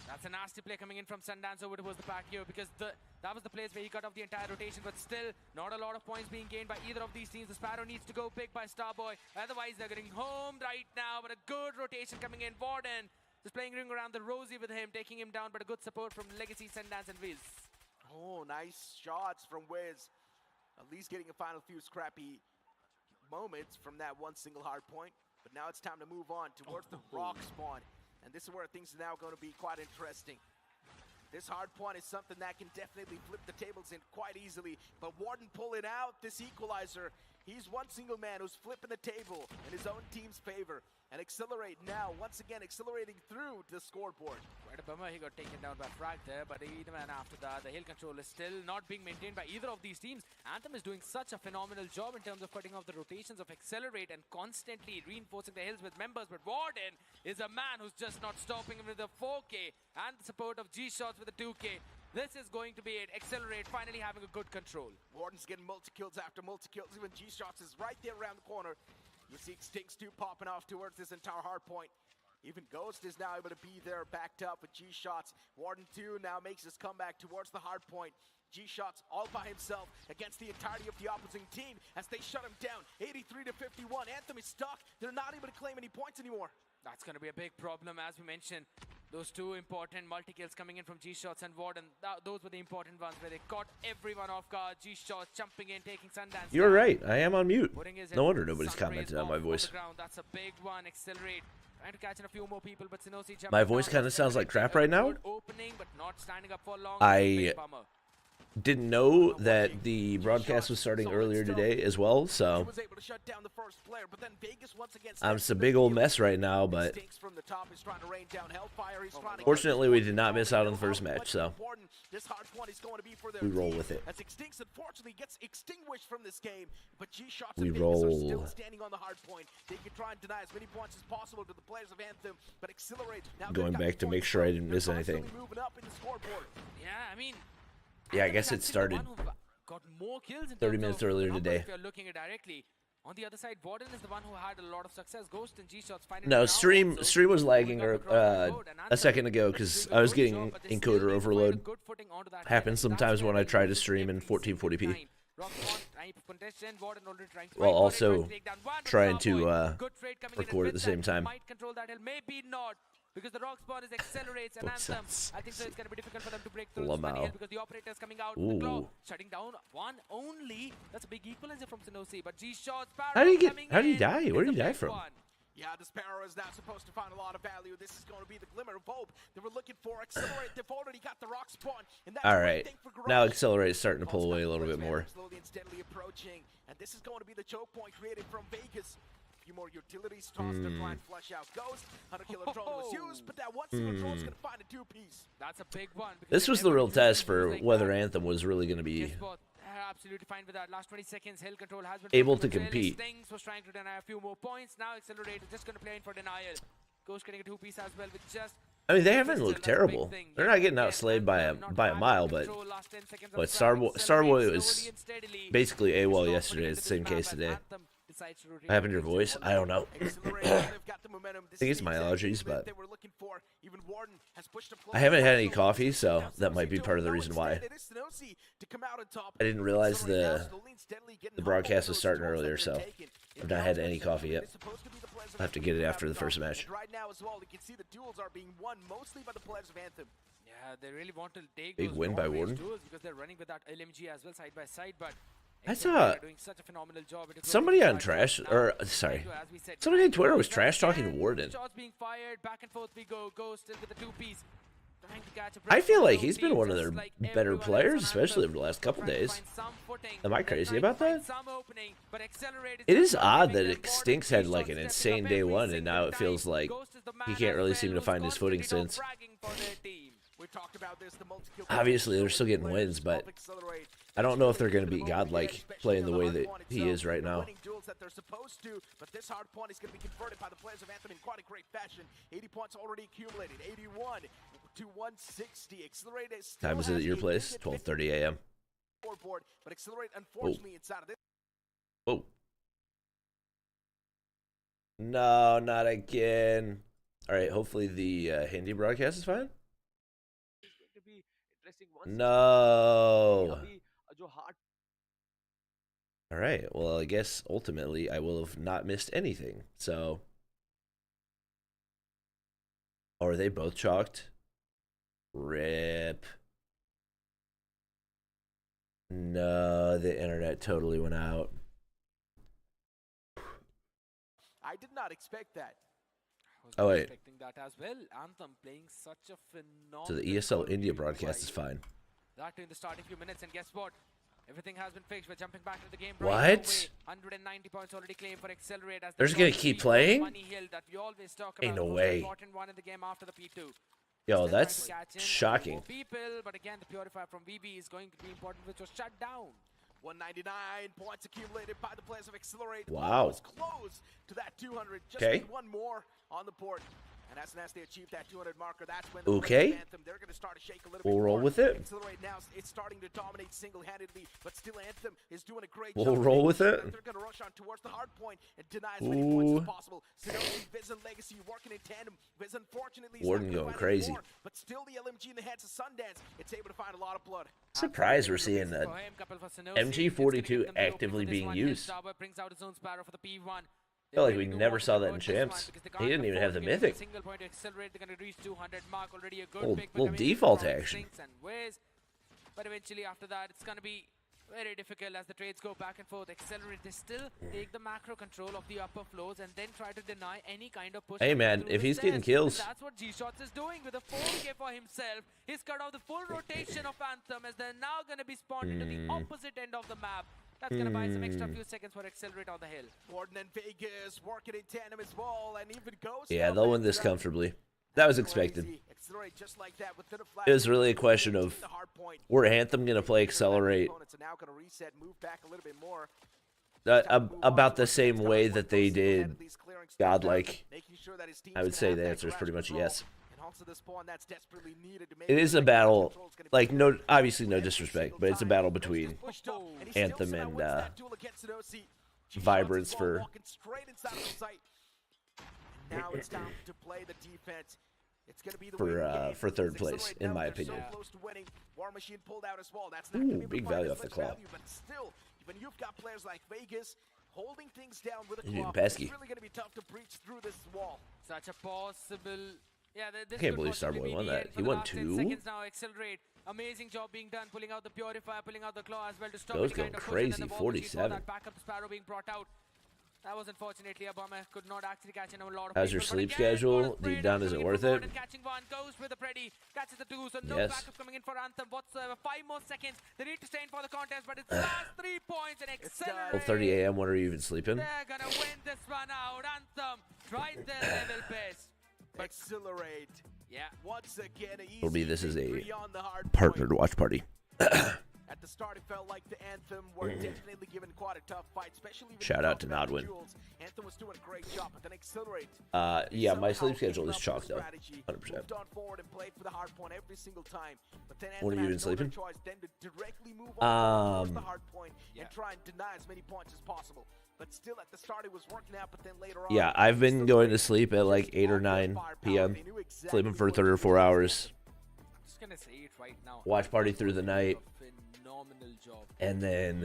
That's a nasty play coming in from Sundance over towards the back here, because that was the place where he cut off the entire rotation, but still not a lot of points being gained by either of these teams. The Sparrow needs to go big by Starboy, otherwise they're getting home right now, but a good rotation coming in. Warden just playing ring around the rosy with him, taking him down, but a good support from Legacy, Sundance and Wiz. Oh, nice shots from Wiz. At least getting a final few scrappy moments from that one single hard point. But now it's time to move on towards the rock spawn. And this is where things are now going to be quite interesting. This hard point is something that can definitely flip the tables in quite easily. But Warden pulling out this equalizer. He's one single man who's flipping the table in his own team's favor. And Accelerate now, once again, accelerating through the scoreboard. Quite a bummer, he got taken down by Frag there, but even after that, the hill control is still not being maintained by either of these teams. Anthem is doing such a phenomenal job in terms of cutting off the rotations of Accelerate and constantly reinforcing the hills with members, but Warden is a man who's just not stopping him with the 4K and the support of G-Shots with the 2K. This is going to be it. Accelerate finally having a good control. Warden's getting multi-kills after multi-kills. Even G-Shots is right there around the corner. You see Stinks 2 popping off towards this entire hard point. Even Ghost is now able to be there, backed up with G-Shots. Warden 2 now makes his comeback towards the hard point. G-Shots all by himself against the entirety of the opposing team as they shut him down. 83-51. Anthem is stuck. They're not able to claim any points anymore. That's going to be a big problem, as we mentioned. Those two important multi-kills coming in from G-Shots and Warden, those were the important ones where they caught everyone off guard. G-Shots jumping in, taking Sundance. You're right, I am on mute. No wonder nobody's commented on my voice. That's a big one. Accelerate. Trying to catch in a few more people, but Sinosi my voice kind of sounds like crap right now. Opening, but not standing up for long. I didn't know that the broadcast was starting earlier today as well, so it's a big old mess right now, but fortunately we did not miss out on the first match, so we roll with it. We roll. Going back to make sure I didn't miss anything. Yeah, I mean, yeah, I guess it started got more kills in 30 minutes earlier today. If you're looking at directly. On the other side, Warden is the one who had a lot of success. Ghost and G-Shots finding no, stream was lagging a second ago because I was getting encoder overload. Happens sometimes when I try to stream in 1440p. While also trying to record at the same time. Because the rock spawn is Accelerates and Anthem. I think so it's going to be difficult for them to break through this many hits because the operator is coming out with the clock, shutting down one only. That's a big equalizer from Sinosi, but G-Shots, how did he die? Where did he die from? Yeah, the Sparrow is now supposed to find a lot of value. This is going to be the glimmer of hope they were looking for. Accelerate, they've already got the rock spawn. And that's all right, now Accelerate is starting to pull away a little bit more. Slowly and steadily approaching, and this is going to be the choke point created from Vegas. More utilities tossed to try and flush out Ghost. 100-killer drone was used, but that one single drone is going to find a two-piece. That's a big one. This was the real test for whether Anthem was really going to be absolutely fine with that. Last 20 seconds, Hill Control has been able to compete. Stings was trying to deny a few more points. Now Accelerate is just going to play in for denial. Ghost getting a two-piece as well with just... I mean, they haven't looked terrible. They're not getting outslayed by a mile, but Starboy was basically AWOL yesterday. It's the same case today. What happened to your voice? I don't know. I think it's my allergies, but I haven't had any coffee, so that might be part of the reason why. I didn't realize the broadcast was starting earlier, so I've not had any coffee yet. I'll have to get it after the first match. Yeah, they really want to take big win by Warden. Because they're running with that LMG as well side by side, but I saw somebody on trash, or sorry, somebody on Twitter was trash talking Warden. I feel like he's been one of their better players, especially over the last couple days. Am I crazy about that? It is odd that Stinks had like an insane day one, and now it feels like he can't really seem to find his footing since. Obviously, they're still getting wins, but I don't know if they're going to beat Godlike playing the way that he is right now. But this hard point is going to be converted by the players of Anthem in quite a great fashion. 80 points already accumulated. 81 to 160. Accelerate is still time is it at your place? 12:30 a.m. But Accelerate, unfortunately, inside of this. Whoa. No, not again. All right, hopefully the Hindi broadcast is fine. No. All right. Well, I guess ultimately I will have not missed anything. So, are they both chalked? Rip. No, the internet totally went out. I did not expect that. Oh wait. Expecting that as well. Anthem playing such a phenomenal. So the ESL India broadcast is fine. That in the starting few minutes, and guess what? Everything has been fixed. We're jumping back to the game. What? Right 190 points already claimed for Accelerate. As they're just gonna keep playing? Money hill that we always talk about. Ain't no way. Important one in the game after the P2. Yo, that's shocking. People, but again, the Purifier from VB is going to be important, which was shut down. 199 points accumulated by the players of Accelerate. Wow. Almost close to that 200. Just need one more on the board. And as soon as they achieve that 200 marker, that's when the Anthem, they're going to start to shake a little bit. We'll roll with it. Accelerate now, it's starting to dominate single-handedly, but still Anthem is doing a great job. We'll roll with it. They're going to rush on towards the hard point and deny as many points as possible. Sinosi, Viz, and Legacy working in tandem. Viz, unfortunately, Warden going crazy. More, but still the LMG in the hands of Sundance. It's able to find a lot of blood. Surprised we're seeing the MG42 actively being used. Brings out his own Sparrow for the P1. I feel like we never saw that in Champs. He didn't even have the mythic. Little default action. But eventually after that, it's going to be very difficult as the trades go back and forth. Accelerate, they still take the macro control of the upper floors and then try to deny any kind of push. Hey man, if he's getting kills. That's what G-Shots is doing with a 4K for himself. He's cut off the full rotation of Anthem as they're now going to be spawned into the opposite end of the map. That's going to buy some extra few seconds for Accelerate on the hill. Warden and Vegas working in tandem as well, and even Ghost. Yeah, they'll win this comfortably. That was expected. It was really a question of, were Anthem going to play Accelerate about the same way that they did Godlike? I would say the answer is pretty much yes. It is a battle, like, no, obviously no disrespect, but it's a battle between Anthem and Vibrance for now it's time to play the defense. It's going to be for third place, in my opinion. Ooh, big value off the claw. But still, when you've got players like Vegas holding things down with a claw, it's really going to be tough to breach through this wall. Such a possible. Yeah, I can't believe Starboy won that. He won 2. Seconds now, Accelerate. Amazing job being done, pulling out the Purifier, pulling out the claw as well to stop Goes going crazy, 47. That backup Sparrow being brought out. That was unfortunately a bummer. Could not actually catch in a lot of How's your sleep schedule? Deep down, is it worth it? Catching one, goes with the Freddy, catches the 2, so no backup coming in for Anthem whatsoever. 5 more seconds. They need to stay in for the contest, but it's the last 3 points and Accelerate. 12:30 a.m. When are you even sleeping? They're gonna win this one out. Anthem tried their level best. Accelerate. Yeah. Once again, it'll be this is a partnered watch party. At the start, it felt like the Anthem were definitely given quite a tough fight, especially shout out to Nodwin. Anthem was doing a great job, but then Accelerate. Yeah, my sleep schedule is chalked up, 100%. Moved on forward and played for the hard point every single time. But then when are you even sleeping? Choice then to directly move on towards the hard point and try and deny as many points as possible. But still, at the start, it was working out, but then later on. Yeah, I've been going to sleep at like 8 or 9 p.m. Sleeping for 3 or 4 hours. I'm just gonna say it right now. Watch party through the night. Phenomenal job. And then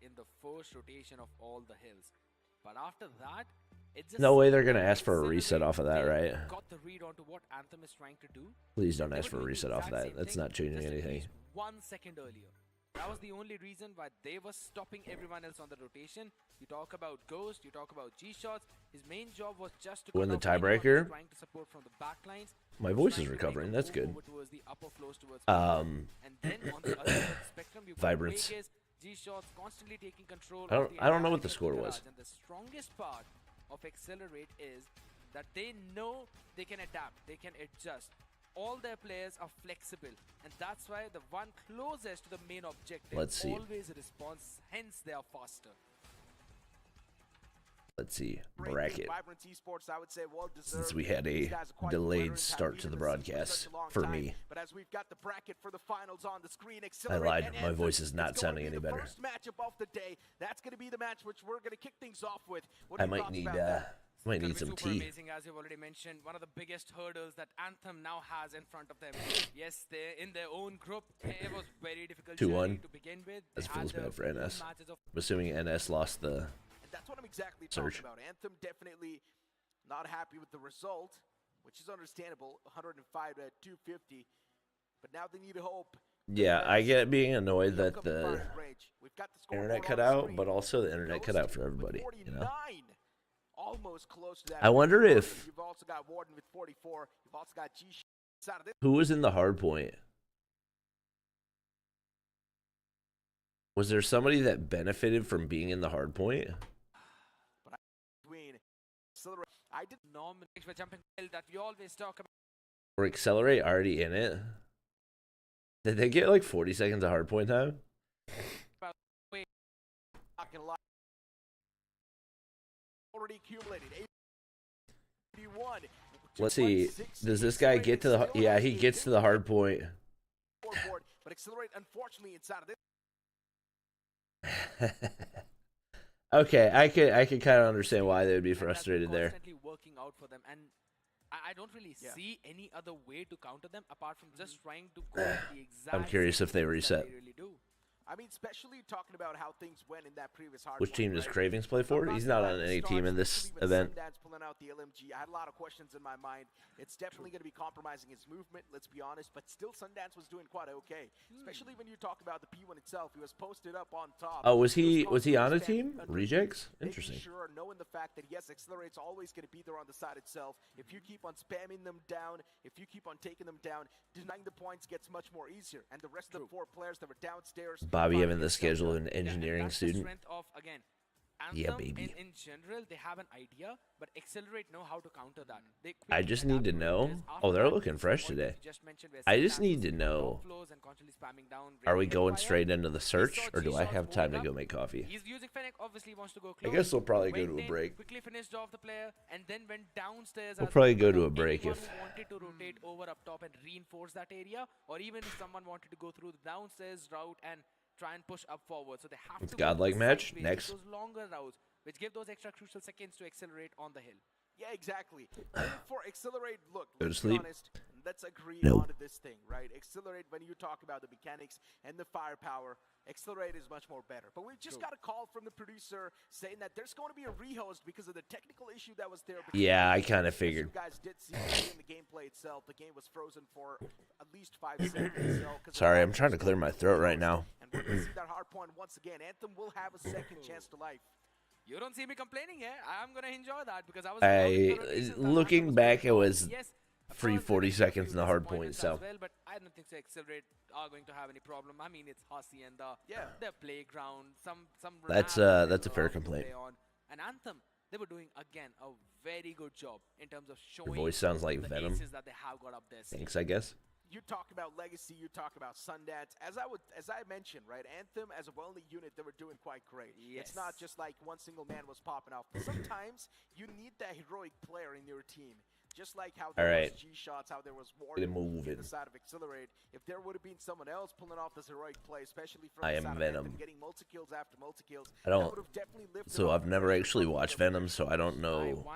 in the first rotation of all the hills. But after that, it's just no way they're gonna ask for a reset off of that, right? Got the read onto what Anthem is trying to do. Please don't ask for a reset off of that. That's not changing anything. 1 second earlier. That was the only reason why they were stopping everyone else on the rotation. You talk about Ghost, you talk about G-Shots. His main job was just to win the tiebreaker. Trying to support from the back lines. My voice is recovering. That's good. And then on the other spectrum, you Vibrance. G-Shots constantly taking control. I don't know what the score was. And the strongest part of Accelerate is that they know they can adapt, they can adjust. All their players are flexible, and that's why the one closest to the main objective always responds, hence they are faster. Let's see, bracket. Since we had a delayed start to the broadcast for me. But as we've got the bracket for the finals on the screen, I lied. My voice is not sounding any better. First matchup of the day. That's going to be the match which we're going to kick things off with. I might need Might need some tea. Amazing, as you've already mentioned. One of the biggest hurdles that Anthem now has in front of them. Yes, they're in their own group. It was very difficult 2-1. to begin with. That feels bad for NS. I'm assuming NS lost the And that's what I'm exactly surge. talking about. Anthem definitely not happy with the result, which is understandable. 105 at 250. But now they need hope. Yeah, I get being annoyed that the internet cut out, but also the internet cut out for everybody, you know? Almost close to that. I wonder if you've also got Warden with 44. You've also got G. who was in the hard point. Was there somebody that benefited from being in the hard point? I did nominate for jumping that we always talk about. Or Accelerate already in it? Did they get like 40 seconds of hard point time? Already accumulated 81. Let's see. Does this guy get to the? Yeah, he gets to the hard point. But Accelerate, unfortunately, inside of this. Okay, I could kind of understand why they would be frustrated there. Working out for them, and I don't really see any other way to counter them apart from just trying to go the exact. I'm curious if they reset. They really do. I mean, especially talking about how things went in that previous hard. Which team does Cravings play for? He's not on any team in this event. Sundance pulling out the LMG. I had a lot of questions in my mind. It's definitely going to be compromising his movement, let's be honest, but still Sundance was doing quite okay. Especially when you talk about the P1 itself. He was posted up on top. Oh, was he on a team? Rejects? Interesting. Sure, knowing the fact that yes, Accelerate's always going to be there on the side itself. If you keep on spamming them down, if you keep on taking them down, denying the points gets much more easier. And the rest of the 4 players that were downstairs. Bobby having the schedule an engineering student. Again, yeah, baby. In general, they have an idea, but Accelerate know how to counter that. I just need to know. Oh, they're looking fresh today. I just need to know. Are we going straight into the search, or do I have time to go make coffee? He's using Fennec, obviously wants to go I guess we'll probably go to a break. Quickly finished off the player, and then went downstairs. We'll probably go to a break if wanted to rotate over up top and reinforce that area, or even if someone wanted to go through the downstairs route and try and push up forward, so they have it's to godlike match next. Those longer routes, which give those extra crucial seconds to Accelerate on the hill. Yeah, exactly. For Accelerate, look, go to let's sleep. Be honest, let's agree on this thing, right? Accelerate, when you talk about the mechanics and the firepower, Accelerate is much more better. But we've just got a call from the producer saying that there's going to be a rehost because of the technical issue that was there. Yeah, I kind of figured. You guys did see in the gameplay itself, the game was frozen for at least 5 seconds. Sorry, I'm trying to clear my throat right now. And we're going to see that hard point once again. Anthem will have a second chance to life. You don't see me complaining here. I'm going to enjoy that because I was looking back, it was free 40 seconds in the hard point, so. Well, but I don't think Accelerate are going to have any problem. I mean, it's Hussey and their playground. Some that's a fair complaint. And Anthem, they were doing again a very good job in terms of showing. Your voice sounds like the Venom. aces that they have got up there. Thanks, I guess. You talk about Legacy, you talk about Sundance. As I mentioned, right, Anthem as a well-knit unit, they were doing quite great. Yes. It's not just like one single man was popping off. Sometimes you need that heroic player in your team. Just like how there was G-shots, how there was Warden on the side of Accelerate. If there would have been someone else pulling off this heroic play, especially from the side of Anthem, getting multi-kills after multi-kills, I don't. So I've never actually watched Venom, so I don't know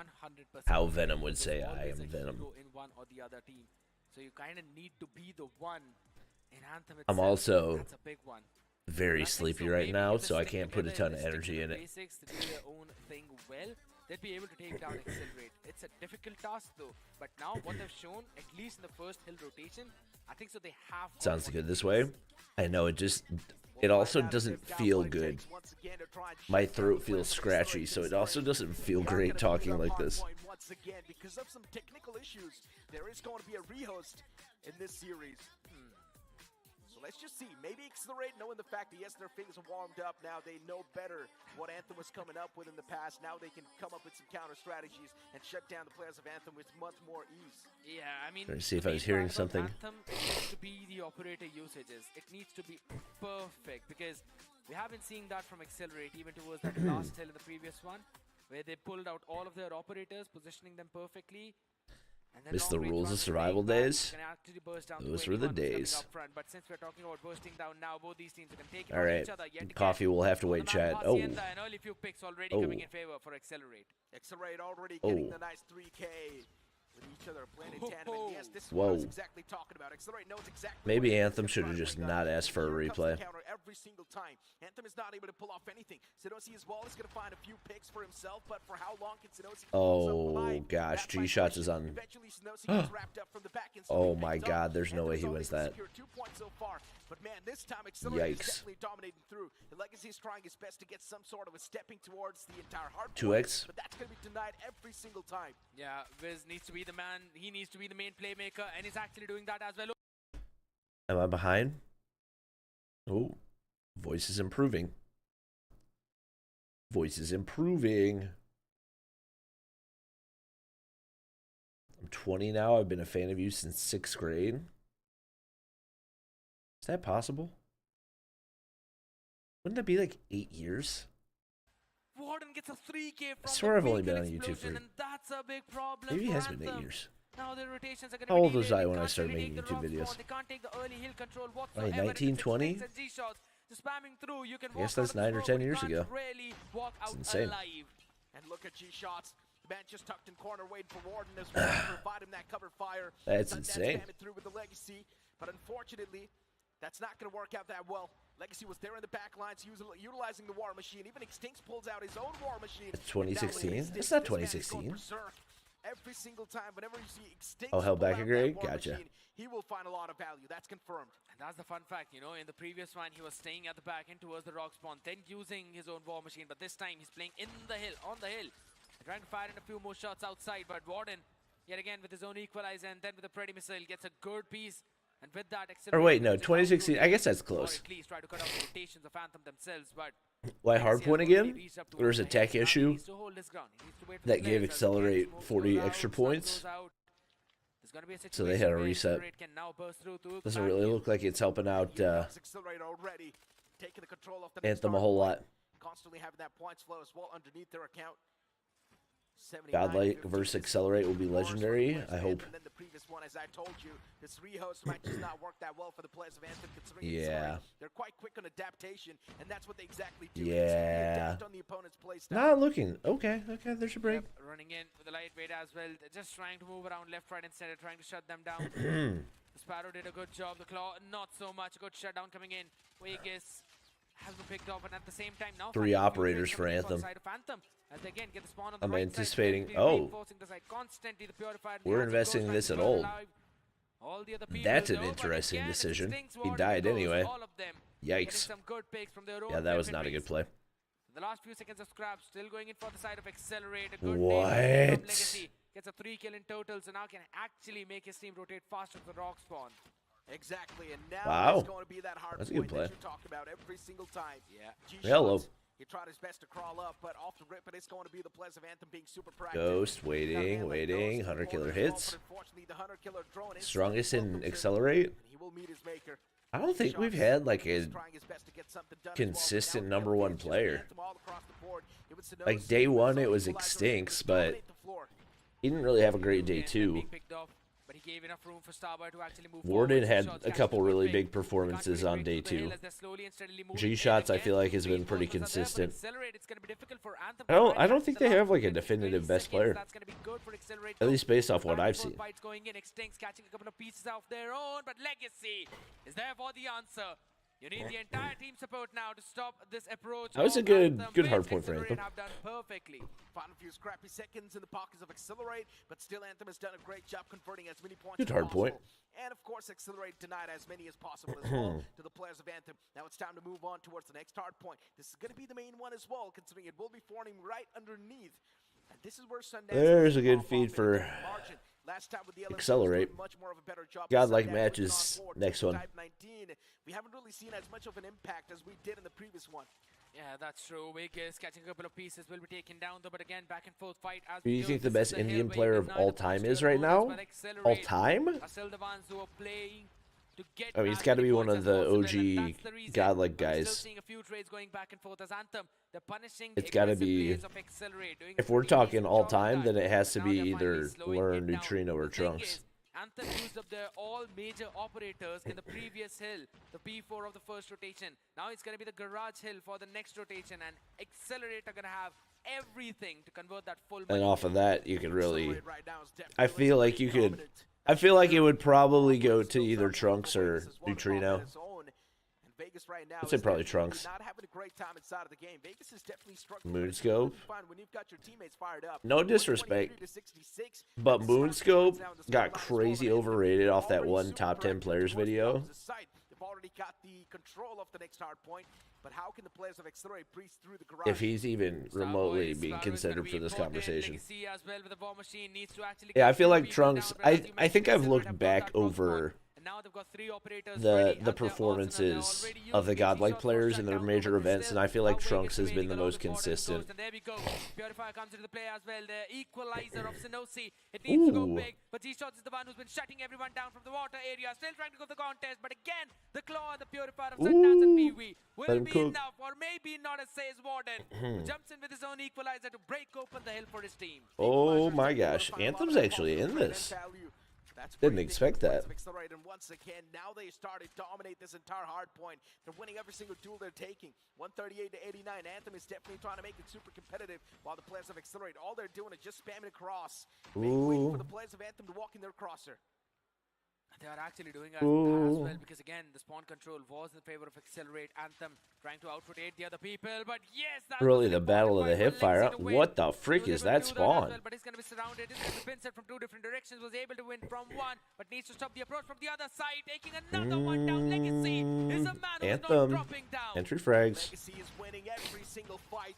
how Venom would say I am Venom. In one or the other team. So you kind of need to be the one in Anthem itself. I'm also That's a big one. very sleepy right now, so I can't put a ton of energy in it. Basics to do their own thing well, they'd be able to take down Accelerate. It's a difficult task though, but now what they've shown, at least in the first hill rotation, I think so they have. Sounds good this way. I know it also doesn't feel good. My throat feels scratchy, so it also doesn't feel great talking like this. Once again, because of some technical issues, there is going to be a rehost in this series. So let's just see. Maybe Accelerate, knowing the fact that yes, their things are warmed up now, they know better what Anthem was coming up with in the past. Now they can come up with some counter strategies and shut down the players of Anthem with much more ease. Yeah, I mean, trying to see if I was hearing something. Anthem needs to be the operator usages. It needs to be perfect because we haven't seen that from Accelerate even towards that last hill in the previous one, where they pulled out all of their operators, positioning them perfectly. Miss the rules of survival days. Those were the days. All right, coffee will have to wait, chat. Oh. XLR8 already getting the nice 3K. With each other playing in tandem. And yes, this is what I was exactly talking about. XLR8 knows exactly. Maybe Anthem should have just not asked for a replay. Every single time. Anthem is not able to pull off anything. Sinosi as well is going to find a few picks for himself, but for how long can Sinosi? Oh gosh, G Shots is on. Oh my God, there's no way he wins that. 2 points so far. But man, this time XLR8 is definitely dominating through. The Legacy is trying his best to get some sort of a stepping towards the entire hard 2x. But that's going to be denied every single time. Yeah, Wiz needs to be the man. He needs to be the main playmaker, and he's actually doing that as well. Am I behind? Oh, voice is improving. Voice is improving. I'm 20 now. I've been a fan of you since 6th grade. Is that possible? Wouldn't that be like 8 years? Warden gets a 3K from I swear I've only been on YouTube for... That's a big problem. Maybe it has been 8 years. Now the rotations are How old was I when I started making YouTube videos? Like 19, 20? I guess that's 9 or 10 years ago. It's insane. And look at G-Shots. The man just tucked in corner waiting for Warden as well to provide him that cover fire. That's insane. Through with the Legacy, but unfortunately, that's not going to work out that well. Legacy was there in the back lines, utilizing the war machine. Even Extinct pulls out his own war machine. It's 2016? It's not 2016. Every single time, whenever you see Extinct held back a grade? Gotcha. Machine, he will find a lot of value. That's confirmed. And that's the fun fact, you know, in the previous one, he was staying at the back end towards the rock spawn, then using his own war machine. But this time, he's playing in the hill, on the hill. Trying to fire in a few more shots outside, but Warden, yet again, with his own equalizer, and then with the Pretty Missile, gets a good piece. And with that, or wait, no, 2016. I guess that's close. At least try to cut off the rotations of Anthem themselves, but why Hardpoint again? There's a tech issue that gave XLR8 40 extra points, so they had a reset. Doesn't really look like it's helping out Anthem a whole lot. Constantly having that points flow as well underneath their account. Godlike versus XLR8 will be legendary, I hope. And then the previous one, as I told you, this rehost might just not work that well for the players of Anthem, considering yeah. They're quite quick on adaptation, and that's what they exactly do. Yeah. On the opponent's play style. Not looking. Okay, there's a break. Yep, running in with the lightweight as well. They're just trying to move around left, right, and center, trying to shut them down. Sparrow did a good job. The Claw, not so much. Good shutdown coming in. Vegas has been picked off, and at the same time now 3 operators for Anthem. As they again get the spawn on I'm the right anticipating. side, We're investing in this at all. That's an interesting decision. He died anyway. Yikes. Yeah, that was not a good play. The last few seconds of scrap, still going in for the side of XLR8. What? Gets a 3 kill in total, so now can actually make his team rotate faster to the rock spawn. Exactly, and now it's going to be that hard That's a good play. that you talk about every single time. Yeah. Hello. He tried his best to crawl up, but off the rip, but it's going to be the players of Anthem being super proactive. Ghost, waiting. Hunter Killer hits. Strongest in XLR8. I don't think we've had like a consistent #1 player. Like day 1 it was Extincts, but he didn't really have a great day 2. Warden had a couple really big performances on day 2. G-Shots I feel like has been pretty consistent. I don't think they have like a definitive best player. At least based off what I've seen. You need the entire team support now to stop this approach. That was a good hardpoint for Anthem. Have done perfectly. Final few scrappy seconds in the pockets of XLR8, but still Anthem has done a great job converting as many points as hardpoint. And of course XLR8 denied as many as possible as well to the players of Anthem. Now it's time to move on towards the next hardpoint. This is going to be the main one as well, considering it will be forming right underneath. And this is where Sundance there's a good feed for XLR8. Godlike matches next one. We haven't really seen as much of an impact as we did in the previous one. Yeah, that's true. Vegas catching a couple of pieces will be taken down though, but again, back and forth fight. As who do you think the best Indian player of all time is right now? All time? Are still the ones who are playing to get I mean, he's as got to many be one points of as the possible, and OG that's the reason godlike I'm still guys. seeing a few trades going back and forth as Anthem. They're punishing It's the got to aggressive be, players of Accelerate, doing a if we're pretty talking decent all job of time, that. then it has to Now be they're finally either slowing Learn, it down. Neutrino, or The thing Trunks. is, Anthem used up their all major operators in the previous hill, the P4 of the first rotation. Now it's going to be the garage hill for the next rotation, and Accelerate are going to have everything to convert that full And money. off of that, you could really, Accelerate right now is definitely I feel like you could, dominant. I feel like it would probably go Offense to builds either up Trunks or Vegas as well, Neutrino. on its own. And Vegas right now I'd say is probably definitely Trunks. not having a great time inside of the game. Vegas is definitely struggling. Moonscope. Fine when you've got your teammates fired up. No disrespect, 123 to 66, but this is how it Moonscope runs down the got scoreline as well, crazy but overrated off that already one super top 10 proactive players towards the video. opposite side. They've already got the control of the next hard point, but how can the players of Accelerate breeze through the garage? If he's even remotely being considered for this conversation. Yeah, I feel like Trunks, I think I've looked back over the performances of the godlike players in their major events, and I feel like Trunks has been the most consistent. And there we go. Purifier comes into the play as well. The equalizer of Sinosi. It needs to go big, but G-Shots is the one who's been shutting everyone down from the water area. Still trying to go the contest, but again, the claw and the Purifier of Sundance and Pee-wee will be enough, or maybe not, as says Warden, who jumps in with his own equalizer to break open the hill for his team. Oh my gosh, Anthem's actually in this. Didn't expect that. And once again, now they started to dominate this entire hard point. They're winning every single duel they're taking. 138 to 89. Anthem is definitely trying to make it super competitive, while the players of Accelerate, all they're doing is just spamming across. Waiting for the players of Anthem to walk in their crosser. They are actually doing that as well, because again, the spawn control was in favor of Accelerate. Anthem trying to out-rotate the other people, but yes, that Really, was the battle of the hip hipfire. What the freak is that spawn? but he's going to be surrounded. He's going to be pinched from two different directions. Was able to win from one, but needs to stop the approach from the other side. Taking another one down. Legacy is a man who's not dropping down. Entry frags. Legacy is winning every single fight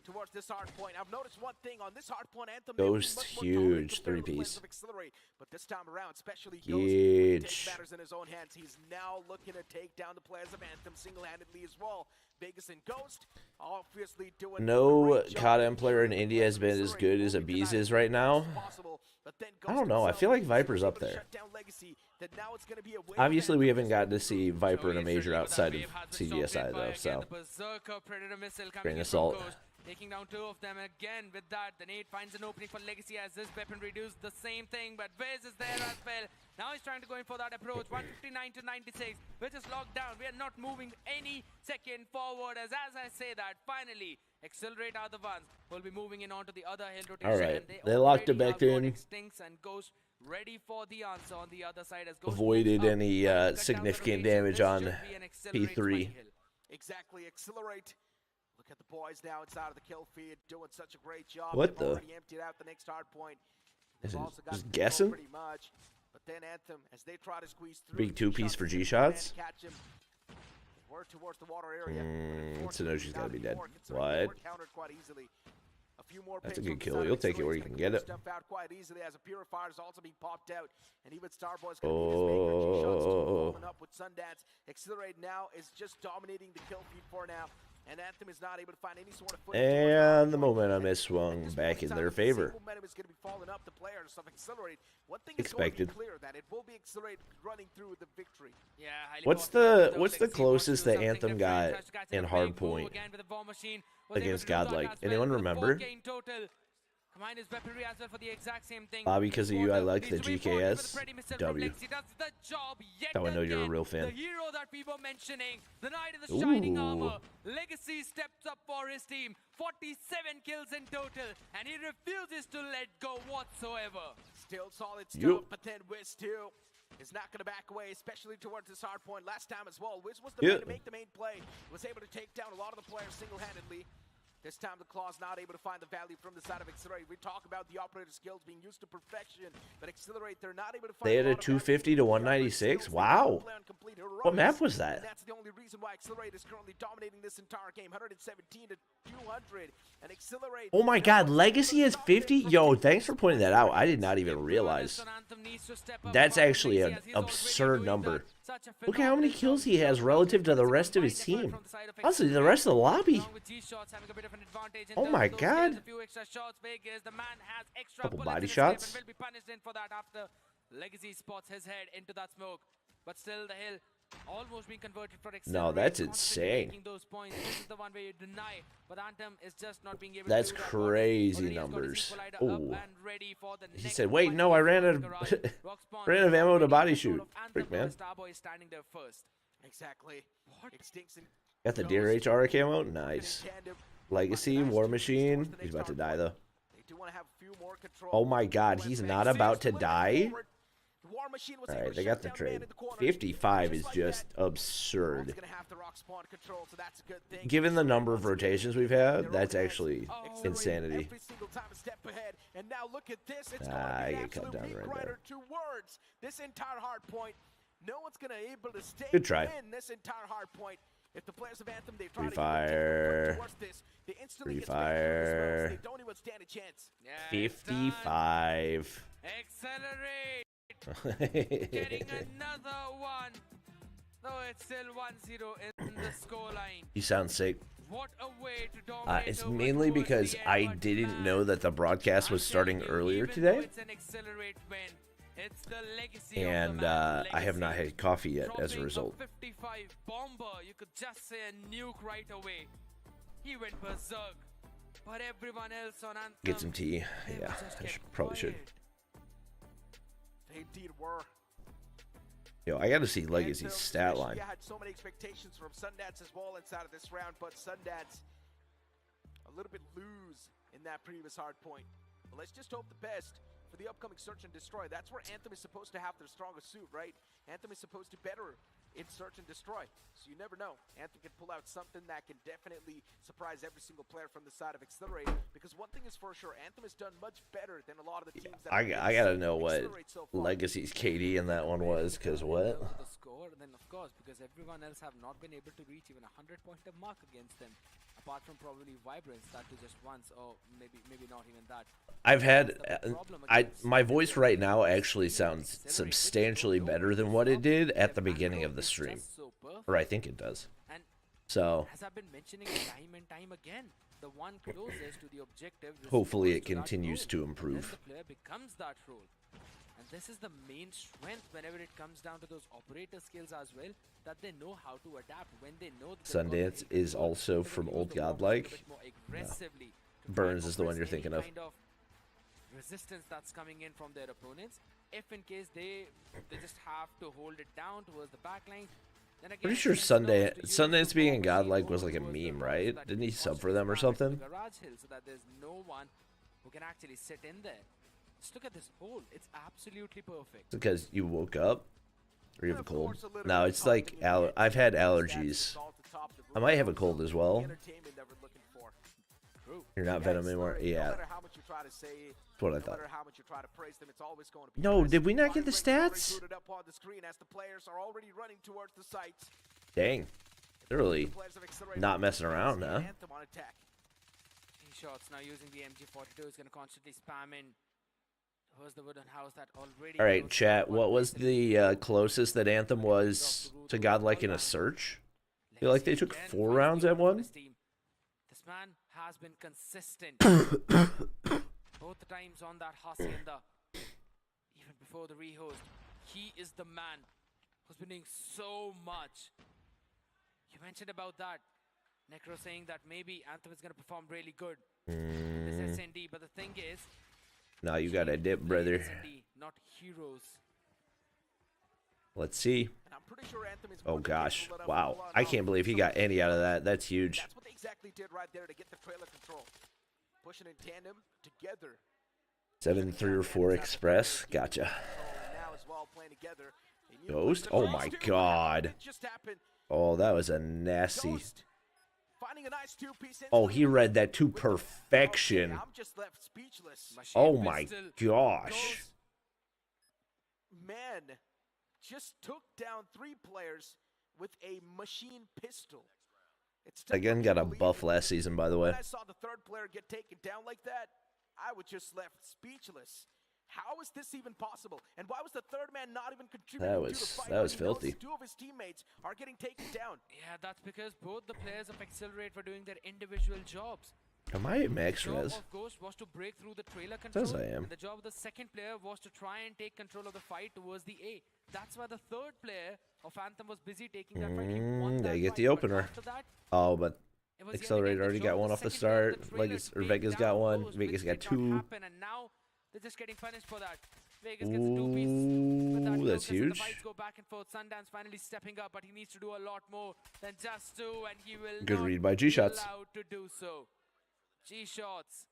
towards this hard point. I've noticed one thing on this hard point. Anthem Ghost, huge three-piece. But this time around, especially Huge. Ghost takes matters in his own hands. He's now looking to take down the players of Anthem single-handedly as well. Vegas and Ghost obviously doing No COD player in India has been as good as Abiz is right now. I don't know. I feel like Viper's up there. Obviously, we haven't gotten to see Viper in a major outside of CGSI, though, so. Grain of salt. Taking down two of them again. With that, the nade finds an opening for Legacy as this weapon reduced the same thing, but Viz is there as well. Now he's trying to go in for that approach. 159 to 96, which is locked down. We are not moving any second forward, as I say that, finally, Accelerate are the ones who will be moving in onto the other hill rotation. All right, And they locked it back in. Extincts and Ghost ready for the answer on the other side as Ghost Avoided any significant damage on P3. Exactly, Accelerate. Look at the boys now inside of the kill feed, doing such a great job. What They've the? already emptied out the next hard point. Is it Also got just control guessing? pretty much. But then Anthem, as they try to squeeze through, Big two-piece for G-Shots, G-Shots? catch him. We're towards the water area. Tsunoshi's gotta be dead. What? Countered quite easily. A few more That's a pings good from kill. the You'll side of take it where you Accelerate's can gonna get it. stuff out quite easily as a Purifier is also being popped out. And even Starboy's going to be his maker. G-Shots following up with Sundance. Accelerate now is just dominating the kill feed for now. And Anthem is not able to find any sort of footing. And the momentum is swung back in their favor. Momentum is going to be falling up the players of Accelerate. One thing Expected. is going to be clear, that it will be Accelerate running through the victory. Yeah, What's the closest that Anthem got in Hardpoint against Godlike? Anyone remember? Combine his weaponry as well for the exact same thing. Bobby, because of you, I like the GKS. W. Job How I know you're a real fan. The hero that we were mentioning, the knight in the shining armor. Legacy steps up for his team. 47 kills in total, and he refuses to let go whatsoever. Still solid stuff, but then Wiz too is not going to back away, especially towards this hard point. Last time as well, Wiz was the man to make the main play. Was able to take down a lot of the players single-handedly. This time the Claw's not able to find the value from the side of Accelerate. We talk about the operator skills being used to perfection, but Accelerate, they're not able to find. They had a 250 to 196. Wow. What map was that? And that's the only reason why Accelerate is currently dominating this entire game. 117 to 200. And Accelerate. Oh my God, Legacy has 50? Yo, thanks for pointing that out. I did not even realize. That's actually an absurd number. Look at how many kills he has relative to the rest of his team. Honestly, the rest of the lobby. Oh my God. Couple body shots. Legacy spots his head into that smoke. but still the hill almost being converted for No, that's insane. those points. This is the one where you deny, but Anthem is just not being able That's to do that. crazy numbers. Oh, he said, "Wait, no, I ran out of ran out of ammo to body shoot." Freak, man. Starboy is standing there first. Exactly. Got the DRH aura camo. Nice. Legacy War Machine. He's about to die though. Oh my God, he's not about to die. All right, they got the trade. 55 is just absurd. Given the number of rotations we've had, that's actually insanity. I get cut down right there. Good try. If the players of Anthem, they try fire. Free fire. They don't even stand a chance. 55. Accelerate. Getting another one. No, it's still 1-0 in the scoreline. You sound sick. What a way to dominate. It's mainly because I didn't know that the broadcast was starting earlier today. It's an accelerate win. It's the legacy and I have not had coffee yet as a result. 55 bomber, you could just say a nuke right away. He went berserk, but everyone else on Anthem, get some tea. Yeah, probably should. They indeed were. Yo, I gotta see Legacy's stat line. I had so many expectations from Sundance as well inside of this round, but Sundance a little bit loose in that previous hard point. But let's just hope the best for the upcoming Search and Destroy. That's where Anthem is supposed to have their strongest suit, right? Anthem is supposed to better in Search and Destroy. So you never know. Anthem can pull out something that can definitely surprise every single player from the side of Accelerate. Because one thing is for sure, Anthem has done much better than a lot of the teams that I gotta know what Legacy's KD in that one was, because what? The score, then of course, because everyone else have not been able to reach even a 100-pointer mark against them. Apart from probably Vibrance, that to just once, or maybe not even that. I've had my voice right now actually sounds substantially better than what it did at the beginning of the stream, or I think it does. So as I've been mentioning time and time again, the one closest to the objective, hopefully it continues to improve. The player becomes that role. And this is the main strength whenever it comes down to those operator skills as well, that they know how to adapt when they know that Sundance is also from Old Godlike. No. Burns is the one you're thinking of. Kind of resistance that's coming in from their opponents. If in case they just have to hold it down towards the back line. Then again, pretty sure Sundance being in Godlike was like a meme, right? Didn't he sub for them or something? Garage hill so that there's no one who can actually sit in there. Just look at this hole. It's absolutely perfect. It's because you woke up or you have a cold? No, it's like I've had allergies. I might have a cold as well. You're not Venom anymore? Yeah. That's what I thought. No, did we not get the stats? Dang. They're really not messing around, huh? Shots now using the MG42 is going to constantly spam in. The wooden house that already. All right, chat. What was the closest that Anthem was to Godlike in a search? I feel like they took 4 rounds at one. This man has been consistent. Both the times on that hacienda, even before the rehost, he is the man who's been doing so much. You mentioned about that, Necro saying that maybe Anthem is going to perform really good. This SND, but the thing is. Now you got a dip, brother. Not heroes. Let's see. Oh gosh, wow! I can't believe he got any out of that. That's huge. That's what they exactly did right there to get the trailer control. Pushing in tandem together. 7-3 or 4 express. Gotcha. Ghost. Oh my God. Oh, that was a nasty. Oh, he read that to perfection. Oh my gosh. Man, just took down 3 players with a machine pistol. Again, got a buff last season, by the way. When I saw the 3rd player get taken down like that, I was just left speechless. How is this even possible? And why was the 3rd man not even contributing to the fight? That was filthy. 2 of his teammates are getting taken down. Yeah, that's because both the players of Accelerate were doing their individual jobs. Am I at max res? Of Ghost was to break through the trailer control. Says I am. And the job of the second player was to try and take control of the fight towards the A. That's why the third player of Anthem was busy taking that fight. He won that They get fight, the but opener. after that, Oh, but it was yet Accelerator again the already job got of one the off the second player of start. the trailer Vegas to or take Vegas got down one. Ghost, Vegas which got did not two. happen, and now they're just getting punished for that. Vegas gets a two-piece with that Ooh, that's Lucas, and huge. the fights go back and forth. Sundance finally stepping up, but he needs to do a lot more than just two, and he will Good not read by be G-Shots. allowed to do so. G-Shots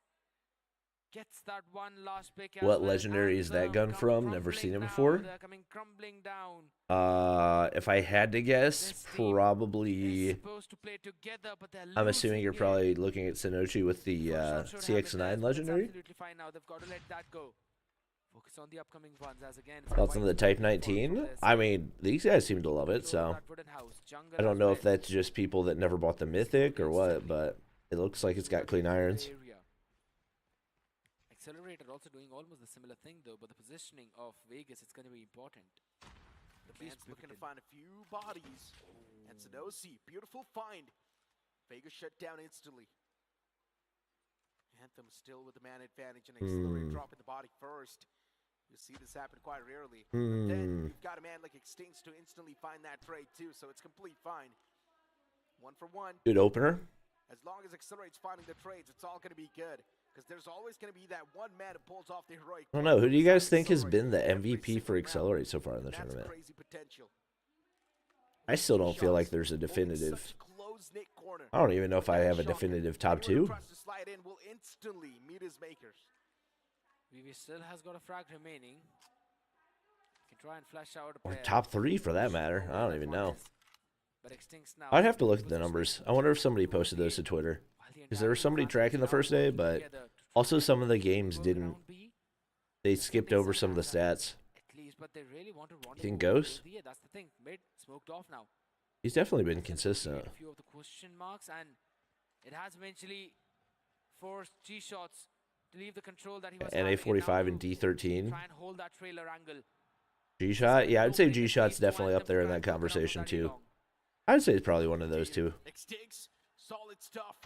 gets that one last pick as What well. legendary is that gun from? Never seen it before. They're coming crumbling down. If I had to guess, This team is probably. supposed to play together, but they're I'm assuming you're losing probably looking at Sonochi with the First shot should have been CX9 theirs, but it's legendary. absolutely fine now. They've got to let that go. Focus on the upcoming ones as again. it's Thoughts on quite the Type difficult for 19? this. I mean, these guys seem to love it, So so that wooden house, jungle I don't as know if well. that's just people that never bought the Mythic or what, but it looks like it's got clean irons. Area. Accelerator also doing almost a similar thing though, but the positioning of Vegas is going to be important. The man's looking to find a few bodies. And Sadosi, beautiful find. Vegas shut down instantly. Anthem still with the man advantage and Accelerator dropping the body first. You see this happen quite rarely. But then you've got a man like Extincts to instantly find that trade too, so it's complete fine. 1 for 1. Good opener. As long as Accelerate's finding the trades, it's all going to be good. Because there's always going to be that one man who pulls off the heroic. I don't know. Who do you guys think has Accelerate been the every MVP single for round. Accelerate so far in the That's tournament? crazy potential. I still don't feel like Shots. there's a Holding definitive. such close-knit corner. I don't even know if I have a Shot. definitive top Anyone who 2. tries to slide in will instantly meet his makers. VV still has got a frag remaining. Can try and flash out a Or player. top 3 for that matter. I don't even know. But Extincts now. I'd have to look at the numbers. I wonder if somebody posted those to Twitter. Because there was somebody tracking the first day, but also some of the games didn't. They skipped over some of the stats. At least, but they really want to run. You think Ghost? Yeah, that's the thing. Mid smoked off now. He's definitely been consistent. A few of the question marks, and it has eventually forced G-Shots to leave the control that he was having, NA45 and now to D13. try and hold that trailer angle. G-Shot? Yeah, I'd say G-Shot's definitely up there in that conversation too. I'd say it's probably one of those two. Extincts, solid stuff.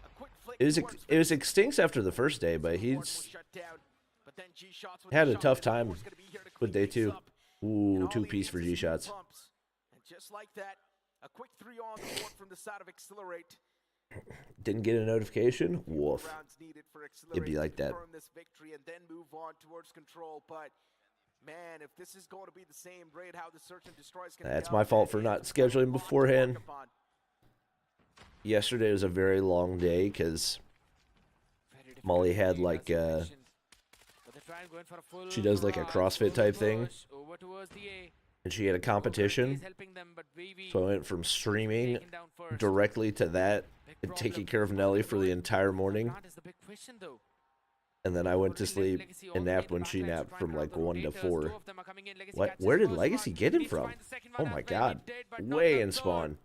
A quick flick It was towards it was Vegas. Extincts after the first day, but Horn he's was shut down, but then G-Shots with had the a shot, tough and time Horn's gonna be here to with clean day things 2. up. And Ooh, all he 2-piece needs for is a few G-Shots. bumps. And just like that, a quick 3 on the board from the side of Accelerate. Didn't get a notification. Woof. Rounds needed for It'd be Accelerate like to that. confirm this victory and then move on towards control. But man, if this is going to be the same raid, how the search and destroy is going to That's my fault for not scheduling beforehand. Yesterday was a very long day because Very difficult Molly to had read, like as you mentioned. But they're trying going for a full she does like a barrage, CrossFit full type thing, push over towards the A. and she had a competition. He's helping them, but VV So I went from streaming taken down first. directly to that Big and problem. taking care of Nelly for the entire morning, That is the big question, though. and then I went to Already sleep Legacy all and the way napped to when the she back lines to napped try from and like grab the 1 to rotators. 4. Two of them are coming in. Legacy What? catches Where the did first Legacy one. get him Needs to from? find the second Oh one my as well. He god. did, but not Way the in third. spawn.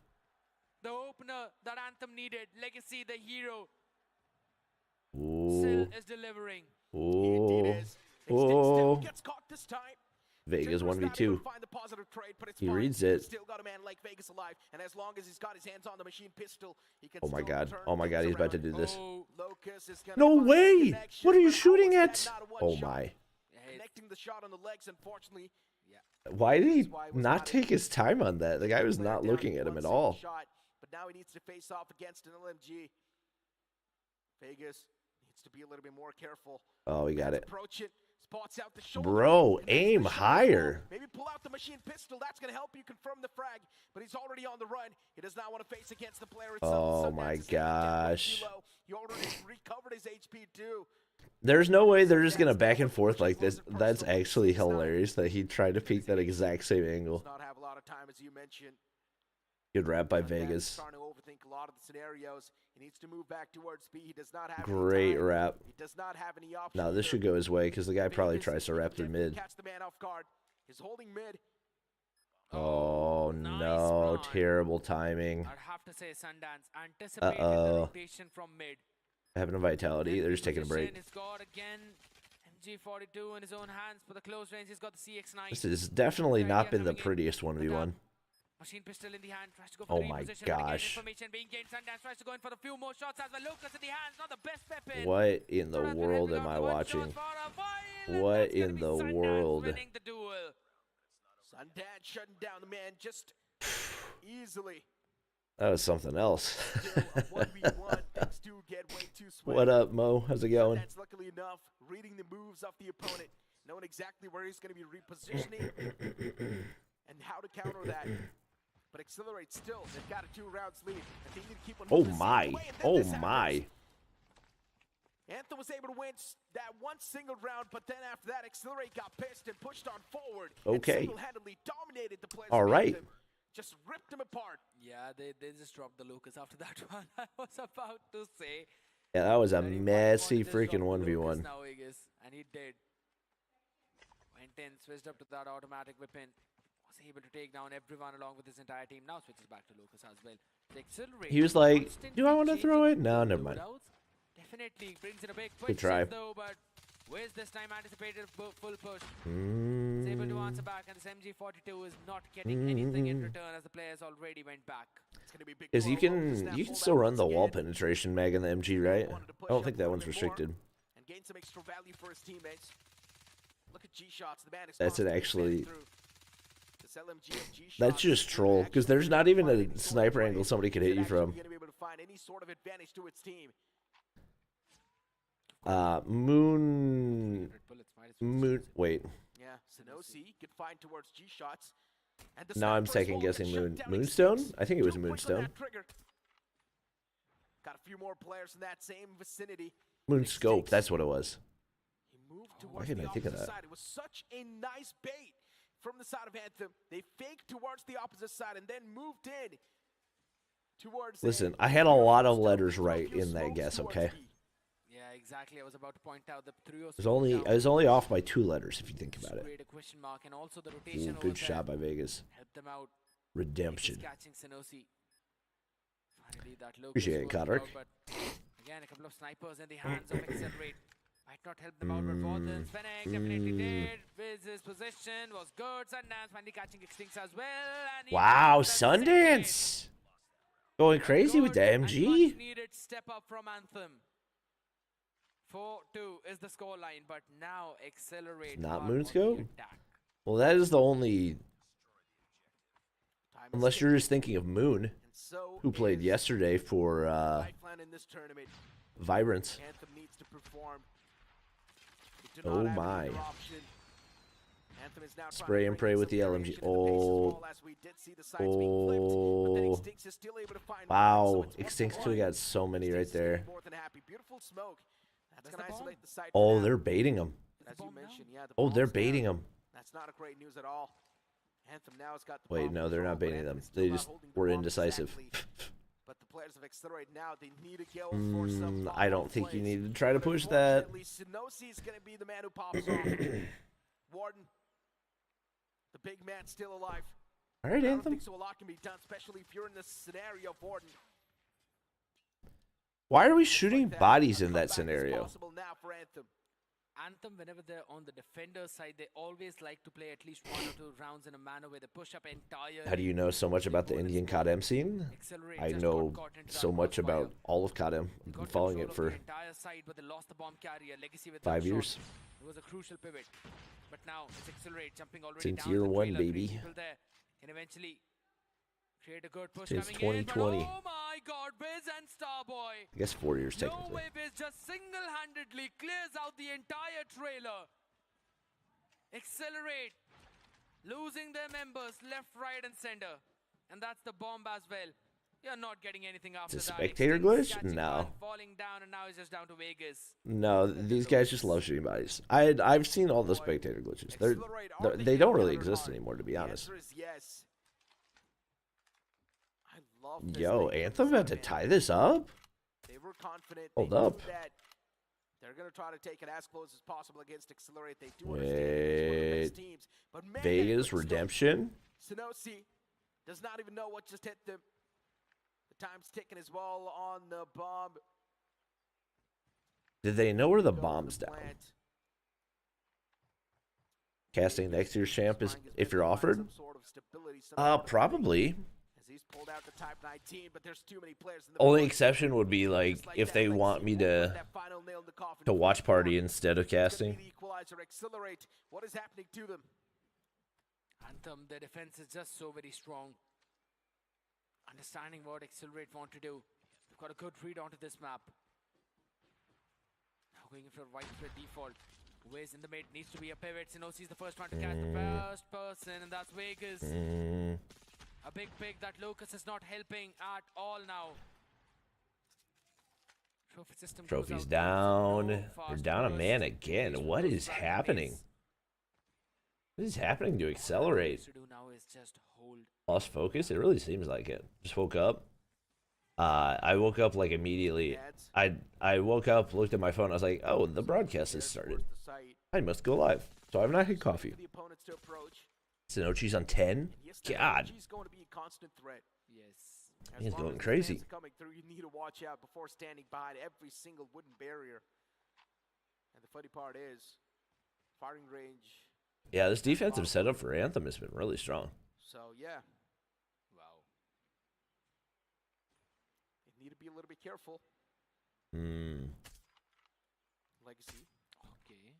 The opener that Anthem needed. Legacy, the hero, Ooh. still is delivering. Ooh. Still Oh. gets caught this time. Vegas Timber's not able 1v2. to find the positive trade, but it's He fine. reads He's it. Still got a man like Vegas alive, and as long as he's got his hands on the machine pistol, he can Oh my still god. turn Oh my god, things he's about to around. do this. Oh, Locus is gonna No find the way! connection, What are you but how shooting was at? that not a one Oh shot? my. yeah, it's- Connecting the shot on the legs, unfortunately. Why did he That's why it was not not take his time on that? The guy was Player not down looking with at him one at single all. Shot, but now he needs to face off against an LMG. Vegas needs to be a little bit more careful. Oh, he got Man's it. approaching, spots out the shoulder. Bro, connects the aim shoulder higher. blow. Maybe pull out the machine pistol. That's going to help you confirm the frag. But he's already on the run. He does not want to face against the player itself. Oh my Sundance is hitting 10 way gosh. kilo. He already recovered his HP too. There's no way they're just gonna back and forth like this. That's actually hilarious that he tried to peek that exact same angle. Does not have a lot of time, as you mentioned. Good rap by Sundance is Vegas. starting to overthink a lot of the scenarios. He needs to move back towards B. He does not have any Great time. rap. He does not have any options. Now this should go his way because the guy probably Vegas tries to wrap through mid. Catch the man off guard. He's holding mid. Oh nice no, plan. terrible timing. I'd have to say Sundance anticipated the Uh-oh. rotation from mid. Having a vitality. They're just taking a break. He's got again MG42 in his own hands for the close range. He's got the CX9. This has definitely not been the prettiest 1v1. Machine pistol in the hand, tries to go for Oh the my reposition, but again, gosh. information being gained. Sundance tries to go in for a few more shots as well. Lucas in the hands, not the best weapon. What in the But world we am got I the one watching? shot for a while, and What that's gonna in be the Sundance world? winning the duel. Sundance shutting down the man just easily. That was something else. Still a 1v1. Things do get way too sweaty. What up, Mo? How's it going? Sundance, luckily enough, reading the moves of the opponent, knowing exactly where he's going to be repositioning and how to counter that. But Accelerate still, they've got a 2-round lead. And they need to keep on Oh moving the my. same way, and then Oh this happens. my. Anthem was able to win that one single round, but then after that, Accelerate got pissed and pushed on forward. Okay. And single-handedly dominated the players. All of right. Anthem, just ripped them apart. Yeah, they just dropped the Lucas after that one. I was about to say. Yeah, that was a Very much messy wanted to just freaking drop the Lucas 1v1. now, Aegis, and he did. Went in, switched up to that automatic weapon. Was able to take down everyone along with his entire team. Now switches back to Lucas as well. The Accelerate He was like, constantly do I want to throw it? changing No, the never mind. loadouts. Definitely brings in a big Good try. though, but Wiz this time anticipated full push. Mm. Is able to answer back, and this MG42 is not getting anything in return as the players already went back. It's going to be a big Is you blow. Lucas can now you can pulled still out run once the wall again. penetration mag in the MG, right? Wanted to I push don't up think a that little one's bit more restricted. And gain some extra value for his teammates. Look at G shots. The man is That's it, constantly actually. through. This LMG and G That's shots just would troll, because actually there's not be even finding a any sort of sniper way angle somebody could hit that you actually from. gonna be able to find any sort of advantage to its team. Moon. Wait. Yeah, Sinosi could find towards G shots. And the Now I'm sniper as second well guessing gets shut Moon. down. Moonstone? Extinct. I think it was Too quick on Moonstone. that trigger. Got a few more players in that same vicinity. Moonscope. That's what it was. He moved why towards didn't the I think of opposite that? side. It was such a nice bait from the side of Anthem. They faked towards the opposite side and then moved in towards. Listen, I had a lot of letters right in that guess, okay? Yeah, exactly. I was about to point out the trio. I was only off by 2 letters if you think about it. Create a question mark, and also the rotation Ooh, over good there shot by Vegas. helped them out. Redemption. Vegas catching Sinosi. Finally, that Lucas Appreciate it, worked Kodrick. out, but again, a couple of snipers in the hands of Accelerate. Might not help them out, but Warden Svenek definitely did. His position was good. Sundance finally catching Extincts as well. And he Wow, got the second. Sundance! Going crazy with the Good and much MG? needed step up from Anthem. 4-2 is the scoreline, but now Accelerate. Not are on the Moonscope? attack. Well, that is the only... Time is Unless you're ticking, just thinking of Moon, and so who played is yesterday for Lifeline in this tournament. Vibrance. Anthem needs to perform. They do Oh not have my. another option. Anthem is now trying to Spray and bring pray in with some the variation LMG. in the pace as well, as we did see the sides being flipped, but then Oh. Extincts is still able to find one, so Wow, it's 1 for Extincts could 1. have got so many right Extincts is there. more than happy. Beautiful smoke. That's Where's going to the bomb? isolate the site. Oh, for now. they're baiting him. As the you bomb down? mentioned, yeah. The Oh, they're bomb's down. baiting him. That's not a great news at all. Anthem now has got the Wait, bomb no, they're control, not but baiting Anthem them. is still They not just holding the were bomb indecisive. exactly. But the players of Accelerate now, they need to go for some I don't think you need to try to push that. Unfortunately, Sinosi is going to be the man who pops off. Warden, the big man, still alive. All right, I don't Anthem. think so a lot can be done, especially if you're in this scenario of Warden. Why are we Like shooting that, bodies a in that comeback is scenario? possible now for Anthem. Anthem, whenever they're on the defender side, they always like to play at least 1 or 2 rounds in a manner where they push up entire. How do you know so much about the Indian COD scene? Accelerate I just know got caught into so that much crossfire. about all of COD. They I've been got following control it of for the entire side, but they lost the bomb carrier. Legacy with 5 that shot. years. It was a crucial pivot, but now it's Accelerate jumping already Since down year the 1, trailer. 3 baby. people there can eventually create a good push Since coming in. But 2020. oh my God, Biz and Starboy. I guess 4 years No technically. way, Biz just single-handedly clears out the entire trailer. Accelerate, losing their members left, right, and center, and that's the bomb as well. You're not getting anything after It's a that. spectator Extincts glitch? catching No. one, falling down, and now it's just down to Vegas. No, these guys just love shooting bodies. I've seen all the spectator glitches. They don't really exist anymore, to be honest. The answer is yes. I love this Yo, thing from Anthem the had to side of tie Anthem. this up? They were confident. Hold they knew up. that they're going to try to take it as close as possible against Accelerate. They do understand it's one of the best teams. But man, Vegas that Redemption? Sinosi does not even know what just hit them. The time's ticking as well on the bomb. Did they know where the Go to bomb's down? plant. casting next year's champ is if you're offered. Some sort of stability, some Probably. as he's pulled out the Type 19, but there's too many players in the Only field. exception would be like Just if that, they Lexi want me won't put to that final nail in the coffin to for watch the party score. instead of It's gonna be casting. the equalizer. Accelerate. What is happening to them? Anthem, their defense is just so very strong. Understanding what Accelerate want to do. They've got a good read onto this map. Now going for widespread default. Wiz in the mid needs to be a pivot. Sinosi's the first one to catch the first person, and that's Vegas. A big pick that Lucas is not helping at all now. Trophy system goes Trophy's out. down. No They're fast down a burst. man again. What is happening? What is happening to Accelerate? What to do now is just hold. Lost focus? It really seems like it. Just woke up. I woke up like immediately. I woke up, looked at my phone. I was like, oh, the broadcast has started. I must go live. So I have not had coffee. The opponents to approach. Sinoci's on 10? God. He's going to be a constant threat. Yes. As He's long going as the crazy. fans are coming through, you need to watch out before standing behind every single wooden barrier. And the funny part is, firing range. Yeah, this defensive setup for Anthem has been really strong. So yeah, Wow. you need to be a little bit careful. Legacy Okay.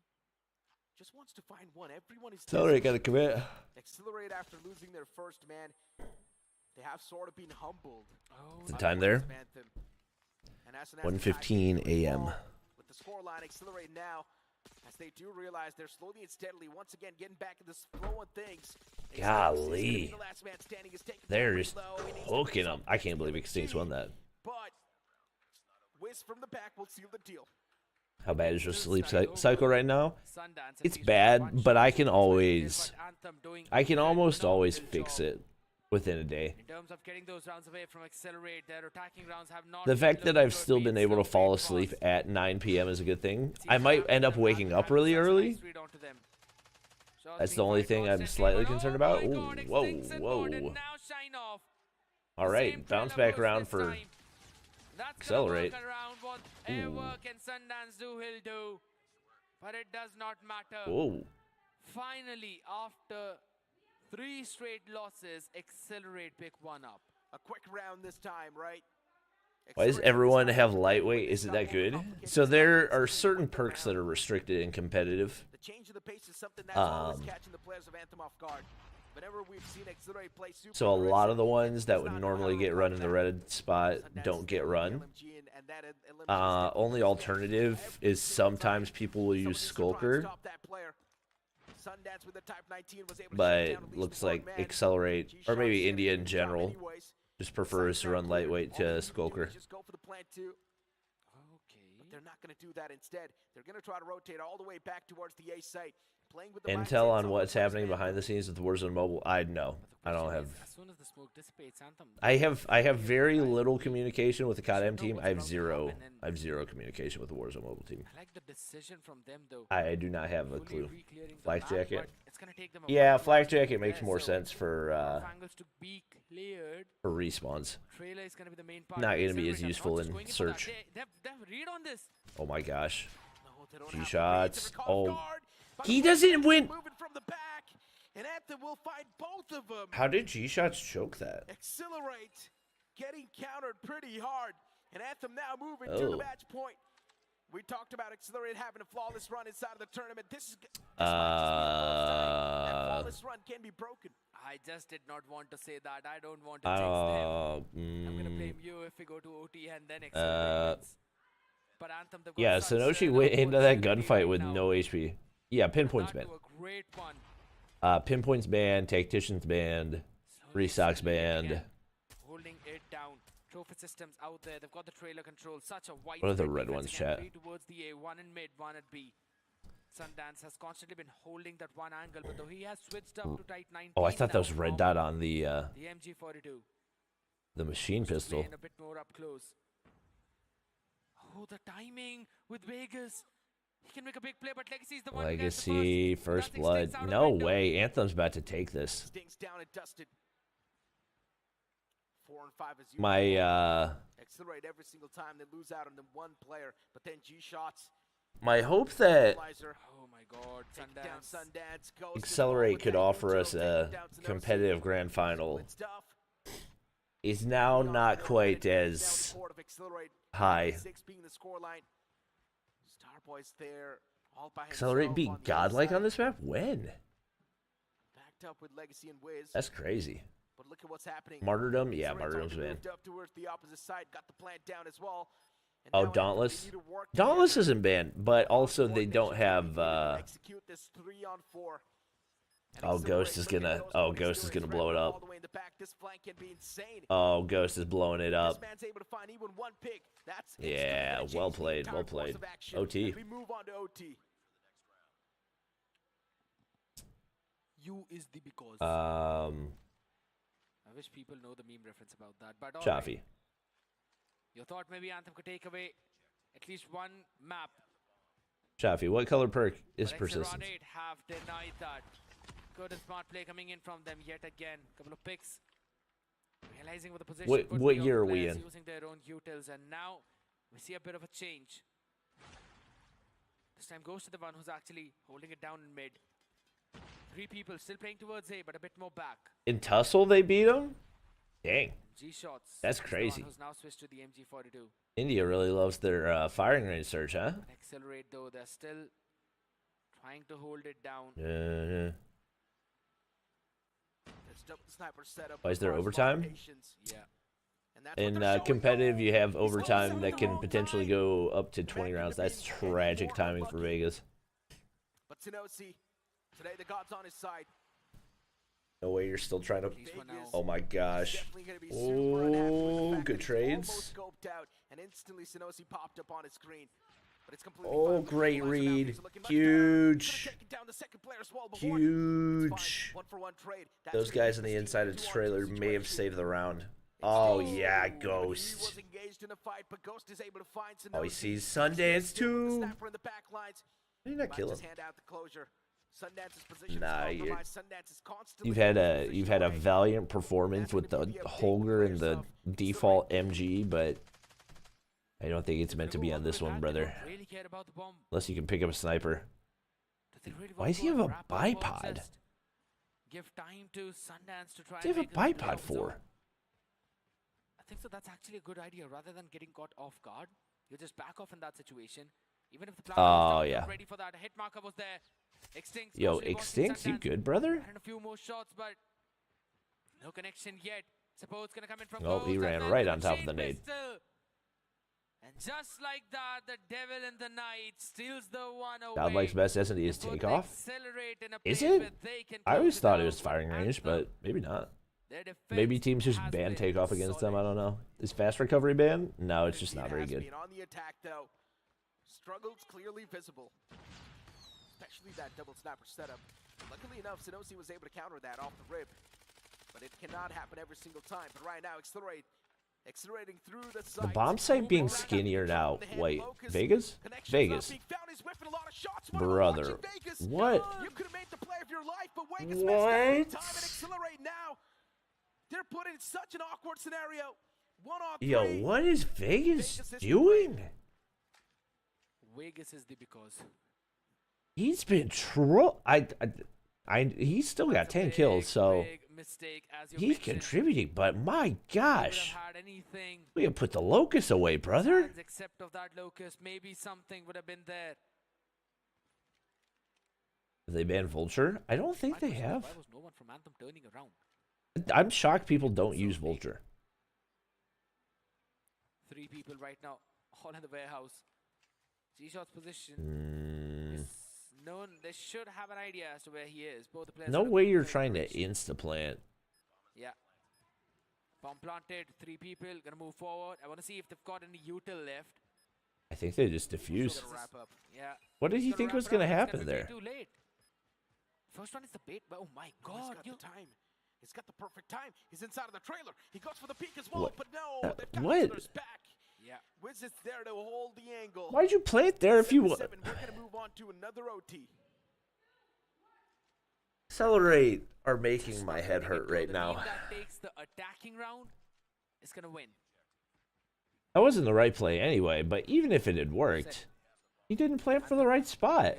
just wants to find one. Everyone is Accelerate testing. gotta commit. Accelerate after losing their first man. They have sort of been humbled. Oh, The by time the there? West of Anthem. And as an 1:15 a.m. With the scoreline, Accelerate now, as they do realize they're slowly and steadily once again getting back in this flow of things. Golly. The last man standing is taking They're the just low. He needs to poking do them. I can't believe Extincts won that. But Wiz from the back will seal the deal. How bad is your sleep cycle right now? Sundance It's at least bad, one but shot I can is always, but Anthem doing I can a almost always phenomenal fix job. it within a day. In terms of getting those rounds away from Accelerate, their attacking rounds have not The been fact that looking I've good. still been able to fall asleep at 9 p.m. is a good thing. I might end up waking up really early. That's the only thing I'm slightly concerned about. Ooh, whoa, whoa. All right, bounce back around for Accelerate. Ooh. Can Sundance do, he'll do. But it does not matter. Whoa. Finally, after 3 straight losses, Accelerate pick one up. A quick round this time, right? Why does Accelerate everyone this have time. lightweight? Is it that good? So there are certain perks that are restricted and competitive. The change of the pace is something that's always catching the players of Anthem off guard. Whenever we've seen Accelerate play super So a lot of the aggressive, ones that would normally get run in the red spot don't get run. and that eliminates Only alternative is sometimes people will use Skulker, Sundance with the Type 19 was able to but shut down at least looks one like man. Accelerate, or G-Shot maybe said India it in was a good job general, anyways. just prefers to run lightweight All they to need do is Skulker. just go for the plant two. Okay. But they're not going to do that. Instead, they're going to try to rotate all the way back towards the A site. Playing with the Intel mindsets on of what's the first happening man. behind the scenes with Warzone Mobile? I know. I don't have. As soon as the smoke dissipates, Anthem. I have very little communication with the COD team. I have zero communication with the Warzone Mobile team. I like the decision from them though. I do not have a Fully clue. re-clearing the Flak map, jacket? but it's gonna take them a Yeah, while. flak jacket makes Yeah, more so sense for angles to be cleared. respawns. Trailer is gonna be the main part. Not of gonna be Accelerate. as They're not useful just in going for that. search. They have read on this. Oh my gosh. No, they don't G have the shots. read to recall Oh. guard. By He the way, doesn't win. moving from the back, and Anthem will find both of them. How did G shots choke that? Accelerate, getting countered pretty hard, and Anthem now moving to Oh. the match point. We talked about Accelerate having a flawless run inside of the tournament. This might just be the first time that flawless run can be broken. I just did not want to say that. I don't want to jinx them. I'm gonna blame you if we go to OT and then Accelerate wins. But Anthem, they've got Yeah, such Sonoshi an went into that opportunity gunfight right with now. no HP. Yeah, pinpoints That banned. to a great one. Pinpoints banned, tacticians banned, restocks banned. Again, holding it down. Trophy systems out there. They've got the trailer control. Such a wide. What are the spread red defense ones, again. chat? 3 towards the A, 1 in mid, 1 at B. Sundance has constantly been holding that one angle, but though he has switched up to Type 19. Oh, I thought that was now red from dot on the the MG42. machine pistol. Playing a bit more up close. Oh, the timing with Vegas. He can make a big play, but Legacy is the one who gets the Legacy, first. first That's blood. Extincts out of No window. way. Anthem's about to take this. Stings down and dusted. 4 and 5 as you My Accelerate every single time they lose out on the one player, but then G shots my hope that Oh my God, Sundance. Accelerate could offer us a competitive grand final is now not quite as high. Accelerate beat Godlike on this map? When? That's crazy. But look at what's happening. Martyrdom? Yeah, Martyrdom's been. Well. Oh, Dauntless? Dauntless isn't banned, but also they don't have oh, Ghost is gonna blow it up. Oh, Ghost is blowing it up. Yeah, well played, well played. OT. You is the because. I wish people know the meme reference about that. But Chaffee. You thought maybe Anthem could take away at least one map. Chaffee, what color perk is persistence? XLR8 have denied that. Good and smart play coming in from them yet again. Couple of picks. Realizing what the position. What year are we in? Using their own utils, and now we see a bit of a change. This time goes to the one who's actually holding it down in mid. 3 people still playing towards A, but a bit more back. In Tussle, they beat him? Dang. G-shots. That's crazy. Who's now switched to the MG42. India really loves their firing range search, huh? Accelerate, though. They're still trying to hold it down. Yeah. Oh, is there overtime? Yeah. In competitive, you have overtime that can potentially go up to 20 rounds. That's tragic timing for Vegas. But Tenosi, today the God's on his side. No way you're still trying to... Oh my gosh. Oh, good trades. Oh, great read. Huge. Huge. Those guys on the inside of the trailer may have saved the round. Oh, yeah, Ghost. Oh, he sees Sundance, too. Did he not kill him? Nah, you've had a valiant performance with the Holger and the default MG, but I don't think it's meant to be on this one, brother. Unless you can pick up a sniper. Why does he have a bipod? Give time to Sundance to try. What do you have a bipod for? I think so. That's actually a good idea. Rather than getting caught off guard, you just back off in that situation. Even if the plan was ready for that, hit marker was there. Extinct. Yo, Extinct, you good, brother? And a few more shots, but no connection yet. Suppose it's gonna come in from. Oh, he ran right on top of the nade. And just like that, the devil in the night steals the one away. Godlike's best S&D is takeoff. Is it? I always thought it was firing range, but maybe not. Maybe teams just ban takeoff against them. I don't know. Is fast recovery banned? No, it's just not very good. On the attack, though. Struggles clearly visible. Especially that double snapper setup. Luckily enough, Senosi was able to counter that off the rip. But it cannot happen every single time. But right now, accelerating through the site. The bomb site being skinnier now. Wait, Vegas? Vegas. Brother. What? You could have made the play of your life, but what? Accelerate now. They're put in such an awkward scenario. 1-on-3. Yo, what is Vegas doing? Vegas is the because. He's been he's still got 10 kills, so he's contributing, but my gosh. We have put the Locust away, brother. Except of that Locust, maybe something would have been there. Have they banned Vulture? I don't think they have. Why was no one from Anthem turning around? I'm shocked people don't use Vulture. 3 people right now, all in the warehouse. G-Shot's position is known. They should have an idea as to where he is. Both the players. No way you're trying to insta-plant. Yeah. Bomb planted. 3 people gonna move forward. I want to see if they've got any util left. I think they just defused. Yeah. What did he think was gonna happen there? Too late. First one is the bait, but oh my God! He's got the time. He's got the perfect time. He's inside of the trailer. He goes for the peek as well, but no. What? Back. Yeah. Wiz is there to hold the angle. Why'd you play it there if you want? We're gonna move on to another OT. Accelerate are making my head hurt right now. That takes the attacking round is gonna win. That wasn't the right play anyway, but even if it had worked, He didn't plant for the right spot.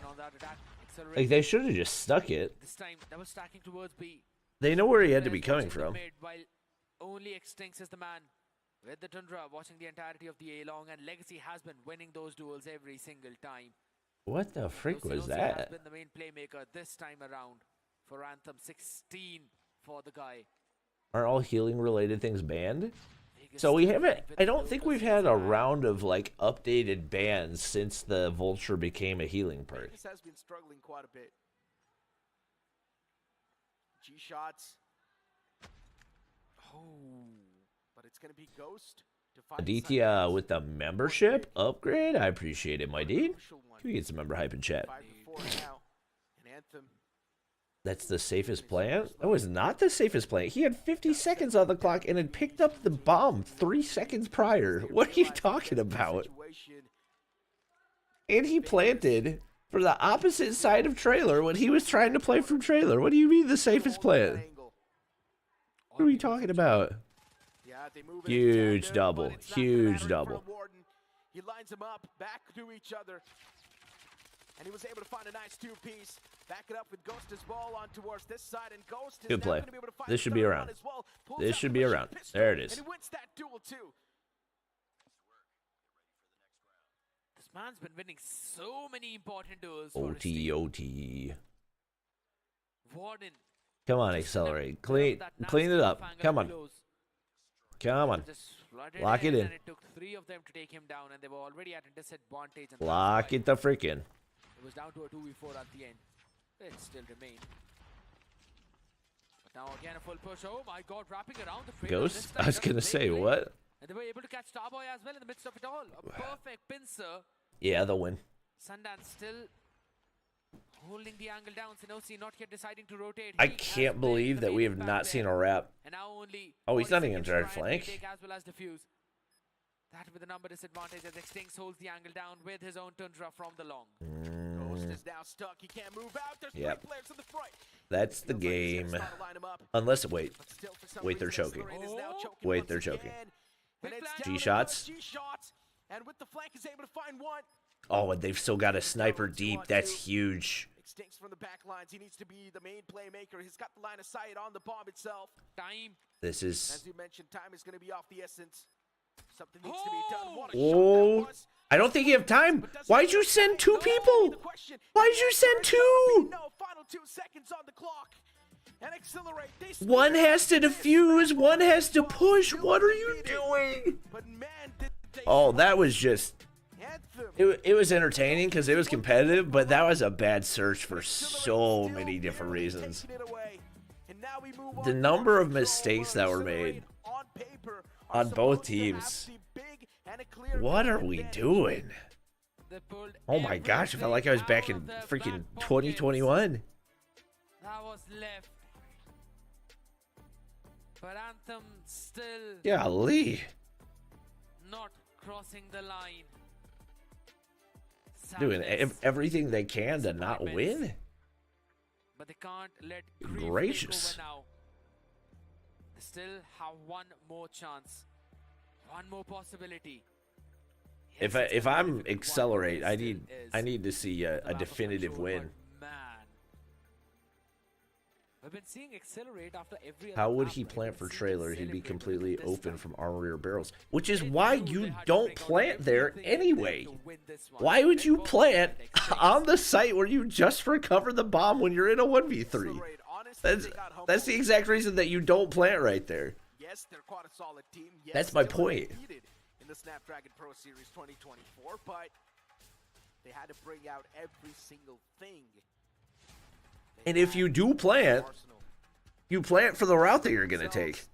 Like, they should have just stuck it. This time, that was stacking towards B. They know where he had to be coming from. While only Extinct is the man with the Tundra watching the entirety of the A-Long, and Legacy has been winning those duels every single time. What the frick was Has that? been the main playmaker this time around for Anthem. 16 for the guy. Aren't all healing related things banned? So we haven't, I don't think we've had a round of like updated bans since the Vulture became a healing perk. This has been struggling quite a bit. G shots. Oh, but it's gonna be Ghost to find Aditya with the membership upgrade. I appreciate it, my dude. Can we get some member hype in chat? That's the safest plan? That was not the safest plan. He had 50 seconds on the clock and had picked up the bomb 3 seconds prior. What are you talking about? And he planted for the opposite side of trailer when he was trying to play from trailer. What do you mean the safest plan? What are we talking about? Huge double. Huge double. He lines them up back to each other. And he was able to find a nice two-piece. Back it up with Ghost as ball on towards this side, and Ghost is good play. Be able to find this should be around. Well. This should be around. There it is. And he wins that duel too. This man's been winning so many important duels. OT. Warden. Come on, accelerate. Clean it up. Come on. Come on. Lock it in. It took 3 of them to take him down, and they were already at a disadvantage. Lock it the freak in. It was down to a 2v4 at the end. It still remained. But now again a full push. Oh my god, wrapping around the frame. Ghost? I was gonna say, what? And they were able to catch Starboy as well in the midst of it all. A perfect pincer. Yeah, they'll win. Sundance still holding the angle down. Sinosi not yet deciding to rotate. I can't believe that we have not seen a wrap. And now only oh, he's not even trying to flank. As well as defuse. That with the number disadvantage as Extinct holds the angle down with his own Tundra from the long. Ghost is now stuck. He can't move out. There's 3 players in the front. That's the game. Unless, wait, they're choking. Wait, they're choking. G shots. And with the flank is able to find one. Oh, and they've still got a sniper deep. That's huge. Extincts from the back lines. He needs to be the main playmaker. He's got the line of sight on the bomb itself. Time. This is. As you mentioned, time is going to be off the essence. Something needs to be done. What a oh, shot that was. I don't think you have time. Why'd you send 2 people? Why'd you send 2? No, final 2 seconds on the clock. And accelerate. One has to defuse. One has to push. What are you doing? Oh, that was just. It was entertaining because it was competitive, but that was a bad search for so many different reasons. The number of mistakes that were made on both teams. What are we doing? Oh my gosh, I felt like I was back in freaking 2021. That was left. But Anthem still golly. Not crossing the line. Doing everything they can to not win. But they can't let gracious. Now. They still have one more chance. One more possibility. If I'm accelerate, I need to see a definitive win. Man. We've been seeing accelerate after every How would he plant for trailer? He'd be completely open from armory or barrels. Which is why you don't plant there anyway. Why would you plant on the site where you just recover the bomb when you're in a 1v3? That's the exact reason that you don't plant right there. Yes, they're quite a solid team. Yes, that's my point. In the Snapdragon Pro Series 2024, but they had to bring out every single thing. And if you do plant, you plant for the route that you're going to take.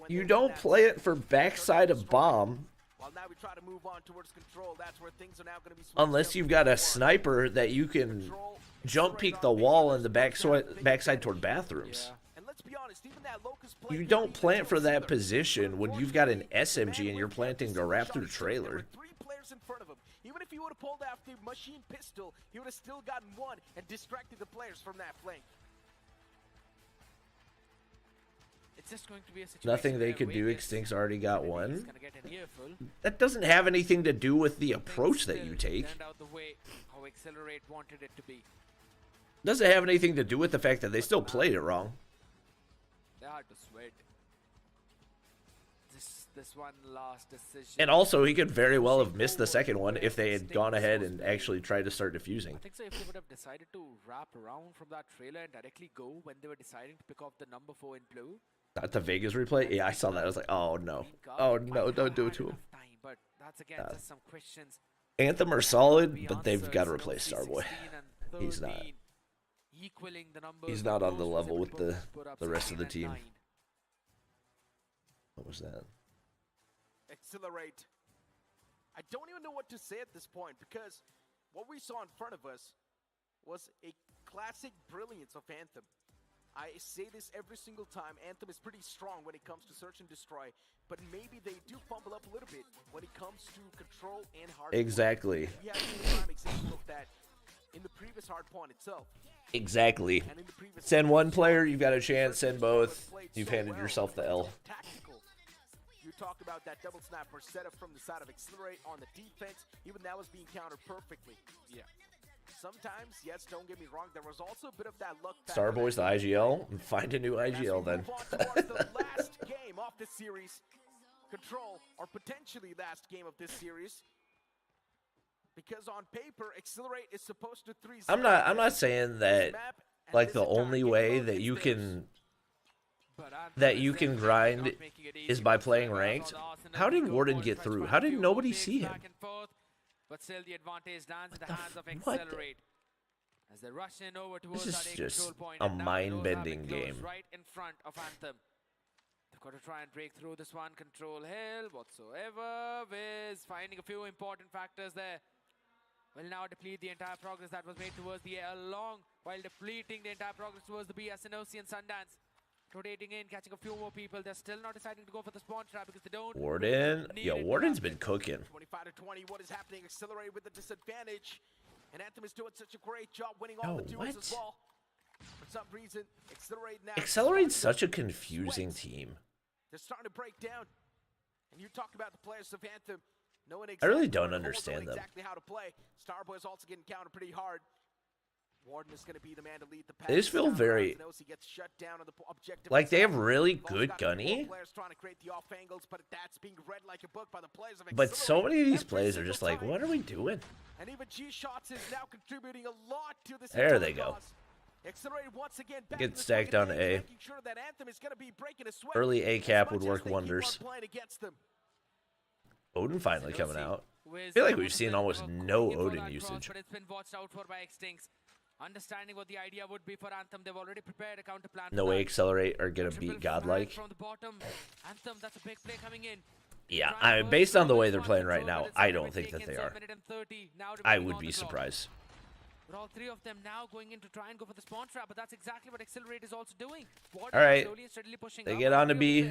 You don't play it for backside of bomb unless you've got a sniper that you can jump peek the wall in the backside toward bathrooms. You don't plant for that position when you've got an SMG and you're planting to wrap through trailer. Even if he would have pulled out the machine pistol, he would have still gotten one and distracted the players from that flank. It's just going to be a situation Nothing they where could do. Vegas Extinct's already got is one. gonna get an earful. That doesn't have anything to do with the approach that Still you take. turned out the way how Accelerate wanted it to be. Doesn't have anything to do with the fact that they still played it wrong. They had to sweat. This one last decision. And also, he could very well have missed the second one if they had gone ahead and actually tried to start defusing. I think so. If they would have decided to wrap around from that trailer and directly go when they were deciding to pick off the number 4 in blue. Not the Vegas replay? Yeah, I saw that. I was like, oh no. Oh no, don't do it to him. But that's again just some questions. Anthem are solid, but they've got to replace Starboy. He's not. He's not on the level with the rest of the team. What was that? Accelerate. I don't even know what to say at this point, because what we saw in front of us was a classic brilliance of Anthem. I say this every single time. Anthem is pretty strong when it comes to search and destroy, but maybe they do fumble up a little bit when it comes to control and hardpoint. Exactly. We have seen a prime example of that in the previous hardpoint itself. Exactly. Send one player, you've got a chance. Send both, you've handed yourself the L. Tactical. You talked about that double snapper setup from the side of Accelerate on the defense. Even that was being countered perfectly. Yeah. Sometimes, yes, don't get me wrong, there was also a bit of that luck. Starboy's the IGL. Find a new IGL then. The last game of this series, Control, or potentially last game of this series, because on paper, Accelerate is supposed to 3-0. I'm not saying that like the only way that you can grind is by playing ranked. How did Warden get through? How did nobody see him? But still the advantage lands in the hands of Accelerate. As they rush in over towards This that is A just control point, a and now the doors have mind-bending been closed game. right in front of Anthem. They've got to try and break through this one. Control hill whatsoever. Wiz finding a few important factors there. Will now deplete the entire progress that was made towards the A along, while depleting the entire progress towards the B as NOC and Sundance. Rotating in, catching a few more people. They're still not deciding to go for the spawn trap because they don't. Warden, yeah, Warden's been cooking. 25-20. What is happening? Accelerate with the disadvantage, and Anthem is doing such a great job winning all the duels as well. For some reason, Accelerate now. Accelerate's such a confusing team. They're starting to break down, and you talk about the players of Anthem. I really don't understand them. Exactly how to play. Starboy's also getting countered pretty hard. Warden is going to be the man to lead the pack. They just feel very like they have really good gunny. But so many of these plays are just like, what are we doing? And even G-Shots is now contributing a lot to this. There they go. Accelerate once again. Get stacked on A. Early A cap would work wonders. Odin finally coming out. I feel like we've seen almost no Odin usage. But it's been watched out for by Extincts. Understanding what the idea would be for Anthem, they've already prepared a counter plan. No way Accelerate are gonna beat Godlike. From the bottom, Anthem, that's a big play coming in. Yeah, based on the way they're playing right now, I don't think that they are. I would be surprised. But all three of them now going in to try and go for the spawn trap, but that's exactly what Accelerate is also doing. All right, they get on to B.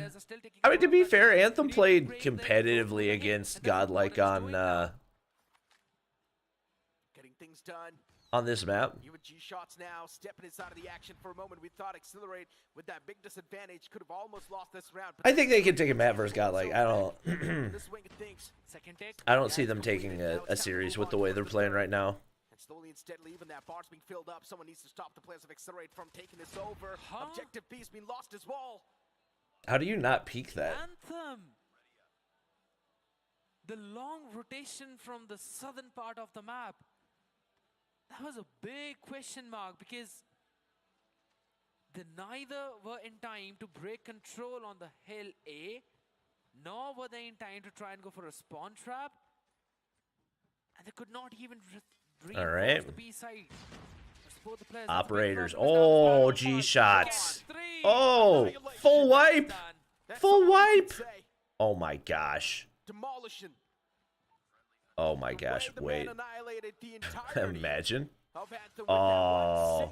I mean, to be fair, Anthem played competitively against Godlike on getting things done on this map. Even G-Shots now stepping inside of the action for a moment. We thought Accelerate with that big disadvantage could have almost lost this round. I think they could take a map versus Godlike. I don't. I don't see them taking a series with the way they're playing right now. And slowly and steadily, even that bar's being filled up. Someone needs to stop the players of Accelerate from taking this over. Objective B's being lost as well. How do you not peek that? Anthem. The long rotation from the southern part of the map. That was a big question mark because they neither were in time to break control on the hill A, nor were they in time to try and go for a spawn trap. And they could not even reinforce the B side. Operators. Oh, G-Shots. Oh, full wipe. Full wipe. Oh my gosh. Demolition. Oh my gosh, wait. Imagine. Oh.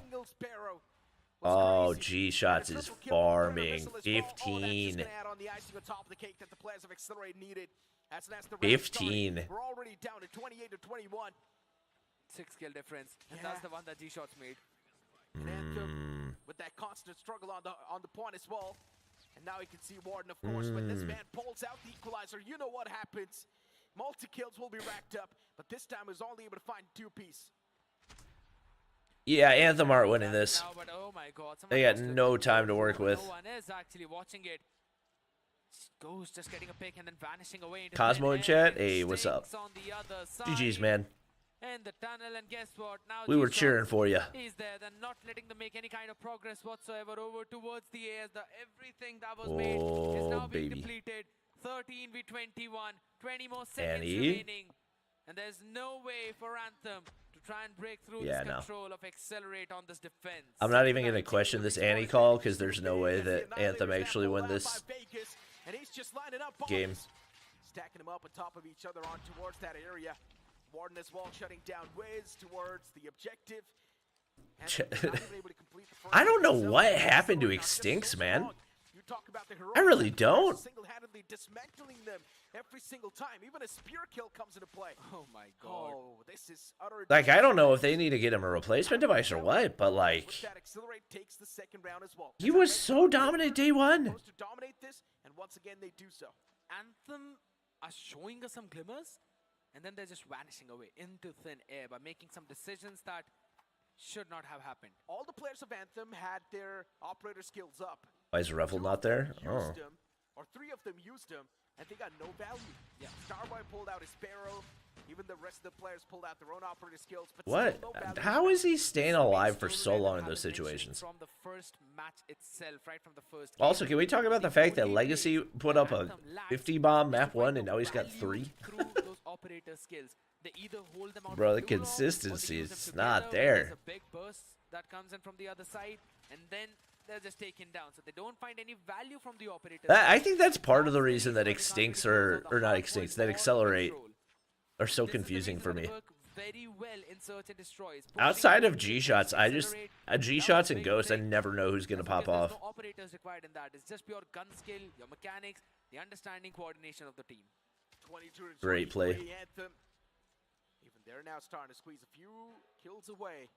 Oh, G-Shots is farming. 15. 15. We're already down to 28-21. 6 kill difference. And that's the one that G-Shots made. Anthem with that constant struggle on the point as well. And now you can see Warden, of course, when this man pulls out the equalizer, you know what happens. Multi-kills will be racked up, but this time he was only able to find 2-piece. Yeah, Anthem aren't winning this. Now, but oh my God, They got no time to work with. No one is actually watching it. Ghost just getting a pick and then vanishing away into Cosmo in chat, hey, what's up? GG's, man. In the tunnel, and guess what? Now We were cheering for you. He's there. They're not letting them make any kind of progress whatsoever over towards the A, as everything that was made is now being depleted. 13v21, 20 more seconds remaining, and there's no way for Anthem to try and break through this control of Accelerate on this defense. I'm not even going to question this Annie call because there's no way that Anthem actually win this game. Stacking them up on top of each other on towards that area. Warden as well shutting down Wiz towards the objective. I don't know what happened to Extincts, man. I really don't. Single-handedly dismantling them every single time. Even a spear kill comes into play. Oh my God. Oh, this is utter. Like, I don't know if they need to get him a replacement device or what, but like, Accelerate takes the second round as well. He was so dominant day one. Supposed to dominate this, and once again they do so. Anthem are showing us some glimmers, and then they're just vanishing away into thin air by making some decisions that should not have happened. All the players of Anthem had their operator skills up. Why is Ruffle not there? Oh. Or 3 of them used them, and they got no value. Yeah, Starboy pulled out his Sparrow. Even the rest of the players pulled out their own operator skills. But what? How is he staying alive for so long in those situations? From the first match itself, right from the first game. Also, can we talk about the fact that Legacy put up a 50 bomb map 1 and now he's got 3? Those operator skills. They either hold them out. Bro, the consistency is not there. There's a big burst that comes in from the other side, and then they're just taken down, so they don't find any value from the operators. I think that's part of the reason that Extincts or not Extincts, that Accelerate are so confusing for me. Very well in search and destroys. Outside of G-shots, G-shots and Ghost, I never know who's gonna pop off. No operators required in that. It's just pure gun skill, your mechanics, the understanding, coordination of the team. Great play. Even they're now starting to squeeze a few kills away.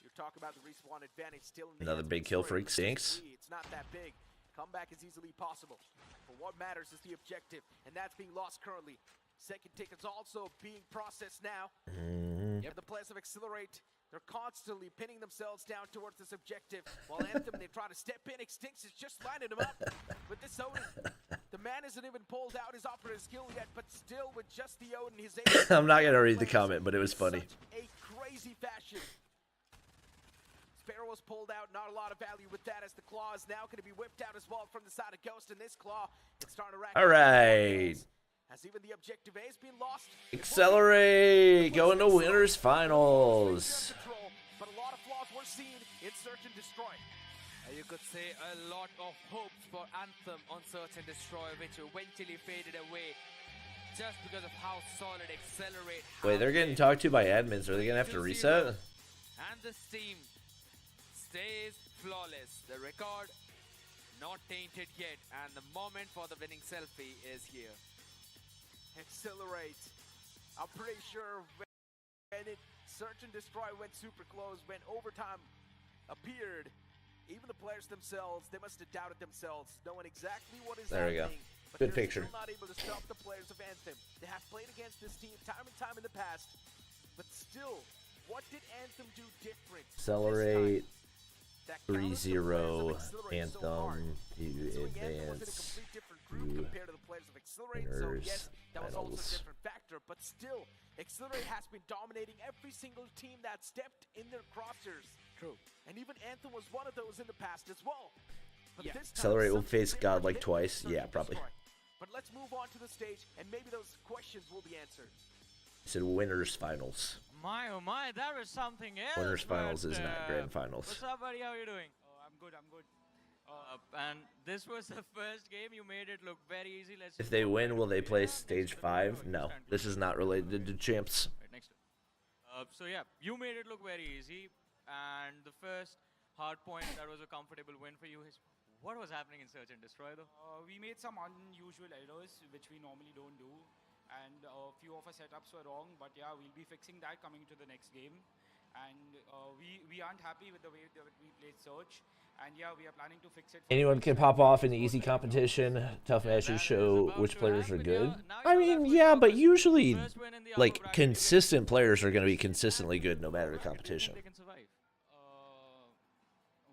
You talk about the respawn advantage still in the another big kill for Extincts. It's not that big. Comeback is easily possible. But what matters is the objective, and that's being lost currently. Second ticket's also being processed now. And the players of Accelerate, they're constantly pinning themselves down towards this objective. While Anthem, they try to step in. Extincts is just lining them up with this Odin. The man isn't even pulled out his operator skill yet, but still with just the Odin, he's able I'm not gonna read the comment, but it was funny. A crazy fashion. Sparrow was pulled out, not a lot of value with that, as the claw is now going to be whipped out as well from the side of Ghost, and this claw is starting to rack. All right. As even the objective A has been lost. Accelerate, going to winners finals. But a lot of flaws were seen in Search and Destroy. You could say a lot of hopes for Anthem on Search and Destroy, which eventually faded away just because of how solid Accelerate. Wait, they're getting talked to by admins. Are they gonna have to reset? And this team stays flawless. The record not tainted yet, and the moment for the winning selfie is here. Accelerate. I'm pretty sure when Search and Destroy went super close, when overtime appeared, even the players themselves, they must have doubted themselves, knowing exactly what is happening. There we go. Good picture. Still not able to stop the players of Anthem. They have played against this team time and time in the past, but still, what did Anthem do different? Accelerate 3-0 Anthem to advance to winners that was also a finals. different factor, but still, Accelerate has been dominating every single team that stepped in their crosshairs. True. And even Anthem was one of those in the past as well. But this time, Accelerate will face Godlike twice. Yeah, probably. But let's move on to the stage, and maybe those questions will be answered. He said winners finals. My oh my, that was something else. Winners finals is not grand finals. What's up, buddy? How are you doing? Oh, I'm good. And this was the first game. You made it look very easy. Let's. If they win, will they play stage 5? No, this is not related to champs. Right next. So yeah, you made it look very easy, and the first Hardpoint, that was a comfortable win for you. What was happening in Search and Destroy though? We made some unusual errors which we normally don't do, and a few of our setups were wrong, but yeah, we'll be fixing that coming to the next game. And we aren't happy with the way that we played Search, And yeah, we are planning to fix it. Anyone can pop off in the easy competition. Tough matches show which players are good. I mean, yeah, but usually, like, consistent players are going to be consistently good no matter the competition.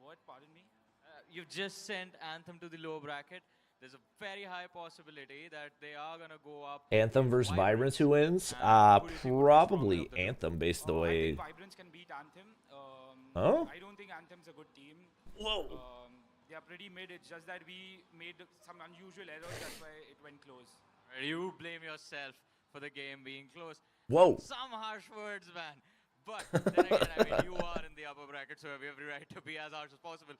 What? Pardon me? You've just sent Anthem to the lower bracket. There's a very high possibility that they are going to go up. Anthem versus Vibrance, who wins? Probably Anthem, based the I way... think Vibrance can beat Anthem. Oh? I don't think Anthem's a good team. Whoa. They are pretty mid. It's just that we made some unusual errors. That's why it went close. You blame yourself for the game being close. Whoa. Some harsh words, man. But then again, I mean, you are in the upper bracket, so we have every right to be as harsh as possible.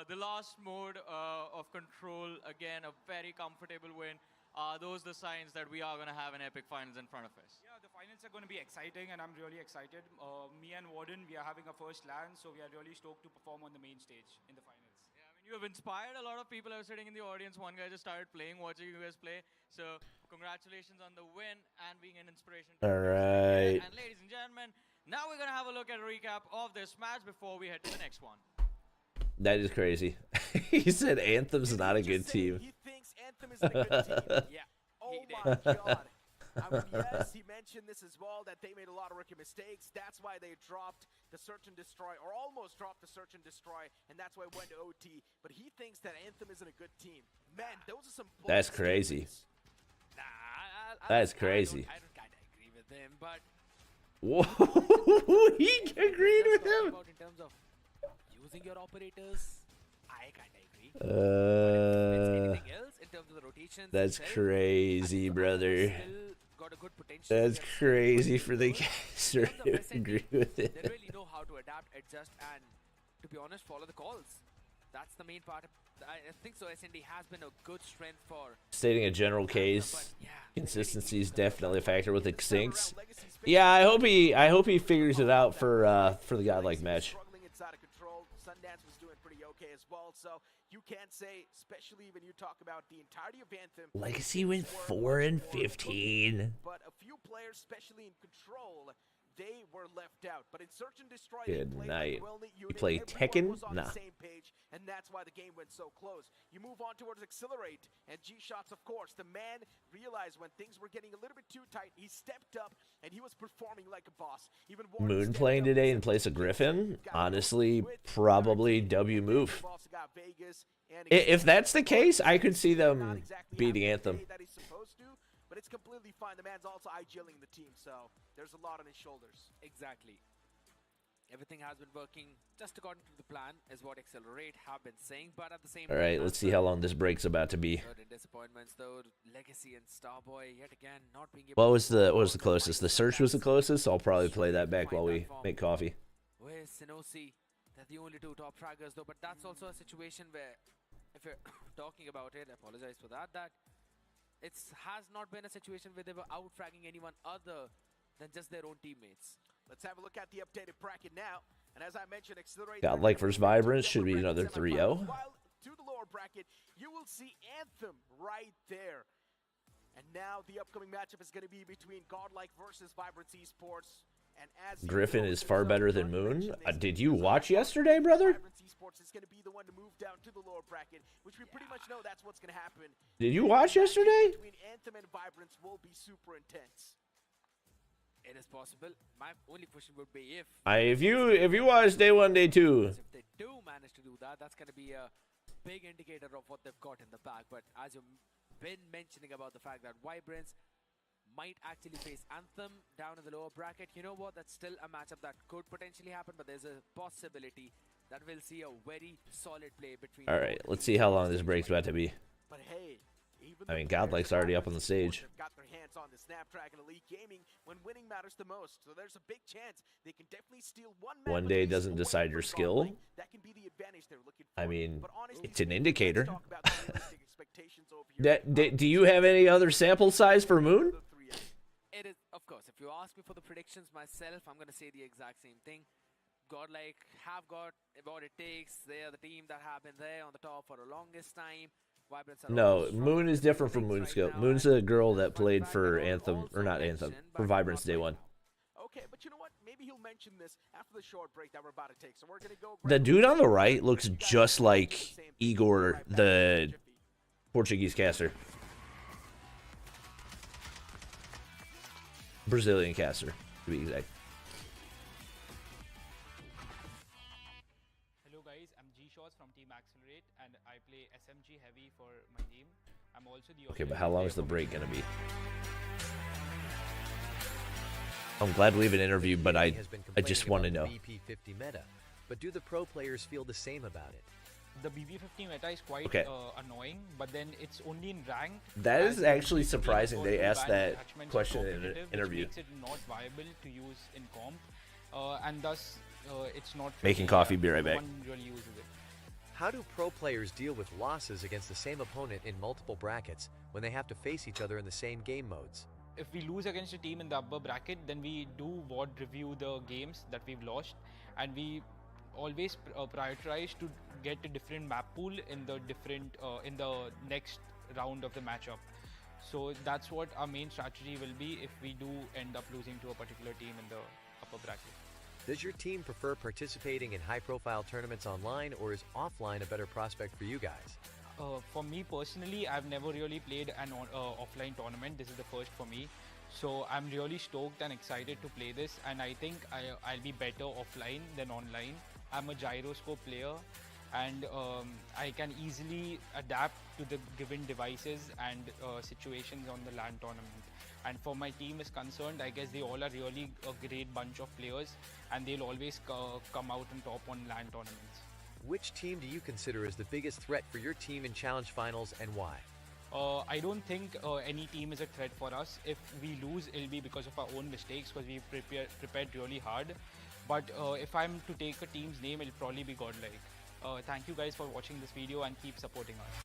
The last mode of control, again, a very comfortable win. Are those the signs that we are going to have an epic finals in front of us? Yeah, the finals are going to be exciting, and I'm really excited. Me and Warden, we are having our first LAN, so we are really stoked to perform on the main stage in the finals. Yeah, I mean, you have inspired a lot of people who are sitting in the audience. One guy just started playing, watching you guys play. So congratulations on the win and being an inspiration. All right. And ladies and gentlemen, now we're going to have a look at a recap of this match before we head to the next one. That is crazy. He said Anthem's not a good team. He thinks Anthem isn't a good team. Yeah. Oh my god. I mean, yes, he mentioned this as well, that they made a lot of rookie mistakes. That's why they dropped the Search and Destroy, or almost dropped the Search and Destroy, and that's why it went to OT. But he thinks that Anthem isn't a good team. Man, those are some bold That's crazy. statements. Nah, That's crazy. I don't kind of agree with him, but Whoa. He agreed with him. in terms of using your operators, I kind of agree. Anything else in terms of the rotations? That's itself, crazy, brother. still got a good potential. That's They're crazy still for the good. caster In terms of to SND, agree with They it. really know how to adapt, adjust, and to be honest, follow the calls. That's the main part. I think so. SND has been a good strength for. Stating a general But case, yeah, consistency is definitely a factor with Extincts. Yeah, I hope he figures it out for the godlike match. Struggling inside of control. Sundance was doing pretty okay as well. So you can't say, especially when you talk about the entirety of Anthem. Legacy went 4 and 15. But a few players, especially in control, they were left out. But in Search and Destroy, Good they played night. like a well-knit You unit. play Everyone Tekken? was on Nah. the same page, and that's why the game went so close. You move on towards Accelerate and G-Shots, of course. The man realized when things were getting a little bit too tight, he stepped up and he was performing like a boss. Even Warren Moon stepped playing up today and in said, place of Griffin? "Got Honestly, with probably 13." W move. We've also got Vegas and If that's the case, I could see not them exactly beating having the Anthem. day that he's supposed to, but it's completely fine. The man's also IGLing the team, so there's a lot on his shoulders. Exactly. Everything has been working just according to the plan, is what XLR8 have been saying. But at the same All time, right, let's see how long this break's about to be. certain disappointments, though. Legacy and Starboy yet again not being able. What was the closest? The search was the closest. I'll probably play that back while we make coffee. Where's Sinosi? They're the only two top fraggers, though. But that's also a situation where, if you're talking about it, I apologize for that. That has not been a situation where they were out fragging anyone other than just their own teammates. Let's have a look at the updated bracket now. And as I mentioned, Accelerate. Godlike versus Vibrance should be another 3-0. While to the lower bracket, you will see Anthem right there. And now the upcoming matchup is going to be between Godlike versus Vibrance Esports. And as Griffin is far better than Moon. Did you watch yesterday, brother? Vibrance Esports is going to be the one to move down to the lower bracket, which we pretty much know that's what's going to happen. Did you watch yesterday? Between Anthem and Vibrance will be super intense. It is possible. My only question would be if If you watch day 1, day 2, if they do manage to do that, that's going to be a big indicator of what they've got in the bag. But as you've been mentioning about the fact that Vibrance might actually face Anthem down in the lower bracket, you know what? That's still a matchup that could potentially happen, but there's a possibility that we'll see a very solid play between. all right, let's see how long this break's about to be. But hey, even I mean, the players Godlike's already up on the Vibrance stage. Esports have got their hands on the Snapdragon Elite Gaming when winning matters the most. So there's a big chance they can definitely steal one match One at day least doesn't away decide from your skill. Godlike. That can be the advantage they're looking for. I mean, But honestly it's an speaking, indicator. let's talk about the realistic expectations over here. Do you have any other sample size for Moon? The 3-0. It is, of course, if you ask me for the predictions myself, I'm going to say the exact same thing. Godlike have got what it takes. They are the team that have been there on the top for the longest time. Vibrance are No, also strong Moon is with different things from right Moonscope. now, Moon's and a girl that fun played fact for I would Anthem, or also not Anthem, mention, for but Vibrance not day right 1. now. Okay, but you know what? Maybe he'll mention this after the short break that we're about to take. So we're going to go. The dude on the right looks just like Igor, the Portuguese caster. Brazilian caster, to be exact. Hello guys, I'm G-Shots from Team XLR8 and I play SMG Heavy for my team. I'm also the Okay, but how long is the break gonna be? I'm glad we have an interview, but I just want to know. BP50 meta, but do the pro players feel the same about it? The BB50 meta is quite annoying, but then it's only in ranked. That is actually surprising they asked that question in an interview. Which makes it not viable to use in comp, and thus it's not making coffee. Be right back. No one really uses it. How do pro players deal with losses against the same opponent in multiple brackets when they have to face each other in the same game modes? If we lose against a team in the upper bracket, then we do VOD review the games that we've lost, and we always prioritize to get a different map pool in the next round of the matchup. So that's what our main strategy will be if we do end up losing to a particular team in the upper bracket. Does your team prefer participating in high-profile tournaments online, or is offline a better prospect for you guys? For me personally, I've never really played an offline tournament. This is the first for me. So I'm really stoked and excited to play this, and I think I'll be better offline than online. I'm a gyroscope player, and I can easily adapt to the given devices and situations on the LAN tournament. And for my team is concerned, I guess they all are really a great bunch of players, and they'll always come out on top on LAN tournaments. Which team do you consider as the biggest threat for your team in challenge finals, and why? I don't think any team is a threat for us. If we lose, it'll be because of our own mistakes, because we've prepared really hard. But if I'm to take a team's name, it'll probably be GODLIKE. Thank you guys for watching this video and keep supporting us.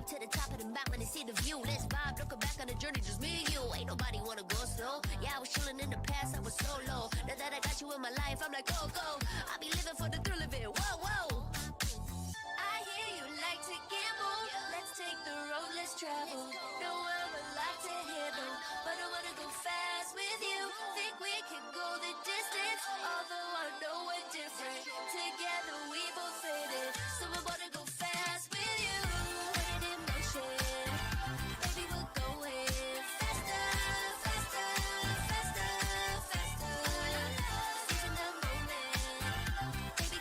to the top of the mountain and see the view. Let's vibe, looking back on the journey, just me and you. Ain't nobody wanna go slow. Yeah, I was chilling in the past, I was solo. Now that I got you in my life, I'm like, go, go. I be living for the thrill of it, whoa, whoa. I hear you like to gamble. Let's take the road, let's travel. No, I'm a lot to handle, but I wanna go fast with you. Think we can go the distance, although I know we're different. Together we both fit it, so I wanna go fast with you. Put it in motion, baby, we're going faster, faster, faster, faster. Seizing the moment, baby,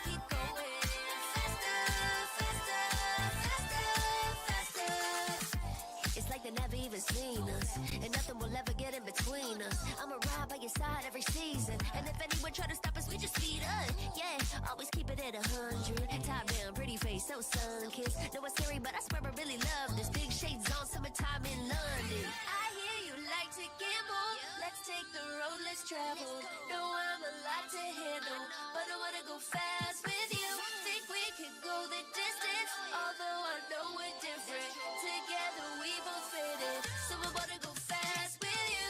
season. And if anyone try to stop us, we just speed up. Yeah, always keep it at 100. Top down, pretty face, so sun-kissed. Know it's scary, but I swear I really love this. Big shades on, summertime in London. I hear you like to gamble. Let's take the road, let's travel. Know I'm a lot to handle, but I wanna go fast with you. Think we could go the distance, although I know we're different. Together we both fit it, so I wanna go fast with you.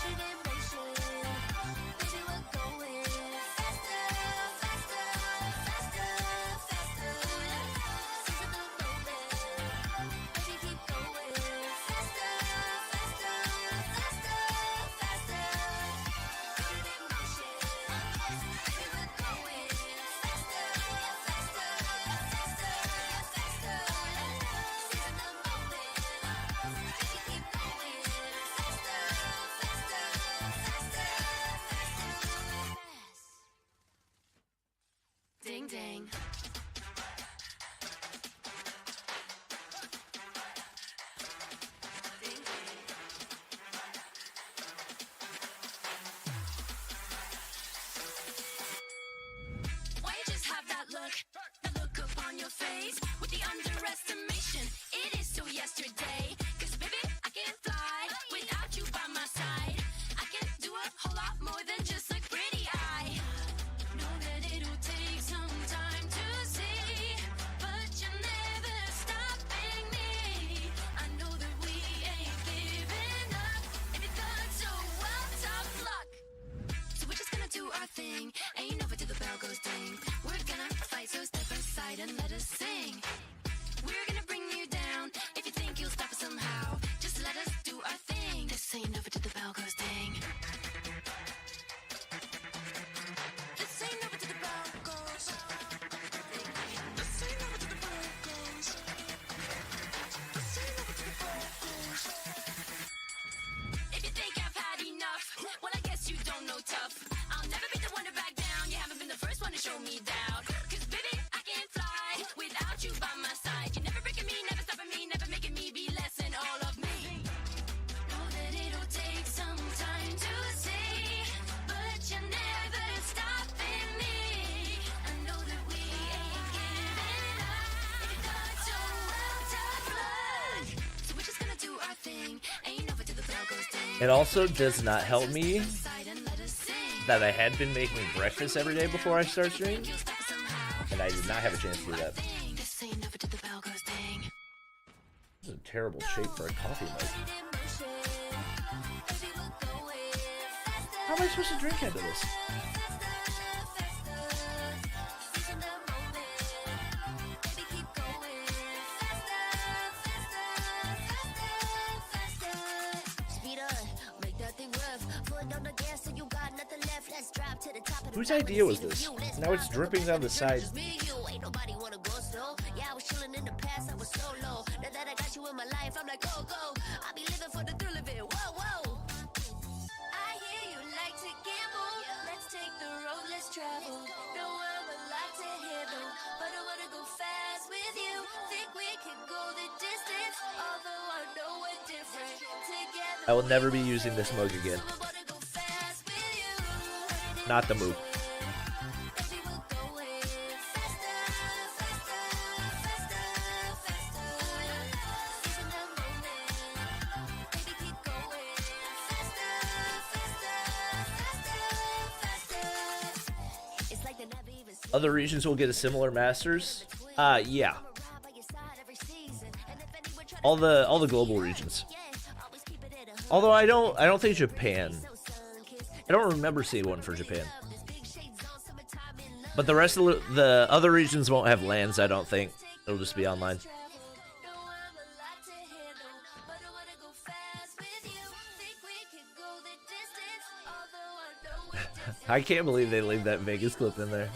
Get in motion, baby, we're going faster, faster, faster, faster. Seize the moment, baby, keep going faster, faster, faster, faster. Get in motion, baby, we're going faster, faster, faster, faster. Seize the moment, baby, keep going faster, faster, faster, faster. Ding ding. Ding ding. Why you just have that look upon your face with the underestimation? It is still yesterday. 'Cause baby, I can't fly without you by my side. I can do a whole lot more than just a pretty eye. Know that it'll take some time to see, but you're never stopping me. I know that we ain't giving up. If you thought so, well, tough luck. So we're just gonna do our thing. Ain't over till the bell goes ding. We're gonna fight, so step aside and let us sing. We're gonna bring you down. If you think you'll stop us somehow, just let us do our thing. This ain't over till the bell goes ding. This ain't over till the bell goes. This ain't over till the bell goes. This ain't over till the bell goes. If you think I've had enough, well, I guess you don't know tough. I'll never be the one to back down. You haven't been the first one to show me doubt. 'Cause baby, I can't fly without you by my side. You're never breaking me, never stopping me, never making me be less than all of me. Know that it'll take some time to see, but you're never stopping me. I know that we ain't giving up. If you thought so, well, tough luck. So we're just gonna do our thing. Ain't over till the bell goes ding. It also does not help me Side and let us sing. that I had been making breakfast every day before I start streaming, You'll stop us somehow. and I did not have a chance to do that. This ain't over till the bell goes ding. This is a terrible shape for a coffee mug. How am I supposed to drink out of this? Whose idea was this? Now it's dripping down the side. Ain't nobody wanna go slow. Yeah, I was chilling in the past, I was so low. Now that I got you in my life, I'm like, go, go. I be living for the thrill of it. Whoa, whoa. I hear you like to gamble. Let's take the road, let's travel. Know I'm a lot to handle, but I wanna go fast with you. Think we could go the distance, although I know we're different. Together I will never be using this mug again. I wanna go fast with you. Not the move. Baby, we're going faster, faster, faster, faster. Seize the moment, baby, keep going faster, faster, faster, faster. It's like they never even see Other regions will get a similar Masters. Yeah. you ride by your side every season. And if anyone try to All the global regions. yeah, always keep it at 100. Although I don't think Japan. I don't remember seeing one for Japan. But the rest of the other regions won't have LANs, I don't think. It'll just be online. I can't believe they leave that Vegas clip in there.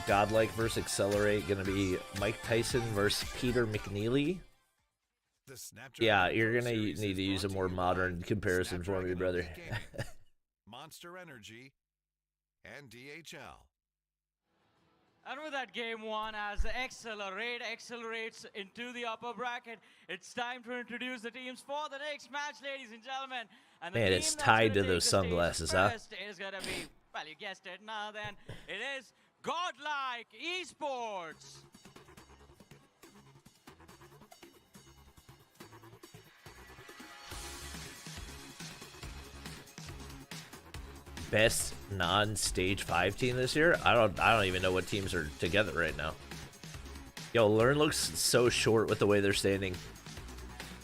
Godlike versus XLR8 gonna be Mike Tyson versus Peter McNeely. the Snapdragon Yeah, you're Pro gonna series need is to use a brought more you modern by comparison for me, Snapdragon brother. Elite Gaming, Monster Energy, and DHL. And with that, game one, as the XLR8 accelerates into the upper bracket, it's time to introduce the teams for the next match, ladies and gentlemen. And the Man, team it's that's tied gonna to those take the stage sunglasses, huh? first is going to be, well, you guessed it, now then, it is Godlike Esports. Best non-stage 5 team this year? I don't even know what teams are together right now. Yo, Learn looks so short with the way they're standing.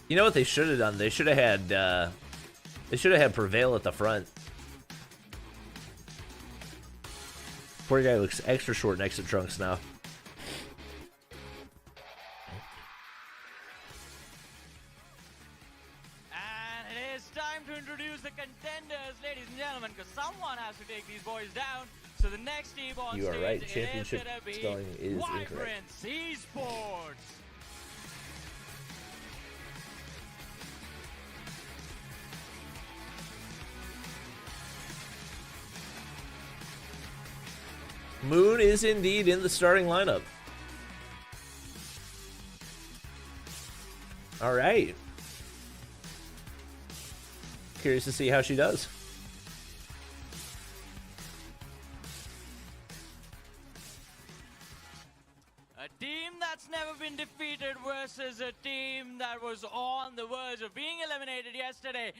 You know what they should have done? They should have had Prevail at the front. Poor guy looks extra short next to Trunks now. And it is time to introduce the contenders, ladies and gentlemen, because someone has to take these boys down. So the next team on You are stage right. is Championship gonna be spelling is incorrect. Vibrant Esports. Moon is indeed in the starting lineup. All right. Curious to see how she does. A team that's never been defeated versus a team that was on the verge of being eliminated yesterday.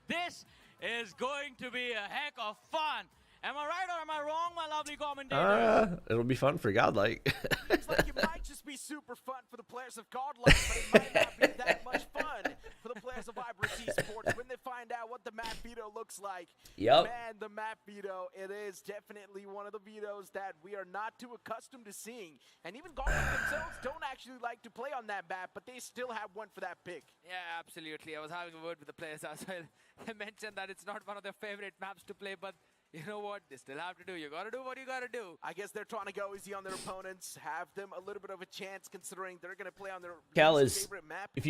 This is going to be a heck of fun. Am I right or am I wrong, my lovely commentators? It'll be fun for Godlike. Seems like it might just be super fun for the players of Godlike, but it might not be that much fun for the players of Vibrant Esports when they find out what the map veto looks like. Yep. Man, the map veto, it is definitely one of the vetoes that we are not too accustomed to seeing. And even Godlike themselves don't actually like to play on that map, but they still have one for that pick. Yeah, absolutely. I was having a word with the players as well. They mentioned that it's not one of their favorite maps to play, but you know what? They still have to do. You gotta do what you gotta do. I guess they're trying to go easy on their opponents, have them a little bit of a chance considering they're gonna play on their least favorite map. if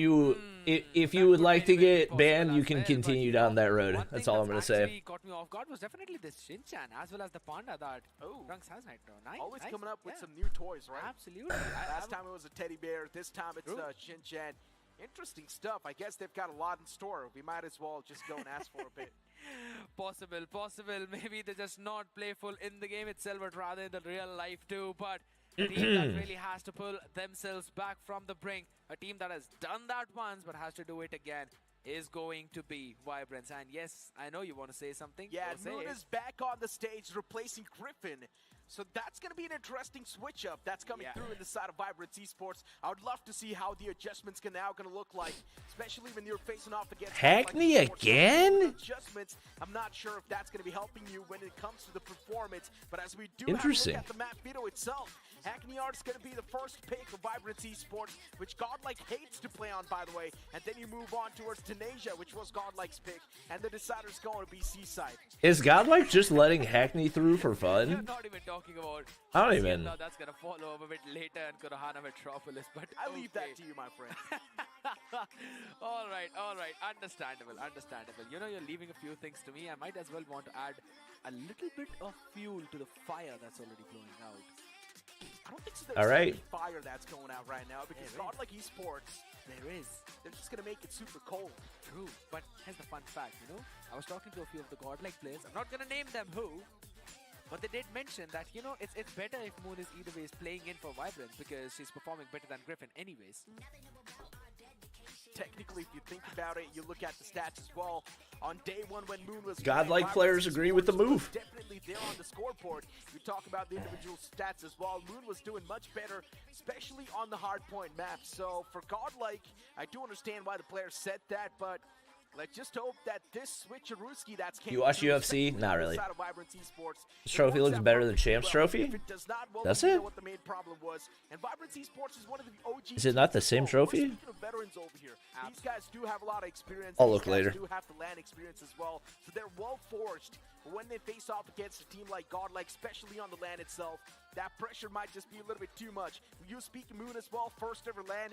you would like to get banned, you can continue down that road. That's all I'm gonna say. What caught me off guard was definitely this Shinchan as well as the Panda that Trunks has right now. Nice. Always nice. coming up with Yeah. some new toys, right? Absolutely. Last time it was a teddy bear. This time it's Shinchan. Interesting stuff. I guess they've got a lot in store. We might as well just go and ask for a bit. Possible. Maybe they're just not playful in the game itself, but rather in the real life too. But a team that really has to pull themselves back from the brink, a team that has done that once but has to do it again, is going to be Vibrance. And yes, I know you want to say something. Yeah, Go say Moon it. is back on the stage, replacing Griffin. So that's going to be an interesting switch-up that's coming through in the side of Vibrance Esports. I would love to see how the adjustments are now going to look like, especially when you're facing off against Hackney like again? Adjustments. I'm not sure if that's going to be helping you when it comes to the performance, but as we do Interesting. have a look at the map veto itself, Hackney Art is going to be the first pick of Vibrance Esports, which Godlike hates to play on, by the way. And then you move on towards Tunasia, which was Godlike's pick, and the decider's going to be Seaside. Is Godlike just letting Hackney through for fun? You're not even talking about. I don't even. No, that's gonna follow up a bit later in Konohana Metropolis, but I leave that to you, my friend. all right, understandable. You know, you're leaving a few things to me. I might as well want to add a little bit of fuel to the fire that's already blowing out. I don't think so All there's right. any fire that's going out right now because Godlike Esports, There is. they're just going to make it super cold. True, but here's the fun fact, you know? I was talking to a few of the Godlike players. I'm not gonna name them who, but they did mention that, you know, it's better if Moon is either ways playing in for Vibrance because she's performing better than Griffin anyways. Technically, if you think about it, you look at the stats as well. On day one when Moon was Godlike playing, players Vibrance agree with the Esports move. was definitely there on the scoreboard. You talk about the individual stats as well. Moon was doing much better, especially on the Hardpoint map. So for Godlike, I do understand why the players said that, but let's just hope that this switcherooski that's came You watch through, UFC? especially Not on the really. side of Vibrance Esports, This it trophy works looks out better than perfectly Champs well. trophy? If it does not, well, Does we know it? what the main problem was. And Vibrance Esports is one of the OG Is it not the same teams. trophy? We're speaking of veterans over here. These guys do have a lot of experience. I'll These look guys later. do have the LAN experience as well, so they're well forged. But when they face off against a team like Godlike, especially on the LAN itself, that pressure might just be a little bit too much. You speak of Moon as well, first ever LAN.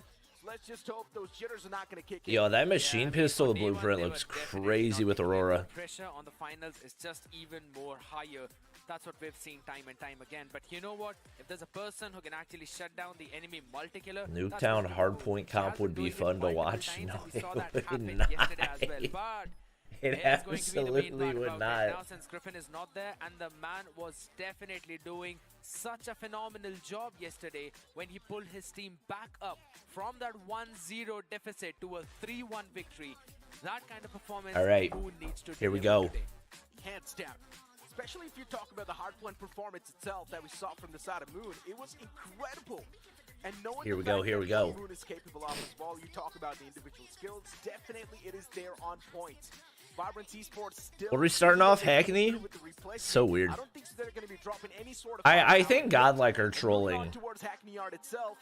Let's just hope those jitters are not going to kick in. Yo, that machine pistol on day one, blueprint they looks were definitely crazy not with getting away Aurora. the pressure on the finals is just even more higher. That's what we've seen time and time again. But you know what? If there's a person who can actually shut down the enemy multi-killer, Nuketown Hardpoint comp would be fun to watch. No, it would not. It absolutely would not. Now, since Griffin is not there, and the man was definitely doing such a phenomenal job yesterday when he pulled his team back up from that 1-0 deficit to a 3-1 victory. That kind of performance. All right, Moon needs to here we deliver go. today. Hands down. Especially if you talk about the Hardpoint performance itself that we saw from the side of Moon. It was incredible. And knowing Here we the go, fact here that we go. what Moon is capable of as well, you talk about the individual skills, definitely it is there on point. Vibrant Esports still. What are we starting off, Hackney? with the replacement. So weird. I don't think they're going to be dropping any sort of I think Godlike are Moving on trolling. towards Hackney Yard itself.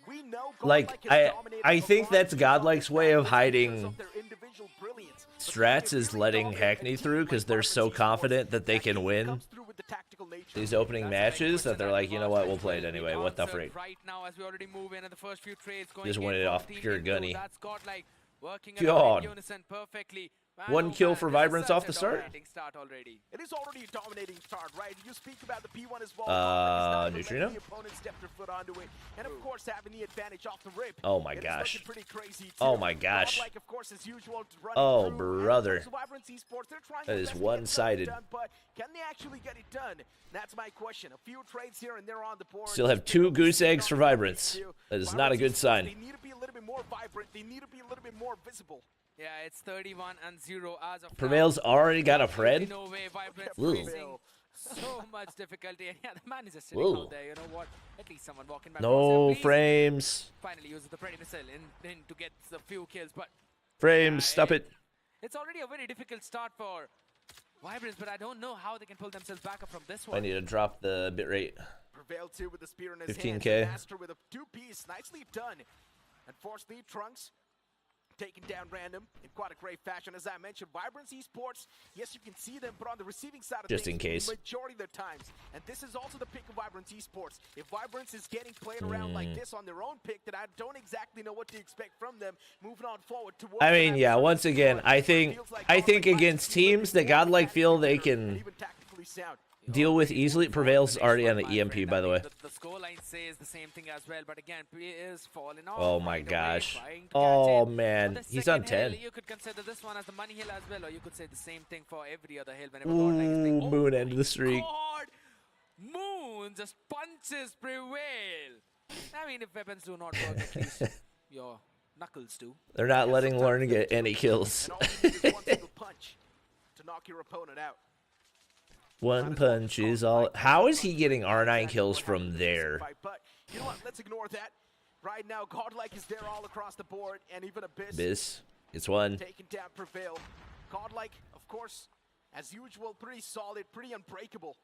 We know Like, Godlike has dominated I the think line that's because Godlike's way of because hiding of their individual brilliance. But strats if is you're letting dominating a Hackney team through like because they're so Vibrant Esports, confident that they can team win comes through with the tactical nature. these opening That's the right matches that question they're that like, you know what, we'll Masters play it will anyway. be What the answered freak? Right now, as we already move in the first few trades going Just in went it for off Team pure Indo, gunny. That's Godlike working God. in unison perfectly. Man, One oh kill man, for this is Vibrance such off a the start? dominating start already. It is already a dominating start, right? You speak about the P1 as well. Neutrino? The opponent stepped their foot onto it, and of course having the advantage off the rip. Oh my It is gosh. looking pretty crazy, Oh too. my gosh. Godlike, of course, as usual, running Oh, through, and brother. of course, Vibrant Esports, they're trying That their is best to get something one-sided. done, but can they actually get it done? That's my question. A few trades here and there on the board. Still have 2 goose eggs for Vibrance. That is not a good sign. They need to be a little bit more vibrant. They need to be a little bit more visible. Yeah, it's 31-0 as of Prevail's already got a Absolutely Pred? No way, Vibrance Ugh. facing so much difficulty. And yeah, the man is just sitting Whoa. out there. You know what? At least someone walking back. No Please frames. finally uses the Predator missile in to get the few kills, but Frames, stop it. it's already a very difficult start for Vibrance, but I don't know how they can pull themselves back up from this I one. need to drop the bitrate. Prevail too with the spear in his 15K. hands. Master with a 2-piece. Nicely done. Unfortunately, Trunks taken down random in quite a great fashion. As I mentioned, Vibrance Esports, yes, you can see them, but on the receiving side of Just things, in case. the majority of the times. And this is also the pick of Vibrance Esports. If Vibrance is getting played around like this on their own pick, then I don't exactly know what to expect from them moving on forward towards I mean, that yeah, first once again, one. I It think feels like I Godlike think might against be a little teams bit that more Godlike feel they and can even tactically sound. deal with easily. Prevail's already on the EMP, by the way. The scoreline says the same thing as well, but again, P is falling off. Oh my right away, gosh. trying to catch Oh it. man, For the he's on second hill, 10. You could consider this one as the money hill as well, or you could say the same thing for every other hill whenever Godlike is playing. Moon end of the streak. God! Moon just punches Prevail. I mean, if weapons do not work, at least your knuckles do. They're not letting Lorne get any kills. And all you need is one single punch to knock your opponent out. One punch is all. How is he getting R9 kills from there? But you know what? Let's ignore that. Right now, Godlike is there all across the board, and even Abyss Biz, it's one. taking down Prevail. Godlike, of course, as usual, pretty solid, pretty unbreakable.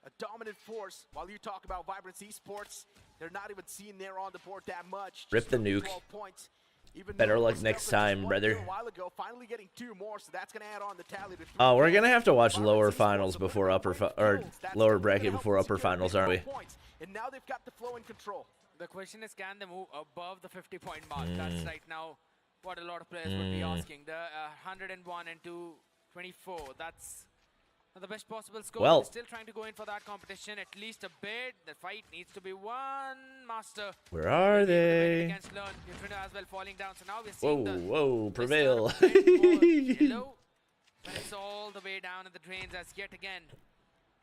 A dominant force. While you talk about Vibrance Esports, they're not even seen there on the board that much. Rip Just the only nuke. 12 points. Even Better though luck Mustafa next just time, won brother. here a while ago, finally getting 2 more, so that's going to add on the tally to 3. Oh, we're gonna have to watch Vibrance lower Esports finals a little before bit upper more or kills. That's lower gonna bracket help before them upper secure a finals, bit aren't we? more points. And now they've got the flow in control. The question is, can they move above the 50-point mark? That's right now what a lot of players would be asking. The 101 and 224, that's not the best possible score. Well- They're still trying to go in for that competition, at least a bit. The fight needs to be one. Master Where are they? against Learn. Neutrino as well falling down. So now we're Whoa, seeing the whoa, Prevail. yellow, but it's all the way down in the drains as yet again.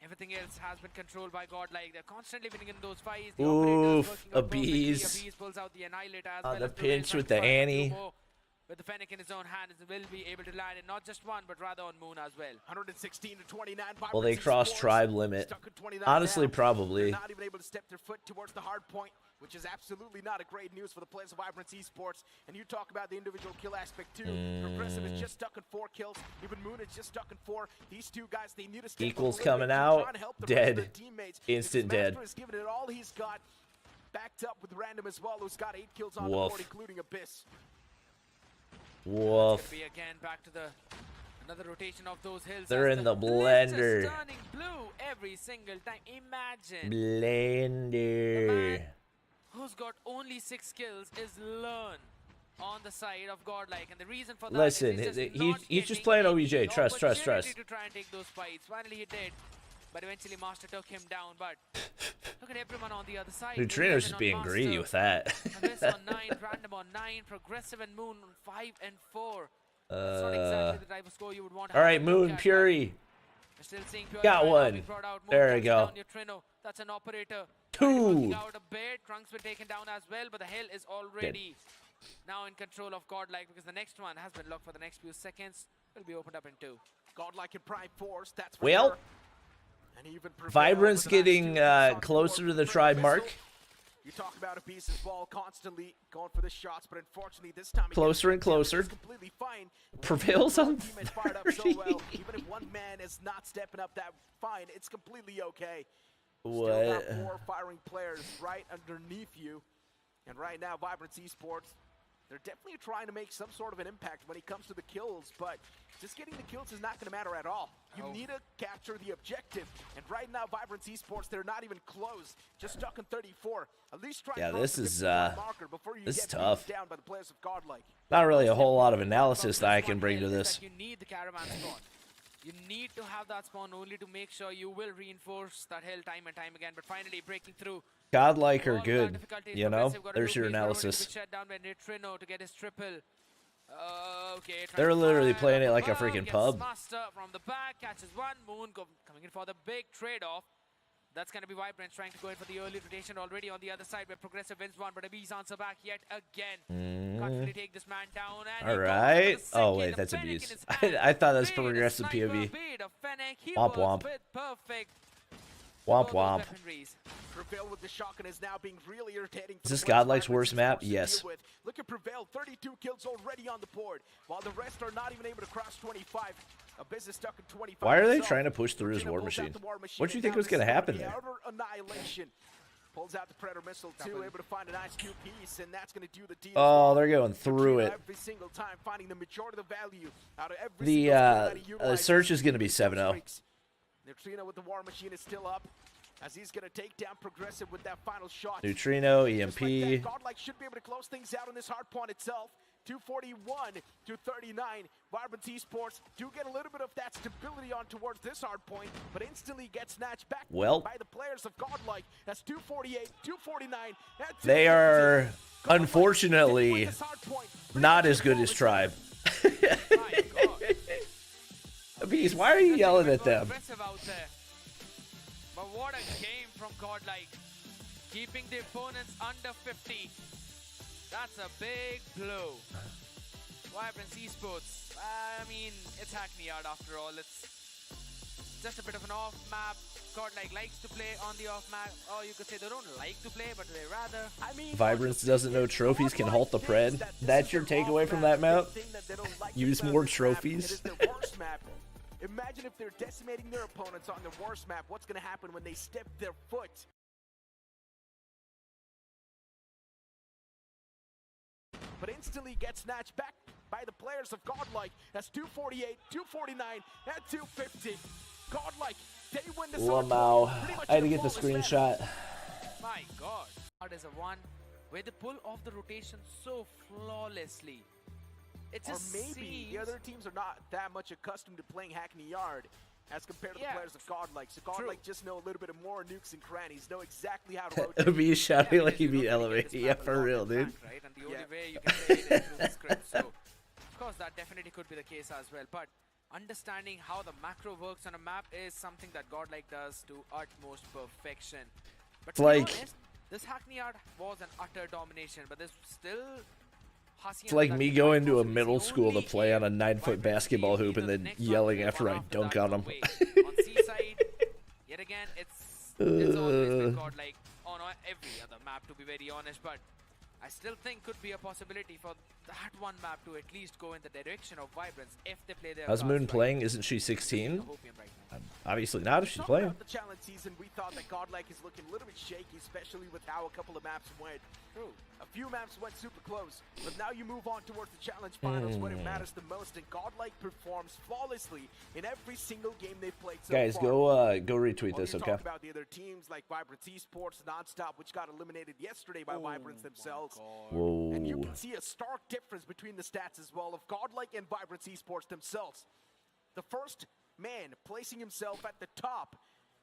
Everything else has been controlled by Godlike. They're constantly winning in those fights. The operators Oof, working out perfectly. Abyss. Abyss pulls out the Annihilate as On well the as Prevail pinch trying with to the fire a Annie. few more. With the Fennec in his own hand, he will be able to land it, not just one, but rather on Moon as well. 116 to 29. Will they Vibrance cross Esports tribe limit? stuck at 29 Honestly, now. probably. They're not even able to step their foot towards the hard point, which is absolutely not a great news for the players of Vibrance Esports. And you talk about the individual kill aspect too. Progressive is just stuck at 4 kills. Even Moon is just stuck at 4. These two guys, they need to step up Equals a little coming bit to out. try and help the Dead. rest of their teammates. Instant Because dead. Master has given it all he's got. Backed up with Random as well, who's got 8 kills on the Woof. board, including Abyss. Woof. It's gonna be again back to the another rotation of those hills. They're as in the list is blender. turning blue every single time. Imagine. Blender. who's got only 6 kills, is Learn on the side of Godlike, and the reason for that Listen, is he's just playing OBJ. Trust. to try and take those fights. Finally he did, but eventually Master took him down. But look at everyone on the other side. Neutrino's just being greedy with that. Abyss on 9, Random on 9, Progressive and Moon on 5 and 4. That's not exactly the type of score you would want to All right, have a look Moon, at, Puri. but still seeing Puri Got right now one. being brought out. Moon There we takes go. down Neutrino. That's an operator. Two. Out a bit. Crunk's been taken down as well, but the Hell is already now in control of Godlike, because the next one has been locked for the next few seconds. Will be opened up in 2. Godlike in prime force. That's for Well, sure. And even Vibrant's Prevail with a nice getting 2 on closer board to the with tribe missile. mark. You talk about a piece of ball constantly going for the shots, but unfortunately this time Closer and closer. It's completely fine. Prevail's on Team is fired up so 30. well. Even if one man is not stepping up that fine, it's completely okay. Still What? got 4 firing players right underneath you. And right now, Vibrant Esports, they're definitely trying to make some sort of an impact when it comes to the kills, but just getting the kills is not going to matter at all. You need to capture the objective. And right now, Vibrant Esports, they're not even close. Just stuck in 34. At least try Yeah, and this cross is, the 50 marker before you this get is tough. beaten down by the players of Godlike. Not really a whole lot of analysis that I can bring to this. You need the caravan spawn. You need to have that spawn only to make sure you will reinforce that Hill time and time again. But finally breaking through. Godlike are All good, that difficulty is you know? progressive. Got a There's your loop lead, but only to be analysis. shut down by Neutrino to get his triple. Okay, trying They're to literally fire playing it up like a above, freaking gets pub. Master from the back, catches one. Moon coming in for the big trade-off. That's going to be Vibrant trying to go in for the early rotation already on the other side, where Progressive wins one, but Abyss answer back yet again. Can't really take this man down. And All he goes right. for the Oh, second. wait, The that's Fennec in abuse. his hand. I thought that was Bait, a progressive sniper POV. bait of Fennec. He Womp works womp. with perfect. Womp both womp. those weaponries. Prevail with the shotgun is now being really irritating. Is this Godlike's worst map? Yes. Look at Prevail, 32 kills already on the board, while the rest are not even able to cross 25. Abyss is stuck at 25. Why are they himself. trying to push through his Neutrino war pulls out machine? the war machine, What do you and think now was this going to is happen be there? outer annihilation. Pulls out the Predator missile too, able to find a nice Q piece, and that's going to do the deal. Oh, they're going through it. Every single time, finding the majority of the value out of every The single skill that he utilizes. search is going to be 7-0. Neutrino with the war machine is still up, as he's going to take down Progressive with that final shot. Neutrino, Just like EMP. that, Godlike should be able to close things out on this Hardpoint itself. 241 to 39. Vibrant Esports do get a little bit of that stability on towards this Hardpoint, but instantly get snatched back by the players of Godlike. That's 248, 249. They are, unfortunately, not as good as Tribe. Abyss, why are you yelling at them? But what a game from Godlike. Keeping the opponents under 50. That's a big blow. Vibrant Esports. I mean, it's Hackney Yard after all. It's just a bit of an off-map. Godlike likes to play on the off-map. Or you could say they don't like to play, but they rather. I mean, Vibrance doesn't know trophies can halt the pred. That's your takeaway from that map? Use more trophies? Imagine if they're decimating their opponents on the worst map. What's going to happen when they step their foot? But instantly gets snatched back by the players of Godlike. That's 248, 249, and 250. Godlike, they win this Lamau. I had to get the screenshot. My God. That is a one where they pull off the rotation so flawlessly. It just or maybe the other teams are not that much accustomed to playing Hackney Yard as compared to the players of Godlike. So Godlike just know a little bit more nukes and crannies, know exactly how to rotate. Abyss shouting like he beat Elevate. Yeah, for real, dude. Right? And the only way you can play it is through the script. So, of course, that definitely could be the case as well. But understanding how the macro works on a map is something that Godlike does to utmost perfection. But it's like, honest, this Hackney Yard was an utter domination, but there's still... It's like me going to a middle school to play on a 9-foot basketball hoop and then yelling after I dunk on them. On Seaside, yet again, it's always been Godlike on every other map, to be very honest. But I still think could be a possibility for that one map to at least go in the direction of Vibrance if they play their How's cards Moon right. playing? Isn't she 16? Hopium right now. Obviously not if she's Talking playing. about the challenge season, we thought that GODLIKE is looking a little bit shaky, especially with how a couple of maps went. True. A few maps went super close, but now you move on towards the challenge finals when it matters the most, and GODLIKE performs flawlessly in every single game they've played so Guys, far. go retweet While this, you okay? talk about the other teams like Vibrance Esports, Nonstop, which got eliminated yesterday by Vibrance themselves. Whoa. And you can see a stark difference between the stats as well of GODLIKE and Vibrance Esports themselves. The first man placing himself at the top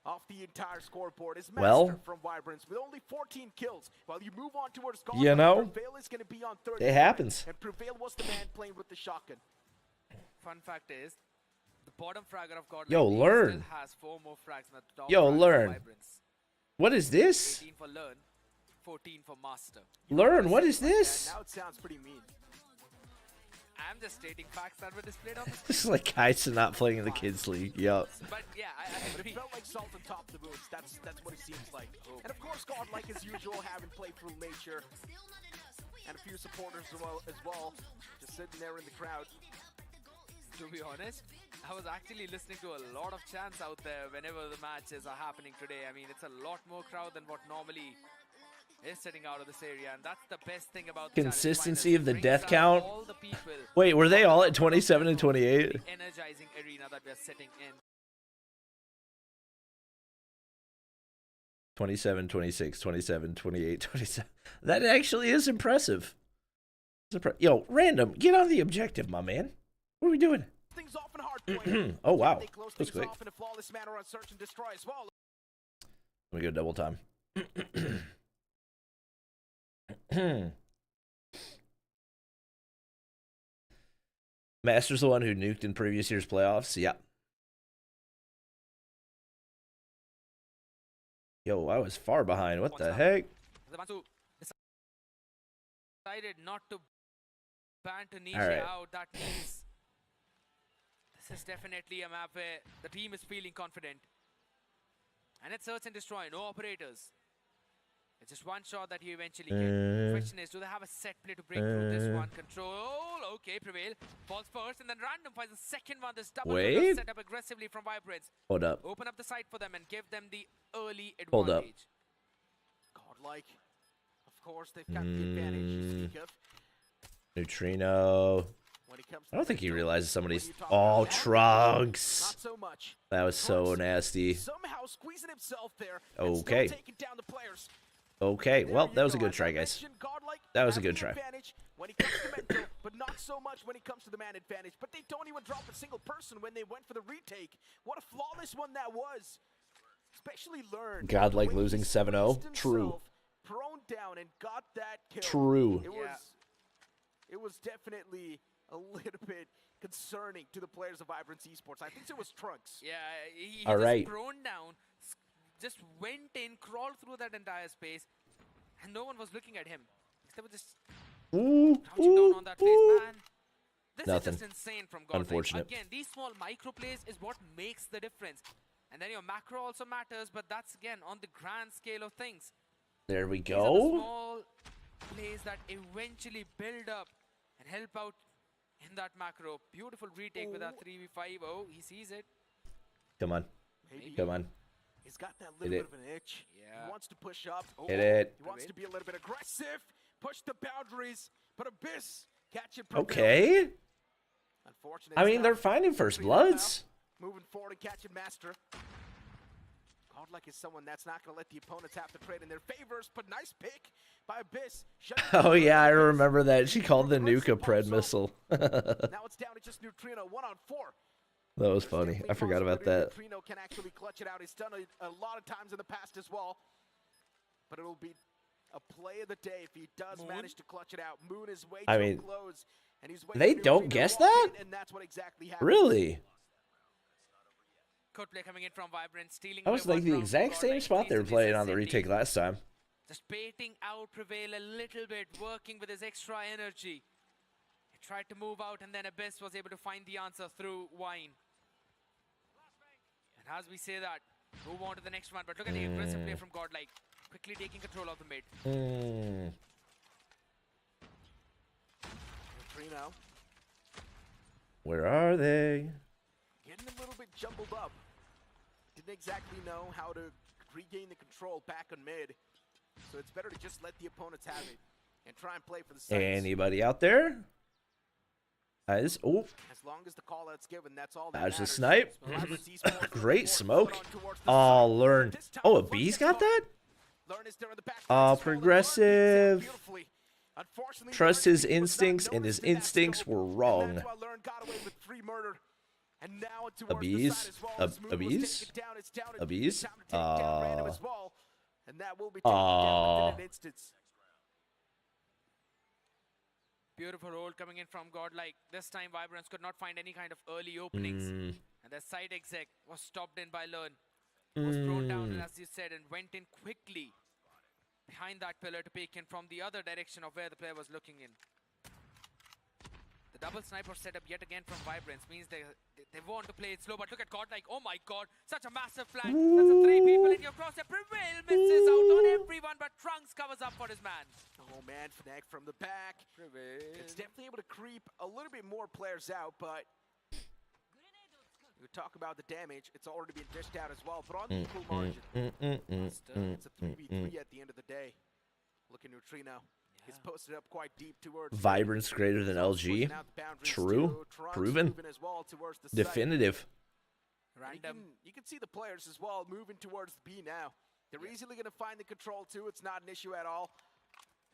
of the entire scoreboard is Master Well, from Vibrance with only 14 kills. While you move on towards GODLIKE, you know, Prevail is going to be on 30. it happens. And Prevail was the man playing with the shotgun. Fun fact is, the bottom fragger of GODLIKE Yo, learn. still has 4 more frags than the top Yo, fragger of learn. Vibrance. What is this? 18 for Learn, 14 for Master. Learn, what is And this? now it sounds pretty mean. I'm just stating facts that were displayed on the screen. This is like Kaisa not playing in the kids league. Yup. But yeah, I But agree. it felt like Sultan topped the boots. That's what it seems like. And of course, GODLIKE as usual, having playthrough nature and a few supporters as well, just sitting there in the crowd. To be honest, I was actually listening to a lot of chants out there whenever the matches are happening today. I mean, it's a lot more crowd than what normally is sitting out of this area, and that's the best thing about the Consistency challenge of the finals. It death brings out count. all the people. Wait, were they all at 27 and 28? The energizing arena that we're sitting in. 27, 26, 27, 28, 27. That actually is impressive. Yo, Random, get on the objective, my man. What are we doing? Things off in Hardpoint. Oh, wow. They close That's things quick. off in a flawless manner on search and destroy as well. Let me go double time. Master's the one who nuked in previous year's playoffs? Yeah. Yo, I was far behind. What the heck? The ones who decided not to ban Tunisia All right. out, that means this is definitely a map where the team is feeling confident. And it's search and destroy, no operators. It's just one shot that you eventually get. The question is, do they have a set play to break through this one? Control, okay, Prevail. Falls first, and then Random finds the second one. This double Wait. set up aggressively from Vibrance. Hold up. Open up the site for them and give them the early advantage. Hold up. GODLIKE, of course, they've got the advantage you speak of. Neutrino. When it comes to I don't think he the realizes when somebody's. you talk Oh, about that, Trunks. Not so much. That was so Trunks nasty. Somehow squeezing himself there. And Okay. still taking down the players. Okay, There well, you that was a go. good As try, I guys. mentioned, GODLIKE That was a have good the try. advantage when it comes to mental, but not so much when it comes to the man advantage. But they don't even drop a single person when they went for the retake. What a flawless one that was. Especially Learn. GODLIKE when he losing 7-0. squeezed True. himself Prone down and got that kill. True. It was definitely a little bit concerning to the players of Vibrance Esports. I think it was Trunks. Yeah, he All just right. prone down, just went in, crawled through that entire space, and no one was looking at him. They were just Ooh, crouching down on that place, man. This Nothing. is just insane from GODLIKE. Unfortunate. Again, these small micro plays is what makes the difference. And then your macro also matters, but that's again on the grand scale of things. There we These are the go. small plays that eventually build up and help out in that macro. Beautiful retake with that 3v5. Oh, he sees it. Come on. Maybe Come on. he's got that little Hit bit it. of an itch. Yeah. He wants to push up. Oh, Hit it. He wants to be a little bit aggressive, push the boundaries, but Abyss catch it. Prevail. Okay. Unfortunate. I mean, they're stuff. finding first 3-0 bloods. now. Moving forward and catching Master. GODLIKE is someone that's not going to let the opponents have to trade in their favors, but nice pick by Abyss. Shutting down Oh, the yeah, I Abyss. remember that. She called the nuke a Aggressive pred also. missile. Now it's down to just Neutrino, 1-on-4. That was There's funny. definitely I forgot about possibility that. Neutrino can actually clutch it out. He's done a lot of times in the past as well. But it'll be a play of the day if he does Moon? manage to clutch it out. Moon is way I too mean, close. And he's they waiting for don't Neutrino guess to walk that? in, and that's what exactly happened. Really? Code play coming in from Vibrant, stealing That was away like one the round from exact same GODLIKE. spot they were Leads to playing on the necessity. retake last time. Just baiting out Prevail a little bit, working with his extra energy. He tried to move out, and then Abyss was able to find the answer through Wine. And as we say that, move on to the next one. But look at the aggressive play from GODLIKE, quickly taking control of the mid. Neutrino Where are they? getting a little bit jumbled up. Didn't exactly know how to regain the control back on mid. So it's better to just let the opponents have it and try and play for the sites. Anybody out there? Guys, oh, As long as the call out's given, that's all that there's a matters. snipe. So Vibrance Esports Great smoke. on towards the Oh, site. Learn. This time, Oh, a Learn B's gets got caught. that? Learn is there in the back. Oh, Learn is falling. Learn progressive. beats out beautifully. Unfortunately, Trust Learn his was not instincts, and his noticed in that instincts scope, were and wrong. that's why Learn got away with 3 murder. And now towards A the bees? side as well. A This move was bees? taken down. It's down to- A bees? time to take down Random as well. And that will be taken down within an instance. Beautiful roll coming in from Godlike. This time Vibrance could not find any kind of early openings. And the side exec was stopped in by Learn. Was thrown down, as you said, and went in quickly behind that pillar to peek in from the other direction of where the player was looking in. The double sniper setup yet again from Vibrance means they want to play it slow, but look at Godlike. Oh my god, such a massive flank. That's a 3 people in your crosshair. Prevail misses out on everyone, but Trunks covers up for his man. Oh man, Fnac from the back. Prevail. It's definitely able to creep a little bit more players out, but you talk about the damage, it's already been dished out as well, but on the equal margin. It's a 3v3 at the end of the day. Look at Neutrino. He's posted up quite deep towards Vibrance greater than LG. True. Proven. As well towards the site. Definitive. Random. You can see the players as well moving towards the B now. They're easily going to find the control too. It's not an issue at all.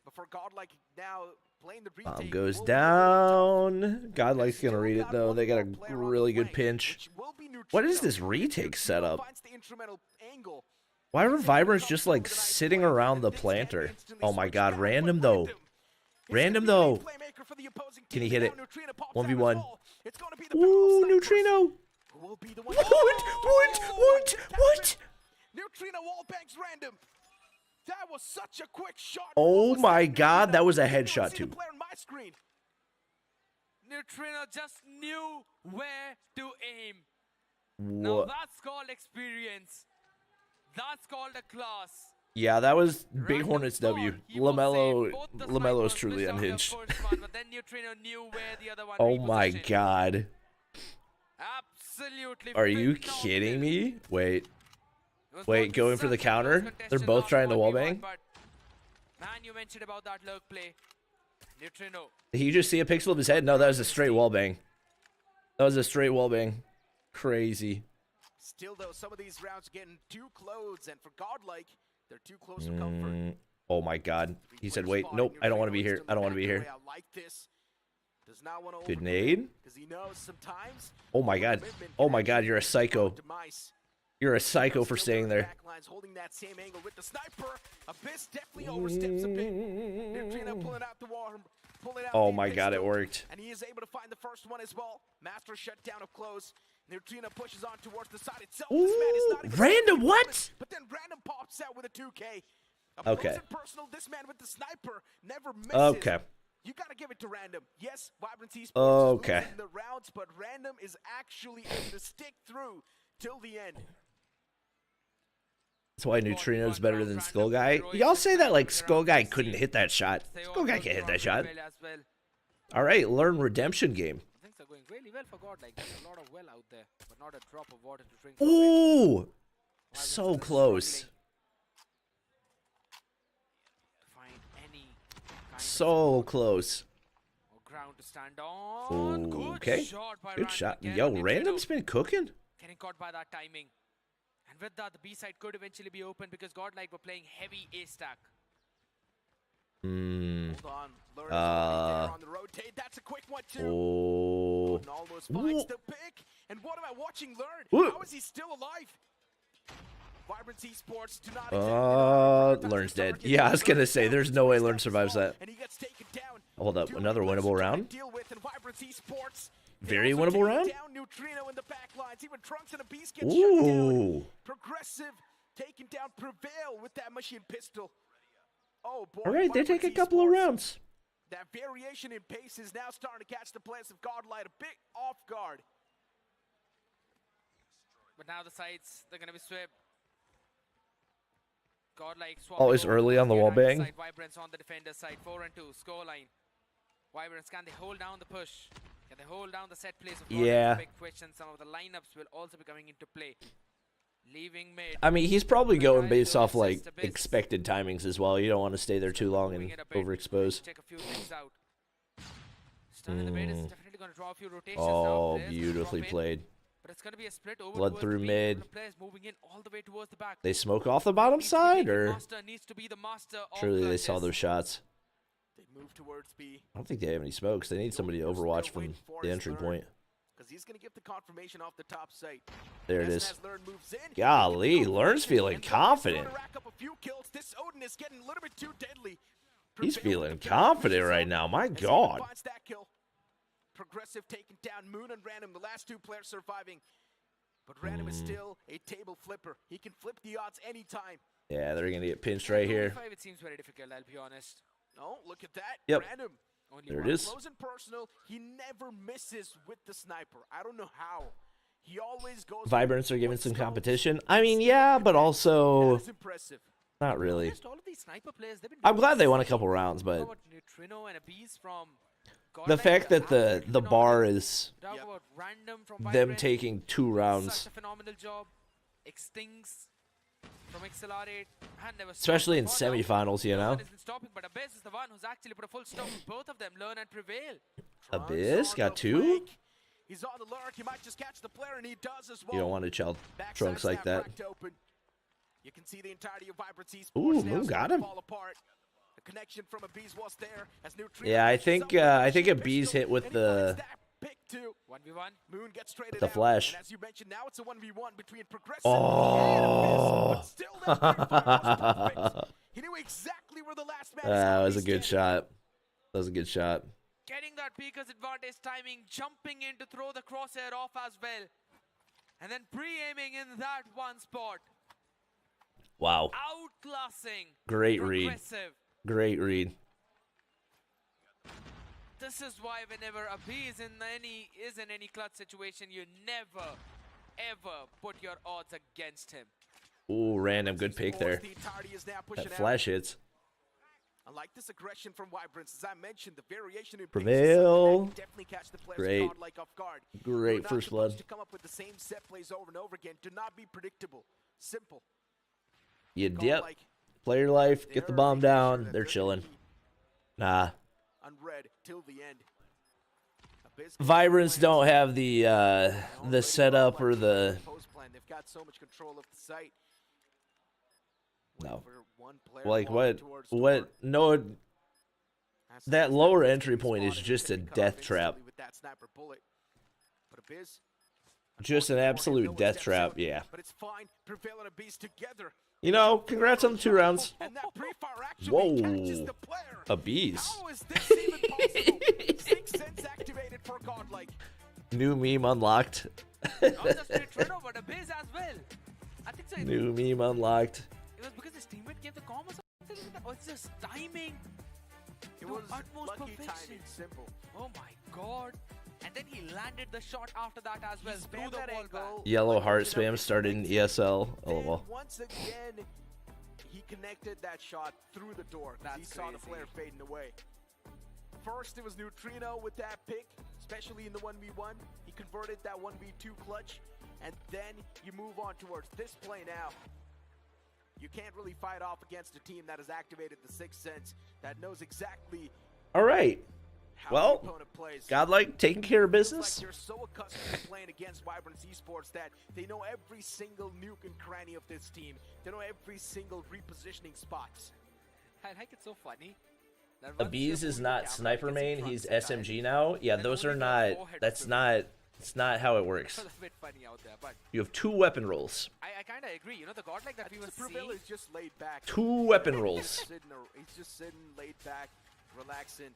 But for Godlike now playing the retake. Bomb goes down. Godlike's gonna read it though. They got a really good pinch. What is this retake setup? Why are Vibrance just like sitting around the planter? Oh my god, random though. Random though. Can he hit it? 1v1. Ooh, Neutrino. What? Neutrino wall bangs Random. That was such a quick shot. Oh my god, that was a headshot too. Neutrino just knew where to aim. Now What? that's called experience. That's called a class. Yeah, that was Big Random Hornets thought W. he was safe. LaMelo Both the LaMelo is snipers truly missed out their unhinged. first one, but then Neutrino knew where the other one Oh my repositioned. god. Absolutely. Are you phenomenal. kidding me? Wait. It was Wait, going for the such a counter? close They're contestation both last trying to 1v1, wallbang? but man, you mentioned about that lurk play. Neutrino. Did you just see a pixel of his head? No, that was a straight wallbang. That was a straight wallbang. Crazy. Still though, some of these rounds are getting too close, and for Godlike, they're too close for comfort. Oh my god. He said, wait, nope, I don't want to be here. I don't want to be here. I like this. Does not want to Good nade. because he knows sometimes. Oh my god. Oh my god, you're a psycho. You're a psycho for staying there. Backlines holding that same angle with the sniper. Abyss definitely oversteps a bit. Neutrino pulling out the wall, pulling out Oh the my god, it pistol, worked. and he is able to find the first one as well. Master shut down up close. Neutrino pushes on towards the side itself. This man is not even Random what? But then Random pops out with a 2K. Okay. Personal, this man with the sniper never misses. Okay. You gotta give it to Random. Yes, Vibrance Esports Okay. is losing the rounds, but Random is actually able to stick through till the end. That's why Neutrino's better than Skull Guy. Y'all say that like Skull Guy couldn't hit that shot. Skull Guy can't hit that shot. All right, learn redemption game. Things are going really well for Godlike. There's a lot of well out there, but not a drop of water to drink. from it. Ooh, Vibrance so is close. struggling to find any kind of So close. or ground to stand on. Good Okay. shot by Good Random shot. again. Yo, Neutrino Random's been cooking. getting caught by that timing. And with that, the B side could eventually be open because Godlike were playing heavy A stack. Hold on. Learn is already there on the rotate. That's a quick one too. Oh. And almost finds the pick. And what am I watching Learn? Ooh. How is he still alive? Vibrance Esports do not exactly Learn's dead. Yeah, I was gonna say, there's no way Learn survives that. And he gets taken down. Hold up, Two another players winnable to try and round? deal with, and Vibrance Esports, they Very also winnable take round? down Neutrino in the back lines. Even Trunks and a Beast get shut down. Ooh. Progressive taking down Prevail with that machine pistol. Oh boy. All right, they take a Vibrance couple of Esports, rounds. That variation in pace is now starting to catch the players of Godlike a bit off guard. But now the sides, they're going to be swept. Godlike Always swapping early on the over wall to the bang. side. Vibrance on the defender side. 4-2 scoreline. Wyverns, can they hold down the push? Can they hold down the set plays? Yeah. Big question. Some of the lineups will also be coming into play. Leaving mid. I mean, he's probably going based off like expected timings as well. You don't want to stay there too long and overexpose. Check a few things out. Stun in the mid is definitely going to draw a few rotations Oh, now. beautifully played. But it's going to be a split over Blood through mid. The players moving in all the way towards the back. They smoke off the bottom side, or Needs to be the master of surely they saw those shots. They move towards B. I don't think they have any smokes. They need somebody to overwatch from the entry point. Because he's going to give the confirmation off the top site. There it is. Learn moves in. Golly, Learn's feeling confident. Rack up a few kills. This Odin is getting a little bit too deadly. He's feeling confident right now. My God. Progressive taking down Moon and Random, the last two players surviving. But Random is still a table flipper. He can flip the odds anytime. Yeah, they're going to get pinched right here. It seems very difficult, I'll be honest. Oh, look at that. Yep. Random. There it is. Close and personal. He never misses with the sniper. I don't know how. He always goes. Vibrants are giving some competition. I mean, yeah, but also impressive. Not really. All of these sniper players, I'm glad they won a couple rounds, but Neutrino and a beast from the fact that the bar is from them taking 2 rounds, such a phenomenal job. Extings from XLR8, especially in semifinals, you know. Stopping, but Abyss is the one who's actually put a full stop to both of them. Learn and prevail. Abyss got 2. He's on the lurk. He might just catch the player, and he does as well. You don't want to child trunks like that. You can see the entirety of Vibrant Esports. Ooh, Moon got him. The connection from Abyss was there. As yeah, I think Abyss hit with the 1v1. Moon gets straight the flash. As you mentioned, now it's a 1v1 between Progressive and Abyss. But still, he knew exactly where the last man that was a good shot. That was a good shot. Getting that Peeker's advantage timing, jumping in to throw the crosshair off as well. And then pre-aiming in that one spot. Wow. Outclassing. Great read. Great read. This is why whenever a B is in any clutch situation, you never, ever put your odds against him. Ooh, Random, good pick there. That flash hits. I like this aggression from Vibrance. As I mentioned, the variation in prevail. Definitely catch the Great. Godlike off guard. Great first blood. To come up with the same set plays over and over again. Do not be predictable. Simple. You dip. Player life. Get the bomb down. They're chilling. Nah. Unread till the end. Vibrants don't have the setup or the. They've got so much control of the site. No. Like what? No. That lower entry point is just a death trap. Just an absolute death trap, yeah. But it's fine. Prevail and Beast together. You know, congrats on the 2 rounds. And that pre-fire actually whoa. the player. A beast. How is this even possible? 6 cents activated for Godlike. New meme unlocked. Not just Neutrino, but a Abyss as well. I think so. New meme unlocked. It was because his teammate gave the combo or something like that. Or it's just timing. It was lucky timing, simple. Oh my god. And then he landed the shot after that as well. Through the wall back. Yellow heart spam started in ESL. Oh, once again, he connected that shot through the door. He saw the player fading away. First, it was Neutrino with that pick, especially in the 1v1. He converted that 1v2 clutch. And then you move on towards this play now. You can't really fight off against a team that has activated the 6th sense, that knows exactly. All right. Well, Godlike taking care of business. Like you're so accustomed to playing against Vibrant Esports that they know every single nuke and cranny of this team. They know every single repositioning spots. I like it's so funny. Abyss is not sniper main. He's SMG now. Yeah, those are not. That's not. It's not how it works. It's a bit funny out there, but you have 2 weapon rolls. I kind of agree. You know, the Godlike that we were seeing is just laid back. 2 weapon rolls. He's just sitting laid back, relaxing.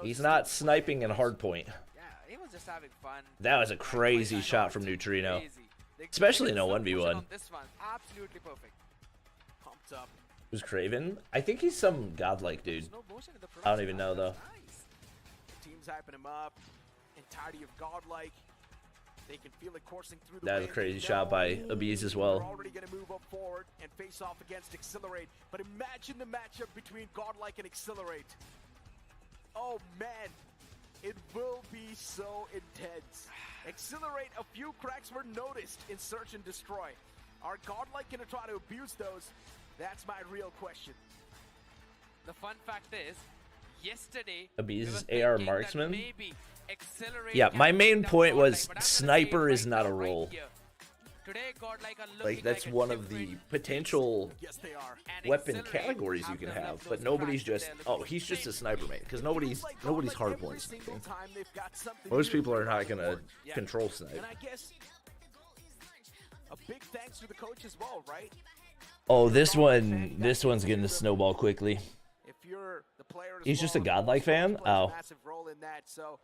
He's not sniping in Hardpoint. Yeah, he was just having fun. That was a crazy shot from Neutrino. Especially in a 1v1. This one, absolutely perfect. Pumped up. Who's Craven? I think he's some Godlike dude. I don't even know though. The team's hyping him up. Entirety of Godlike. They can feel it coursing through the That was a crazy shot by Abyss as well. We're already going to move up forward and face off against Accelerate. But imagine the matchup between Godlike and Accelerate. Oh man, it will be so intense. Accelerate, a few cracks were noticed in Search and Destroy. Are Godlike gonna try to abuse those? That's my real question. The fun fact is, yesterday abuses we were AR thinking that marksman. maybe Accelerate Yeah, can my bring main down point Godlike, was but I'm gonna sniper say is right not a now, right role. here, today Godlike are Like looking that's like a one of the different potential Yes, they are. and weapon Accelerate categories you can developed have, those but nobody's cracks just, that they're oh, looking he's for. just a sniper mate, because nobody's hardpoint sniping. Most people are not gonna control snipe. And I guess a big thanks to the coach as well, right? Oh, this one's getting to snowball quickly. If you're the player, He's just a Godlike fan? Oh. Massive role in that. So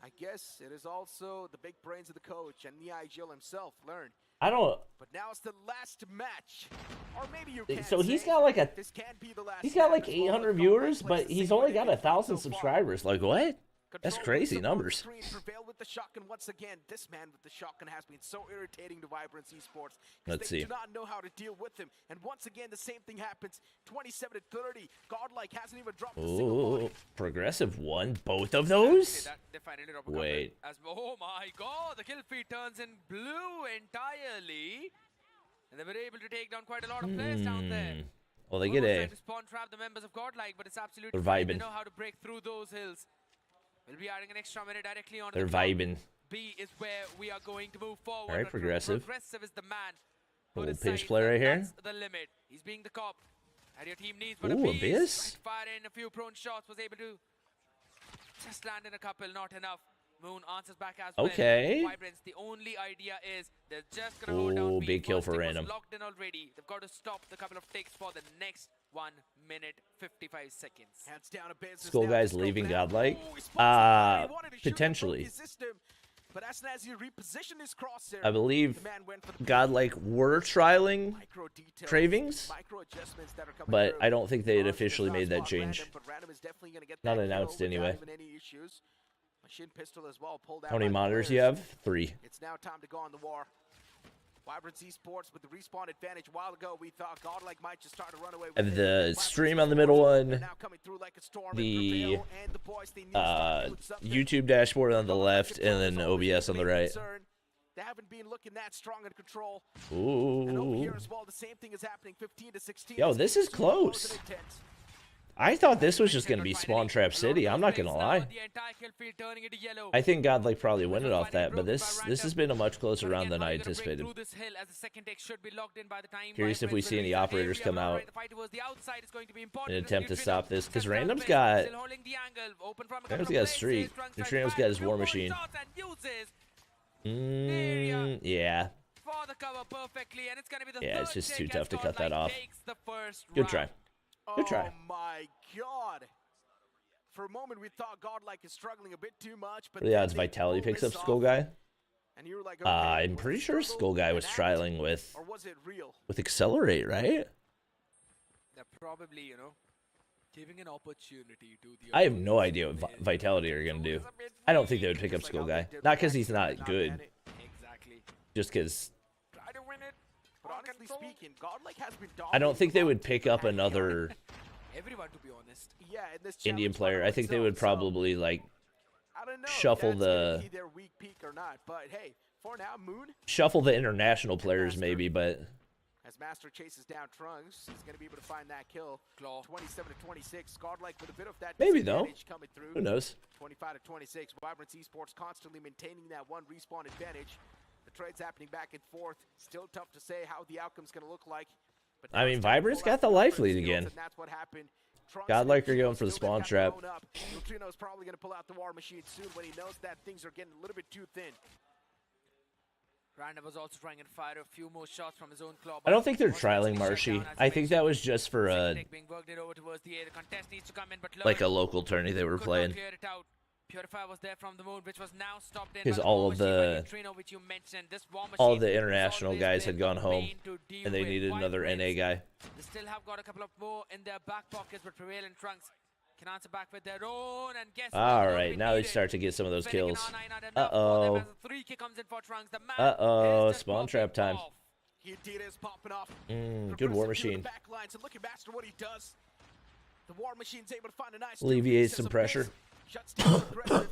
I guess it is also the big brains of the coach and Nigel himself learned. I don't. But now it's the last match, or maybe you can't So he's say got like a, this can't be the last he's got like match as well. 800 Godlike viewers, plays but the he's same only way got they've played 1,000 so far. subscribers. Like what? That's Control crazy wins the numbers. screen, prevail with the shotgun once again. This man with the shotgun has been so irritating to Vibrance Esports. Let's they see. do not know how to deal with him. And once again, the same thing happens. 27 to 30. Godlike hasn't even dropped a single Ooh, body. progressive won both of those. They finally drop a couple Wait. as oh my god, the kill feed turns in blue entirely, and they were able to take down quite a lot of players down there. Well, they get Almost a. trying to spawn trap the members of Godlike, but it's absolutely They're fine. They vibing. know how to break through those hills. We'll be adding an extra minute directly on. They're vibing. B is where we are going to move forward. All right, but progressive. Progressive is the man. who Little decides pinch play right that here. That's the limit. He's being the cop. And your team needs, but Ooh, Abyss Abyss. fired in a few prone shots, was able to just land in a couple, not enough. Moon answers back as well. Okay. Vibrance, the only idea is they're just gonna hold down Ooh, B. big kill First for pick was random. locked in already. They've got to stop the couple of ticks for the next 1 minute 55 seconds. Hands down a business Skull now. guys Let's go leaving for that. Godlike? Ooh, he spots somebody. He wanted to shoot and Potentially. broke his system. But as soon as he repositioned his crosshair, I believe the man went for the Godlike were trialing micro details, cravings, micro adjustments that are coming but through. I don't think they had Random officially does made that spot change. Random, but Random is definitely gonna get Not that kill announced without anyway. even any issues. Machine pistol as well, pulled out How many by the monitors you players. have? 3. It's now time to go on the war. Vibrance Esports with the respawn advantage. A while ago, we thought Godlike might just start to run away with And it. the Vibrance stream on the middle Esports one, are now coming through like a storm, and the Prevail and the boys, they need to start doing something. YouTube dashboard on the Godlike left, and control then is always OBS the on the main right. concern. They haven't been looking that strong in control. And over here Ooh. as well, the same thing is happening. 15 to 16. Yo, this is close. and intense. I thought this was just going to be Spawn Trap City. I'm not going to lie. The entire kill field turning into yellow. I think Godlike probably win it off that, but this has been a much closer But round again, than how I you gonna break anticipated. through this hill as the second deck should be locked in by the time Curious if we Vibrance see will any reach that operators area. come Alright, out the fight towards the outside is going to be important in an as attempt to Neutrino stop this, because just Random's down got still holding the angle, open from a couple Random's of got a places. streak. Trunks Neutrino's tries got to his fire War a few Machine. more shots and uses Yeah. for the cover perfectly, and it's going to be the Yeah, third it's just take too as tough to cut that Godlike off. takes the first Good round. try. Good try. Oh my god. For a moment, we thought Godlike is struggling a bit too much, but What are the then odds they Vitality pulled picks up this Skull off, Guy? and you were like, okay, I'm was pretty the sure struggle Skull Guy an was act, trialing with or was it real? Accelerate, right? They're probably, giving an opportunity to the I have no idea what Vitality are going to do. I don't think they would pick up Just like Skull how Guy. they did Not with because he's Axe, not good, Exactly. just because Try to win it. But honestly speaking, Godlike has been I don't think they dominating would pick up the backyard. another Everyone, to be honest. Yeah, in this Indian challenge player. by I think they would themselves, so probably like I don't know if shuffle that's gonna the- be their weak peak or not, but hey, for now, Moon, shuffle the international players maybe, but as Master chases down Trunks, he's going to be able to find that kill. Claw. 27 to 26. Godlike with a bit of that Maybe though. disadvantage coming through. who knows? 25 to 26. Vibrance Esports constantly maintaining that one respawn advantage. The trade's happening back and forth. Still tough to say how the outcome's going to look like. But I now mean, it's time to Vibrance pull got out the the life offensive lead skills, again. and that's what happened. Trunks Godlike and are going for the Neutrino spawn still got trap. blown up. Neutrino's probably going to pull out the War Machine soon when he knows that things are getting a little bit too thin. Random was also trying to fire a few more shots from his own claw. I don't think they're but was trialing eventually shut Marshy. down as I he think makes that was just for second deck being worked it over towards the air. The contest needs to come in, but like a Lurk local tourney they were could not playing. clear it out. Purify was there from the moon, which was now stopped in. 'Cause by the all War of Machine by the- Neutrino, which you mentioned. This War All Machine the is international always guys there had gone for home, Bane to deal and they with. needed another Vibrance, NA guy. They still have got a couple of more in their back pockets, but Prevail and Trunks can answer back with their own. And guess what? All Won't right, be now they needed. start to get some of those Fennec and kills. R9 not enough for them Uh-oh. as a 3K comes in for Trunks. The man Uh-oh, is just spawn popping trap time. off. He did is popping off. Good War Progressive through Machine. the back line, so look at Master what he does. The War Machine's able to find a nice alleviate two-piece some as a pressure. base. Shuts down aggressive.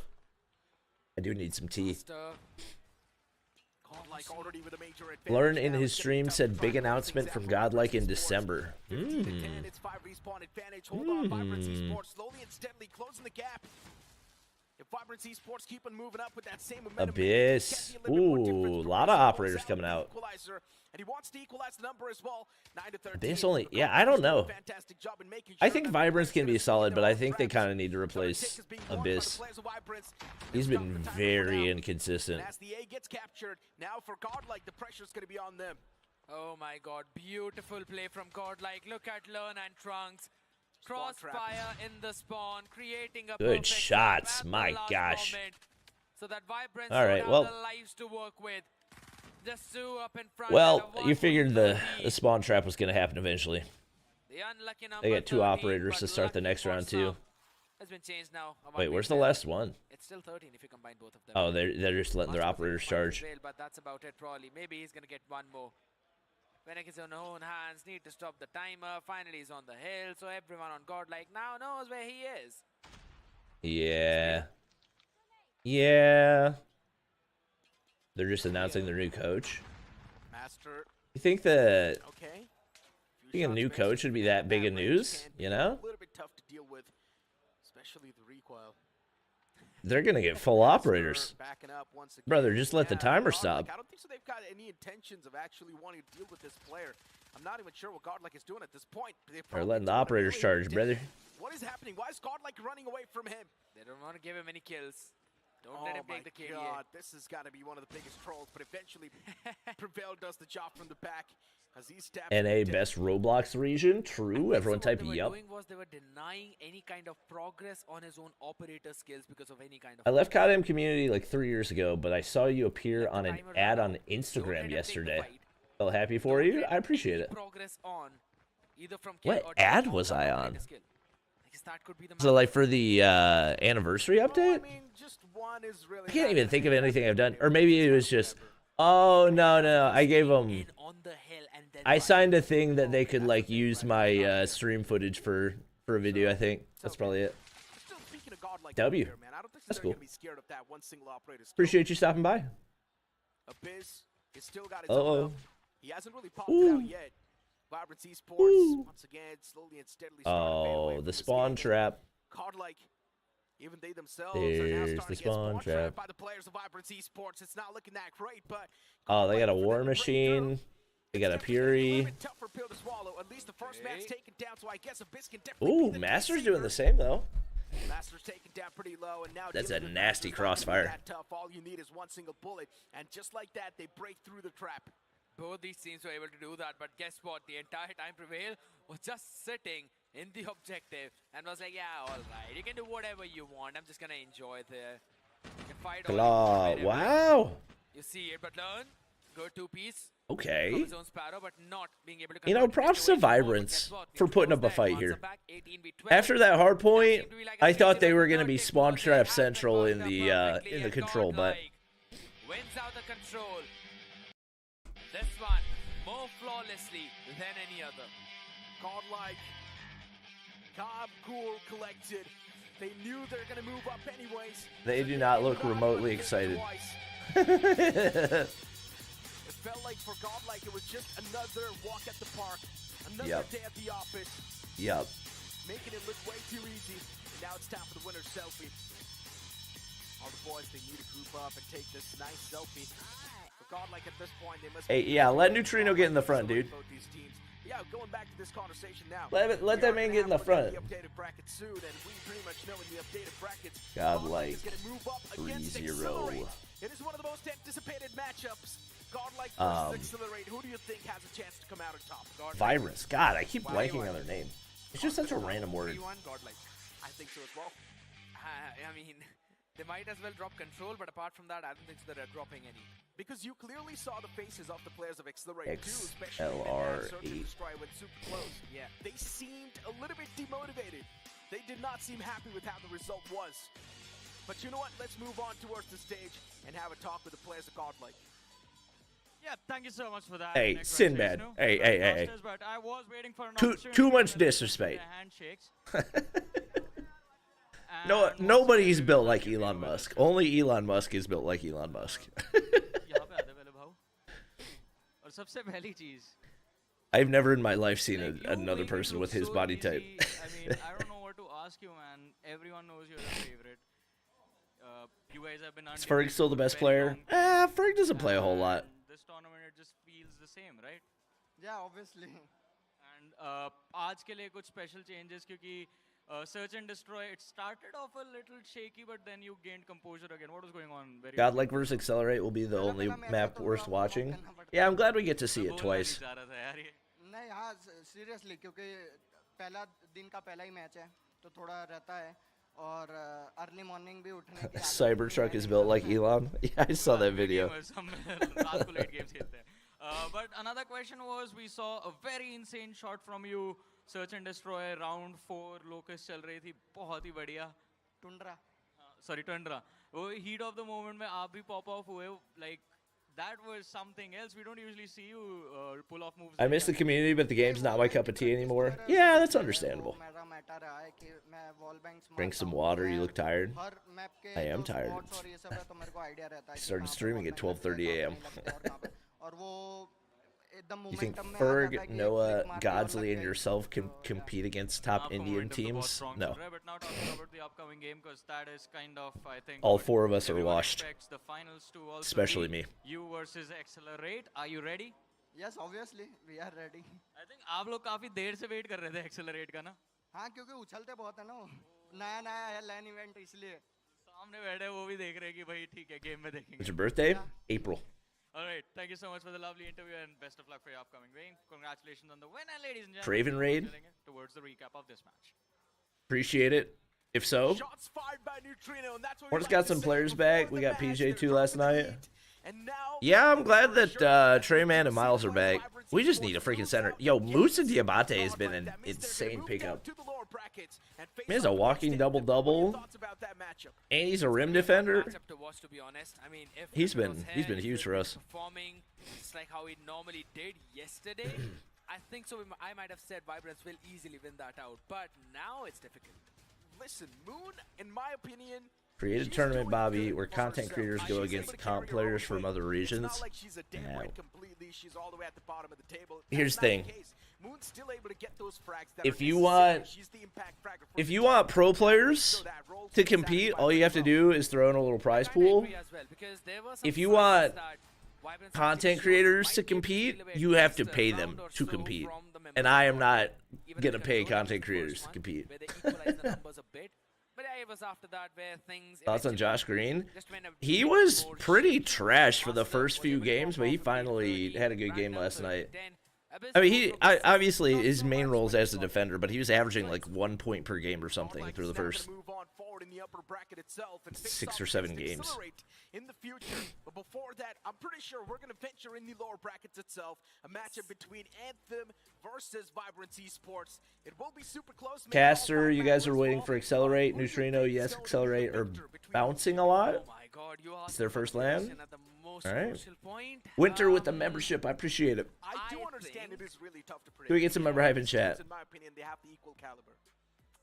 I do need some tea. Godlike already with a major advantage Learn in now. his It's stream getting said tough to big find announcement things from out Godlike in Esports. December. 15 to 10, it's 5 respawn advantage. Hold on, Vibrance Esports slowly and steadily closing the gap. If Vibrance Esports keep on moving up with that same momentum, Abyss. Ooh, a lot of operators coming out. And he wants to equalize the number as well. 9-13. Abyss only, yeah, I don't know. Fantastic job in making I sure think that Vibrance can be players solid, but I in think they traps. kind of need to replace Abyss. He's been very inconsistent. And as the A gets captured, now for Godlike, the pressure's going to be on them. Oh my god, beautiful play from Godlike. Look at Learn and Trunks. Crossfire in the spawn, creating a Good perfect shots, trap at the my last gosh. moment. So that Vibrance All right, don't well- have the lives to work with. Just two up in front. Well, and a you figured the 1-3. spawn trap was going to happen eventually. The unlucky number They got 2 13, operators but to start the lucky next for round too. some. Has been changed now. A Wait, 1v where's the player. last one? It's still 13 if you combine both of them. Oh, they're just letting their Must have operators been charge. Israel, but that's about it probably. Maybe he's gonna get one more. Fennec is on own hands, need to stop the timer. Finally he's on the hill, so everyone on Godlike now knows where he is. Yeah. Yeah. They're just announcing their new coach. Master, You think that okay. being a new coach would be that big of news? You know? A little bit tough to deal with, especially the recoil. They're going to get full operators. Backing up once again. Brother, just let the timer Godlike, stop. I don't think so they've got any intentions of actually wanting to deal with this player. I'm not even sure what Godlike is doing at this point. They're letting the operators charge, brother. What is happening? Why is Godlike running away from him? They don't want to give him any kills. Don't let him take the KDA. God, this has got to be one of the biggest trolls, but eventually Prevail does the job from the back as he stabs NA him best Roblox region? True. Everyone type yup. What they were doing was they were denying any kind of progress on his own operator skills because of any kind of. I left COD community like 3 years ago, but I saw you appear on an ad on Instagram yesterday. Felt happy for you. I appreciate it. Progress on either from kill What or ad death was or I operator on? skill. I guess that could be the So like for the anniversary Well, update? I mean, just one is really I can't not even gonna think of make anything that I've done. big Or maybe it was just, oh, no. I gave them, in on the hill and then I signed a thing that they could like use my stream footage for a video, I think. That's probably it. Still speaking of Godlike W. here, man, I don't think That's they're cool. gonna be scared of that one single operator skill. Appreciate you stopping by. Abyss has still got his Uh-oh. own up. He hasn't really popped it out yet. Vibrance Esports, once again, slowly and steadily starting to fade away Oh, from the this spawn game. trap. Godlike, even they themselves are now There's starting the to get spawn spawn trap. trapped by the players of Vibrance Esports. It's not looking that great, but Oh, they got a Godlike, for war them to break machine. through, They got a it's definitely gonna be a Fury. little bit tougher pill to swallow. At least the first man's taken down, so I guess Abyss can definitely Ooh, be the Master's deceiver. doing the same though. Master's taken down pretty low, and now That's dealing a with nasty Master's not gonna be crossfire. that tough. All you need is one single bullet, and just like that, they break through the trap. both these teams were able to do that, but guess what? The entire time Prevail was just sitting in the objective and was like, yeah, all right, you can do whatever you want. I'm just gonna enjoy there. You can fight all you want, Claw. whatever. Wow. You see it, but Learn, good two-piece. Okay. From his own Sparrow, but not being able to You know, convert props to situation forward. Vibrance Guess what? for putting up a Neutrals fight there. here. Once back, 18v12. After that hard point, Seemed to be like a I thought they 3-0 were gonna be third spawn ball. trap They central in converted the perfectly, and control, but Godlike wins out the control. This one more flawlessly than any other. Godlike, calm, cool, collected. They knew they're gonna move up anyways. they so do they not didn't look bother remotely to think excited. twice. It felt like for Godlike it was just another walk at the park, another Yep. day at the office, Yup. making it look way too easy. Now it's time for the winner's selfie. All the boys, they need to group up and take this nice selfie. For Godlike at this point, they must. Hey, yeah, let Neutrino get in the front, dude. Both these teams. Yeah, going back to this conversation now. Let We that are man gonna get in the have a look front. at The updated bracket soon, and we pretty much know in the updated brackets, Godlike is gonna move up against 3-0. Accelerate. It is one of the most anticipated matchups. Godlike versus Accelerate. Who do you think has a chance to come out on top? Godlike? Vibrance. God, I keep blanking on their name. It's just such a random word. You want Godlike. I think so as well. I mean, they might as well drop control, but apart from that, I don't think so they're dropping any. Because you clearly saw the faces of the players of Accelerate too, especially XLR8. when they Destroy went super close. Yeah, they seemed a little bit demotivated. They did not seem happy with how the result was. But you know what? Let's move on towards the stage and have a talk with the players of Godlike. Yeah, thank you so much for that. Hey, Sinbad. Hey, hey, hey. But I was waiting for an Too much opportunity to disrespect. handshakes. No, And nobody's once built again, like we Elon were Musk. Only Elon Musk is built like Elon Musk. यहाँ पे आते पहले भाऊ. और सबसे पहली चीज. I've never in my life seen Like, you another make it person look with his so body type. easy. I mean, I don't know what to ask you, man. Everyone knows you're the favorite. You guys have been Is undefeated Ferg still the for a best very player? long time. Ferg doesn't play a whole lot. And this tournament it just feels the same, right? Yeah, obviously. And आज के लिए कुछ special changes क्योंकि search and destroy it started off a little shaky, but then you gained composure again. What was going on? Very Godlike vs. Accelerate will be the only map worth watching. Yeah, I'm glad we get to see it twice. नहीं हाँ seriously क्योंकि पहला दिन का पहला ही match है तो थोड़ा रहता है और early morning भी उठने की Cybertruck is built like Elon. Yeah, I saw that video. But another question was, we saw a very insane shot from you. Search and destroy round 4 locust चल रही थी बहुत ही बढ़िया. टुंड्रा. Sorry, Tundra. वो heat of the moment में आप भी pop off हुए. Like that was something else. We don't usually see you pull off moves. I miss the community, but the game's not my cup of tea anymore. Yeah, that's understandable. Drink some water. You look tired. I am tired. I started streaming at 12:30 a.m. You think Ferg, Noah, Godsley, and yourself can compete against top Indian teams? No. But now talking about the upcoming game, because that is kind of, I think, All what 4 of us are everyone washed. expects the finals to also Especially be me. You versus XLR8. Are you ready? Yes, obviously we are ready. I think आप लोग काफी देर से wait कर रहे थे XLR8 का ना. हाँ क्योंकि उछलते बहुत है ना वो. नया नया है LAN इवेंट इसलिए. सामने बैठे वो भी देख रहे हैं कि भाई ठीक है गेम में देखेंगे. When's your birthday? April. All right, thank you so much for the lovely interview and best of luck for your upcoming game. Congratulations on the win, and ladies and gentlemen, Craven raid? towards the recap of this match. Appreciate it. If so, Shots fired by Neutrino, and that's what Hort's we like got to some say players before back. the We got match. PJ2 They're last dropping the night. heat, and now Yeah, I'm glad for that sure Treyman and Miles are back. We just need a freaking center. Yo, Moose and Diabate has been an insane pickup. Man, he's a walking double-double, and he's a rim defender. Matchup to watch, to be honest. I mean, if He's it been was huge here, for us. Performing just like how he normally did yesterday, I think so. I might have said Vibrance will easily win that out, but now it's difficult. Listen, Moon, in my opinion, Create a she's tournament, doing Bobby, good where for content herself. creators go She's against able to comp carry her players own from weight. other It's regions. not like she's a dead No. weight completely. She's all the way at the bottom of the table. Here's That's the not thing. case. Moon's still able to get those frags that If are you necessary. want- She's the impact fragger for If the you team. want pro So players that role to can compete, satisfy all you have to herself. do is throw in a little prize I kinda pool. agree as well, because there were some If you signs want that Vibrance content actually creators showed to might be able compete, deliver you at have to least a pay round them or to so compete. from the And member I am squad. not Even gonna if pay Control content was the creators first to one, compete. where they equalized the numbers a bit. But yeah, it was after that where things Thoughts on eventually Josh Green? just went a He bit was more pretty shaky. trash for the Master first was few able to games, pop but he off a finally 30, had a good ran game down last night. 30-10. Abyss I mean, was progressing, obviously not his so main much role is when as he a got defender, but he was averaging like 1 point per game or something Godlike through the is now gonna first move on forward in the upper bracket itself and face 6 off or 7 against games. Accelerate in the future. But before that, I'm pretty sure we're going to venture in the lower brackets itself. A matchup between Anthem versus Vibrance Esports. It will be super close. maybe Caster, all-time you guys are battles waiting will for be Accelerate. fought. Who do you Neutrino, think is yes, going to be the Accelerate are victor between bouncing a Oh lot. my god, you It's asked their the first question LAN. at the most All right. crucial point. Winter with the membership, I appreciate it. I do I understand it think- is really tough to predict. Can we get some member hype in These chat? teams, in my opinion, they have the equal caliber.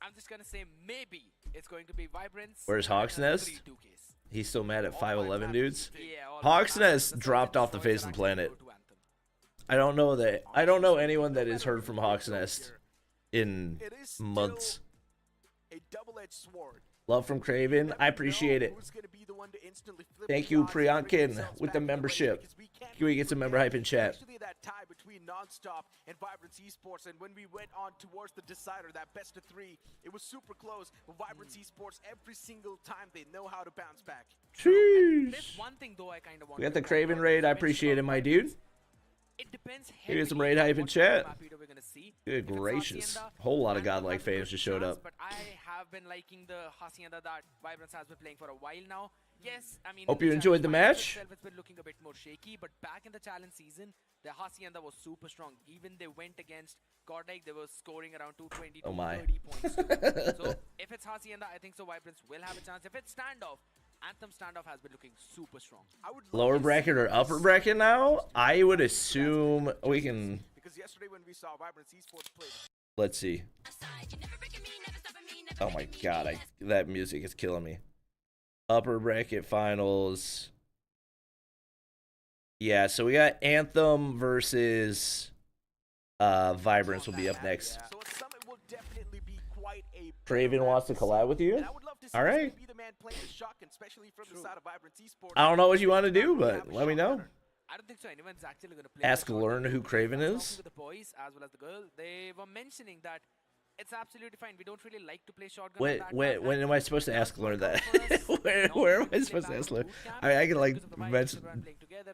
I'm just gonna say maybe it's going to be Vibrance. Where's Hawk's and a Nest? 3-2 case. He's still mad at 5'11 dudes. Yeah, all Hawk's of that. Nest The dropped Search off the and face of the Destroy planet. actually go to Anthem. I don't know anyone that has heard from Hawk's Nest in It is still months. a double-edged sword. Love from Craven. I appreciate it. Who's gonna be the one to instantly flip Thank the you, odds and bring Priyankin, themselves with back the in race, membership. because we can't Can we get some member hype in chat? Actually, that tie between Nonstop and Vibrance Esports, and when we went on towards the decider, that best of 3, it was super close. But Vibrance Esports, every single time, they know how to bounce back. There's Jeez. one thing though I kind of want. We got to the Craven point out. raid. I You mentioned appreciate it, about my Vibrance. dude. It depends Give us some heavily raid on hype in what chat. map we're gonna see. Good If it's gracious. Hacienda, Whole lot of Anthem Godlike has a fans good just showed chance, up. But I have been liking the Hacienda that Vibrance has been playing for a while now. Yes, I mean. Hope in you the enjoyed the challenge finals match. itself, it's been looking a bit more shaky, but back in the challenge season, the Hacienda was super strong. Even they went against Godlike, they were scoring around 220 Oh my. 230 points. So if it's Hacienda, I think so Vibrance will have a chance. If it's standoff, Anthem standoff has been looking super strong. Lower bracket or upper bracket now? I would assume we can. Because yesterday when we saw Vibrance Esports play. Let's see. Oh my god, that music is killing me. Upper bracket finals. Yeah, so we got Anthem versus Vibrance will be up next. So a summit will definitely be quite a Craven wants to collab with you? All right. be the man playing the shotgun, especially from the side of Vibrance Esports. I don't know what you want to do, but let me know. I don't think so. Anyone's actually going to play. Ask Learn who Craven is. With the boys as well as the girl, they were mentioning that it's absolutely fine. We don't really like to play shotgun. When am I supposed to ask Learn that? where am I supposed to ask Learn? I mean, I can like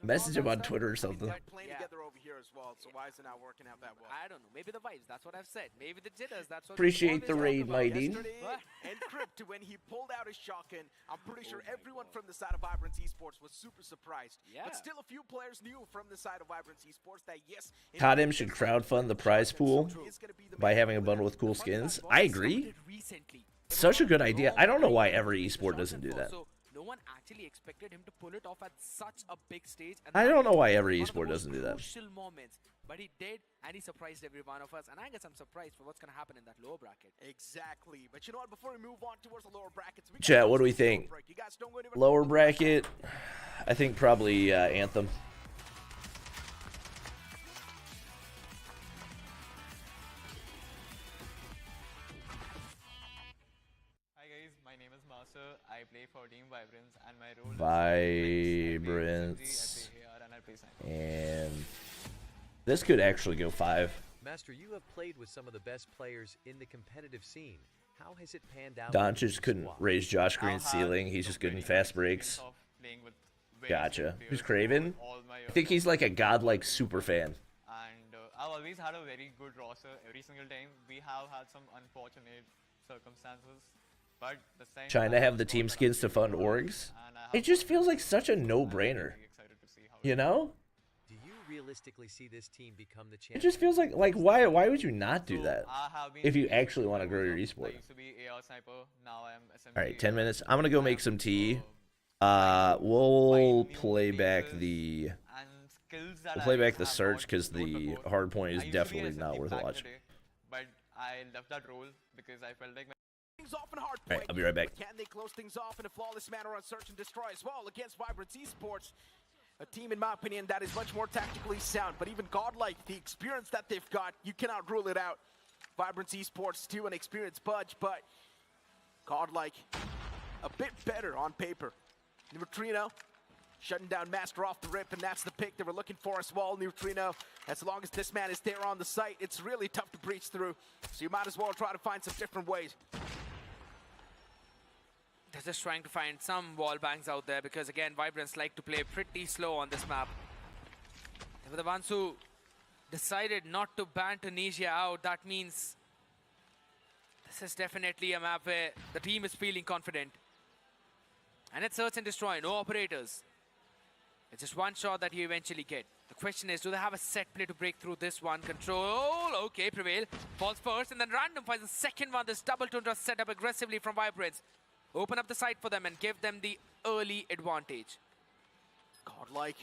message him on Twitter or something. Playing together over here as well, so why is it not working out that well? I don't know. Maybe the vibes. That's what I've said. Maybe the jitters. That's what. Appreciate the raid, Mighty. And Crypt, when he pulled out his shotgun, I'm pretty sure everyone from the side of Vibrance Esports was super surprised. Yeah. But still, a few players knew from the side of Vibrance Esports that yes, COD should crowdfund the prize pool by having a bundle with cool skins. I agree. Such a good idea. I don't know why every esport doesn't do that. No one actually expected him to pull it off at such a big stage. And I don't know why every esport doesn't do that. Crucial moments, but he did, and he surprised every one of us. And I guess I'm surprised for what's going to happen in that lower bracket. Exactly. But you know what? Before we move on towards the lower brackets, chat, what do we think? Lower bracket, I think probably Anthem. I play for Team Vibrance and my role Vibrance. And this could actually go 5. Master, you have played with some of the best players in the competitive scene. How has it panned out? Doncic couldn't raise Josh Green's ceiling. He's just good in fast breaks. Gotcha. Who's Craven? I think he's like a godlike super fan. And I've always had a very good roster every single time. We have had some unfortunate circumstances. Trying to have the team skins to fund orgs, it just feels like such a no-brainer, you know? Do you realistically see this team become the champion? It just feels like why would you not do that if you actually want to grow your esport? All right, 10 minutes. I'm gonna go make some tea. We'll play back the search because the Hardpoint is definitely not worth watching. But I left that role because I felt like off in Hardpoint. All right, I'll be right back. Can they close things off in a flawless manner on Search and Destroy as well against Vibrance Esports? A team, in my opinion, that is much more tactically sound. But even Godlike, the experience that they've got, you cannot rule it out. Vibrance Esports still an experienced budge, but Godlike a bit better on paper. Neutrino shutting down Master off the rip, and that's the pick they were looking for as well. Neutrino, as long as this man is there on the site, it's really tough to breach through. So you might as well try to find some different ways. They're just trying to find some wall bangs out there because, again, Vibrance like to play pretty slow on this map. They were the ones who decided not to ban Tunisia out. That means this is definitely a map where the team is feeling confident. And it's Search and Destroy, no operators. It's just one shot that you eventually get. The question is, do they have a set play to break through this one? Control, okay, Prevail falls first, and then Random finds the second one. This double tundra set up aggressively from Vibrance. Open up the site for them and give them the early advantage. Godlike,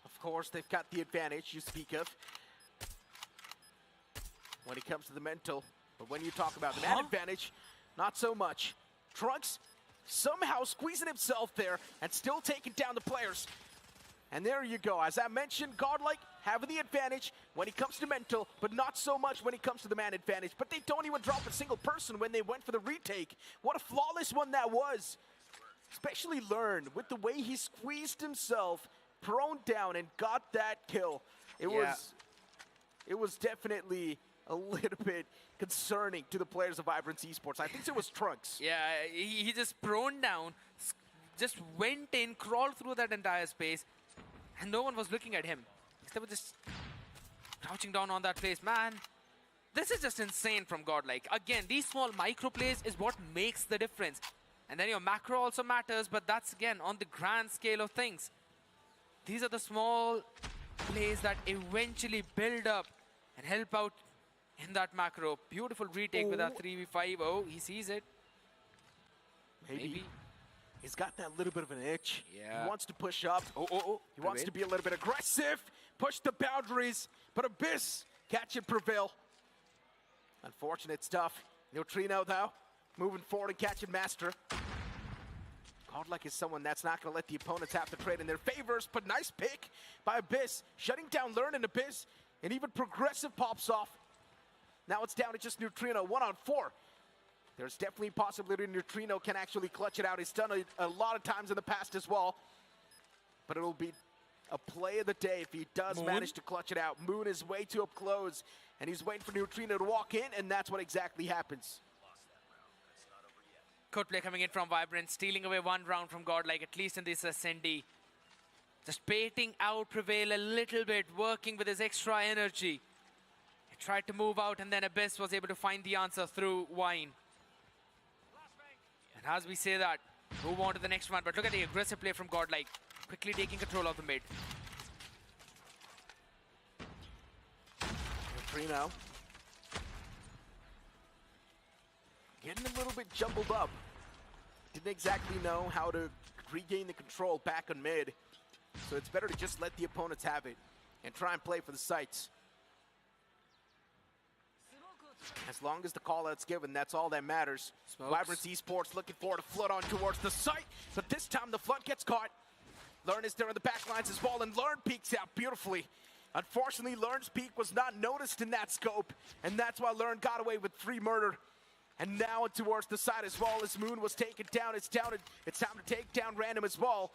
of course, they've got the advantage you speak of when it comes to the mental. But when you talk about the man advantage, not so much. Trunks somehow squeezing himself there and still taking down the players. And there you go. As I mentioned, Godlike having the advantage when it comes to mental, but not so much when it comes to the man advantage. But they don't even drop a single person when they went for the retake. What a flawless one that was. Especially Learn with the way he squeezed himself, prone down, and got that kill. It was definitely a little bit concerning to the players of Vibrance Esports. I think it was Trunks. Yeah, he just prone down, just went in, crawled through that entire space, and no one was looking at him. They were just crouching down on that place. Man, this is just insane from Godlike. Again, these small micro plays is what makes the difference. And then your macro also matters, but that's again on the grand scale of things. These are the small plays that eventually build up and help out in that macro. Beautiful retake with that 3v5. Oh, he sees it. Maybe. He's got that little bit of an itch. Yeah. He wants to push up. He wants to be a little bit aggressive, push the boundaries, but Abyss catch and prevail. Unfortunate stuff. Neutrino, though, moving forward and catching Master. Godlike is someone that's not going to let the opponents have to trade in their favors, but nice pick by Abyss, shutting down Learn and Abyss, and even Progressive pops off. Now it's down to just Neutrino, 1-on-4. There's definitely a possibility Neutrino can actually clutch it out. He's done it a lot of times in the past as well. But it'll be a play of the day if he does manage to clutch it out. Moon is way too up close, and he's waiting for Neutrino to walk in, and that's what exactly happens. Good play coming in from Vibrant, stealing away one round from Godlike, at least in this SND. Just baiting out Prevail a little bit, working with his extra energy. He tried to move out, and then Abyss was able to find the answer through Wine. And as we say that, move on to the next one. But look at the aggressive play from Godlike, quickly taking control of the mid. Neutrino getting a little bit jumbled up. Didn't exactly know how to regain the control back on mid. So it's better to just let the opponents have it and try and play for the sites. As long as the call-out's given, that's all that matters. Vibrant Esports looking forward to flood on towards the site, but this time the flood gets caught. Learn is there in the back lines as well, and Learn peeks out beautifully. Unfortunately, Learn's peek was not noticed in that scope, and that's why Learn got away with 3 murder. And now towards the side as well, as Moon was taken down. It's time to take down Random as well,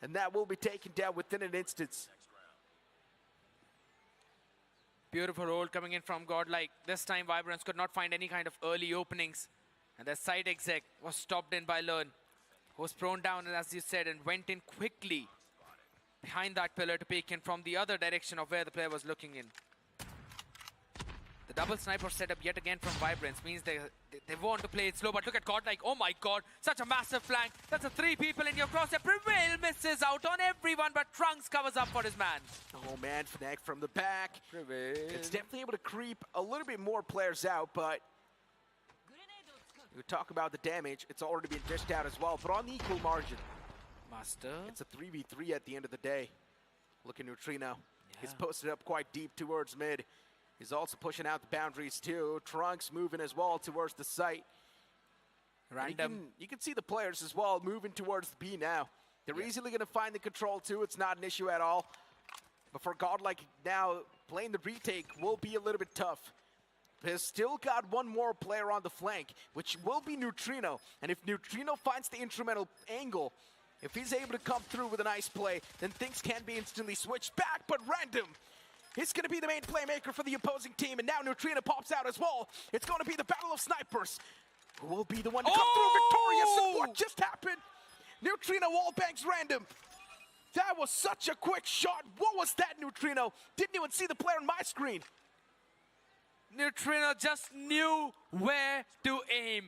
and that will be taken down within an instance. Beautiful roll coming in from Godlike. This time Vibrance could not find any kind of early openings, and the side exec was stopped in by Learn, who was prone down, and as you said, and went in quickly behind that pillar to peek in from the other direction of where the player was looking in. The double sniper setup yet again from Vibrance means they want to play it slow, but look at Godlike. Oh my god, such a massive flank. That's a 3 people in your crosshair. Prevail misses out on everyone, but Trunks covers up for his man. Oh man, Fnac from the back. Prevail. It's definitely able to creep a little bit more players out, but you talk about the damage, it's already been dished out as well, but on the equal margin. Master. It's a 3v3 at the end of the day. Look at Neutrino. He's posted up quite deep towards mid. He's also pushing out the boundaries too. Trunks moving as well towards the site. Random. You can see the players as well moving towards the B now. They're easily going to find the control too. It's not an issue at all. But for Godlike now, playing the retake will be a little bit tough. He's still got one more player on the flank, which will be Neutrino. And if Neutrino finds the instrumental angle, if he's able to come through with a nice play, then things can be instantly switched back. But Random, he's going to be the main playmaker for the opposing team. And now Neutrino pops out as well. It's going to be the battle of snipers. Who will be the one to come through victorious? And what just happened? Neutrino wallbangs Random. That was such a quick shot. What was that, Neutrino? Didn't even see the player on my screen. Neutrino just knew where to aim.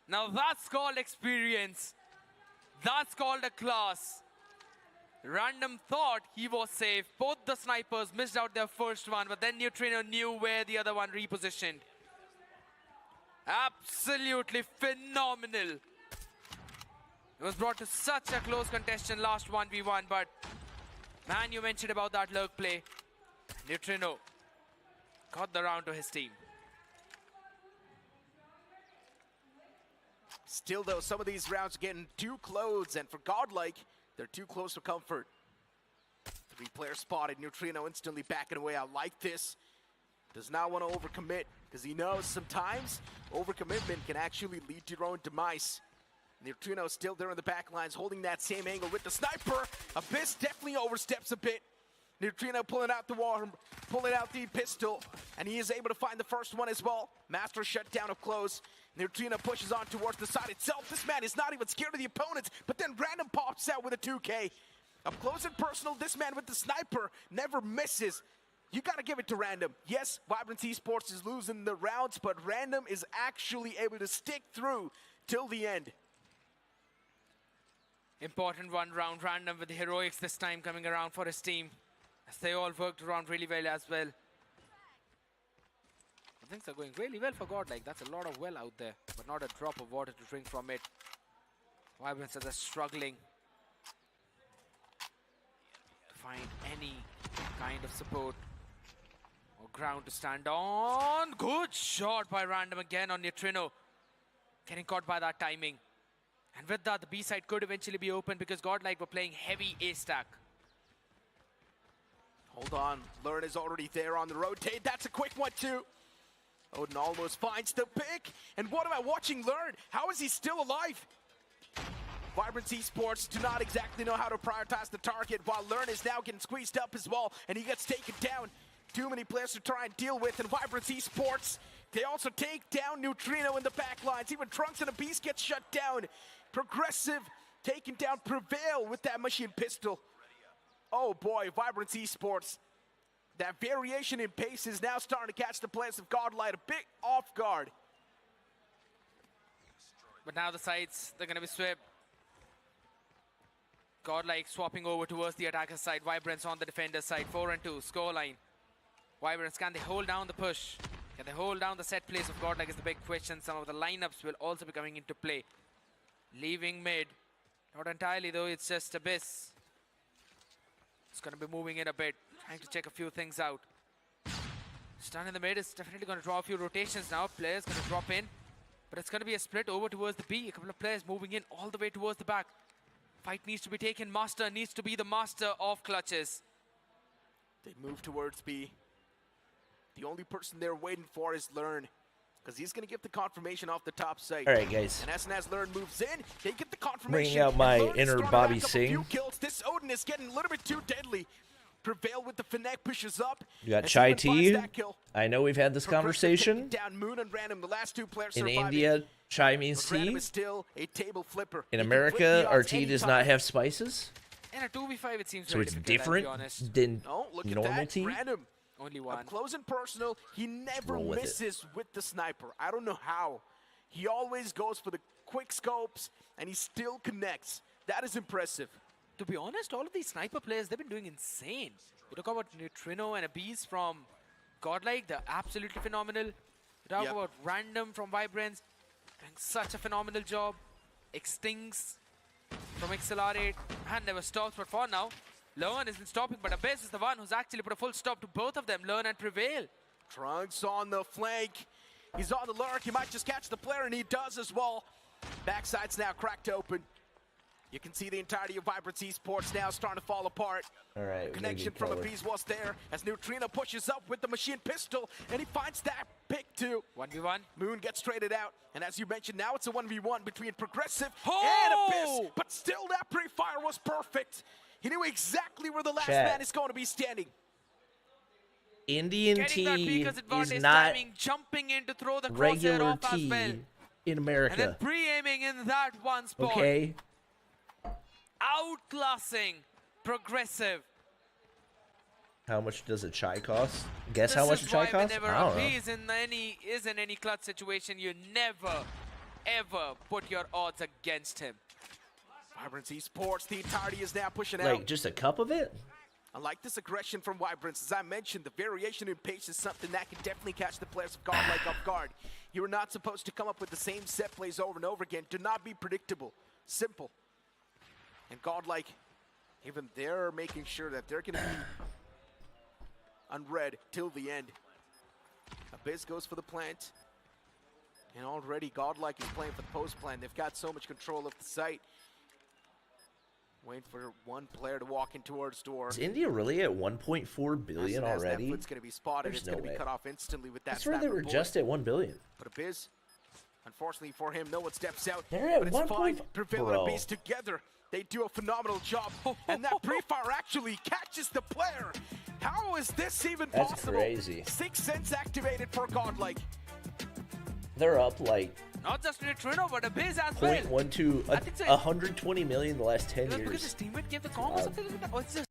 Now that's called experience. That's called a class. Random thought he was safe. Both the snipers missed out their first one, but then Neutrino knew where the other one repositioned. Absolutely phenomenal. It was brought to such a close contestation last 1v1, but man, you mentioned about that lurk play. Neutrino got the round to his team. Still though, some of these rounds are getting too close, and for Godlike, they're too close for comfort. 3-player spotted, Neutrino instantly backing away. I like this. Does not want to overcommit, because he knows sometimes overcommitment can actually lead to your own demise. Neutrino still there in the back lines, holding that same angle with the sniper. Abyss definitely oversteps a bit. Neutrino pulling out the wall, pulling out the pistol, and he is able to find the first one as well. Master shut down up close. Neutrino pushes on towards the side itself. This man is not even scared of the opponents, but then Random pops out with a 2K. Up close and personal, this man with the sniper never misses. You gotta give it to Random. Yes, Vibrant Esports is losing the rounds, but Random is actually able to stick through till the end. Important one round, Random with the heroics this time coming around for his team, as they all worked around really well as well. Things are going really well for Godlike. That's a lot of well out there, but not a drop of water to drink from it. Vibrance are struggling to find any kind of support or ground to stand on. Good shot by Random again on Neutrino. Getting caught by that timing. And with that, the B side could eventually be open because Godlike were playing heavy A stack. Hold on, Learn is already there on the rotate. That's a quick one too. Odin almost finds the pick. And what about watching Learn? How is he still alive? Vibrant Esports do not exactly know how to prioritize the target, while Learn is now getting squeezed up as well, and he gets taken down. Too many players to try and deal with, and Vibrant Esports, they also take down Neutrino in the back lines. Even Trunks and the Beast get shut down. Progressive taking down Prevail with that machine pistol. Oh boy, Vibrant Esports. That variation in pace is now starting to catch the players of Godlike a bit off guard. But now the sides, they're going to be swept. Godlike swapping over towards the attacker side. Vibrance on the defender side. 4-2 scoreline. Vibrance, can they hold down the push? Can they hold down the set plays of Godlike is the big question. Some of the lineups will also be coming into play. Leaving mid. Not entirely though, it's just Abyss. It's going to be moving in a bit. Trying to check a few things out. Stun in the mid is definitely going to draw a few rotations now. Players going to drop in. But it's going to be a split over towards the B. A couple of players moving in all the way towards the back. Fight needs to be taken. Master needs to be the master of clutches. They move towards B. The only person they're waiting for is Learn, because he's going to give the confirmation off the top site. All right, guys. And as Learn moves in, they get the confirmation. Bringing out my inner Bobby Singh. This Odin is getting a little bit too deadly. Prevail with the Fnac pushes up. You got Chai T. I know we've had this conversation. Down Moon and Random, the last two players in surviving. India, Chai means tea. Is still a table flipper. In America, our tea does not have spices. In a 2v5, it seems so it's different than normal tea. Random. Only one. Up close and personal, he never misses with the sniper. I don't know how. He always goes for the quick scopes, and he still connects. That is impressive. To be honest, all of these sniper players, they've been doing insane. You talk about Neutrino and Abyss from Godlike, they're absolutely phenomenal. You talk about Random from Vibrance, doing such a phenomenal job. Extinks from XLR8, and never stops, but for now, Learn isn't stopping, but Abyss is the one who's actually put a full stop to both of them, Learn and Prevail. Trunks on the flank. He's on the lurk. He might just catch the player, and he does as well. Backside's now cracked open. You can see the entirety of Vibrant Esports now starting to fall apart. All right, connection from Abyss was there as Neutrino pushes up with the machine pistol, and he finds that pick too. 1v1. Moon gets traded out, and as you mentioned, now it's a 1v1 between Progressive and Abyss. But still, that pre-fire was perfect. He knew exactly where the last man is going to be standing. Indian tea is not jumping in to throw the regular off tea as well. In America. And then pre-aiming in that one spot. Okay. Outclassing Progressive. How much does a chai cost? Guess how much a chai costs? I don't know. Is in any clutch situation, you never, ever put your odds against him. Vibrant Esports, the entirety is now pushing out. Like just a cup of it? I like this aggression from Vibrance. As I mentioned, the variation in pace is something that can definitely catch the players of Godlike off guard. You are not supposed to come up with the same set plays over and over again. Do not be predictable. Simple. And Godlike, even they're making sure that they're going to be unread till the end. Abyss goes for the plant. And already Godlike is playing for the post plan. They've got so much control of the site. Waiting for one player to walk in towards door. Is India really at 1.4 billion already? It's going to be spotted. There's it's going to no be way. cut off instantly with that. That's where they were just at 1 billion. But Abyss, unfortunately for him, no one steps out. They're at but it's 1. fine. Prevail and Abyss together. They do a phenomenal job. And that pre-fire actually catches the player. How is this even possible? That's crazy. 6 cents activated for Godlike. They're up like not just Neutrino, but Abyss as well. 0.12, 120 million in the last 10 years. Because his teammate gave the combo or something like that. Or it's just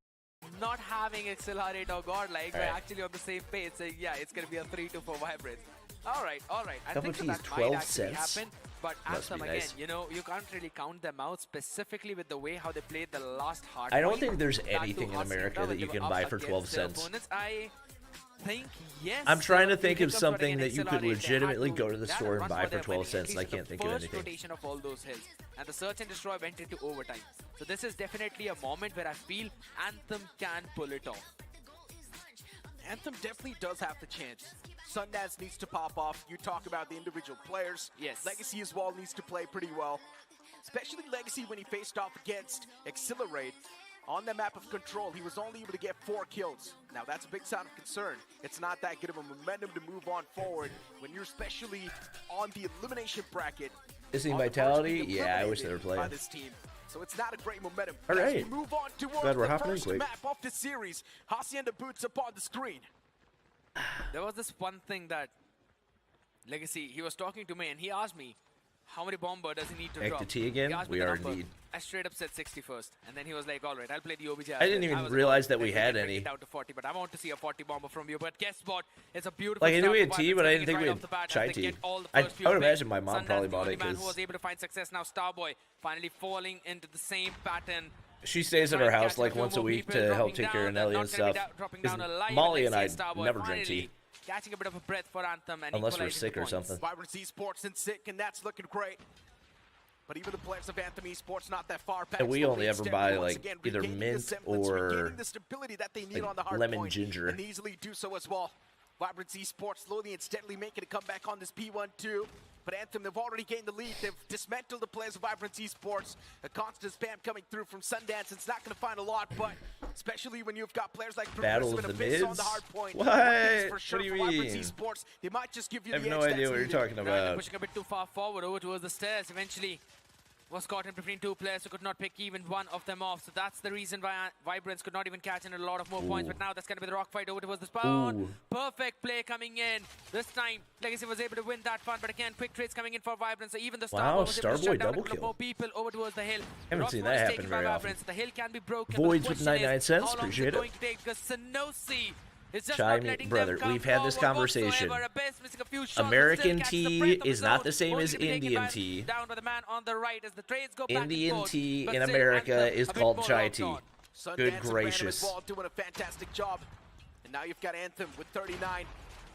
not having XLR8 or Godlike. We're actually on the same page saying, yeah, it's going to be a 3-2 Vibrance. All right. I think that might actually happen. But Anthem, again, you know, you can't really count them out specifically with the way how they played the last Hardpoint. I don't think there's anything in America that you can buy for 12 cents. think yes. I'm trying to if think you of think of something that you could XLR8, they had legitimately to go to the land store and and run buy for for their 12 money, at cents. least I in can't the think of first anything. rotation of all those hills. And the search and destroy went into overtime. So this is definitely a moment where I feel Anthem can pull it off. Anthem definitely does have the chance. Sundance needs to pop off. You talk about the individual players. Yes. Legacy as well needs to play pretty well. Especially Legacy when he faced off against XLR8. On the map of Control, he was only able to get 4 kills. Now that's a big sign of concern. It's not that good of a momentum to move on forward when you're especially on the elimination bracket. Missing on the Vitality? first being Yeah, I wish they were eliminated by playing. this team. So it's not a great momentum. All As right. we move on towards Glad we're the hopping in first quick. map of the series. Hacienda boots up on the screen. There was this one thing that Legacy, he was talking to me and he asked me, how many bomber does he need to Back drop? to T again? He asked me We the are number. indeed. I straight up said 60 first. And then he was like, all right, I'll play the OBJ. I didn't even was realize that "Let we me had bring any." it down to 40, but I want to see a 40 bomber from you. But guess what? It's a beautiful Like, I knew start we had for T, Vibrance, but I getting didn't think it we right had off the bat as Chai they T. get all the I first few would picks. imagine my mom Sundance, probably the bought only it man who 'cause was able to find success now. Starboy finally falling into the same pattern. She stays at our house like once a week to help take care of Nelly and stuff. 'Cause Molly and I never drink tea. Catching a bit of a breath for Anthem and Unless we're equalizing sick the or points. something. Vibrance Esports and sick, and that's looking great. But even the players of Anthem Esports not that far back. And we slowly only and ever steadily buy, once like, again either regaining the mint semblance, or, regaining the stability that they need like, on the hard lemon point, ginger. and easily do so as well. Vibrance Esports slowly and steadily making a comeback on this P1-2. But Anthem, they've already gained the lead. They've dismantled the players of Vibrance Esports. A constant spam coming through from Sundance. It's not going to find a lot, but especially when you've got players like Battle Progressive of and the Abyss on mids? the hard point. What? One thing's for What sure do you for Vibrance mean? Esports, they might just give you I have the no edge idea that's what you're needed. talking Ryan about. pushing a bit too far forward over towards the stairs. Eventually was caught in between two players who could not pick even one of them off. So that's the reason why Vibrance could not even catch in a lot of more points. But now that's going to be the rock fight over towards the spawn. Ooh. Perfect play coming in. This time, Legacy was able to win that one. But again, quick trades coming in for Vibrance. So even the Wow, Starboy was able to Starboy shut down a double couple of kill. more people over towards the hill. Haven't Rock seen spawn that is happen taken by very often. Vibrance. The hill can be broken. Voids but with the question 99 is, cents, how long appreciate is it. going to take? Because Sanosi is just Chai not me- letting brother, them come we've had this forward conversation. whatsoever. Abyss missing a few shots, but American still catches the tea breath of is his not own. the same Only as to be taken Indian by- tea. Down by the man on the right as the trades go back and Indian forth, tea but in still America Anthem is a bit called more chai locked tea. on. Sundance Good and Random gracious. as well doing a fantastic job. And now you've got Anthem with 39.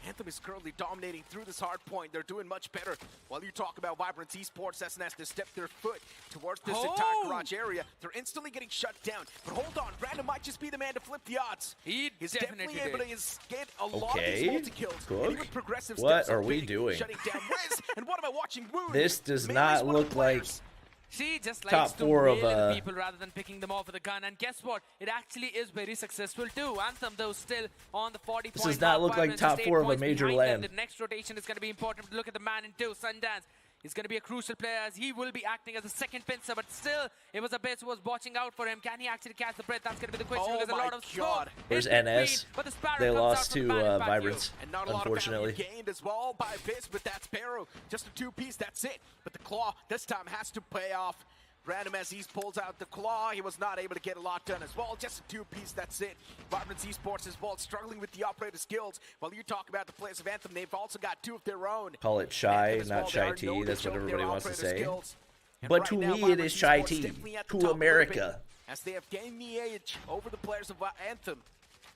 Anthem is currently dominating through this hard point. They're doing much better. While you talk about Vibrance Esports, SNS to step their foot towards this entire garage area. They're instantly getting shut down. But hold on, Random might just be the man to flip the odds. He He's definitely able did. to get a lot of Okay, these multi-kills. And Cook. even Progressive What steps are up we big, doing? Shutting down Wiz. And what am I watching? Wound. This does Melee's not one of the look like players. She just Top likes to four of, wail at people rather than picking them off with a gun. And guess what? It actually is very successful too. Anthem, though, still on the 40 This point does not mark. look like Vibrance top just 8 four of a points major behind them. LAN. The next rotation is going to be important. Look at the man in two, Sundance. He's going to be a crucial player as he will be acting as a second pincer, but still, it was Abyss who was watching out for him. Can he actually catch the breath? That's going to be the question. Oh There's a my lot of smoke God. Where's in between, NS? but the Sparrow They comes lost out from to the man in back Vibrance, And not a lot of unfortunately. value gained as well by Abyss, but that's Sparrow. Just a two-piece, that's it. But the Claw this time has to pay off. Random as he pulls out the Claw, he was not able to get a lot done as well. Just a two-piece, that's it. Vibrance Esports as well, struggling with the operator skills. While you talk about the players of Anthem, they've also got two of their own. Call it chai, Anthem as not well, they chai are tea. known to That's what show their everybody wants to operator say. skills. And But right to now, me, it Vibrance is chai Esports tea. definitely at the To top a little bit, America. as they have gained the edge over the players of Anthem.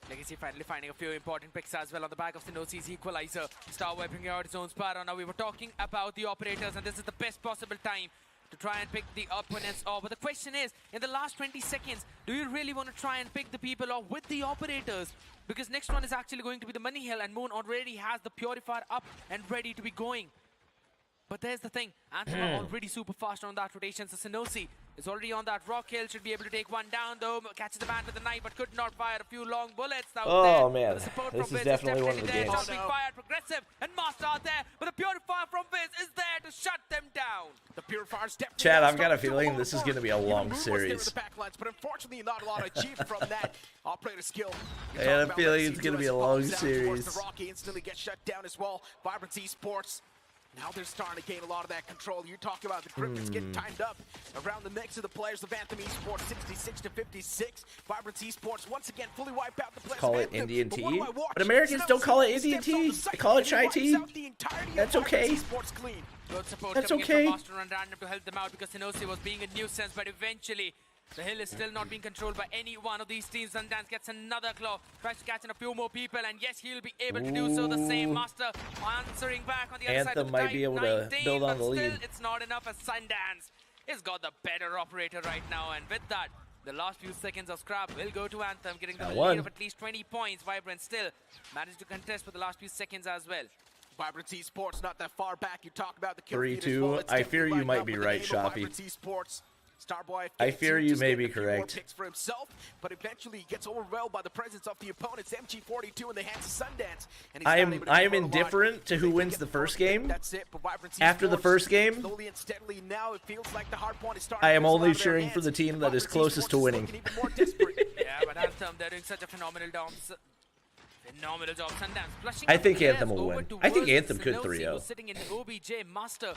Legacy finally finding a few important picks as well on the back of Sinosi's equalizer. Star wiping out his own Sparrow. Now we were talking about the operators, and this is the best possible time to try and pick the opponents off. But the question is, in the last 20 seconds, do you really want to try and pick the people off with the operators? Because next one is actually going to be the Money Hill, and Moon already has the Purifier up and ready to be going. But there's the thing, Anthem are already super fast on that rotation, so Sinosi is already on that rock hill, should be able to take one down though, catches the man with the knife, but could not fire a few long bullets out there. Oh man, But the support this from is Wiz definitely one of the there, games. not being fired, Progressive and Master are there, but the Purifier from Wiz is there to shut them down. The Purifier's definitely Chad, I've got a starting to feeling fall this is apart. going to be a Even long Moon was there in series. the back lines, but unfortunately not a lot achieved from that operator skill. I had a feeling it's going to be a long series. The Rocky instantly gets shut down as well. Vibrance Esports. Now they're starting to gain a lot of that control. You talk about the Griffins getting timed up around the necks of the players of Anthem Esports, 66 to 56. Vibrance Esports once again fully wipe out the players Call of it Anthem. Indian But what tea? do I watch? But Americans don't call it Indian tea. They call it chai tea. That's okay. Esports clean. Good support That's coming okay. in from Master and Random to help them out because Sinosi was being a nuisance, but eventually The hill is still not being controlled by any one of these teams. Sundance gets another claw, tries to catch in a few more people, and yes, he'll be able to do so. The same Master answering back on the other side of Anthem the might be able to 19, build on the but lead. still, it's not enough as Sundance has got the better operator right now, and with that, the last few seconds of scrap will go to Anthem, getting them a lead of at least 20 points. Vibrant still managed to contest for the last few seconds as well. Vibrant Esports not that far back. You talk about the kill 3-2. I fear you might be right, Shoppy. Starboy, I fear you may be correct. Picks for himself, but eventually gets overwhelmed by the presence of the opponent's MG42 in the hands of Sundance. And I am indifferent to who wins the first game. That's it. But After the first game, slowly and steadily now it feels like the Hardpoint is starting I to am fizzle only out of their cheering hands. for the team that is closest to winning. Even more desperate. Yeah, but Anthem, they're doing such a phenomenal job. Phenomenal job. Sundance flushing I out think the Anthem players will over win. towards I think Anthem could Sinosi, 3-0. who's sitting in the OBJ Master.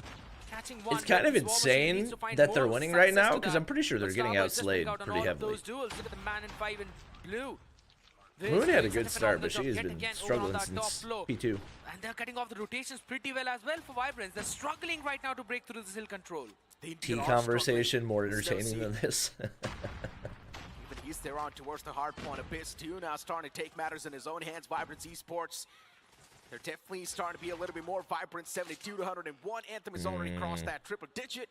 Catching one, It's kind of but Swarmers needs insane to find that they're more winning right success now to because that. I'm pretty sure they're But getting Starboy just outslayed out on pretty all of heavily. those duels. Look at the man in 5 in blue. Moon had a Such good start, phenomenal but she job has yet been again over on struggling that top since floor. P2. And they're cutting off the rotations pretty well as well for Vibrance. They're struggling right now to break through this hill control. Tea conversation more entertaining than this. Even he's there on towards the hard point. Abyss too now starting to take matters in his own hands. Vibrant Esports, they're definitely starting to be a little bit more vibrant. 72 to 101. Anthem has already crossed that triple digit.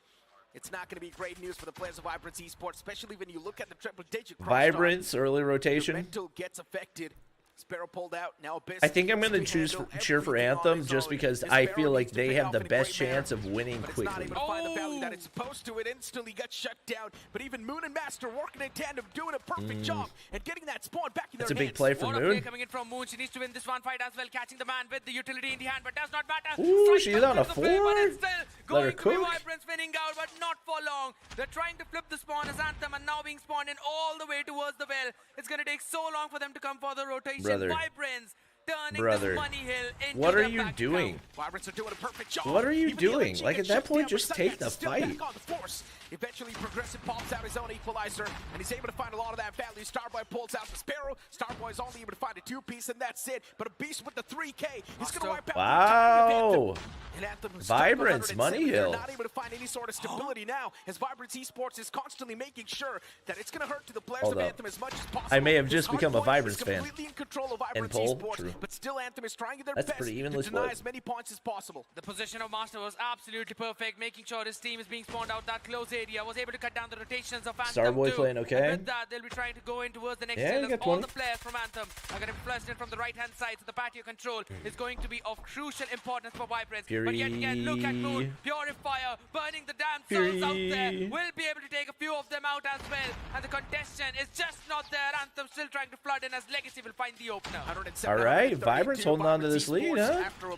It's not going to be great news for the players of Vibrant Esports, especially when you look at the triple digit. Vibrance, early Your rotation. mental gets affected. Sparrow pulled out. Now Abyss. I think I'm going to cheer for Anthem just because I feel like they have the best chance of winning But it's not quickly. able to find the value that it's supposed to. It instantly got shut down. But even Moon and Master working in tandem, doing a perfect job and getting that spawn back in their That's a big hands. play for What a play Moon. coming in from Moon. She needs to win this one fight as well, catching the man with the utility in the hand, but does not matter. Ooh, Strike she's on a comes into play, but 4. it's still Let her going to be cook. Vibrance winning out, but not for long. They're trying to flip the spawn as Anthem and now being spawned in all the way towards the well. It's going to take so long for them to come for the rotation. Brother. Vibrance turning Brother. this money hill into What are their you back doing? Vibrants are doing a perfect job. What are you Even the doing? LNG Like, gets at that shut point, down, just but take Sundance the is still fight. back on the force. Eventually, Progressive pops out his own equalizer, and he's able to find a lot of that value. Starboy pulls out the Sparrow. Starboy is only able to find a 2-piece, and that's it. But a beast with the 3K. He's going to wipe out the entirety of Anthem. And Anthem is stuck with Vibrance, 107. Money They're Hill. not able to find any sort of stability now, as Vibrance Esports is constantly making sure that it's going to hurt to the players Hold of up. Anthem as much as possible. I may have This just become a Hardpoint Vibrance is fan. completely in control of Vibrance Poll, Esports, true. but still Anthem is trying their That's best pretty to evenly deny split. as many points as possible. The position of Master was absolutely perfect, making sure his team is being spawned out that close area. Was able to cut down the rotations of Anthem Starboy too. playing okay. And with that, they'll be trying to go in towards the next Yeah, hill. you got All 20. the players from Anthem are going to be flushed in from the right-hand side, so the patio control is going to be of crucial importance for Vibrance. But yet again, look at Moon, Purifier, burning the damn souls out there. Fury. Will be able to take a few of them out as well. And the contestant is just not there. Anthem still trying to flood in as Legacy will find the opener. 107, All right, 132, Vibrance holding on to Vibrance this lead, Esports huh?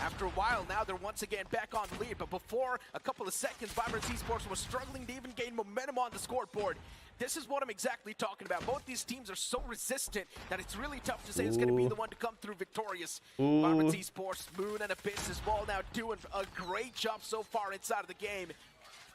After a while now, they're once again back on the lead. But before a couple of seconds, Vibrance Esports was struggling to even gain momentum on the scoreboard. This is what I'm exactly talking about. Both these teams are so resistant that it's really tough to say who's going to be the one to come through victorious. Vibrance Esports, Moon, and Abyss as well now doing a great job so far inside of the game.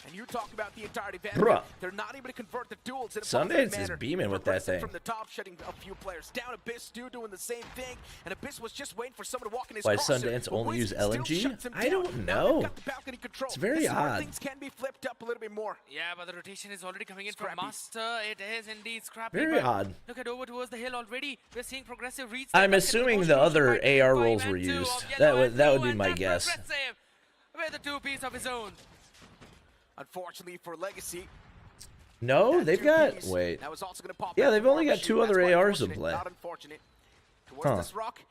And you talk about the entirety of Anthem. Bruh. They're not able to convert the duels in a Sundance positive is manner. beaming with that Progressive thing. from the top, shutting a few players down. Abyss too doing the same thing, and Abyss was just waiting for someone to walk in his Why crosshair, Sundance but only Wiz use still LNG? shuts him I down. don't Now know. they've got the balcony control. It's very This is where odd. things can be flipped up a little bit more. Yeah, but the rotation is already coming in Scrappy. from Master. It is indeed Scrappy. Very but odd. Look at over towards the hill already. We're seeing Progressive reach. I'm there. assuming That's the gonna other push the AR fight rolls and were two used. of That yellow would and that would blue, be and my that's guess. Progressive with a 2-piece of his own. Unfortunately for Legacy, No, that they've 2-piece, got wait. that was also going to pop Yeah, out they've the only War got 2 Machine. other That's ARs to unfortunate, play. Not unfortunate. Towards Huh. this rock,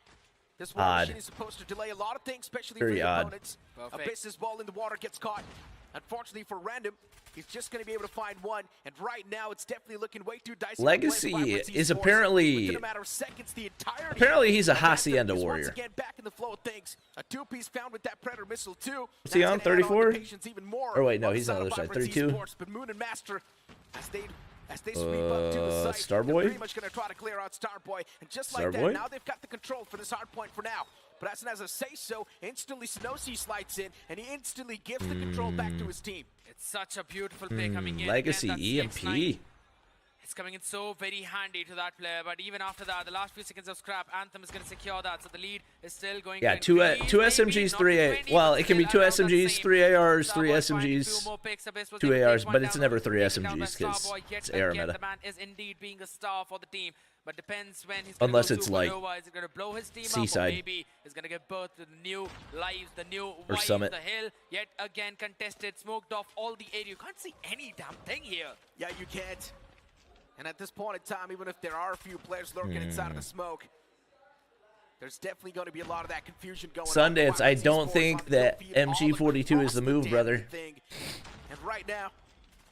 this War Odd. Machine is supposed to delay a lot of things, especially Very for the odd. opponents. Perfect. Abyss's ball in the water gets caught. Unfortunately for Random, he's just going to be able to find one, and right now it's definitely looking way too dicey. Legacy for Vibrance is Esports. apparently- Within a matter of seconds, the entirety Apparently he's a of Anthem Hacienda is warrior. Once again back in the flow of things. A 2-piece found with that Predator missile too. Is he That's on gonna add the 34? patience even more Or wait, no, on he's on the of other side, Vibrance 32. Esports, but Moon and Master, as they sweep up to the site, Starboy? they're pretty much going to try to clear out Starboy. And just like Starboy? that, now they've got the control for this hard point for now. But as I say so, instantly Sinosi slides in, and he instantly gives the control back to his team. It's such a beautiful play coming in. Legacy Again, that EMP. CX9. It's coming in so very handy to that player, but even after that, the last few seconds of scrap, Anthem is going to secure that, so the lead is still going Yeah, to two increase. SMGs, Maybe 3 not A. to 20, Well, but it can be still 2 around that SMGs, same. 3 ARs, 3 Starboy finding a few SMGs, more picks. Abyss was 2 able to take ARs, one but down, it's never 3 taken down by SMGs because Starboy. Yet it's AR again, meta. the man is indeed being a star for the team, but depends when he's Unless go it's super like low. Is it going to blow his team up, Seaside. or maybe it's going to give birth to the new lives, the new Or vibes, Summit. the hill. Yet again, contested, smoked off all the area. You can't see any damn thing here. Yeah, you can't. And at this point in time, even if there are a few players lurking inside of the smoke, there's definitely going to be a lot of that confusion going on. Sundance, I don't think that MG42 is the move, brother. And right now,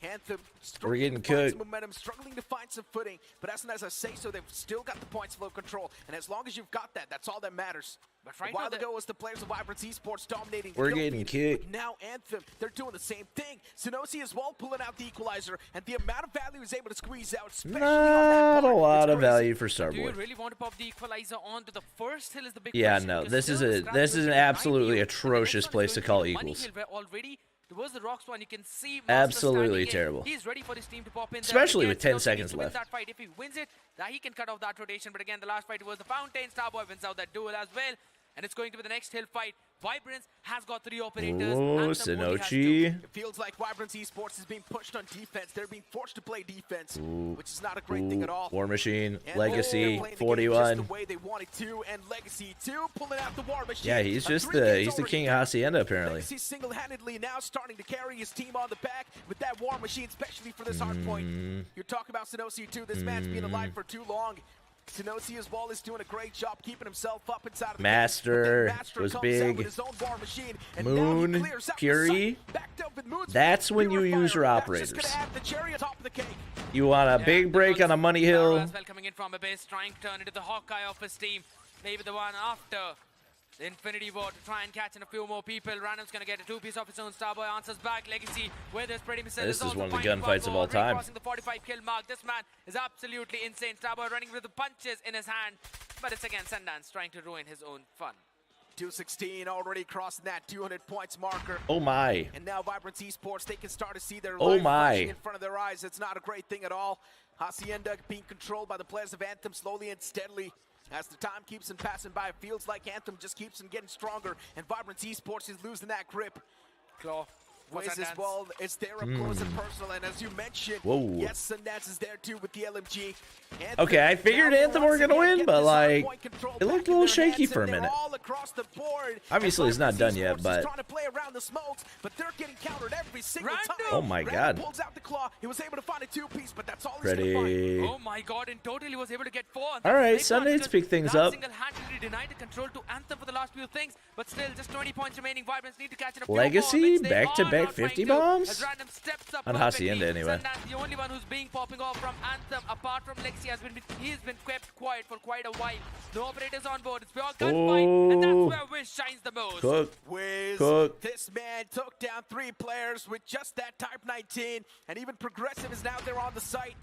Anthem We're getting struggling to find cooked. some momentum, struggling to find some footing. But as soon as I say so, they've still got the points flow control. And as long as you've got that, that's all that matters. But right a while now, ago, it was the players of Vibrance Esports dominating. We're the getting feed, kicked. but now Anthem, they're doing the same thing. Sinosi as well pulling out the equalizer, and the amount of value he's able to squeeze out, especially on that Not a part, lot it's of crazy. value for Do you Starboy. really want to pop the equalizer onto the first hill? Is the big Yeah, question, no, because this still is the a scrap this will is an be behind absolutely you. atrocious The next one place is to going call be the money equals. hill, where already towards the rocks one, you can see Master Absolutely standing in. terrible. He's ready for his team to pop in there. Especially Again, with 10 Sinosi seconds needs to win left. That fight. If he wins it, that he can cut off that rotation. But again, the last fight was the fountain. Starboy wins out that duel as well. And it's going to be the next hill fight. Vibrance has got 3 operators. Oh, Anthem only has 2. Sinochi. It feels like Vibrance Esports is being pushed on defense. They're being forced to play defense, which is not a great thing at all. War Machine, And Legacy, they're playing the game just 41. the way they wanted to, and Legacy too, pulling out the War Machine. Yeah, he's A just 3 the games he's the already king of done. Hacienda apparently. Legacy single-handedly now starting to carry his team on the back with that War Machine, especially for this hard point. You're talking about Sinosi too. This man's been alive for too long. Sinosi as well is doing a great job keeping himself up inside of the Master game. But then Master was comes big. out with his own War Machine, and now Moon, he clears out the Fury. site, backed up with Moon's That's when you Purifier. use your That's operators. just gonna add the cherry on top of the cake. You want a big break on a money hill? As well coming in from Abyss, trying to turn into the Hawkeye of his team. Maybe the one after the Infinity War to try and catch in a few more people. Random's going to get a 2-piece of his own. Starboy answers back. Legacy, where there's pretty missile. This is also one of the finding gunfights of all already time. Crossing the 45 kill mark. This man is absolutely insane. Starboy running with the punches in his hand. But it's again Sundance trying to ruin his own fun. 216 already crossing that 200 points marker. Oh my. And now Vibrance Esports, they can start to see their Oh life my. flashing in front of their eyes. It's not a great thing at all. Hacienda being controlled by the players of Anthem slowly and steadily. As the time keeps on passing by, it feels like Anthem just keeps on getting stronger, and Vibrance Esports is losing that grip. Claw. Wiz as Sundance. well, it's there up close and personal, and as you mentioned, Whoa. yes, Sundance is there too with the LMG. Okay, I figured Anthem were gonna win, but like, it looked a little shaky for a minute. All across the board. Obviously, it's not And done Vibrance yet, Esports but is trying to play around the smokes, but they're getting countered every single Random. time. Oh my Random God. pulls out the claw. He was able to find a 2-piece, but that's all he's gonna find. Ready. Oh my god, and totally was able to get 4. All right, Big one Sundays because pick things that up. Single-handedly denied the control to Anthem for the last few things, but still just 20 points remaining. Vibrance need to catch in a few Legacy, more, which they back-to-back are 50 now trying to, bombs? as Random steps up On perfectly. Hacienda, anyway. Sundance, the only one who's being popping off from Anthem, apart from Lexi, he's been kept quiet for quite a while. No operators on board. It's pure gunfight, and Oh. that's where Wiz shines the most. Cook. Wiz, Cook. this man took down 3 players with just that Type 19, and even Progressive is now there on the site.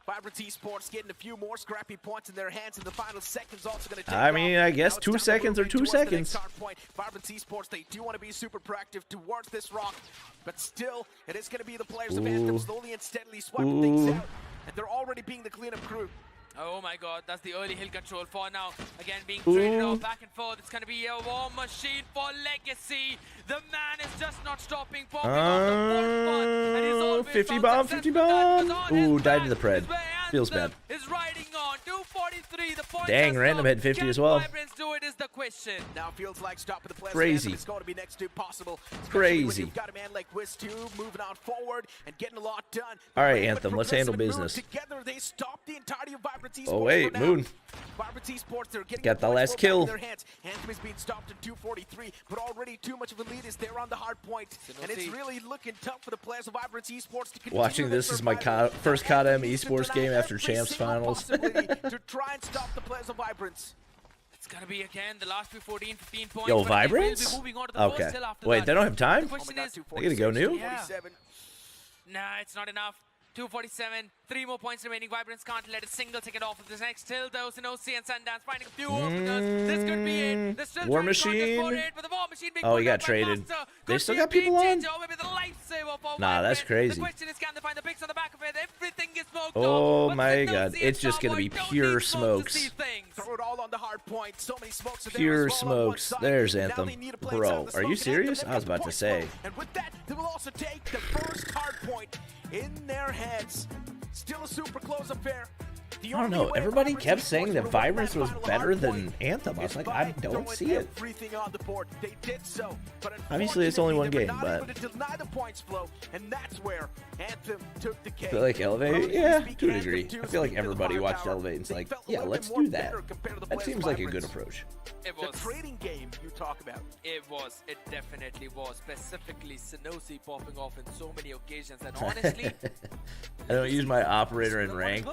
Vibrance Esports getting a few more scrappy points in their hands in the final seconds. Also going to take I mean, off. I guess Now it's 2 time to seconds move are 2 towards the next seconds. hard point. Vibrance Esports, they do want to be super proactive towards this rock, but still, it is going to be the players of Anthem slowly and steadily swiping things out, and they're already being the cleanup crew. Oh my god, that's the early hill control for now. Again, being traded off back and forth. It's going to be a War Machine for Legacy. The man is just not stopping. Popping off the fourth one. And he's always 50 found bomb, success 50 with that, bomb. because on his Ooh, died to back the pred. is where Feels Anthem bad. is riding on. 243. The point Dang, has Random come. had 50 Can as well. Vibrance do it is the question. Now feels like stopping the players of Crazy. Anthem is going to be next to possible. Especially Crazy. when you've got a man like Wiz 2 moving on forward and getting a lot done. All right, But Anthem, let's Progressive handle and Moon business. Together, they stop the entirety of Vibrance Esports. Oh, wait, for now. Moon. Vibrance Esports, they're getting Got the points last rolled back kill. in their hands. Anthem is being stopped at 243, but already too much of a lead is there on the hard point. And it's really looking tough for the players of Vibrance Esports to continue Watching their this is my survival. first Anthem COD M needs to esports deny game after every Champs single Finals. possibility to try and stop the players of Vibrance. It's going to be again the last few 14, 15 points. Yo, but they will be Vibrance? moving on to the Okay. first hill after Wait, that. they don't have time? The question is, They gotta go new? Yeah. Nah, it's not enough. 247, 3 more points remaining. Vibrance can't let a single ticket off of this next hill, though. Sinosi and Sundance finding a few openers. This could be it. They're still War trying to contest for Machine. it, but the War Machine being Oh, he pulled got up by traded. Master. They Could still be a got people game on? changer, or maybe the lifesaver for Nah, that's Vibrance. crazy. The question is, can they find the picks on the back of it? Everything is smoked Oh off, but my Sinosi god, and it's just gonna be Starboy don't pure need smoke to smokes. see things. Throw it all on the hard point. So many smokes are there Pure as well on one smokes. side. There's Now Anthem. they need to play Bro, inside the are you smoke, and Anthem, serious? they've I was got the about to points say. flow. And with that, they will also take the first hard point in their hands. Still a super close affair. I don't know. Everybody kept saying that Vibrance was better than Anthem. I was like, I don't see it. Everything on the board. They did so, but Obviously, it's only one unfortunately, game, they were not but able to deny the points flow, and that's where Anthem took the cake. I feel like Elevate, Relatively yeah, speaking, to a Anthem degree. do I feel like speak to the everybody watched firepower. Elevate and it's They like, felt a yeah, little let's bit more do that. bitter compared to the That players' seems like a good Vibrance. approach. It The was. trading game you talk about. It was. It definitely was. Specifically, Sinosi popping off in so many occasions. And honestly, I don't use my operator in ranked.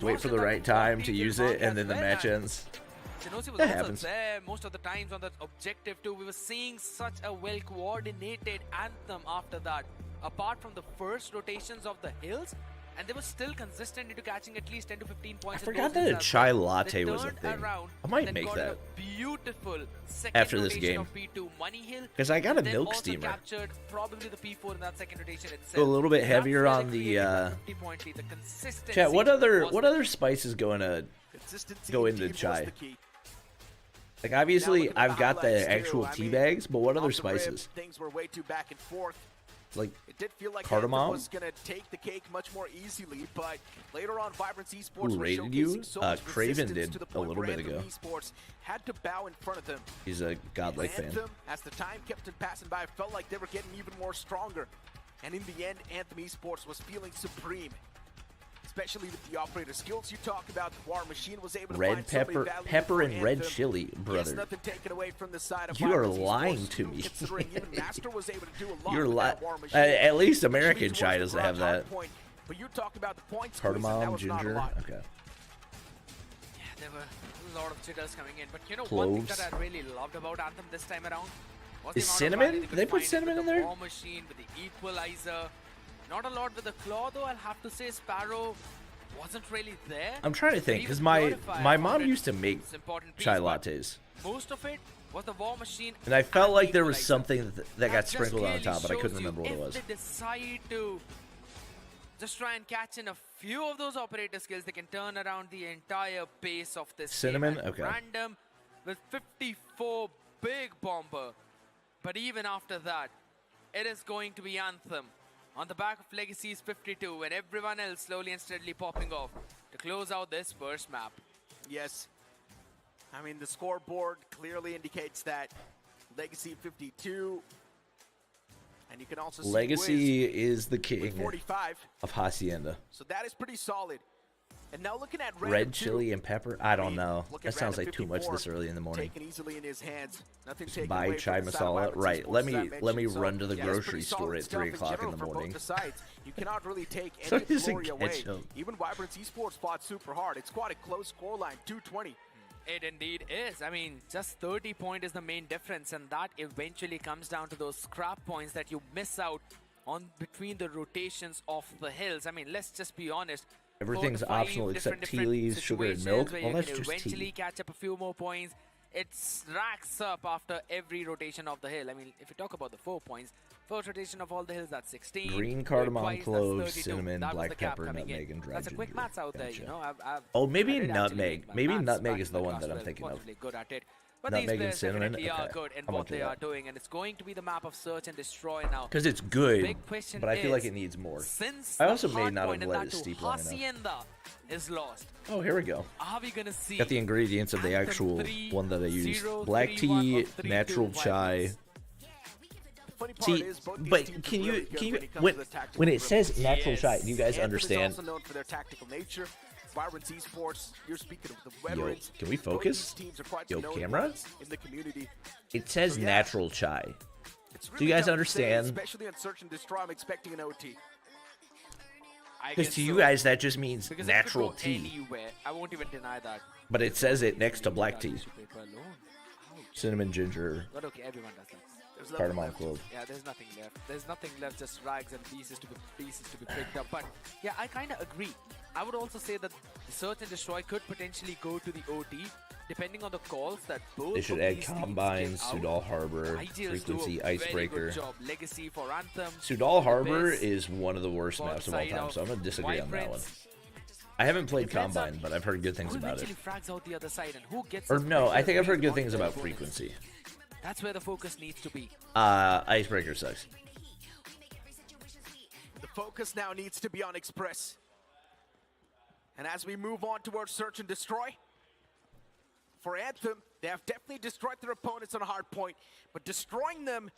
Wait for the right time to use it, and then the match ends. Sinosi was That also happens. there most of the times on that objective too. We were seeing such a well-coordinated Anthem after that. Apart from the first rotations of the hills, and they were still consistent into catching at least 10 to 15 I points. in forgot those that a hills as chai well. latte They was a turned thing. around, I might then make got that a beautiful second after this rotation game. of P2 Money Hill. 'Cause I got a Then milk also steamer. captured probably the P4 in that second rotation itself. Go a little bit That's heavier where on they the, created that 50-point lead. The consistency Chat, what other was the spices going to Consistency go indeed into was chai? the key. Like, obviously, Now looking at I've got highlights the too, actual I tea mean, bags, but what other off the rip, spices? things were way too back and forth. Like, It did feel like cardamom? Anthem was going to take the cake much more easily, but later on, Vibrance Esports Who were rated showcasing you? so much Craven resistance did to the a point little where bit Anthem ago. Esports had to bow in front of them. he's a godlike fan. Anthem, as the time kept on passing by, felt like they were getting even more stronger. And in the end, Anthem Esports was feeling supreme. Especially with the operator skills you talk about, the War Machine was able to Red find so many pepper, value pepper for and red Anthem. chili, Yes, brother. nothing taken away from the side of You are Vibrance lying Esports, to me. Considering even Master was able to do a lot You're with lying. that War Machine. At least Especially American towards chai the doesn't have garage that. hardpoint. But you talk about the points squeeze, and that Cardamom, was not a ginger. lot. Okay. Yeah, there were a lot of jitters coming in. But you know, one thing Cloves. that I really loved about Anthem this time around was Is the amount of value cinnamon? could They put find cinnamon with in there? the War Machine, with the equalizer. Not a lot with the claw, though. I'll have to say Sparrow wasn't really there. I'm trying to think, Even because my Purifier mom found it used to make an important piece, chai but lattes. most of it was the War Machine. And I felt like there was equalizer. something that got just sprinkled on clearly top, but I couldn't shows you remember what it was. If they decide to just try and catch in a few of those operator skills, they can turn around the entire pace of this Cinnamon? game. And Okay. Random with 54 big bomber. But even after that, it is going to be Anthem on the back of Legacy's 52 and everyone else slowly and steadily popping off to close out this first map. Yes. I mean, the scoreboard clearly indicates that Legacy 52. And you can also see Legacy Wiz is the with king 45. of Hacienda. So that is pretty solid. And now looking at Red too, chili and pepper? I don't know. look at That sounds Random like too much 54 this early in the morning. Taken easily in his hands. Nothing taken Buy away chai from the side of masala. Vibrance Right. Esports, Let as I me mentioned. run to the Yeah, it's grocery pretty store solid at stuff 3 in o'clock in general the for both morning. the sides. You cannot really take So any does it glory get away. you? Even Vibrance Esports fought super hard. It's quite a close scoreline, 220. It indeed is. I mean, just 30 point is the main difference, and that eventually comes down to those scrap points that you miss out on between the rotations of the hills. I mean, let's just be honest. Everything's 4 to 5 optional except different tea leaves, sugar, and situations milk. where Well, you that's can just eventually tea. catch up a few more points. It racks up after every rotation of the hill. I mean, if you talk about the 4 points, first rotation of all the hills, that's 16. Green Do it cardamom, twice, that's cloves, 32. cinnamon, That was black the cap pepper, coming nutmeg, in. and dried That's a quick ginger. maths out there, you Gotcha. know. Oh, maybe I did actually nutmeg. make my Maybe maths nutmeg back is in the the one class that I'm 12. thinking of. Fortunately good at it. But Nutmeg these and players cinnamon? definitely are Okay. good in I'm what onto they are that. doing, and it's going to be the map of search and destroy now. Because it's good, Big question but I feel like is, it needs more. Since I also the may not hardpoint have and let that it to steep long enough. Hacienda is lost. Oh, here we go. Are we gonna see? Got the ingredients of the Anthem actual 3, one that I used. 0, Black 3, 1, tea, or 3, natural 2 chai. Vibrance? The funny part See, is both these but teams can are you really good when it comes when to the tactical when it dribbles. says natural chai, do you guys Anthem understand? is also known for their tactical nature. Vibrance Esports, you're speaking of the Yo, veterans. can we Both focus? these teams are quite Yo, known camera? ones in the community. It says So, yeah. natural chai. It's Do you guys tough to say, understand? especially on search and destroy, I'm expecting an OT. I Because guess to you so. guys that just means Because natural it could go tea. anywhere. I won't even deny that. But it says it next to black tea. Tissue paper alone. Ouch. Cinnamon, ginger. But okay, everyone does that. There's Cardamom nothing left. Clove. Yeah, there's nothing left. There's nothing left, just rags and pieces to be picked up. But yeah, I kind of agree. I would also say that the Search and Destroy could potentially go to the OT, depending on the calls that both They should of add these Combine, teams get Sudal out. Harbor, Ideals do a Frequency, very Icebreaker. good job. Legacy for Anthem. Sudal Harbor Abyss, is one of the worst bot maps of all side time, so I'm going to disagree on that one. Vibrance. I haven't played Depends on Combine, but I've heard good things Who about it. eventually frags out the other side and who gets Or his no, I pressure think I've heard rate good on things their about opponents. Frequency. That's where the focus needs to be. Icebreaker sucks. The focus now needs to be on Express. And as we move on towards Search and Destroy, for Anthem, they have definitely destroyed their opponents on a hard point, but destroying them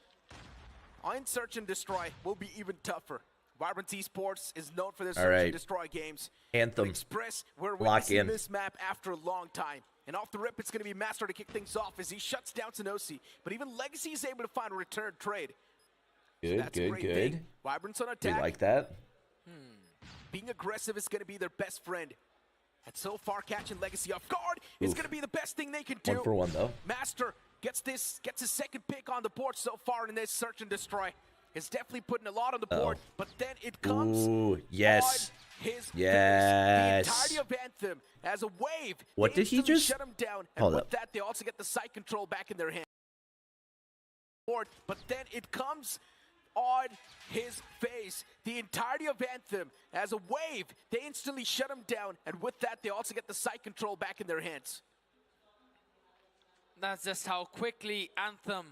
on Search and Destroy will be even tougher. Vibrant Esports is known for their Search and Destroy games. Anthem. But Express, we're Lock witnessing in. this map after a long time. And off the rip, it's going to be Master to kick things off as he shuts down Sanosi. But even Legacy is able to find a return trade. Good, That's a good, great good. thing. Vibrant's on We attack. like that. Being aggressive is going to be their best friend. And so far, catching Legacy off guard is going to be the best thing they can do. 1 for 1 though. Master gets his second pick on the board so far in this Search and Destroy. Is definitely putting a lot on the board, but then it comes Ooh, yes. on his Yes. face. The entirety of Anthem as a wave. What they did he instantly just- shut him down? And Hold with up. that, they also get the site control back in their hand. But then it comes on his face. The entirety of Anthem as a wave. They instantly shut him down, and with that, they also get the site control back in their hands. That's just how quickly Anthem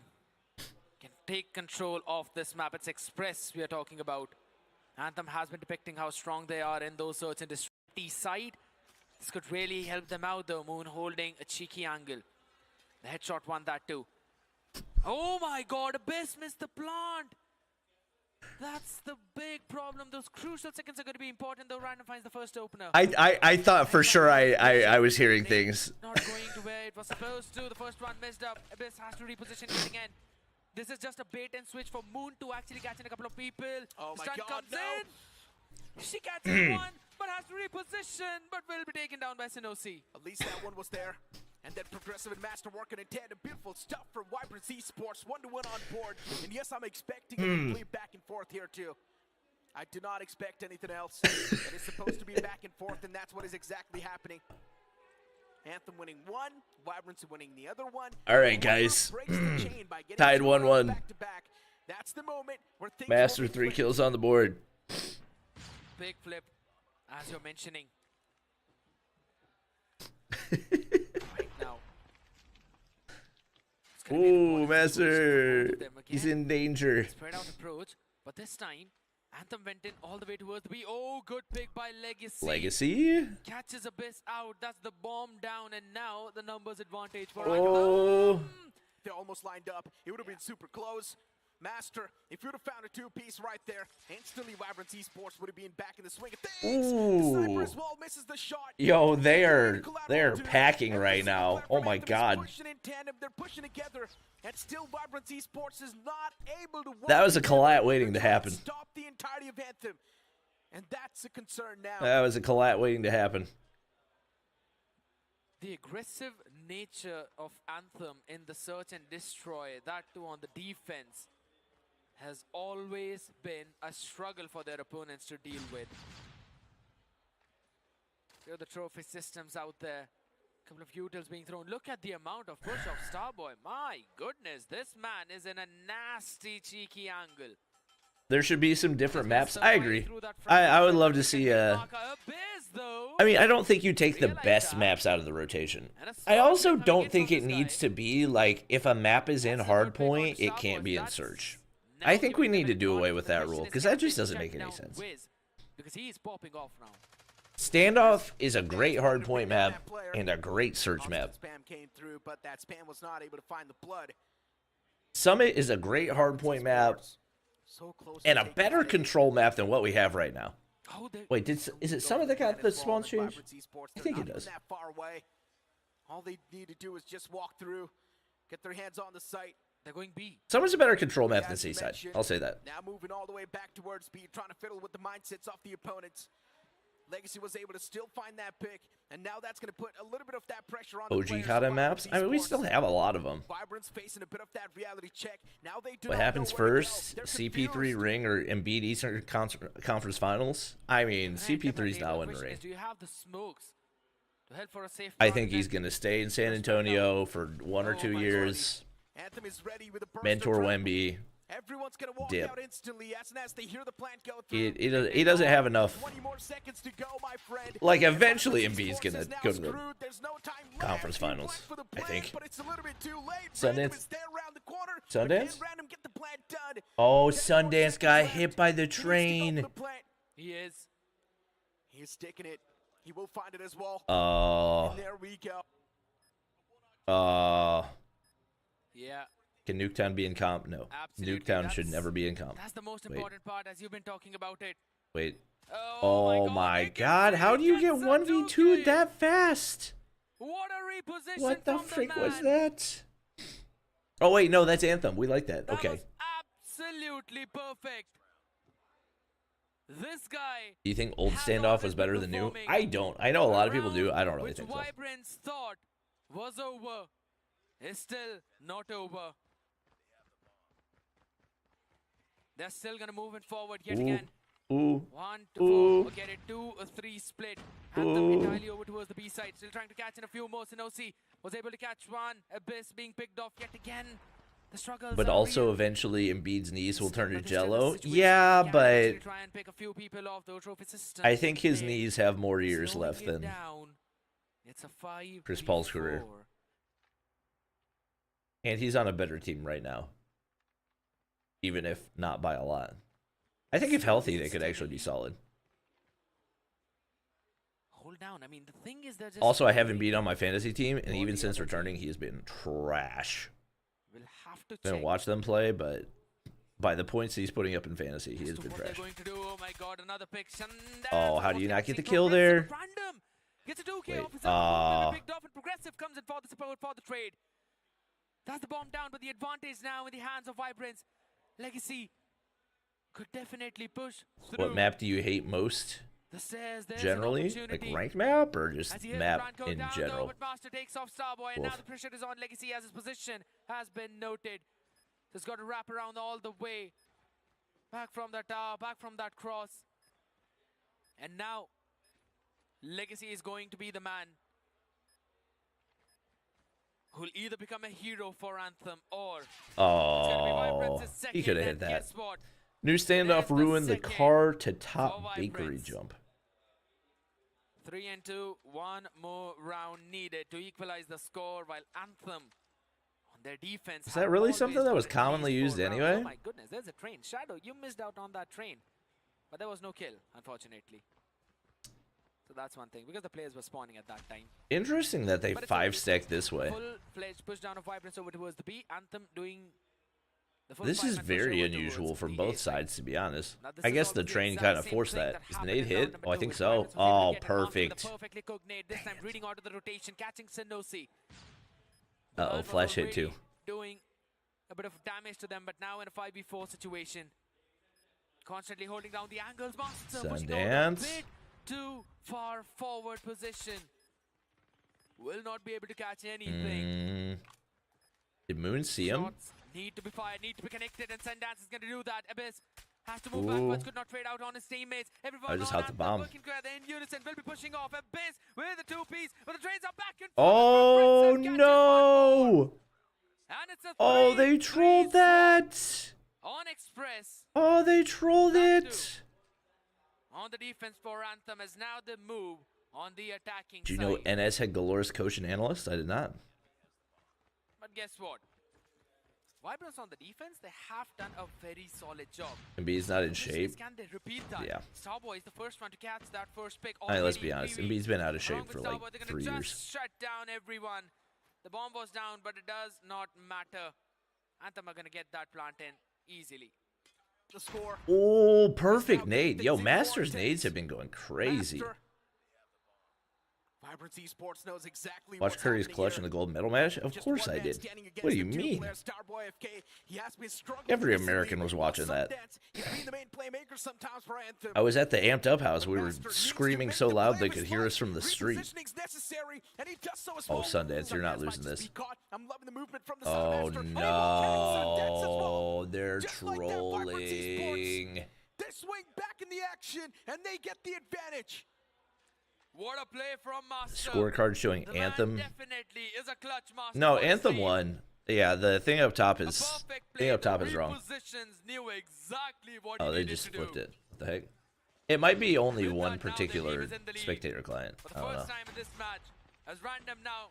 can take control of this map. It's Express we are talking about. Anthem has been depicting how strong they are in those Search and Destroy side. This could really help them out though. Moon holding a cheeky angle. The headshot won that too. Oh my god, Abyss missed the plant. That's the big problem. Those crucial seconds are going to be important though. Random finds the first opener. I thought for sure I was hearing things. Not going to where it was supposed to. The first one messed up. Abyss has to reposition it again. This is just a bait and switch for Moon to actually catch in a couple of people. Oh my Stun god, comes no. in. She catches one, but has to reposition, but will be taken down by Sanosi. At least that one was there. And then Progressive and Master working in tandem. Beautiful stuff from Vibrant Esports. 1-1 on board. And yes, I'm expecting a complete back and forth here too. I do not expect anything else. It is supposed to be back and forth, and that's what is exactly happening. Anthem winning one, Vibrance winning the other one. All right, guys. Breaks the chain by getting Tied two 1-1. back-to-back. That's the moment where things Master will be 3 flipped. kills on the board. Big flip, as you're mentioning. Right now. It's gonna be an Ooh, important Master. situation for both of them He's again. in danger. Spread out approach, but this time Anthem went in all the way towards the B. Oh, good pick by Legacy. Legacy? Catches Abyss out. That's the bomb down, and now the numbers advantage for Oh. Anthem. They're almost lined up. It would have been super close. Master, if you would have found a two-piece right there, instantly Vibrant Esports would have been back in the swing of things. The sniper as well misses the shot. Yo, they are Collateral too. packing Every right single now. player Oh from my Anthem is god. pushing in tandem. They're pushing together, and still Vibrant Esports is not able to work That was a together. collat waiting They're to trying happen. Stop the entirety of Anthem, and that's a concern now. That was a collat waiting to happen. The aggressive nature of Anthem in the Search and Destroy, that too on the defense, has always been a struggle for their opponents to deal with. Here are the trophy systems out there. Couple of utils being thrown. Look at the amount of push of Starboy. My goodness, this man is in a nasty, cheeky angle. There should be some different maps. I agree. I would love to see Abyss, though. I mean, I don't think you take the best maps out of the rotation. I also don't think it needs to be like if a map is in Hardpoint, it can't be in Search. I think we need to do away with that rule because that just doesn't make any sense. Because he's popping off now. Standoff is a great Hardpoint map and a great Search map. Spam came through, but that spam was not able to find the blood. Summit is a great Hardpoint map So close and to a taking better it. control map than what we have right now. Oh, Wait, is it Summit that got the spawn change? I think it does. That far away. All they need to do is just walk through, get their hands on the site. they're going B. Summit's a better control map than As you Seaside. mentioned, I'll say that. Now moving all the way back towards B, trying to fiddle with the mindsets off the opponents. Legacy was able to still find that pick, and now that's going to put a little bit of that pressure on OG the players. COD maps? I mean, we still have a lot of them. Vibrance facing a bit of that reality check. Now they do What not happens know where to go. first? They're CP3 confused. ring or Embiid Eastern Conference Finals? I mean, CP3's not winning the ring. Do you have the smokes to head for a safe I think run? he's going to stay in San Antonio for 1 or 2 years. Anthem is ready with a burst Mentor of Wemby. Everyone's gonna walk Dip. out instantly as soon as they hear the plant go through. He doesn't have enough. 20 more seconds to go, my friend. Like, eventually And Embiid's gonna Esports is now go to the screwed. There's no time left. conference He finals, went for the I plant, think. But it's a little bit too late. Sundance? Random is there around the corner, but Sundance? can Random get the plant done? Oh, 10 more Sundance seconds got left. hit by the He needs to go train. for the plant. He is. He's taking it. He will find it as well. Oh. And there we go. Yeah. Can Nuketown be in comp? No. Absolutely, Nuketown should that's- never be in comp. That's the most Wait. important part, as you've been talking about it. Wait. Oh Oh my they can god, see how do you it get gets 1v2'd Sanuki. that fast? What a reposition What the from freak the was man. that? Oh wait, no, that's Anthem. We like that. That Okay. was absolutely perfect. This guy. Do you think old has standoff was already better been than new? performing I don't. I know a lot of people do. round I don't really which think so. Vibrance thought was over is still not over. They're still gonna move it forward yet Ooh. again. Ooh. 1 to Ooh. 4. Get it 2-3 split. Anthem Ooh. entirely over towards the B side. Still trying to catch in a few more. Sinosi was able to catch one. Abyss being picked off yet again. The struggles But are also real. eventually Embiid's knees will turn to But there's still a jello. situation Yeah, where he can but actually try and pick a few people off the trophy system. I think his Hey, knees have more years slowing left it than down. It's a 5 Chris Paul's career. And he's on a better team right now. Even if not by a lot. I think if healthy, they could actually be solid. Hold down. I mean, the thing is that Also, I haven't beat on my fantasy team, and even since returning, he has been trash. We'll have to Didn't check watch them play, but by the points he's putting up in fantasy, he as has to been what they're trash. going to do. Oh my god, another pick. Sundance Oh, how do almost you not get the catching kill Progressive there? at Random gets a 2K Wait, off his own. Picked off, and Progressive comes in for the support for the trade. That's the bomb down, but the advantage now in the hands of Vibrance. Legacy could definitely push through. What map do you hate most? The stairs, there's Generally? an Like opportunity. ranked map or just As he hears map Brand go in down, general? Though, but Master takes off Starboy, and now Wolf. the pressure is on Legacy as his position has been noted. He's got to wrap around all the way. Back from that tower, back from that cross. And now, Legacy is going to be the man who'll either become a hero for Anthem or it's gonna be Oh, Vibrance's second. he could have hit And that. guess what? New standoff There's the ruined the second car to top for bakery Vibrance. jump. 3 and 2, one more round needed to equalize the score, while Anthem on their defense. Is that have really always something that got was at commonly least used 4 rounds. anyway? Oh my goodness, there's a train. Shadow, you missed out on that train. But there was no kill, unfortunately. So that's one thing, because the players were spawning at that time. Interesting that they But it's 5-stacked this way. Full-fledged push down of Vibrance over towards the B. Anthem doing the full This is 5-man push very over unusual towards from the both A side. sides, to be honest. Now, this I is guess also the the train exact kind of same forced thing that. that Is happened nade in round hit? number Oh, I two think with so. Vibrance was able to Oh, get it onto the perfect. perfectly cooked nade. This time reading onto the rotation, catching Sinosi. Uh-oh, flash hit too. Doing a bit of damage to them, but now in a 5v4 situation. Constantly holding down the angles. Monster pushing out a Sundance. bit too far forward position. Will not be able to catch anything. Did Moon see him? Shots need to be fired, need to be connected, and Sundance is going to do that. Abyss has to move Ooh. backwards, could not trade out on his teammates. Everyone I just on had the Anthem bomb. working together in unison, will be pushing off. Abyss with the 2-piece, but the trades are back and forth. Oh Progressive catches one more. no! And it's a Oh, they 3-3 trolled swap that! on Express. Oh, they trolled That it! On the defense for Anthem is now the move on the attacking Do you side. know NS had Galore's coach and analyst? I did not. But guess what? Vibrance on the defense, they have done a very solid job. Embiid's not in Question shape. is, can they repeat that? Yeah. Starboy is the first one to catch that first pick. I mean, let's already be honest. 3v. Embiid's been out of shape Along for with like Starboy, they're gonna 3 just years. shut down everyone. The bomb was down, but it does not matter. Anthem are gonna get that plant in easily. The score. Oh, perfect now nade. Yo, things in Masters one nades takes. have been going crazy. Master Vibrance Esports knows exactly Watch what's Curry's happening clutch here. in the gold medal match? Of Just course one I man did. standing What do against you the two mean? players. Starboy FK, he has been struggling Every recently. American was watching that. Sundance, he's been the main playmaker sometimes for Anthem. I was at the amped up house. We were Master needs to screaming make so the loud play they of could his hear us life. from the street. Repositioning's necessary, and he does so as Oh, well. Sundance, you're not Sundance might losing just this. be caught. I'm loving the movement from the Oh Master. And he will catch Sundance as well. no, they're Just like that, Vibrance Esports, trolling. they swing back in the action, and they get the advantage. What a play from Master. Scorecard showing The man Anthem. definitely is a clutch master No, for his Anthem team. won. Yeah, the thing up top A is perfect thing play. up top The is wrong. repositions knew exactly what Oh, he they needed just to do. flipped it. What the heck? It might be only With one that, now the particular team is in the lead. spectator client. For I the don't know. first time in this match, as random now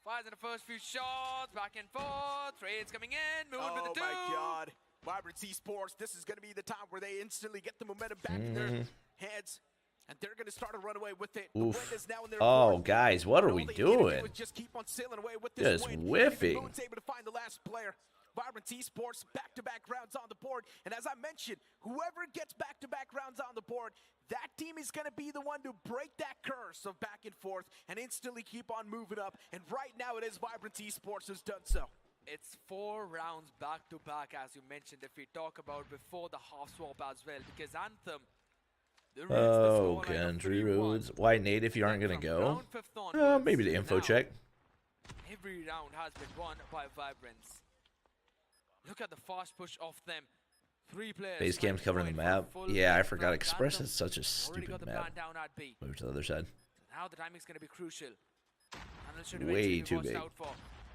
fires in the first few shots, back and forth, trades coming in, moving with Oh the two. my God. Vibrance Esports, this is going to be the time where they instantly get the momentum back in their heads. And they're going to start to run away with it. The Oof. wind is now in their Oh, court. guys, what are And we all they need to do doing? is just keep on sailing away with this Just wind. whiffing. Even Moon's able to find the last player. Vibrance Esports, back-to-back rounds on the board. And as I mentioned, whoever gets back-to-back rounds on the board, that team is going to be the one to break that curse of back and forth and instantly keep on moving up. And right now it is Vibrance Esports who's done so. It's 4 rounds back-to-back, as you mentioned, if we talk about before the half swap as well, because Anthem, they reached the Oh, scoreline of country 3-1. roads. Why, Nate, if you aren't going to From go? round 5th onwards Maybe the to info now, check. Every round has been won by Vibrance. Look at the fast push of them. 3 players. Base camp's covering the going for map. full Yeah, I length forgot round. Express Anthem is such a already got stupid the plan map. down at B. Move to the other side. Now the timing's going to be crucial. And it should Way eventually be too watched big. out for.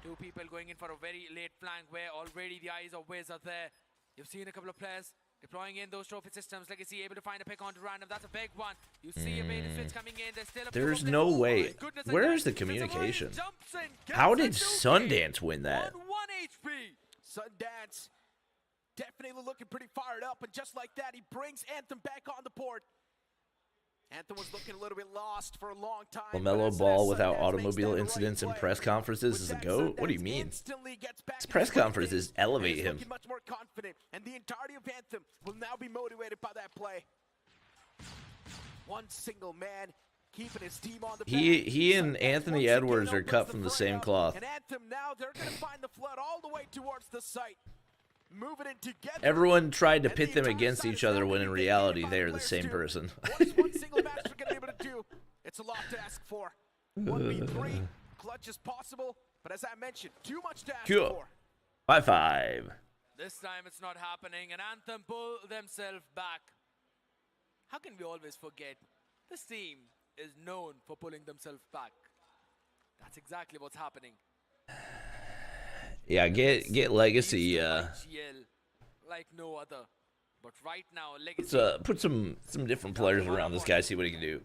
2 people going in for a very late flank where already the eyes of Wiz are there. You've seen a couple of players deploying in those trophy systems. Legacy able to find a pick onto random. That's a big one. You see a main switch coming in. There's still a few There's of them. no Oh my way. goodness, Where again. is the Fitzroy communication? jumps in, gets How a did 2K Sundance win that? on 1 HP. Sundance definitely looking pretty fired up, and just like that, he brings Anthem back on the board. Anthem was looking a little bit lost for a long time. but LaMelo as Ball Sundance without makes automobile that right incidents and play, press conferences with is a that, GOAT? What do you Sundance mean? instantly gets back His in press the swing of conferences things, elevate and is him. looking much more confident, and the entirety of Anthem will now be motivated by that play. One single man keeping his team on the He back. and Sundance Anthony once again Edwards are opens cut from the fray same up, cloth. And Anthem now, they're going to find the flood all the way towards the site. Moving in together. Everyone tried to And pit the them entire against side each is other now when being in vacated reality by they are the players same too. person. What is one single master going to be able to do? It's a lot to ask for. 1v3, clutch as possible, but as I mentioned, too much to ask Cool. for. 5-5. This time it's not happening, and Anthem pull themselves back. How can we always forget? This team is known for pulling themselves back. That's exactly what's happening. Yeah, get Legacy. Used to IGL like no other. But right now, Legacy. Let's put some different players around this guy. See what he can do.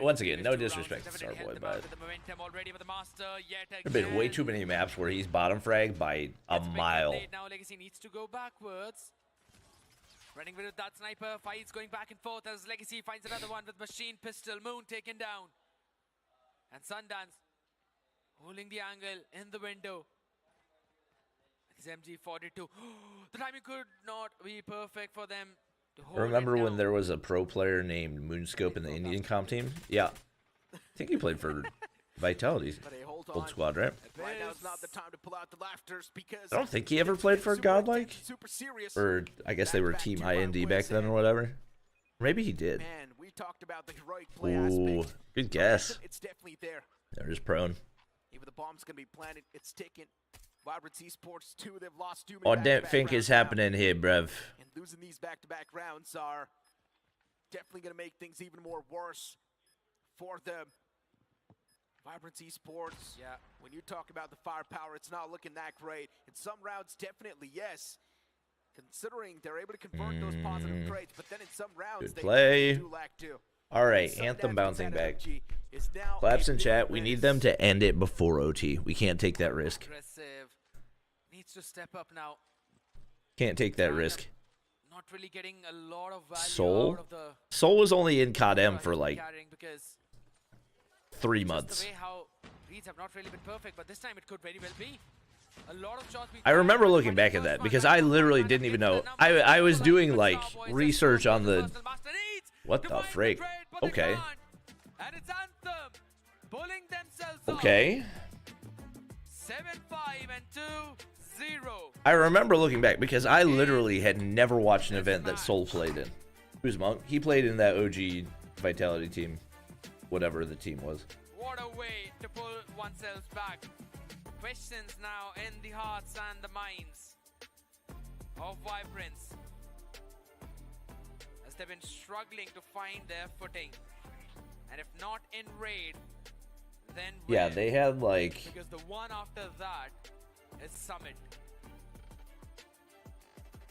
Once again, no disrespect to Starboy, but there have been way too many maps where he's bottom fragged by a mile. Now Legacy needs to go backwards. Running with that sniper, fights going back and forth as Legacy finds another one with machine pistol. Moon taken down. And Sundance holding the angle in the window. His MG42. The timing could not be perfect for them to hold Remember it when down. there was a pro player named Moonscope in the Indian comp team? Yeah. I think he played for Vitality's But hey, hold old on. squad, right? Right now is not the time to pull out the laughters because I don't think he ever played for super Godlike. intense, super serious. Or I guess they were Back-to-back Team 2-round IND back wins then or and- whatever. Maybe he did. Man, we talked about the heroic play Ooh, aspect. good guess. It's definitely there. There's prone. Even the bomb's gonna be planted. It's ticking. Vibrance Esports 2, they've lost too many Oh, don't back-to-back think rounds it's now. happening here, bruv. And losing these back-to-back rounds are definitely going to make things even more worse for them. Vibrance Esports, Yeah. when you talk about the firepower, it's not looking that great. In some rounds, definitely yes. Considering they're able to convert those positive trades, but then in some rounds, Good they play. do lack to. All right, Sundance Anthem with bouncing that back. energy is now Claps a in big chat. We need menace. them to end it before OT. We can't take that risk. Aggressive. Needs to step up now. Can't take that risk. Not really getting a lot of value Soul? out of the Soul was only in COD M he's for been like carrying because 3 just months. the way how reads have not really been perfect, but this time it could very well be. A lot of shots being I remember fired, looking but back the at first that one because back I from literally Sundance didn't even gets know. the number. I was Like doing the like Starboys just research moved on to the Master needs what to the find freak. trade, but they Okay. can't. And it's Anthem pulling themselves Okay. 7-5 and 2-0. I remember looking back because I literally had never watched an event that Soul played in. Who's Monk? He played in that OG Vitality team, whatever the team was. What a way to pull oneself back. Questions now in the hearts and the minds of Vibrance, as they've been struggling to find their footing. And if not in raid, then Yeah, where? they had like... Because the one after that is Summit.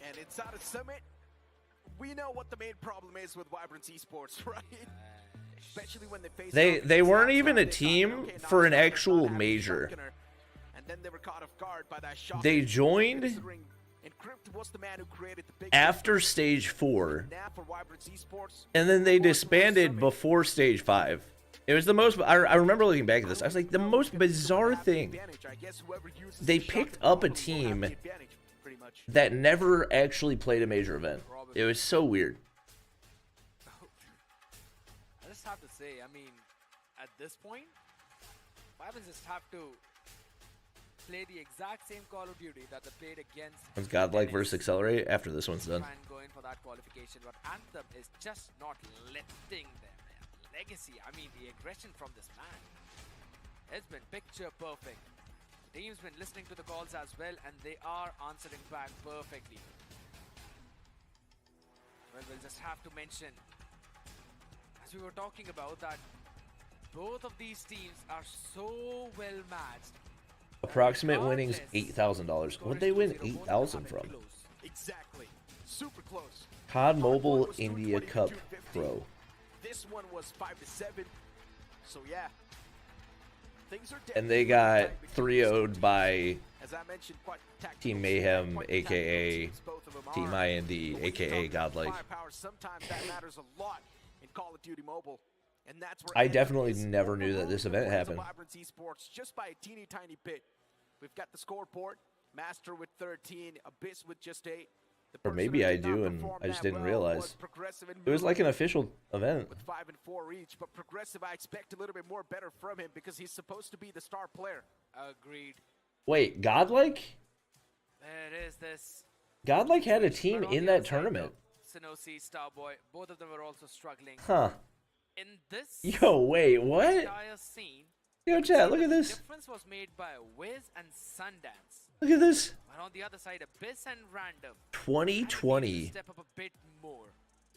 And inside of Summit, we know what the main problem is with Vibrance Esports, right? Especially when they face... They weren't even a team for an actual major. And then they were caught off guard by that shot. They joined Encrypt was the man who created the big after stage 4, now for Vibrance Esports. and then they disbanded before stage 5. It was the most... I remember looking back at this. I was like, the most bizarre thing. They picked up a team that never actually played a major event. It was so weird. I just have to say, I mean, at this point, Vibrance just have to play the exact same Call of Duty that they played against. It's Godlike versus XLR8 after this one's done. And going for that qualification, but Anthem is just not letting them. Legacy, I mean, the aggression from this man, it's been picture perfect. The team's been listening to the calls as well, and they are answering back perfectly. Well, we'll just have to mention, as we were talking about, that both of these teams are so well matched. Approximate winnings $8,000. What'd they win 8,000 from? Exactly. Super close. COD Mobile India Cup Pro. This one was 5-7. So yeah. Things are And they got 3-0'd by as I mentioned, quite Team Mayhem, aka Team IND, aka Godlike. Sometimes that matters a lot in Call of Duty Mobile. And that's where I definitely never knew that this event happened. Vibrance Esports just by a teeny tiny bit. We've got the scoreboard, Master with 13, Abyss with just 8. Or maybe I do and I just didn't realize. It was like an official event. With 5 and 4 each, but Progressive, I expect a little bit more better from him because he's supposed to be the star player. Agreed. Wait, Godlike? There is this. Godlike had a team in that tournament. Sinosi, Starboy, both of them were also struggling. Huh. In this Yo, wait, what? entire scene, Yo, chat, look at this. the difference was made by Wiz and Sundance. Look at this. But on the other side, Abyss and Random. 2020. Step up a bit more.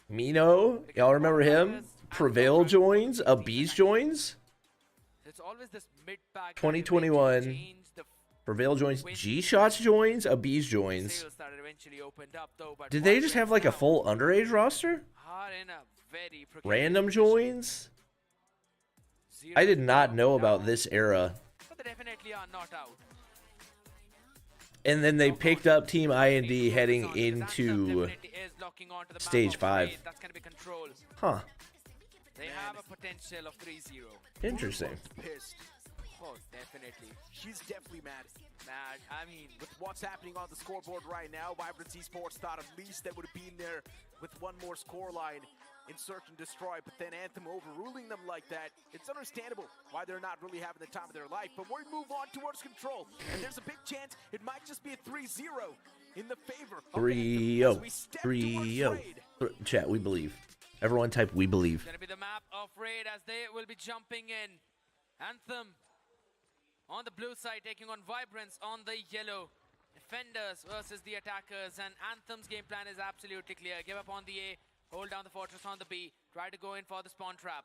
Mino, y'all remember him? Prevail joins, Abyss joins. It's always this mid-pack. 2021. Prevail joins, G-Shots joins, Abyss joins. Sales that eventually opened up, though, but Did they just have like a full underage roster? are in a very Random joins? I did not know about this era. But they definitely are not out. And then they picked up Team IND heading into Stage 5. That's going to be control. Huh. They have a potential of 3-0. Interesting. Pissed. Oh, definitely. She's definitely mad. Mad. I mean, With what's happening on the scoreboard right now, Vibrance Esports thought at least they would have been there with one more scoreline in search and destroy, but then Anthem overruling them like that, it's understandable why they're not really having the time of their life. But we move on towards control, and there's a big chance it might just be a 3-0 in the favor of 3-0. 3-0. Chat, we believe. Everyone type we believe. it's going to be the map of Raid as they will be jumping in. Anthem on the blue side taking on Vibrance on the yellow. Defenders versus the attackers, and Anthem's game plan is absolutely clear. Give up on the A, hold down the fortress on the B, try to go in for the spawn trap.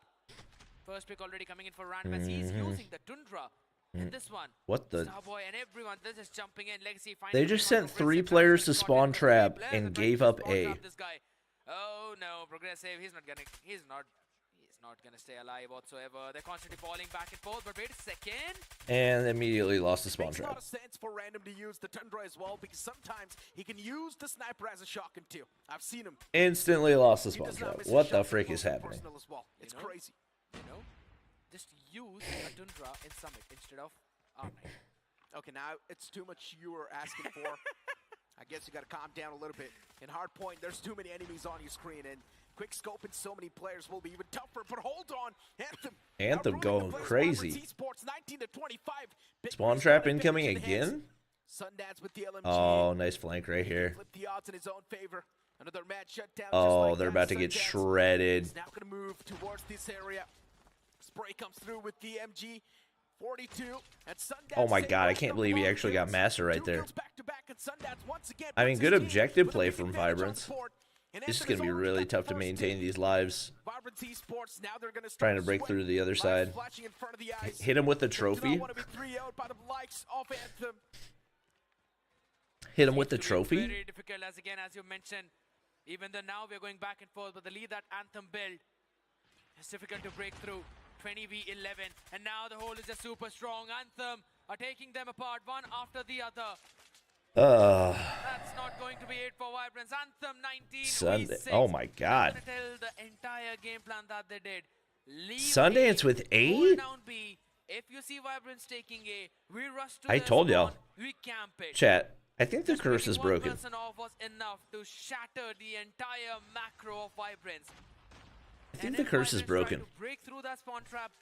First pick already coming in for Random as he's using the Tundra in this one. What the? Starboy and everyone, they're just jumping in. Legacy They just sent 3 players to spawn trap and gave up A. This guy. Oh no, Progressive, he's not gonna stay alive whatsoever. They're constantly falling back and forth, but wait a second. And immediately lost the spawn Makes a trap. lot of sense for Random to use the Tundra as well, because sometimes he can use the sniper as a shotgun too. I've seen him. Instantly lost the He spawn does not trap. miss a What the shot frick from is close happening? personal as well. It's You know? crazy. You know, just use a Tundra in Summit instead of R9. Okay, now it's too much you were asking for. I guess you got to calm down a little bit. In Hardpoint, there's too many enemies on your screen, and Quick scope and so many players will be even tougher, but hold on. Anthem going crazy. Esports, 19 to 25. Spawn trap incoming again? Sundance with the LMG. Oh, nice flank right here. Flip the odds in his own favor. Another match shut down. Oh, they're about to get shredded. He's now going to move towards this area. Spray comes through with the MG. 42 and Sundance. Oh my god, I can't believe he actually got Master right there. I mean, good objective play from Vibrance. It's just going to be really tough to maintain these lives. Trying to break through the other side. Hit him with the trophy. Hit him with the trophy. Very difficult, as again, as you mentioned, even though now we're going back and forth, but the lead that Anthem built, it's difficult to break through. 20v11, and now the hold is just super strong. Anthem are taking them apart one after the other. That's not going to be it for Vibrance. Anthem 19 Sunday. Oh my god. Tell the entire game plan that they did. Leave Sundance A, with A? down B. If you see Vibrance taking A, we rush to I told y'all. We camp it. Chat, I think the curse is broken. One person off was enough to shatter the entire macro of Vibrance. I think the curse is broken. Break through that spawn trap.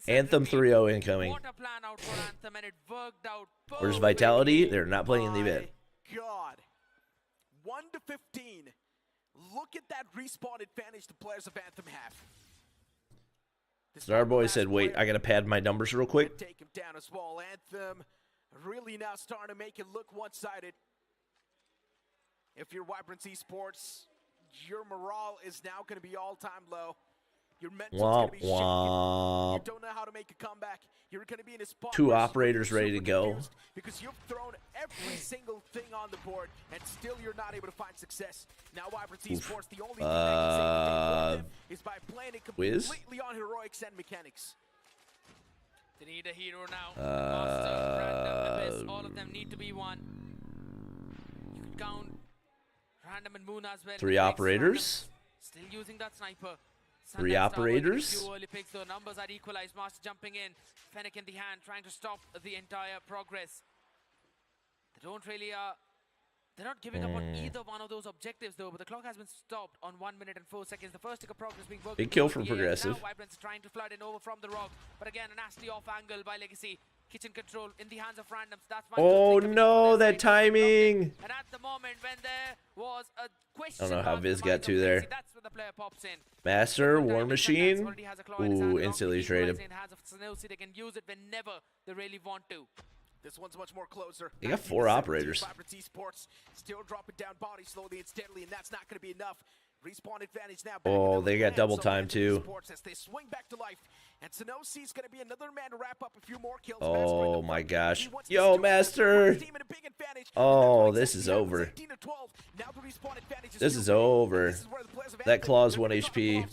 Anthem 3-0 incoming. What a plan out for Anthem, and it worked out. Where's Vitality? They're not playing in the event. God. 1 to 15. Look at that respawn advantage the players of Anthem have. Starboy said, wait, I got to pad my numbers real quick. Take him down as well. Anthem really now starting to make it look one-sided. If you're Vibrance Esports, your morale is now going to be all-time low. Your mental's going to be shaken. You don't know how to make a comeback. You're going to be in a spot. 2 operators ready to go. Because you've thrown every single thing on the board, and still you're not able to find success. Now Vibrance Esports, the only thing that can save them is by playing it completely on heroics and mechanics. They need a hero now. Master, Random, Abyss, all of them need to be one. You can count Random and Moon as well. 3 operators. Still using that sniper. 3 operators. Few early picks, the numbers are equalized. Master jumping in. Fennec in the hand, trying to stop the entire progress. They don't really they're not giving up on either one of those objectives though, but the clock has been stopped on 1 minute and 4 seconds. The first tick of progress being worked. Big kill from Progressive. Now Vibrance trying to flood in over from the rock, but again a nasty off angle by Legacy. Kitchen control in the hands of Randoms. That's oh no, that timing! And at the moment when there was a question, I don't know how Viz got to there. That's when the player pops in. Master, War Machine. Ooh, instantly traded. They can use it whenever they really want to. This one's much more closer. They got 4 operators. Vibrance Esports still dropping down body slowly and steadily, and that's not going to be enough. Respawn advantage now. Oh, they got double time too. As they swing back to life, and Sanosi is going to be another man to wrap up a few more kills. Oh my gosh. Yo, Master. Oh, this is over. This is over. That claw's 1 HP.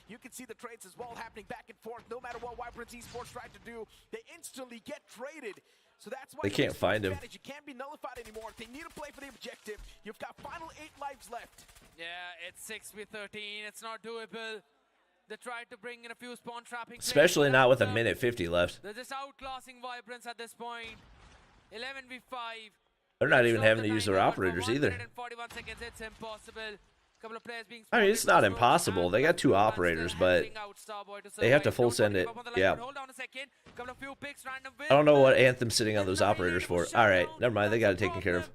You can see the trades as well happening back and forth. No matter what Vibrance Esports tried to do, they instantly get traded. So that's why they can't find him. You can't be nullified anymore. They need to play for the objective. You've got final 8 lives left. Yeah, it's 6v13. It's not doable. They tried to bring in a few spawn trapping. Especially not with a minute 50 left. They're just outclassing Vibrance at this point. 11v5. They're not even having to use their operators either. 41 seconds, it's impossible. Couple of players being I mean, it's not impossible. They got 2 operators, but they have to full send it. Yeah. I don't know what Anthem's sitting on those operators for. All right, never mind. They got it taken care of.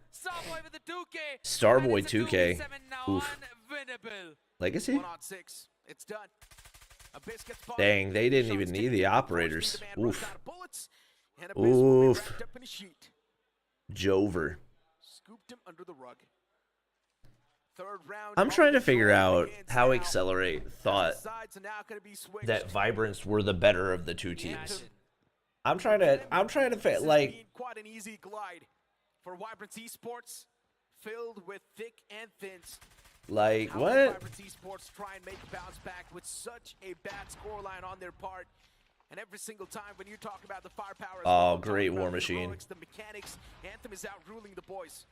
Starboy 2K. Oof. Legacy? It's done. Dang, they didn't even need the operators. Oof. Oof. Jover. Scooped him under the rug. Third round. I'm trying to figure out how XLR8 thought that Vibrance were the better of the 2 teams. I'm trying to like quite an easy glide for Vibrance Esports, filled with thick and thins. Like how what? Vibrance Esports try and make a bounce back with such a bad scoreline on their part. And every single time when you talk about the firepower, oh, great War Machine. The mechanics, Anthem is out ruling the boys.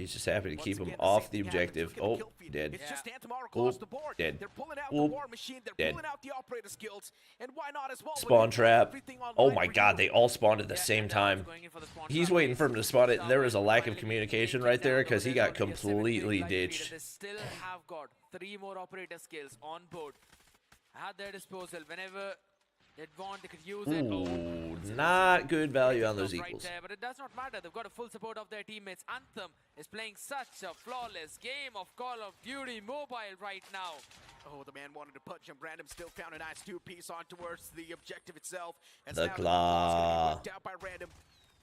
He's just happy to Once keep him again, the off same the thing happens. objective. Look at the Oh, kill feed. dead. It's just Anthem are Oop, across the board. dead. They're pulling out Oop, the war machine. They're dead. pulling out the operator skills. And why not as well? when Spawn you have trap. everything online Oh my for god, you? they all spawned at the same time. He's waiting for him to spot it, and there was a lack of communication right there because he got completely ditched. They still have got 3 more operator skills on board at their disposal. Whenever they'd want, they could use it. Ooh, not good value on those Right equals. there, but it does not matter. They've got a full support of their teammates. Anthem is playing such a flawless game of Call of Duty Mobile right now. Oh, the man wanted to punch him. Random still found a nice 2-piece on towards the objective itself. As The now claw. is gonna be worked out by Random.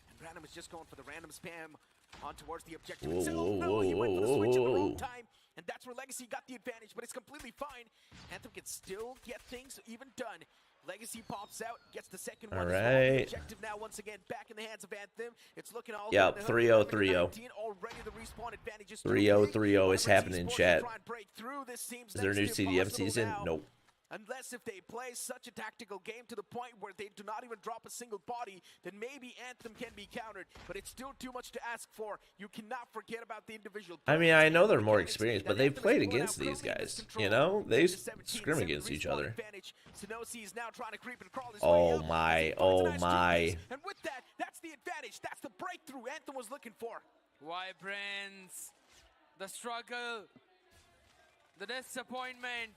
And Random is just going for the random spam on towards the objective Whoa, itself. whoa, No, he went for the whoa, switch at the whoa, wrong whoa. time. And that's where Legacy got the advantage, but it's completely fine. Anthem can still get things even done. Legacy pops out, gets the second one. All as well. The right. objective now once again back in the hands of Anthem. It's looking all Yep, good. 3-0, 3-0. 19, already the respawn advantage is 3-0, 3-0, 3-0 is happening in chat. Is Is there a new CDM season? Nope. Unless if they play such a tactical game to the point where they do not even drop a single body, then maybe Anthem can be countered. But it's still too much to ask for. You cannot forget about the individual. I mean, I know they're more experienced, but they've played against these guys. You know, they scrim against each other. Oh my, oh my. And with that, that's the advantage. That's the breakthrough Anthem was looking for. Vibrance, the struggle, the disappointment,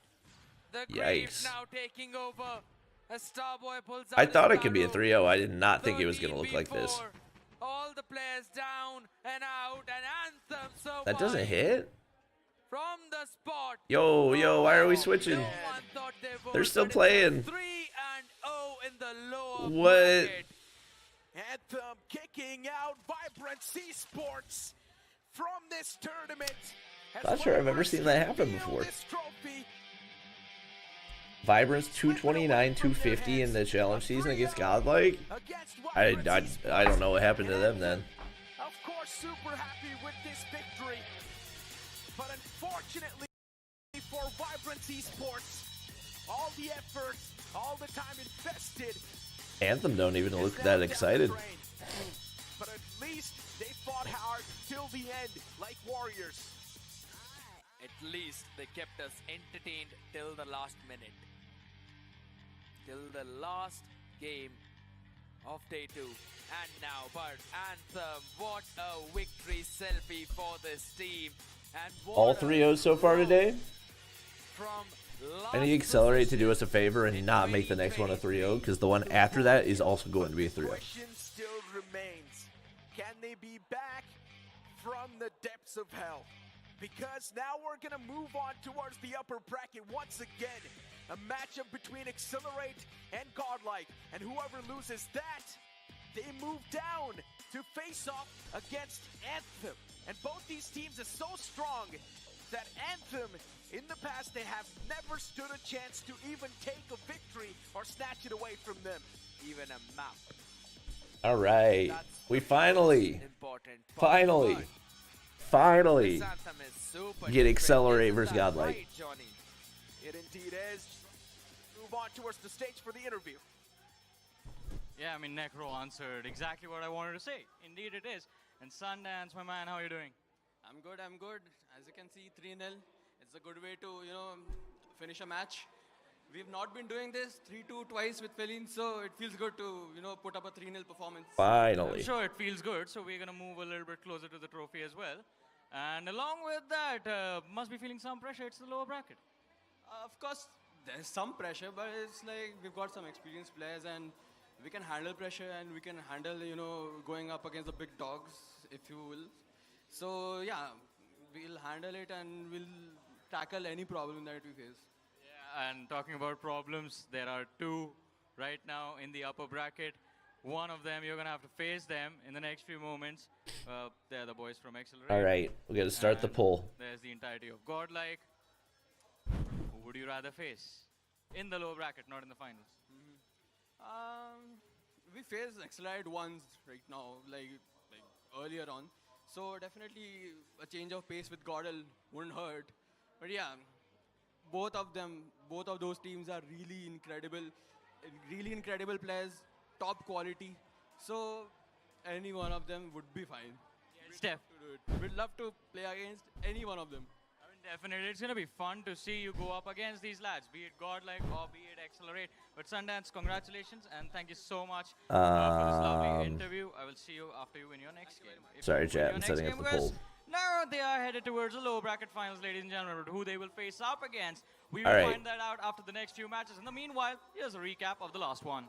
the grief Yikes. now taking over. As Starboy pulls out I his thought it could be a arrow. 3-0. I did not think it was going to look like this. 13 All the players down and out, and Anthem survives That doesn't hit? from the spot. Yo, yo, why are we No switching? one thought they would, They're still but it's playing. 3-0 in the lower What? bracket. Anthem kicking out Vibrance Esports from this tournament. Not sure I've ever seen that happen before. Vibrance 229, 250 in the challenge season against Godlike? I don't know what happened to them then. Of course, super happy with this victory. But unfortunately for Vibrance Esports, all the effort, all the time invested. Anthem don't even look that excited. But at least they fought hard till the end, like warriors. At least they kept us entertained till the last minute. Till the last game of day 2. And now, but Anthem, what a victory selfie for this team. And what All Oh, 3-0s so far today? from I need Accelerate to do us a favor and not make the next one a 3-0, because the one after that is also going to be a 3-0. Question still remains. Can they be back from the depths of hell? Because now we're going to move on towards the upper bracket once again. A matchup between Accelerate and Godlike. And whoever loses that, they move down to face off against Anthem. And both these teams are so strong that Anthem, in the past, they have never stood a chance to even take a victory or snatch it away from them. even a map. All right. That's We the finally, most important part. finally, But finally this anthem is super get different. Accelerate Isn't versus that Godlike. right, Johnny? It indeed is. Move on towards the stage for the interview. Yeah, I mean, Necro answered exactly what I wanted to say. Indeed it is. And Sundance, my man, how are you doing? I'm good. As you can see, 3-0. It's a good way to, finish a match. We've not been doing this 3-2 twice with Feline, so it feels good to, put up a 3-0 performance. Finally. I'm sure it feels good, so we're going to move a little bit closer to the trophy as well. And along with that, must be feeling some pressure. It's the lower bracket. Of course, there's some pressure, but it's like we've got some experienced players and we can handle pressure and we can handle, going up against the big dogs, if you will. So, yeah, we'll handle it and we'll tackle any problem that we face. Yeah, and talking about problems, there are two right now in the upper bracket. One of them, you're going to have to face them in the next few moments. They're the boys from XLR8. All right, we got to start the And poll. There's the entirety of Godlike. Who would you rather face? In the lower bracket, not in the finals. We faced XLR8 once right now, like earlier on. So definitely a change of pace with Godel wouldn't hurt. But yeah, both of those teams are really incredible players, top quality. So any one of them would be fine. Steph. We'd love to play against any one of them. I mean, definitely, it's gonna be fun to see you go up against these lads, be it Godlike or be it XLR8. But Sundance, congratulations and thank you so much for this lovely interview. I will see you after you win your next game. If Sorry, you win chat, your I'm next setting game, up the because poll. now they are headed towards the lower bracket finals, ladies and gentlemen. But who they will face up against, we will All right. find that out after the next few matches. In the meanwhile, here's a recap of the last one.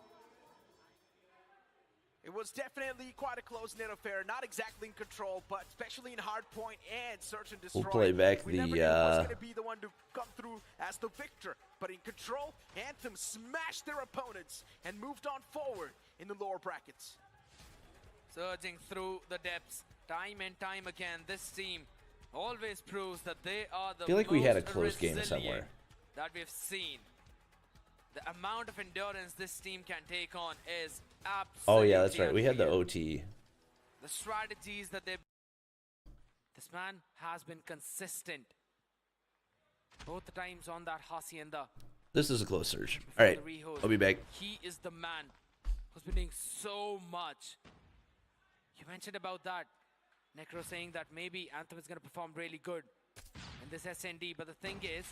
It was definitely quite a close-knit affair. Not exactly in control, but especially in Hardpoint and Search and Destroy. We'll play back we never the, knew who was going to be the one to come through as the victor. But in control, Anthem smashed their opponents and moved on forward in the lower brackets. Surging through the depths, time and time again, this team always proves that they are the I feel like we had a most close game resilient somewhere. that we've seen. The amount of endurance this team can take on is absolutely Oh yeah, that's right. We had the unreal. OT. The strategies that they... This man has been consistent. Both the times on that Hacienda. This is a close search. before All right, the rehold. I'll be back. He is the man who's been doing so much. You mentioned about that. Necro saying that maybe Anthem is going to perform really good in this SND. But the thing is,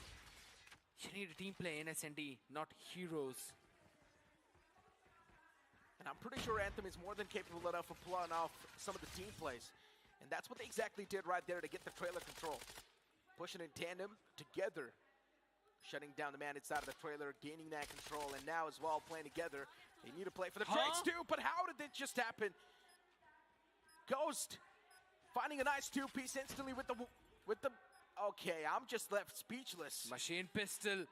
you need a team play in SND, not heroes. And I'm pretty sure Anthem is more than capable enough of pulling off some of the team plays. And that's what they exactly did right there to get the trailer control. Pushing in tandem, together. Shutting down the man inside of the trailer, gaining that control, and now as well playing together. They need to play for the trades too, but how did it just happen? Ghost finding a nice two-piece instantly with the... Okay, I'm just left speechless. Machine pistol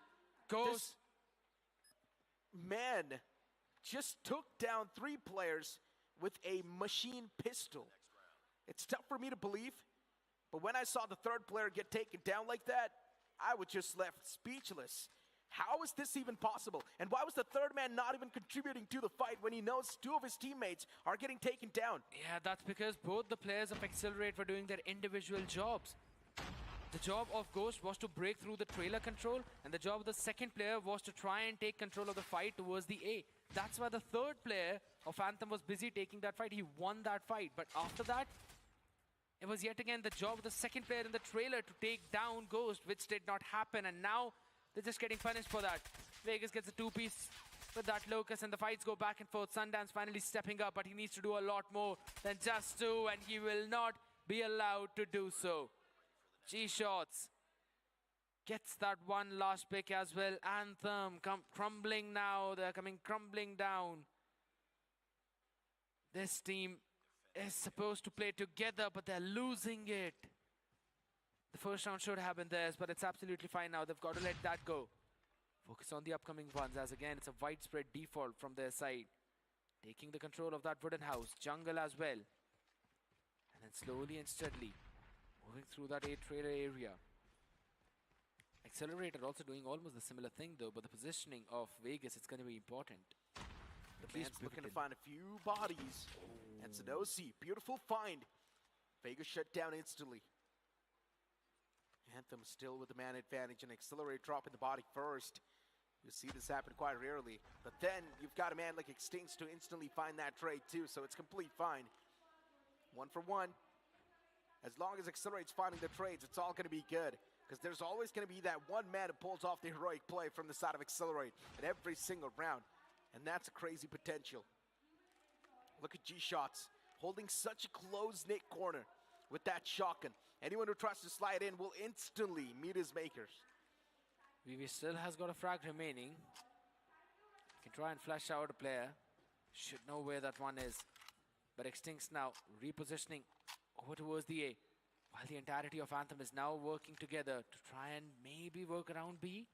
goes. Man just took down 3 players with a machine pistol. It's tough for me to believe, but when I saw the 3rd player get taken down like that, I was just left speechless. How is this even possible? And why was the 3rd man not even contributing to the fight when he knows 2 of his teammates are getting taken down? Yeah, that's because both the players of XLR8 were doing their individual jobs. The job of Ghost was to break through the trailer control, and the job of the 2nd player was to try and take control of the fight towards the A. That's why the 3rd player of Anthem was busy taking that fight. He won that fight, but after that, it was yet again the job of the 2nd player in the trailer to take down Ghost, which did not happen, and now they're just getting punished for that. Vegas gets a 2-piece with that Locust, and the fights go back and forth. Sundance finally stepping up, but he needs to do a lot more than just 2, and he will not be allowed to do so. G-Shots gets that one last pick as well. Anthem crumbling now. They're coming crumbling down. This team is supposed to play together, but they're losing it. The first round should have been theirs, but it's absolutely fine now. They've got to let that go. Focus on the upcoming ones, as again, it's a widespread default from their side. Taking the control of that wooden house. Jungle as well. And then slowly and steadily moving through that trailer area. Accelerator also doing almost the similar thing though, but the positioning of Vegas, it's going to be important. The man's looking to find a few bodies. And Sanosi, beautiful find. Vegas shut down instantly. Anthem still with the man advantage and Accelerate dropping the body first. You see this happen quite rarely. But then you've got a man like Extincts to instantly find that trade too, so it's complete fine. 1 for 1. As long as Accelerate's finding the trades, it's all going to be good. Because there's always going to be that one man who pulls off the heroic play from the side of Accelerate in every single round. And that's a crazy potential. Look at G-Shots holding such a close-knit corner with that shotgun. Anyone who tries to slide in will instantly meet his makers. VV still has got a frag remaining. Can try and flash out a player. Should know where that one is. But Extincts now repositioning over towards the A. While the entirety of Anthem is now working together to try and maybe work around B.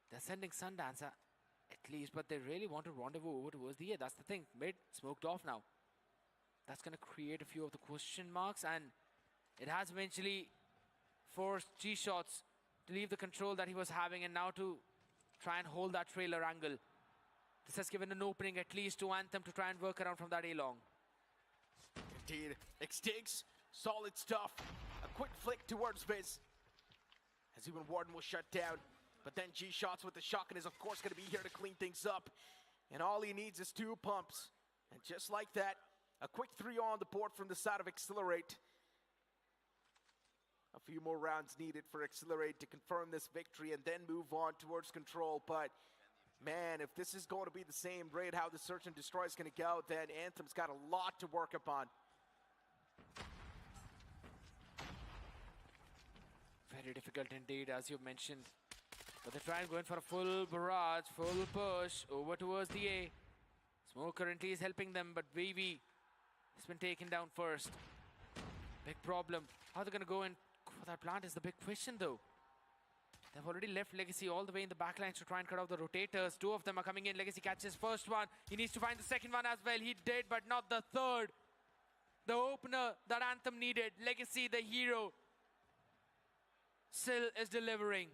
They're sending Sundance at least, but they really want to rendezvous over towards the A. That's the thing. Mid smoked off now. That's going to create a few of the question marks, and it has eventually forced G-Shots to leave the control that he was having and now to try and hold that trailer angle. This has given an opening at least to Anthem to try and work around from that A-long. Indeed. Extincts, solid stuff. A quick flick towards Viz. As even Warden will shut down. But then G-Shots with the shotgun is of course going to be here to clean things up. And all he needs is 2 pumps. And just like that, a quick 3 on the board from the side of Accelerate. A few more rounds needed for Accelerate to confirm this victory and then move on towards control. But man, if this is going to be the same rate how the Search and Destroy is going to go, then Anthem's got a lot to work upon. Very difficult indeed, as you mentioned. But they try and go in for a full barrage, full push over towards the A. Smoke currently is helping them, but VV has been taken down first. Big problem. How they're going to go in for that plant is the big question, though. They've already left Legacy all the way in the backlines to try and cut off the rotators. Two of them are coming in. Legacy catches first one. He needs to find the second one as well. He did, but not the third. The opener that Anthem needed. Legacy, the hero, still is delivering.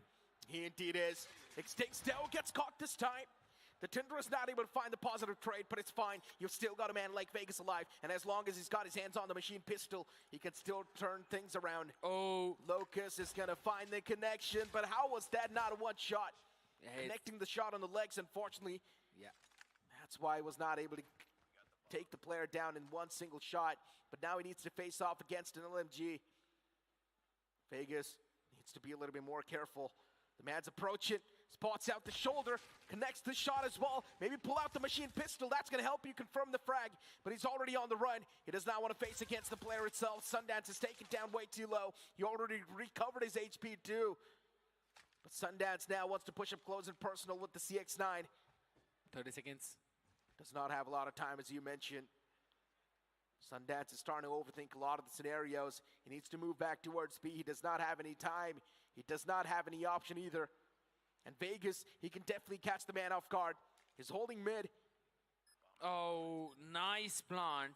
He indeed is. Extinct still gets caught this time. The Tinder is not able to find the positive trade, but it's fine. You've still got a man like Vegas alive, and as long as he's got his hands on the machine pistol, he can still turn things around. Oh. Locus is going to find the connection, but how was that not a one shot? Yeah, connecting the shot on the legs, unfortunately. Yeah. That's why he was not able to take the player down in one single shot, but now he needs to face off against an LMG. Vegas needs to be a little bit more careful. The man's approaching, spots out the shoulder, connects the shot as well. Maybe pull out the machine pistol. That's going to help you confirm the frag, but he's already on the run. He does not want to face against the player itself. Sundance is taken down way too low. He already recovered his HP too. But Sundance now wants to push up close and personal with the CX-9. 30 seconds. Does not have a lot of time, as you mentioned. Sundance is starting to overthink a lot of the scenarios. He needs to move back towards B. He does not have any time. He does not have any option either. And Vegas, he can definitely catch the man off guard. He's holding mid. Oh, nice plant.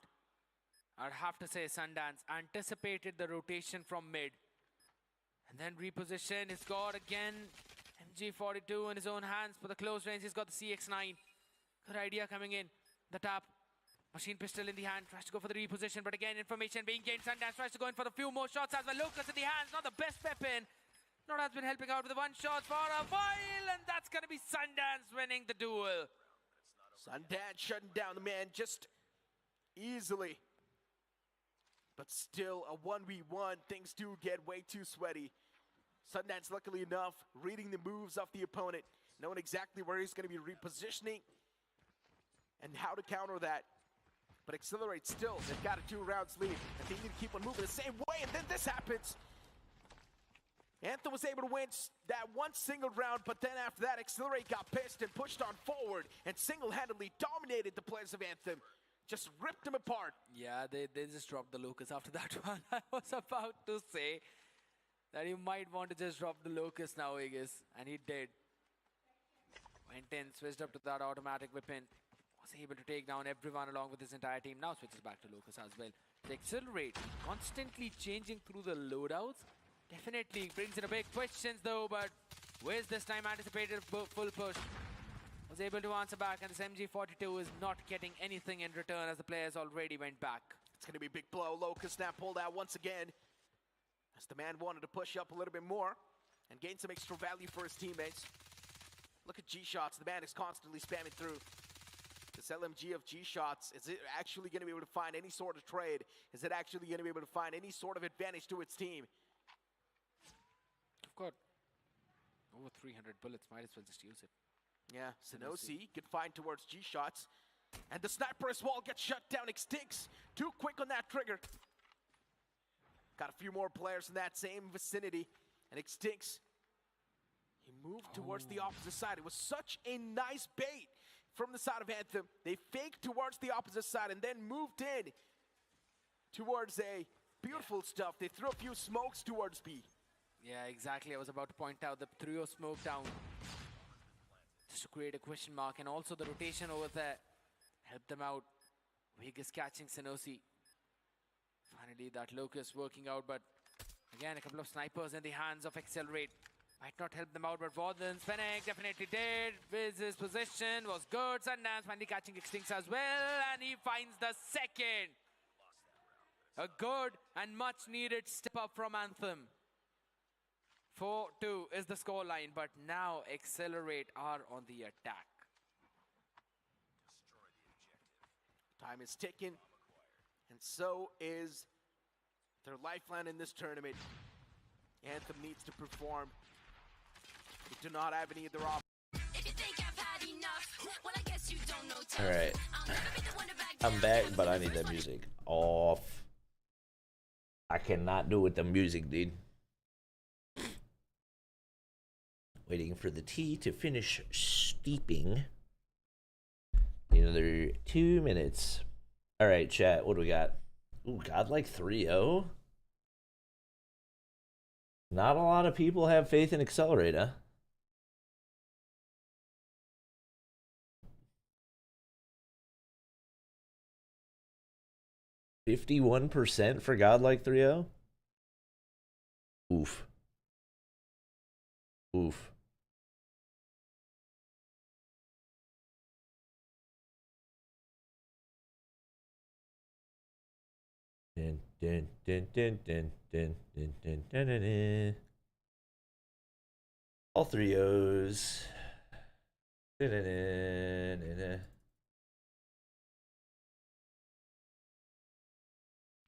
I'd have to say Sundance anticipated the rotation from mid. And then reposition. He's got again MG42 in his own hands for the close range. He's got the CX-9. Good idea coming in. The tap. Machine pistol in the hand. Tries to go for the reposition. But again, information being gained. Sundance tries to go in for the few more shots as well. Locus in the hands. Not the best weapon. Not has been helping out with the one shot for a while. And that's going to be Sundance winning the duel. Sundance shutting down the man just easily. But still, a 1v1. Things do get way too sweaty. Sundance, luckily enough, reading the moves of the opponent, knowing exactly where he's going to be repositioning and how to counter that. But Accelerate still, they've got a 2 rounds lead, and they need to keep on moving the same way, and then this happens. Anthem was able to win that one single round, but then after that, Accelerate got pissed and pushed on forward and single-handedly dominated the players of Anthem. Just ripped them apart. Yeah, they just dropped the Locust after that one. I was about to say that you might want to just drop the Locust now, Vegas, and he did. Went in, switched up to that automatic weapon. Was able to take down everyone along with his entire team. Now switches back to Locust as well. The Accelerate, constantly changing through the loadouts. Definitely brings in a big questions though, but Wiz this time anticipated full push. Was able to answer back, and this MG42 is not getting anything in return as the players already went back. It's going to be a big blow. Locust now pulled out once again as the man wanted to push up a little bit more and gain some extra value for his teammates. Look at G-shots. The man is constantly spamming through. This LMG of G-shots, is it actually going to be able to find any sort of trade? Is it actually going to be able to find any sort of advantage to its team? I've got over 300 bullets. Might as well just use it. Yeah, Senosi, good find towards G-shots. And the sniper as well gets shut down. Extincts, too quick on that trigger. Got a few more players in that same vicinity. And Extincts, he moved towards the opposite side. It was such a nice bait from the side of Anthem. They faked towards the opposite side and then moved in towards A. Beautiful stuff. They threw a few smokes towards B. Yeah, exactly. I was about to point out the trio smoke down. Just to create a question mark, and also the rotation over there helped them out. Vegas catching Senosi. Finally, that Locust working out, but again, a couple of snipers in the hands of Accelerate. Might not help them out, but Vaughn, Fennec definitely did. Viz's position was good. Sundance finally catching Extincts as well, and he finds the second. A good and much needed step up from Anthem. 4-2 is the scoreline, but now Accelerate are on the attack. Time is ticking, and so is their lifeline in this tournament. Anthem needs to perform. They do not have any other options. Alright. I'm back, but I need that music off. I cannot do with the music, dude. Waiting for the tea to finish steeping. Another 2 minutes. Alright, chat, what do we got? Ooh, Godlike 3-0? Not a lot of people have faith in XLR8, huh? %51% for Godlike 3-0? Oof. Oof. Dun, dun, dun, dun, dun, dun, dun, dun, dun, dun, dun. All 3-0s. Dun, dun, dun, dun, dun.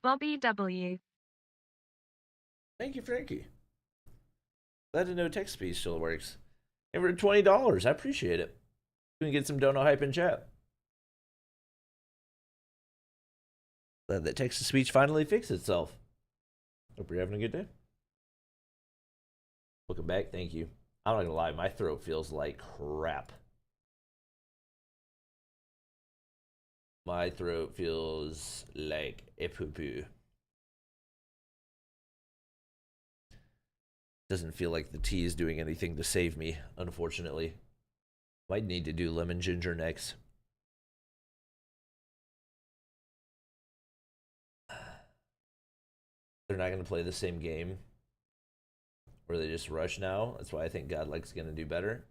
Bobby W. Thank you, Frankie. Glad to know text speed still works. And for $20, I appreciate it. We can get some dono hype in chat. Glad that text to speech finally fixed itself. Hope you're having a good day. Welcome back. Thank you. I'm not gonna lie, my throat feels like crap. My throat feels like a poo-poo. Doesn't feel like the tea is doing anything to save me, unfortunately. Might need to do lemon ginger next. They're not going to play the same game. Or they just rush now. That's why I think Godlike's going to do better.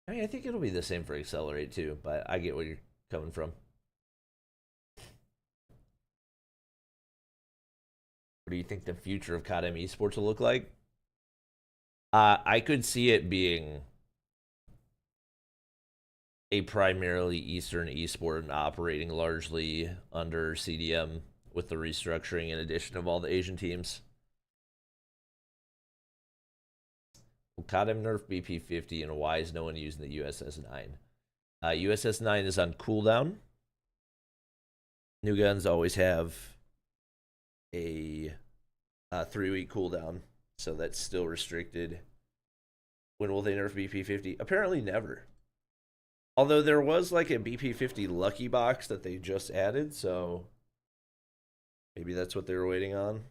I mean, I think it'll be the same for XLR8 too, but I get where you're coming from. What do you think the future of COD Esports will look like? I could see it being a primarily Eastern esport and operating largely under CDM with the restructuring and addition of all the Asian teams. Will COD nerf BP50 and why is no one using the USS-9? USS-9 is on cooldown. New guns always have a 3-week cooldown, so that's still restricted. When will they nerf BP50? Apparently never. Although there was like a BP50 lucky box that they just added, so maybe that's what they were waiting on.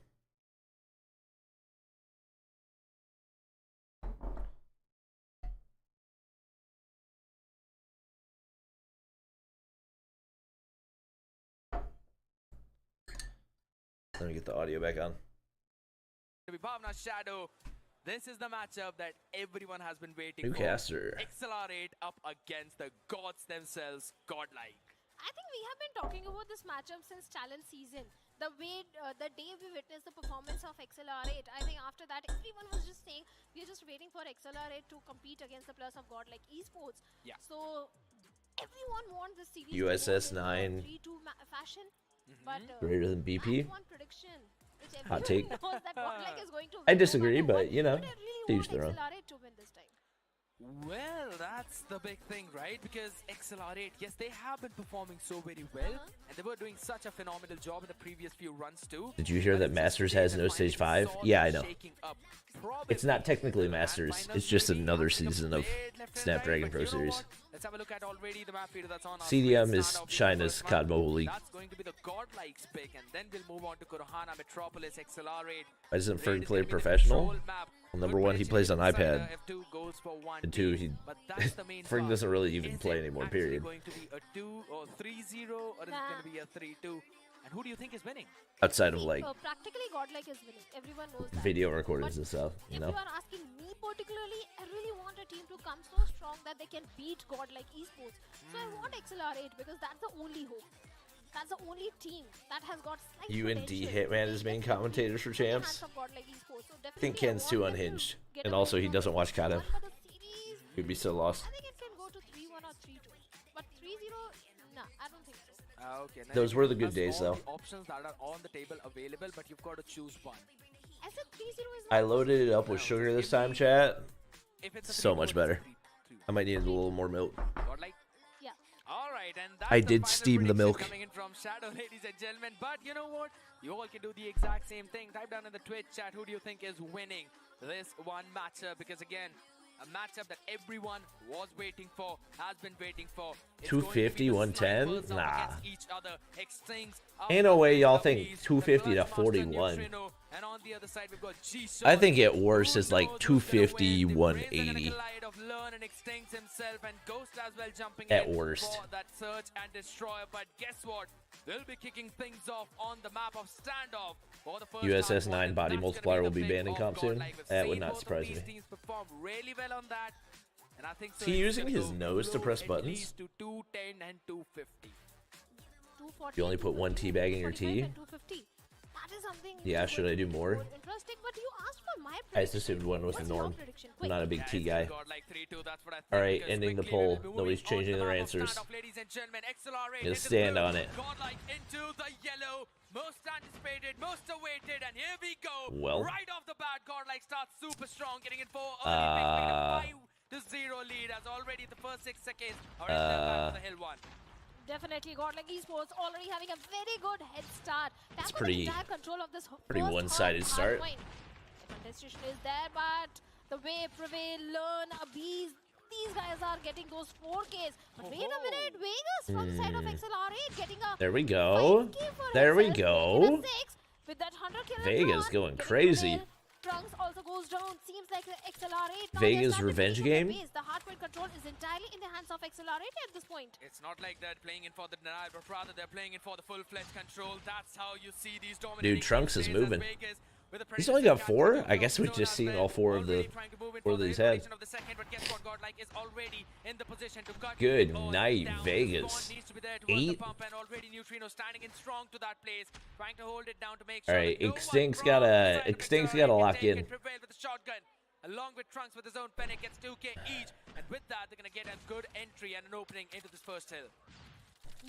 Let me get the audio back on. Shadow. This is the matchup that everyone has been waiting New for. caster. XLR8 up against the gods themselves, Godlike. I think we have been talking about this matchup since challenge season. The way, the day we witnessed the performance of XLR8, I think after that everyone was just saying we're just waiting for XLR8 to compete against the players of Godlike Esports. Yeah. So everyone wants this series USS-9 to 3-2 fashion. But greater than BP. one prediction, which Hot take. knows that Godlike is going to I win disagree, no matter but what. you know, But I really to each want their own. XLR8 to win this time. Well, that's the big thing, right? Because XLR8, yes, they have been performing so very well, and they were doing such a phenomenal job in the previous few runs too. Did you hear that Masters has no Stage 5? Yeah, I know. It's not technically Masters, it's just another season of Snapdragon Pro Series. Let's have a look at already the map feeder that's on our CDM screen. is Start off China's with the first COD Mobile League. That's going to be the Godlike's pick, and then we'll move on to Kurohana, Metropolis, XLR8. Why doesn't Ferg Raid is play gonna be the professional? control map. Well, number Good one, he prediction plays on inside iPad. F2 goes for 1D, And two, he but that's the main Ferg part. doesn't really even Is play it anymore, actually period. going to be a 2 or 3-0, or is it going to be a 3-2? And who do you think is winning? Outside of like Practically Godlike is winning. Everyone knows that. video recordings and stuff, you If know? you are asking me particularly, I really want a team to come so strong that they can beat Godlike Esports. So I want XLR8 because that's the only hope. That's the only team that has got slight UND potential. Hitman is main commentators for champs. I think Ken's too unhinged, and also he doesn't watch COD. He'd be so lost. I think it can go to 3-1 or 3-2. But 3-0, nah, I don't think so. Okay, Those were the good plus days, all though. the options that are on the table available, but you've got to choose one. I said 3-0 is I loaded it up with sugar this time, chat. So much better. I might need a little more milk. Yeah. All right, and that's I the did final steam the prediction milk. coming in from Shadow, ladies and gentlemen. But you know what? You all can do the exact same thing. Type down in the Twitch chat, who do you think is winning this one matchup? Because again, a matchup that everyone was waiting for, has been waiting for. It's 250, 110? snipers up Nah. against each other. Extincts up Ain't no way y'all against think Beast, 250 to the Clutch Master 41. Neutrino, and on the other side, we've got G-Shot. I think at worst Who is like knows who's gonna 250, win? The Brains are gonna 180. collide of Learn and Extincts himself, and Ghost as well jumping At in worst. for that search and destroy. But guess what? They'll be kicking things off on the map of standoff for the first USS hardpoint, 9 and body that's multiplier gonna will be the banned in pick of comp soon. Godlike. We've That would seen not both of surprise these me. teams perform really well on that, and I think so Is he it's using gonna his go nose to low press at buttons? least to 210 and 250. 240, You only put one tea bag in your 245 tea? and 250. That is something Yeah, which is should going I to do be more? Interesting, but you asked for my I just prediction. assumed one was the What's your norm. prediction? I'm Quick. not a big tea guy. Godlike 3-2, that's what I think, Alright, because ending the quickly we'll poll. be moving Nobody's on to changing the their map of answers. standoff, ladies and gentlemen. XLR8 Just into stand blue, on it. Godlike into the yellow. Most anticipated, most awaited, and here we go. Well. Right off the bat, Godlike starts super strong, getting in for early pick, 5-0 lead as already the first 6 seconds are in the back of the hill one. Definitely Godlike Esports already having a very good head start. It's Tap pretty- entire control of this pretty first one-sided hard start. point. The contestation is there, but the way Prevail, Learn, Abees, these guys are getting those 4Ks. But wait a minute, Vegas from the side of XLR8 getting a There we go. 5K for There we himself, go. making it 6 with that 100 kill Vegas going crazy. Trunks also goes down. Seems like the XLR8 now Vegas they're starting to revenge take the game? base. The hardpoint control is entirely in the hands of XLR8 at this point. It's not like they're playing in for the denial, but rather they're playing in for the full-fledged control. That's how you see these dominating Dude, Trunks is plays as moving. Vegas with a He's only got predictive 4? catch I guess we've just seen all 4 of the already trying to move in 4 for that the he's had. information of the second, but guess what? Godlike is already in the position to cut Good it all night, down. Vegas. Spawn needs to be there towards the 8. pump, and already Neutrino standing in strong to that place, trying to hold it down to make sure Alright, that no one Extinct's from gotta- the side of Extinct's XLR8 gotta can lock take in. it. Prevail with the shotgun, along with Trunks with his own Fennec, gets 2K each, and with that they're gonna get a good entry and an opening into this first hill.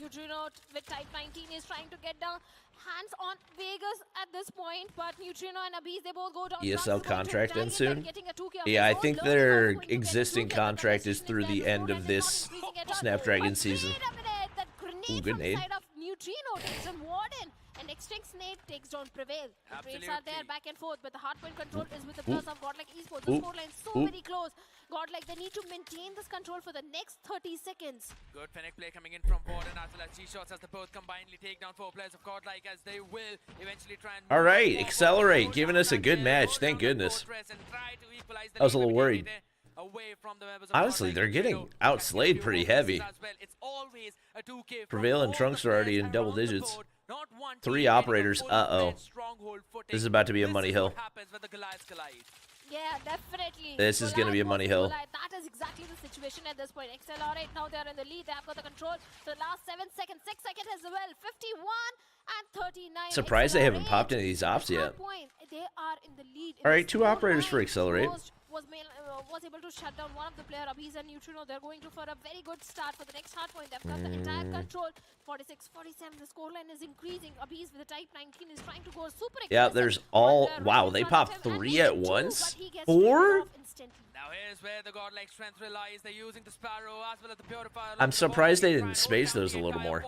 Neutrino with Type 19 is trying to get down hands on Vegas at this point, but Neutrino and Abees, they both go down. ESL Trunks is going to contract tag ends in, but soon? getting a 2K of Yeah, I his own. think Learn is their also going to get a existing 2K, but contract the is through position the is there, end the of scoreline is this not increasing at all. Snapdragon But season. wait a minute, that grenade good from nade. the side of Neutrino takes on Warden, and Extinct Nade takes down Prevail. The trades are there Absolutely. back and forth, but the hardpoint control is with the plus of Godlike Esports. The Oop. scoreline is so Oop. very close. Godlike, they need to maintain this control for the next 30 seconds. Good Fennec play coming in from Warden as well as G-Shots as they both combinedly take down 4 players of Godlike as they will eventually try and All right, move XLR8 forward, giving go us a down good that match, hill, thank go down the goodness. fortress and try to equalize the I was a lead, little but worried. getting it away from the members of Honestly, Godlike. they're getting Neutrino outslayed can pretty do one heavy. as well. It's always a 2K from Prevail and all Trunks the are already players in double around the digits. board. Not one 3 team getting a operators, full-fledged uh-oh. stronghold footing. This is about to be a This money is hill. what happens when the Goliaths collide. Yeah, definitely. This is gonna be a Goliath money versus hill. Goliath. That is exactly the situation at this point. XLR8 now they're in the lead. They have got the control. So the last 7 seconds, 6 seconds as well. 51 and 39. Surprised they haven't XLR8 popped any of these ops at yet. point, they are in the lead. All right, 2 operators for XLR8. Was able to shut down one of the player, Abees and Neutrino. They're going to for a very good start for the next hardpoint. They've got the entire control. 46, 47. The scoreline is increasing. Abees with the Type 19 is trying to go super aggressive. Yeah, there's all... But, Wow, Ryan they is popped on him, and 3 maybe at 2, once? but he gets 4? traded off instantly. Now here's where the godlike strength relies. They're using the Sparrow as well as the Purifier. I'm surprised they didn't space those a little more.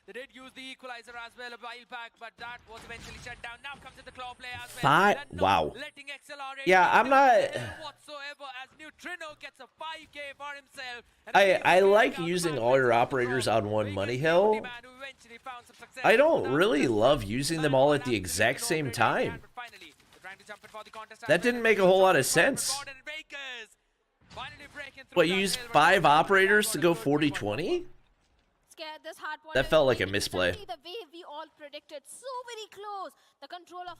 They did use the equalizer as well a while back, but that was eventually shut down. Now comes in the claw play as well. 5? They're not Wow. letting XLR8 Yeah, I'm not... whatsoever as Neutrino gets a 5K for himself. And I like using all your operators on one money hill. I don't really love using them all at the exact same time. That didn't make a whole lot of sense. What, you used 5 operators to go 40-20? That felt like a misplay.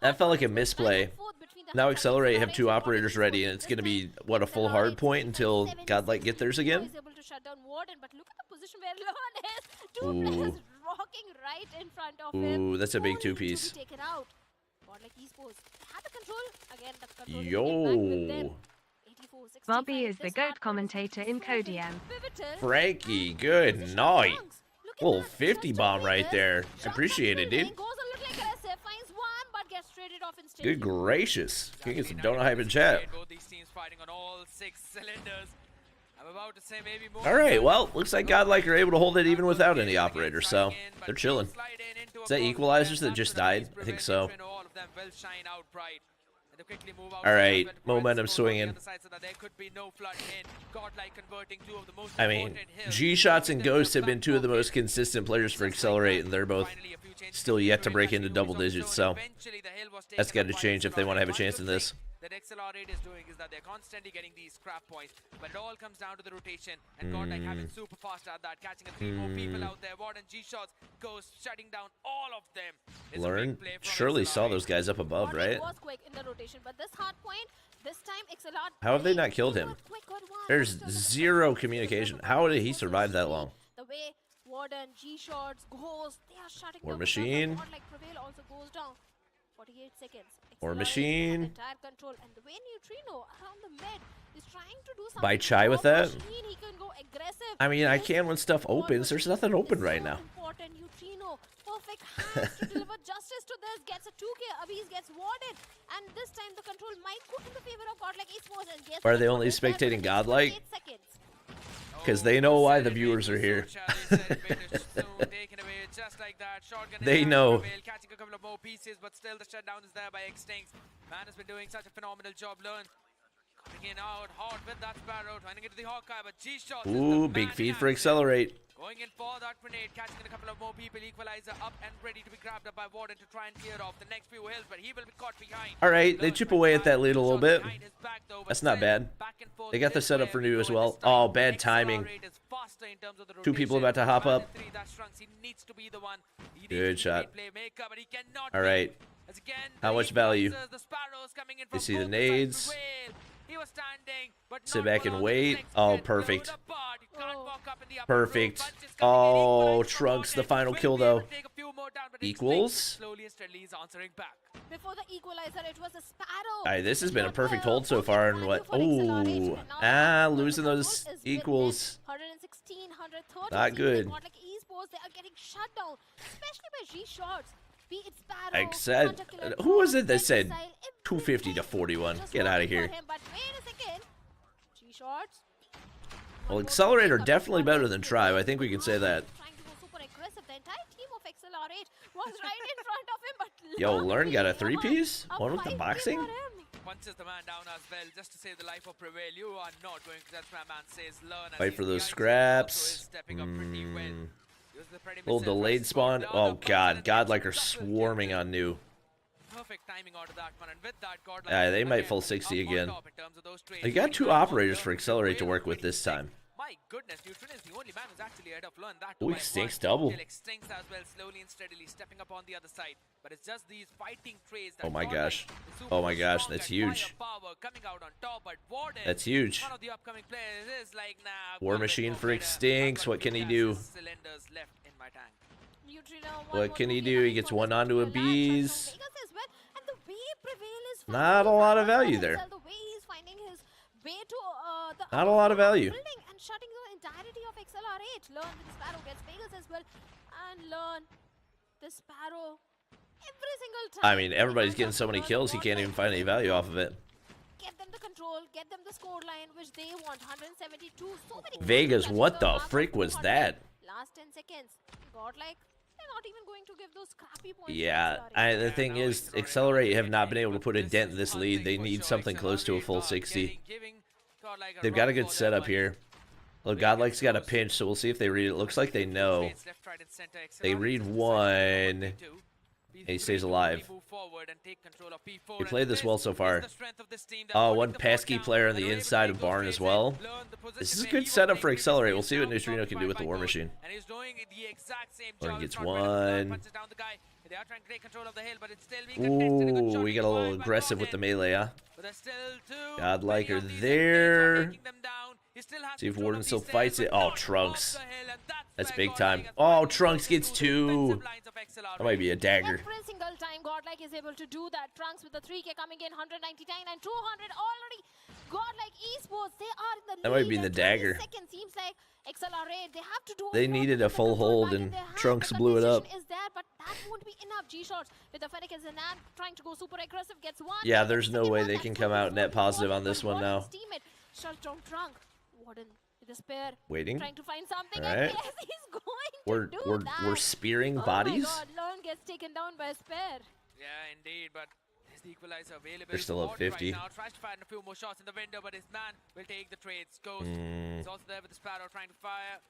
That felt like a misplay. Now XLR8 have 2 operators ready, and it's going to be, what, a full hard point until Godlike get theirs again? Ooh, that's a big 2-piece. Yo. Bobby is the GOAT commentator in CODM. Frankie, good night. Little 50 bomb right there. I appreciate it, dude. Goes a little aggressive, finds one, but gets traded off instead. Good gracious. Can you get some donut hype in chat? Both these teams fighting on all 6 cylinders. I'm about to say maybe more. All right, well, looks like Godlike are able to hold it even without any operators, so they're chilling. Is that equalizers that just died? I think so. All right, momentum swinging. I mean, G-Shots and Ghost have been two of the most consistent players for Accelerate, and they're both still yet to break into double digits, so that's got to change if they want to have a chance in this. That XLR8 is doing is that they're constantly getting these scrap points, but it all comes down to the rotation, and GODLIKE having super fast at that, catching 3 more people out there. Warden, G-Shots, Ghost shutting down all of them. Learn surely saw those guys up above, right? Was quick in the rotation, but this hard point, this time XLR. How have they not killed him? There's zero communication. How did he survive that long? The way Warden, G-Shots, Ghost, they are shutting War down. Machine. GODLIKE Prevail also goes down. 48 seconds. War Machine. Entire control, and the way Neutrino around the mid is trying to do something. Buy Chai with that? Machine, he can go aggressive. I mean, I can when stuff opens. There's nothing open right now. Important Neutrino, perfect hands to deliver justice to this. Gets a 2K. Abiz gets warded, and this time the control might go in the favor of GODLIKE Esports. And guess Are they only spectating Godlike? Because they know why the viewers are here. They know. Catching a couple of more pieces, but still the shutdown is there by Xtinx. Man has been doing such a phenomenal job. Learn coming in out hard with that Sparrow, trying to get to the Hawkeye, but G-Shot. Ooh, big feed for Accelerate. Going in for that grenade, catching in a couple of more people. Equalizer up and ready to be grabbed up by Warden to try and clear off the next few hills, but he will be caught behind. All right, they chip away at that lead a little bit. That's not bad. They got the setup for new as well. Oh, bad timing. 2 people about to hop up. Good shot. All right. How much value? You see the nades. Sit back and wait. Oh, perfect. Perfect. Oh, Trunks, the final kill, though. Equals. Before the equalizer, it was a Sparrow. All right, this has been a perfect hold so far. And what? Oh, losing those equals. 116, 130. Not good. Like Esports, they are getting shut down, especially by G-Shots. Be it Sparrow, I said, who was it that said 250 to 41? Get out of here. But wait a second. G-Shots. Well, Accelerate are definitely better than Tribe. I think we can say that. Trying to go super aggressive. The entire team of XLR8 was right in front of him, but Yo, Learn got a 3-piece? One with the boxing? Punches the man down as well, just to save the life of Prevail. You are not going to, that's my man says. Learn. Fight for those scraps. Little delayed spawn. Oh god, Godlike are swarming on new. Perfect timing out of that one, and with that, GODLIKE They might full 60 again. They got 2 operators for Accelerate to work with this time. My goodness, Neutron is the only man who's actually ahead of Learn that. Ooh, Xtinx double. Xtinx as well, slowly and steadily stepping up on the other side. But it's just these fighting trays that Oh my gosh. Oh my gosh, that's huge. That's huge. One of the upcoming players is like, nah, War Machine for Xtinx. What can he do? Cylinders left in my tank. What can he do? He gets 1 onto a bees. Not a lot of value there. Not a lot of value. And shutting the entirety of XLR8. Learn the Sparrow gets Vegas as well. And Learn the Sparrow every single time. I mean, everybody's getting so many kills, he can't even find any value off of it. Get them the control, get them the score line, which they want. 172. So many Vegas, what the freak was that? Last 10 seconds. GODLIKE, they're not even going to give those crappy points. Yeah, the thing is, Accelerate have not been able to put a dent in this lead. They need something close to a full 60. They've got a good setup here. Well, Godlike's got a pinch, so we'll see if they read it. Looks like they know. They read 1, and he stays alive. We played this well so far. Oh, 1 pesky player on the inside of Barn as well. This is a good setup for Accelerate. We'll see what Neutrino can do with the War Machine. Or he gets 1. Ooh, we got a little aggressive with the melee, huh? Godlike are there. He still has See if control Warden of still these fights stairs, it. but Oh, not Trunks. off the hill, and That's where big Godlike time. has Oh, finally Trunks broken gets through the two. defensive lines of XLR8. That might be a dagger. Every single time Godlike is able to do that. Trunks with the 3K coming in, 199 and 200 already. Godlike Esports, they are in the lead. That might be the and dagger. 20 seconds seems like XLR8, they have to do They lot needed to a get the full control hold back in and their hands. Trunks The blew it up. condition is there, but that won't be enough. G-Shots with the Fennec and Zanan trying to go super aggressive, gets one. Yeah, there's no Second way one, they that can could come be out net more positive on important, this but one now. Warden's teammate shuts down Trunk. Warden with a spear. Waiting. Trying to find something. All And right. yes, he's going to do that. We're spearing Oh bodies. my god, Lern gets taken down by a spear. Yeah, indeed, but there's the equalizer available. They're still up Gordon 50. Right now tries to fire a few more shots in the window, but his man will take the trades. Ghost is also there with the Sparrow trying to fire.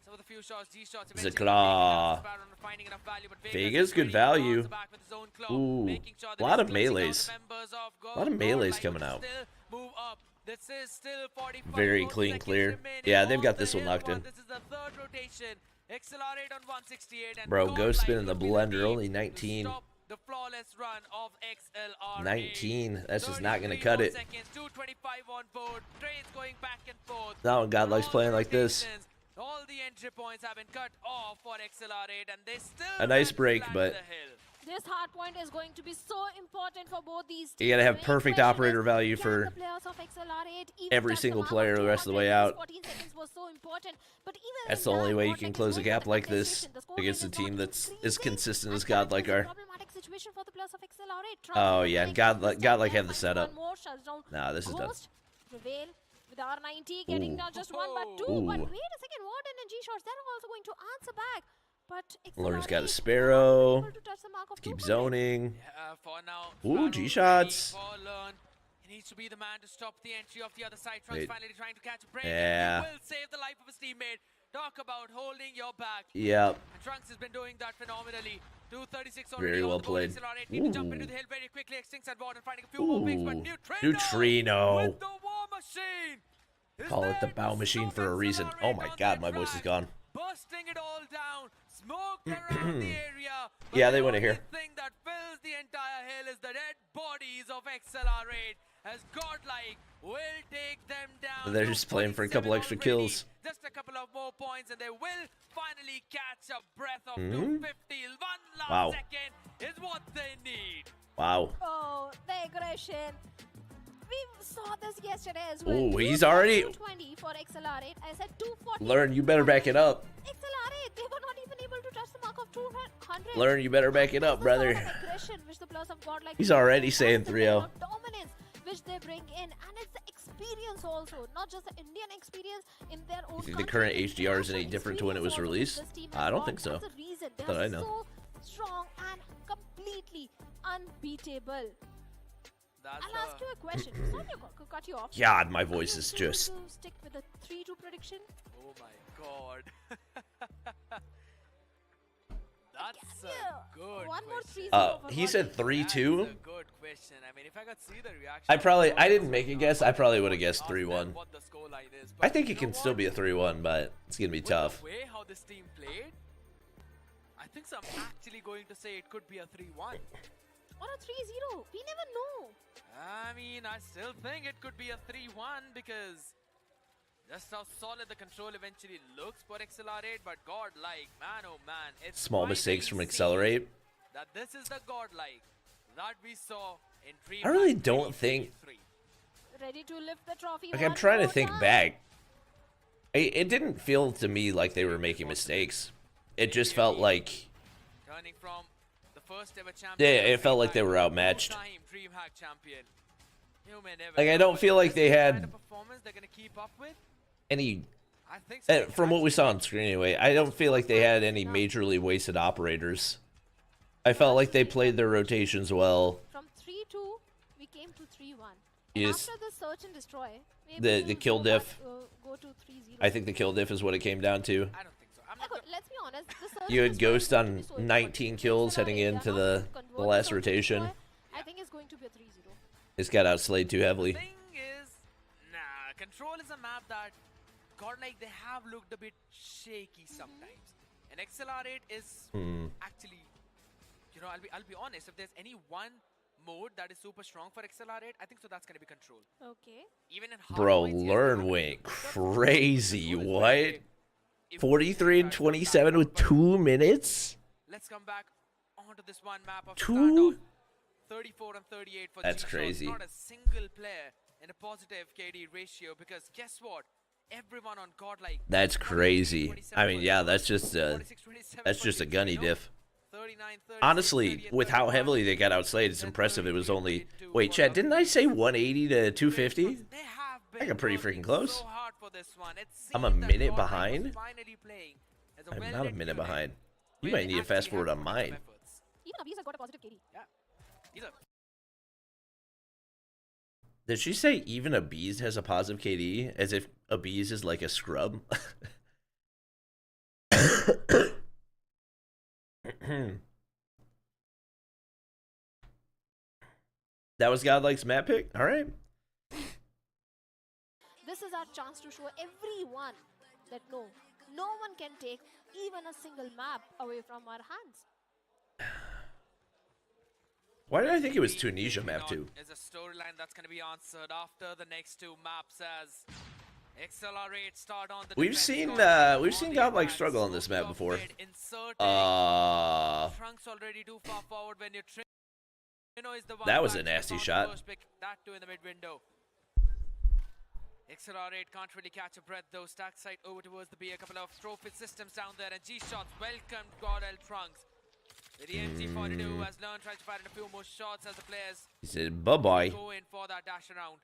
Some of the few shots, G-shots eventually Zakra. Sparrow not finding enough value, but Vega's is good ready to value. bounce back with his own claw, Ooh, making sure that a lot he's of closing out the melees. members of A lot of melees Godlike, coming but out. still move up. This is still 45 Very more clean seconds clear. remaining Yeah, they've on got the this one hill locked in. This is the third rotation. XLR8 on 168 and Bro, Ghost Godlike spinning the will be blender, team only to 19. stop the flawless run of XLR8. 19. That's just not going to 33 cut more it. Seconds, 225 on board. Trains going back and forth. Not when Godlike's All playing like this. rotations, all the entry points have been cut off for XLR8 and they still A nice manage to break, climb but the hill. This hardpoint is going to be so important for both these teams. you got to have The main perfect question operator is, value can for the players of XLR8 even every touch single the mark player of the rest of the way 200? out. 14 seconds was so important, but even That's in the only that, way you Godlike can is close a going for gap the like compensation. this The score against a line is team not that's as increasing, consistent and as currently Godlike it's a are. problematic situation for the players of XLR8. Oh, Trunks yeah, is Godlike step have there, the finding setup. one more, shuts down Nah, this is done. Ghost. Prevail with R90 getting Ooh. down just one but two. Ooh. But wait a second, Warden and G-Shots, they're also going to answer back. But Lern's got a XLR8 Sparrow. able to touch the mark of Keep 200. zoning. For now, Ooh, Sparrow G-shots. ready for Lern. He needs to be the man to stop the entry of the other side. Trunks Wait. finally trying to catch a break. Yeah. And he will save the life of his teammate. Talk about holding your back. Yep. And Trunks has been doing that phenomenally. 236 already Very on well the board. played. XLR8 need to jump into Ooh. the hill very quickly. Extinct at board and finding a few more picks, but Ooh. Neutrino Neutrino. with the war machine. Is Call it the there bow to machine stop for a reason. XLR8 Oh my on god, their my voice is track. gone. Busting it all down, smoke around the area. But Yeah, the they went in only here. thing that fills the entire hill is the dead bodies of XLR8 as Godlike will take them down. They're to just playing for a 47 couple extra already. kills. Just a couple of more points and they will finally catch a breath of Mhm. 250. One last Wow. second is what they need. Wow. Oh, the aggression. We saw this yesterday as well. Ooh, he's already... 220 for XLR8. I said 240. Lern, you better back it up. XLR8, they were not even able to touch the mark of 200. Lern, you better back it up, brother. Aggression, which the players of Godlike He's already That's saying the 3-0. kind of dominance which they bring in, and it's the experience also, not just the Indian experience in their own. You think the country, current the HDR is any international different to when it was experience released? also which this team I has don't got. think so. That's the reason they That are I know. so strong and completely unbeatable. I'll ask you a question. Sorry to cut you off. God, my Are voice you is still just... going to stick with the 3-2 prediction? Oh my god. That's Yeah, a good one more question. 3-0 for He said Godlike. 3-2? That's a good question. I mean, if I could see the reaction. I didn't make a guess. I probably would have guessed 3-1. What the scoreline is, I but think you it know can still what? be a 3-1, but it's going to be With tough. the way how this team played, I think so I'm actually going to say it could be a 3-1. Or a 3-0. We never know. I mean, I still think it could be a 3-1 because just how solid the control eventually looks for XLR8, but Godlike, man oh man, it's Small mistakes from finally XLR8. seen that this is the Godlike that we saw in I really DreamHack don't think... 2023. Ready to lift the trophy. Like, I'm one trying to more think time. back. It didn't feel to me like they were making mistakes. It just felt like... Turning from the first ever champion. Yeah, of it felt like they DreamHack, were outmatched. two-time DreamHack champion. You may never Like, I know, don't but feel like is they this the had kind of performance they're gonna keep up with? any... I think so. From what we saw on screen anyway, I don't feel like they had any majorly wasted operators. I felt like they played their rotations well. From 3-2, we came to 3-1. Yes. After the search and destroy, maybe The we'll kill go diff. back, go to 3-0. I think the kill diff is what it came down to. I don't think so. I'm Yeah, not good. Let's be honest. The search You and had destroy Ghost is going to on be so important. 19 kills heading XLR8, into they are the not converted last search and rotation. destroy. I think it's going to be a 3-0. It's got outslayed too heavily. thing is, nah, Control is a map that Godlike they have looked a bit shaky sometimes. And XLR8 is actually, you know, I'll be honest, if there's any one mode that is super strong for XLR8, I think so that's going to be control. Okay. Even in Bro, Hardpoint, yes, Learn went crazy. What? 43 and 27 with 2 minutes? Let's come back onto this one map of 2? standoff. 34 and 38 for That's G-Shots. crazy. Not a single player in a positive KD ratio, because guess what? Everyone on Godlike. That's crazy. I mean, yeah, that's just a gunny diff. Honestly, with how heavily they got outslayed, it's impressive. It was only... Wait, Chad, didn't I say 180 to 250? I got pretty freaking close. I'm a minute behind? I'm not a minute behind. You might need to fast forward on mine. Even Abhi's has got a positive KD. Yeah. Did she say even Abiz has a positive KD? As if Abiz is like a scrub? That was Godlike's map pick? Alright. This is our chance to show everyone that no one can take even a single map away from our hands. Why did I think it was Tunisia map 2? Is a storyline that's going to be answered after the next 2 maps as XLR8 start on the We've seen Godlike struggle on this map before. Trunks already too far forward when that was a nasty shot. That too in the mid window. XLR8 can't really catch a breath though. Stack side over towards the B. A couple of trophy systems down there, and G-Shots welcomed GODL Trunks. The DMG42 has learned, tries to fire in a few more shots as the players. He said bye-bye. Go in for that dash around.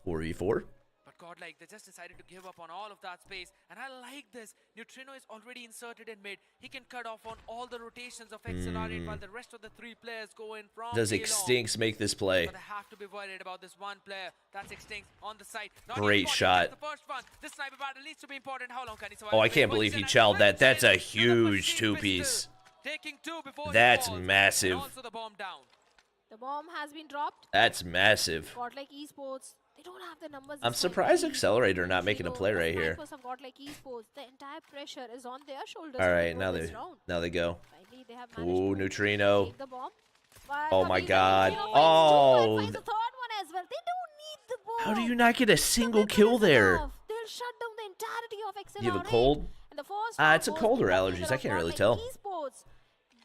4v4. But Godlike, they just decided to give up on all of that space. And I like this. Neutrino is already inserted in mid. He can cut off on all the rotations of XLR8 while the rest of the 3 players go in from Does Extinx make this play? But they have to be worried about this one player. That's Extinx on the side. Great shot. The first one. This sniper battle needs to be important. How long can he survive? Oh, I can't believe he chelled that. That's a huge 2-piece. That's massive. And also the bomb down. The bomb has been dropped. That's massive. Godlike Esports, they don't have the numbers. I'm surprised Accelerator not making a play right here. Godlike Esports, the entire pressure is on their shoulders. All right, now they go. Ooh, Neutrino. Take the bomb. Oh my God. Oh. The third one as well. They don't need the bomb. How do you not get a single kill there? They'll shut down the entirety of XLR8. You have a cold? And the first It's a cold or allergies. I can't really tell. Esports.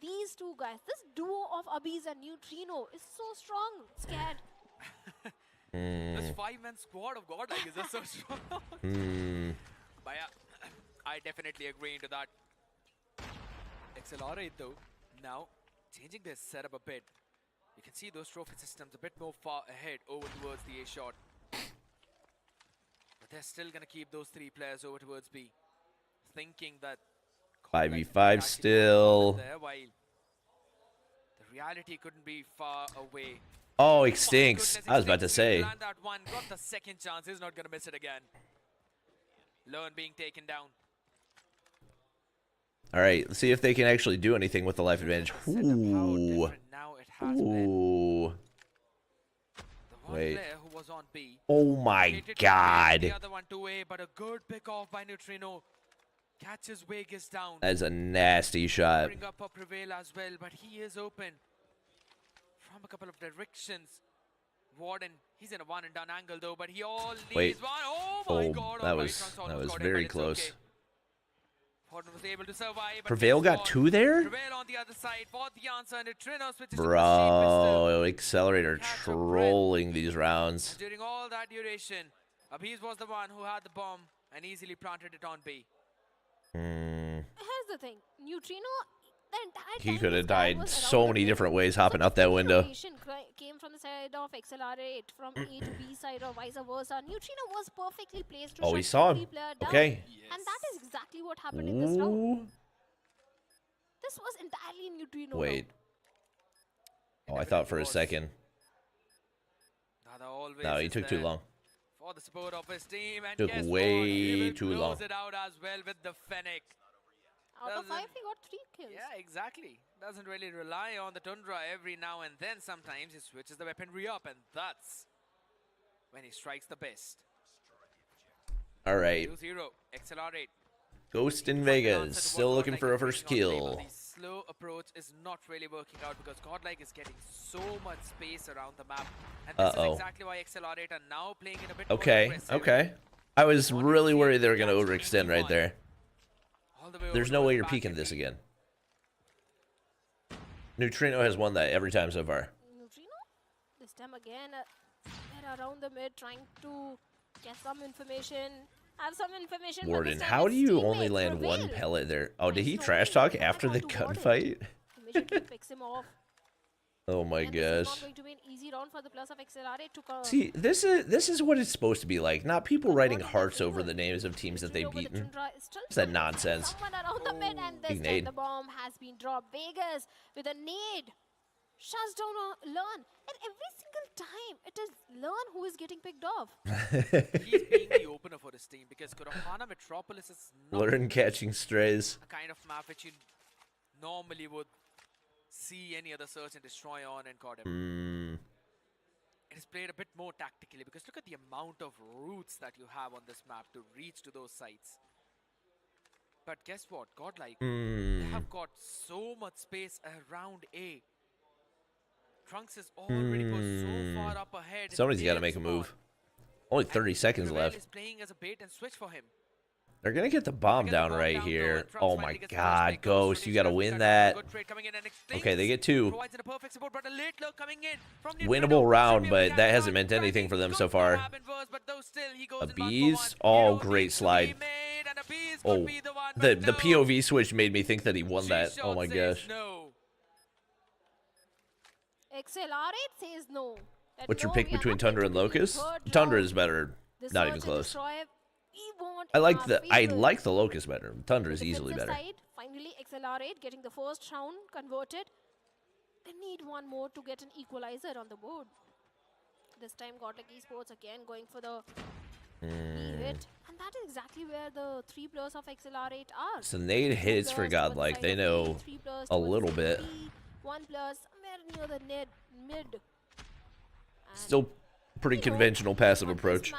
These 2 guys, this duo of Abiz and Neutrino is so strong. Scared. This 5-man squad of Godlike is just so strong. But yeah, I definitely agree into that. XLR8 though, now changing their setup a bit. You can see those trophy systems a bit more far ahead over towards the A shot. But they're still going to keep those 3 players over towards B. Thinking that 5v5 still. There, while the reality couldn't be far away. Oh, Extinx. I was about to say. That one got the second chance. He's not going to miss it again. Learn being taken down. All right, let's see if they can actually do anything with the life advantage. Ooh. Ooh. Wait. Who was on B. Oh my God. The other one to A, but a good pick off by Neutrino. Catches Vegas down. That's a nasty shot. Bring up a Prevail as well, but he is open from a couple of directions. Warden, he's in a one and done angle though, but he all needs one. Oh my God! That was very close. Okay. Warden was able to survive. Prevail got 2 there? Prevail on the other side for the answer, and Neutrino switches Bro, Accelerator trolling these rounds. And during all that duration, Abhiz was the one who had the bomb and easily planted it on B. Here's the thing, Neutrino, the entire He time could have this guy died was so around many the different mid. ways hopping So out that window. Came from the side of XLR8, from A to B side or vice versa. Neutrino was perfectly placed to Oh, shut we saw the him. player down. Okay. And that is exactly what happened in this round. This was entirely Neutrino. Wait. Oh, I thought for a second. No, he took too long. For the support of his team, and Took guess way what? He will too close long. it out as well with the Fennec. Out of 5, he got 3 kills. Yeah, exactly. Doesn't really rely on the Tundra every now and then. Sometimes he switches the weaponry up, and that's when he strikes the best. All right. 2-0, XLR8. Ghost in Vegas, still looking for a first kill. slow approach is not really working out because Godlike is getting so much space around the map. And this is exactly why XLR8 are now playing in a bit more aggressive. Okay. I was really worried they were going to overextend right there. There's no way you're peeking this again. Neutrino has won that every time so far. Neutrino? This time again, they're around the mid trying to get some information. Have some information. Warden, how do you only land one pellet there? Oh, did he trash talk after the gunfight? Immediately picks him off. Oh my gosh. This is not going to be an easy round for the plus of XLR8 to see, this is what it's supposed to be like. Not people writing hearts over the names of teams that they've beaten. It's that nonsense. Someone around the mid, and this time the bomb has been dropped. Vegas with a nade shuts down LAN, and every single time it is LAN who is getting picked off. He's being the opener for his team because Kurahana Metropolis is not LAN catching strays. a kind of map which you normally would see any other search and destroy on and COD. It is played a bit more tactically because look at the amount of routes that you have on this map to reach to those sites. But guess what? Godlike, they have got so much space around A. Trunks is already pushed so far up ahead. Somebody's got to make a move. Only 30 seconds left. Is playing as a bait and switch for him. They're going to get the bomb down right here. Oh my god, Ghost, you got to win that. Okay, they get two. Winnable round, but that hasn't meant anything for them so far. A bees? Oh, great slide. Oh, the POV switch made me think that he won that. Oh my gosh. XLR8 says no. What's your pick between Tundra and Locust? Tundra is better. Not even close. I like the Locust better. Tundra is easily better. Finally, XLR8 getting the first round converted. They need one more to get an equalizer on the board. This time, Godlike Esports again going for the hit, and that is exactly where the 3 players of XLR8 are. So nade hits for Godlike. They know a little bit. 1 plus somewhere near the mid. Still pretty conventional passive approach.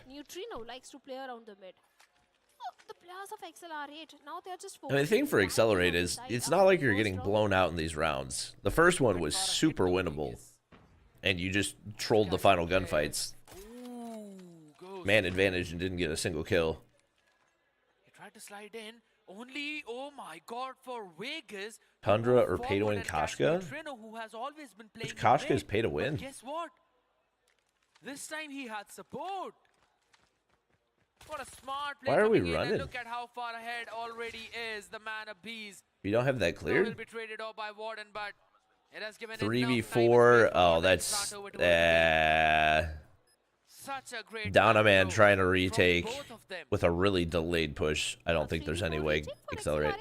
Neutrino likes to play around the mid. Oh, the players of XLR8 now they're just. I mean, the thing for Accelerate is it's not like you're getting blown out in these rounds. The first one was super winnable, and you just trolled the final gunfights. Man advantage and didn't get a single kill. He tried to slide in. Only, oh my god, for Vegas. Tundra or pay to win Koshka? Who has always been playing Which Koshka is pay to win. But guess what? This time he had support. What a smart play. Why are we running? Look at how far ahead already is the man of bees. You don't have that cleared? Will be traded off by Warden, but it has given 3v4. Oh, that's such a great Donna Man trying to retake with a really delayed push. I don't think there's any way Accelerate.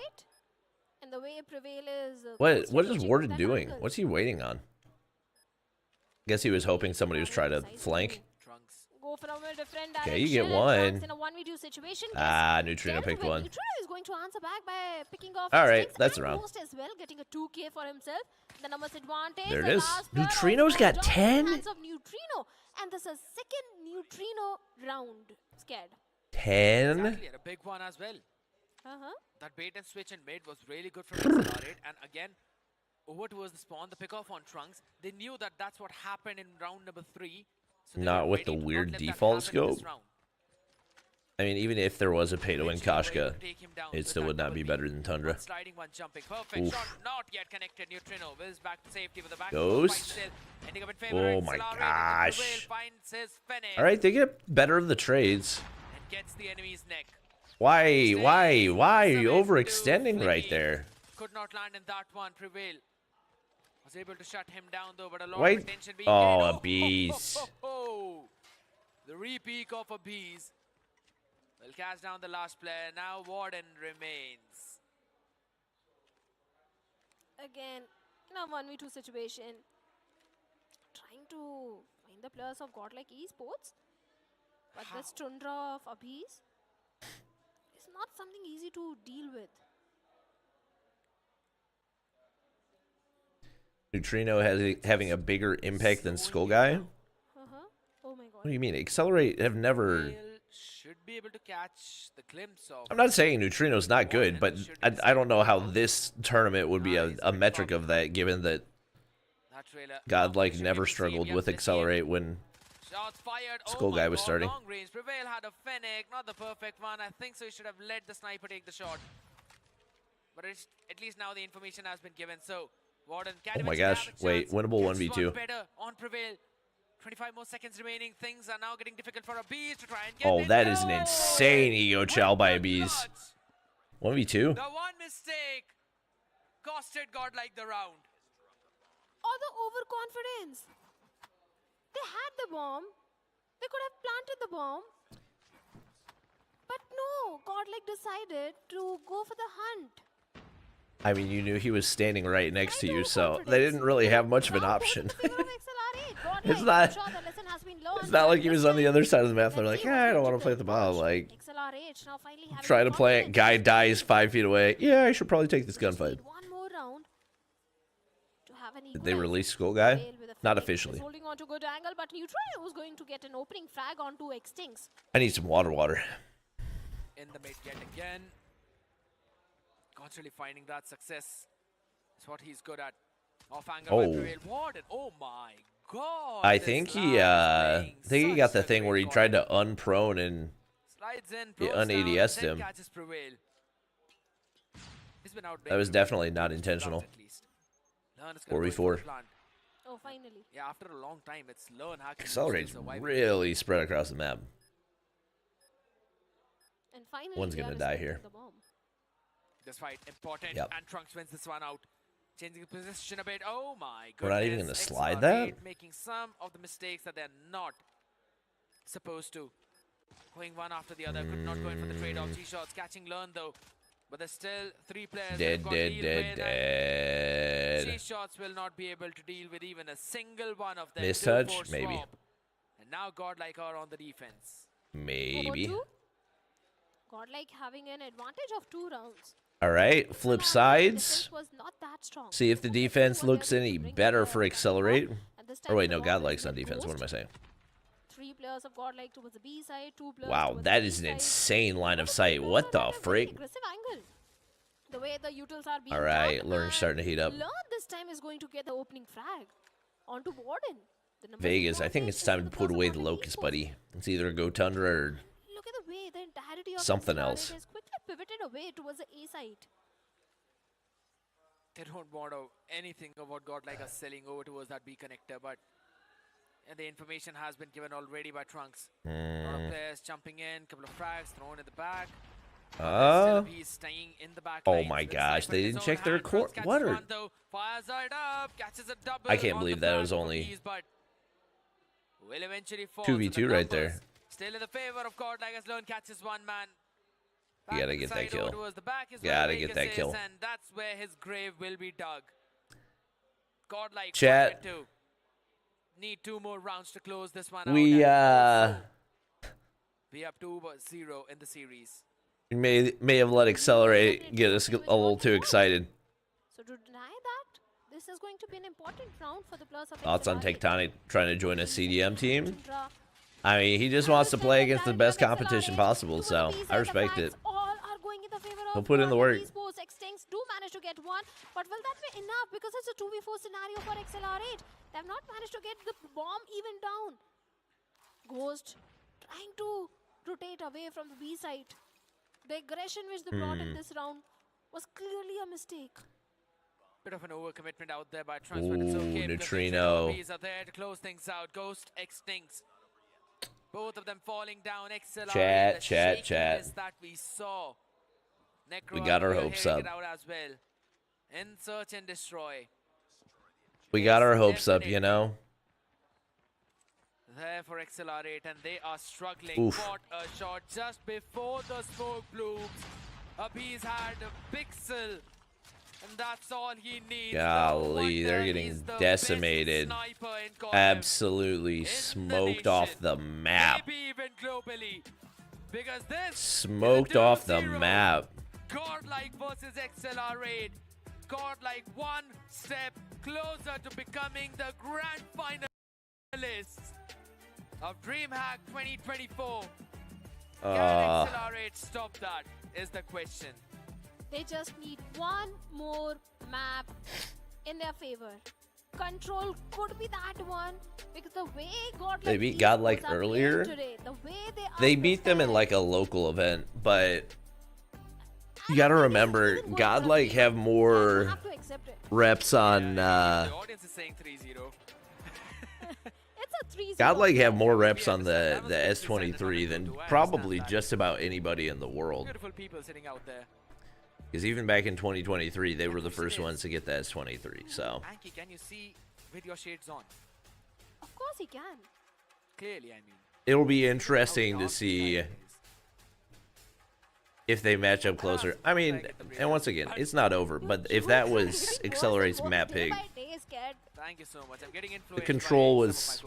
And the way Prevail is What is Warden doing? What's he waiting on? Guess he was hoping somebody was trying to flank. Go from a different Okay, you get one. In a 1v2 situation. Neutrino picked one. Neutrino is going to answer back by picking off. All right, that's a round. As well, getting a 2K for himself. The numbers advantage. There it is. Neutrino's got 10. Of Neutrino, and this is second Neutrino round. Scared. 10. Exactly, and a big one as well. That bait and switch in mid was really good from XLR8, and again, over towards the spawn, the pick off on Trunks. They knew that that's what happened in round number 3. So not with the weird default scope. I mean, even if there was a pay to win Koshka, it still would not be better than Tundra. Sliding one, jumping, perfect shot, not yet connected. Neutrino whizzes back to safety with the back. Ghost. Oh my gosh. All right, they get better of the trades. And gets the enemy's neck. Why are you overextending right there? Could not land in that one. Prevail was able to shut him down though, but a lot of attention being a bees. The repeat of a bees will cast down the last player. Now Warden remains. Again, in a 1v2 situation, trying to find the players of Godlike Esports, but this Tundra of Abhis is not something easy to deal with. Neutrino having a bigger impact than Skull Guy? Oh my god. What do you mean? Accelerate have never should be able to catch the glimpse of. I'm not saying Neutrino's not good, but I don't know how this tournament would be a metric of that, given that Godlike never struggled with Accelerate when Skull Guy was starting. Long range. Prevail had a Fennec, not the perfect one. I think so he should have let the sniper take the shot. But at least now the information has been given. So Warden can oh my gosh, wait, winnable 1v2. Better on Prevail. 25 more seconds remaining. Things are now getting difficult for a Bees to try and get Oh, that is an insane ego chow by a Bees. 1v2? The one mistake costed Godlike the round. Or the overconfidence. They had the bomb. They could have planted the bomb. But no, Godlike decided to go for the hunt. I mean, you knew he was standing right next to you, so they didn't really have much of an option. It's not like he was on the other side of the map. They're like, yeah, I don't want to play the ball. Like, try to plant, guy dies 5 feet away. Yeah, I should probably take this gunfight. Did they release Skull Guy? Not officially. Holding on to good angle, but Neutrino was going to get an opening frag onto Extinct. I need some water. In the mid yet again. Constantly finding that success. It's what he's good at. Off angle by Prevail. Warden. Oh my god. I think he got the thing where he tried to unprone and he un-ADS'd him. That was definitely not intentional. 4v4. Oh, finally. Yeah, after a long time, it's Learn how to Accelerate's really spread across the map. And finally, one's gonna die here. This fight important, Yep. and Trunks wins this one out. Changing the position a bit. Oh my goodness. We're not even gonna slide XLR8 that? Making some of the mistakes that they're not supposed to. Going one after the other. Could not go in for the trade-off. G-shots catching Learn though. But there's still 3 players. Dead. G-shots will not be able to deal with even a single one of them. Mistouch? Maybe. And now Godlike are on the defense. Maybe. Godlike having an advantage of 2 rounds. All right, flip sides. Was not that strong. See if the defense looks any better for Accelerate. Or wait, no, Godlike's on defense. What am I saying? 3 players of Godlike towards the B side, 2 players. Wow, that is an insane line of sight. What the freak? Aggressive angle. The way the utils are being all right, Learn's starting to heat up. Learn this time is going to get the opening frag onto Warden. Vegas, I think it's time to put away the Locust, buddy. It's either go Tundra or look at the way the entirety of something else. Is quickly pivoted away towards the A side. They don't want anything about Godlike are selling over towards that B connector, but the information has been given already by Trunks. A lot of players jumping in, couple of frags thrown in the back. He's staying in the back. Oh my gosh, they didn't check their core. What are? I can't believe that was only 2v2 right there. Still in the favor of Godlike as Learn catches one man. You gotta get that kill. Gotta get that kill. And that's where his grave will be dug. Godlike chat. Need 2 more rounds to close this one we out. We up 2-0 in the series. We may have let Accelerate get us a little too excited. So to deny that, this is going to be an important round for the players of Thoughts on Tectonic trying to join a CDM team? I mean, he just wants to play against the best competition possible, so I respect it. He'll put in the work. Extincts do manage to get one, but will that be enough? Because it's a 2v4 scenario for XLR8. They have not managed to get the bomb even down. Ghost trying to rotate away from the B side. The aggression which they brought in this round was clearly a mistake. Bit of an overcommitment out there by Trunks, but it's okay. Neutrino. Bees are there to close things out. Ghost extincts. Both of them falling down. XLR8. Chat. That we saw. Necro We got our hopes up. As well. In search and destroy. We got our hopes up, you know. There for XLR8, and they are struggling. Oof. Caught a shot just before the smoke blooms. Abiz had a pixel, and that's all he needs. Golly, they're getting decimated. Absolutely smoked off the map. Maybe even globally. Because this smoked off the map. Godlike versus XLR8. Godlike one step closer to becoming the grand finalists of DreamHack 2024. Can XLR8 stop that is the question. They just need one more map in their favor. Control could be that one because the way Godlike They beat Godlike earlier. Today, the way They beat them in like a local event, but you gotta remember Godlike have more reps on The audience is saying 3-0. It's a 3-0. Godlike have more reps on the S23 than probably just about anybody in the world. Beautiful people sitting out there. Because even back in 2023, they were the first ones to get the S23. So Anki, can you see with your shades on? Of course he can. Clearly, I mean. it'll be interesting to see if they match up closer. I mean, and once again, it's not over. But if that was XLR8's map pick, Thank you so much. I'm getting the control was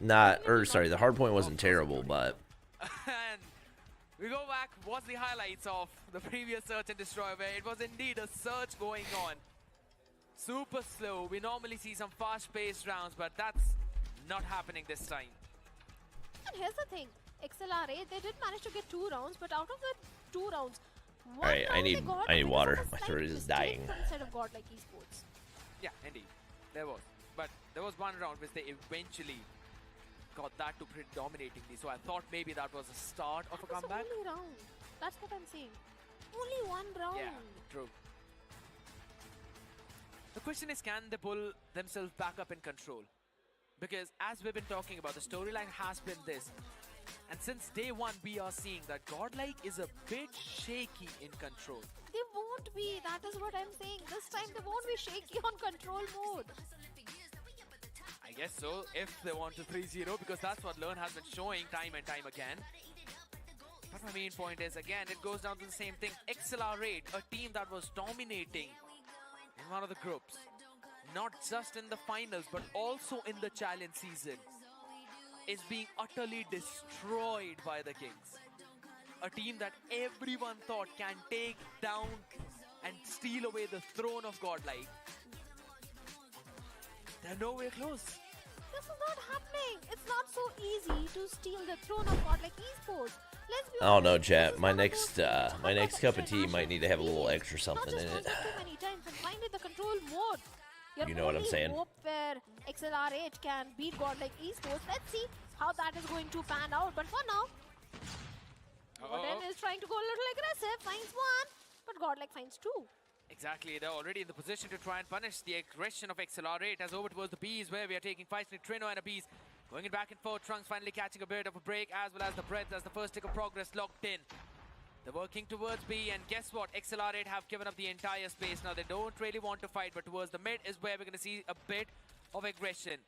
not, or sorry, the hardpoint wasn't terrible, but. And we go back, what's the highlights of the previous search and destroy where it was indeed a search going on. Super slow. We normally see some fast-paced rounds, but that's not happening this time. And here's the thing, XLR8, they did manage to get 2 rounds, but out of the 2 rounds, All right, I need water. My throat is dying. Instead of Godlike Esports. Yeah, indeed, there was. But there was one round which they eventually got that to predominatingly. So I thought maybe that was a start of a comeback. Only round. That's what I'm saying. Only one round. Yeah, true. The question is, can they pull themselves back up in control? Because as we've been talking about, the storyline has been this. And since day one, we are seeing that Godlike is a bit shaky in control. They won't be. That is what I'm saying. This time they won't be shaky on control mode. I guess so, if they want to 3-0, because that's what Learn has been showing time and time again. But my main point is, again, it goes down to the same thing. XLR8, a team that was dominating in one of the groups. Not just in the finals, but also in the challenge season, is being utterly destroyed by the Kings. A team that everyone thought can take down and steal away the throne of Godlike. They're nowhere close. This is not happening. It's not so easy to steal the throne of Godlike Esports. Let's be I don't know, chat. My next cup of tea might need to have a little extra something in it. Too many times and finally the control mode. You know what I'm saying. Hope where XLR8 can beat Godlike Esports. Let's see how that is going to pan out. But for now, Gordon is trying to go a little aggressive. Finds 1, but Godlike finds 2. Exactly, they're already in the position to try and punish the aggression of XLR8 as over towards the Bs, where we are taking fights with Trino and a Bs. Going it back and forth, Trunks finally catching a bit of a break, as well as the breadth as the first tick of progress locked in. They're working towards B, and guess what? XLR8 have given up the entire space. Now they don't really want to fight, but towards the mid is where we're going to see a bit of aggression.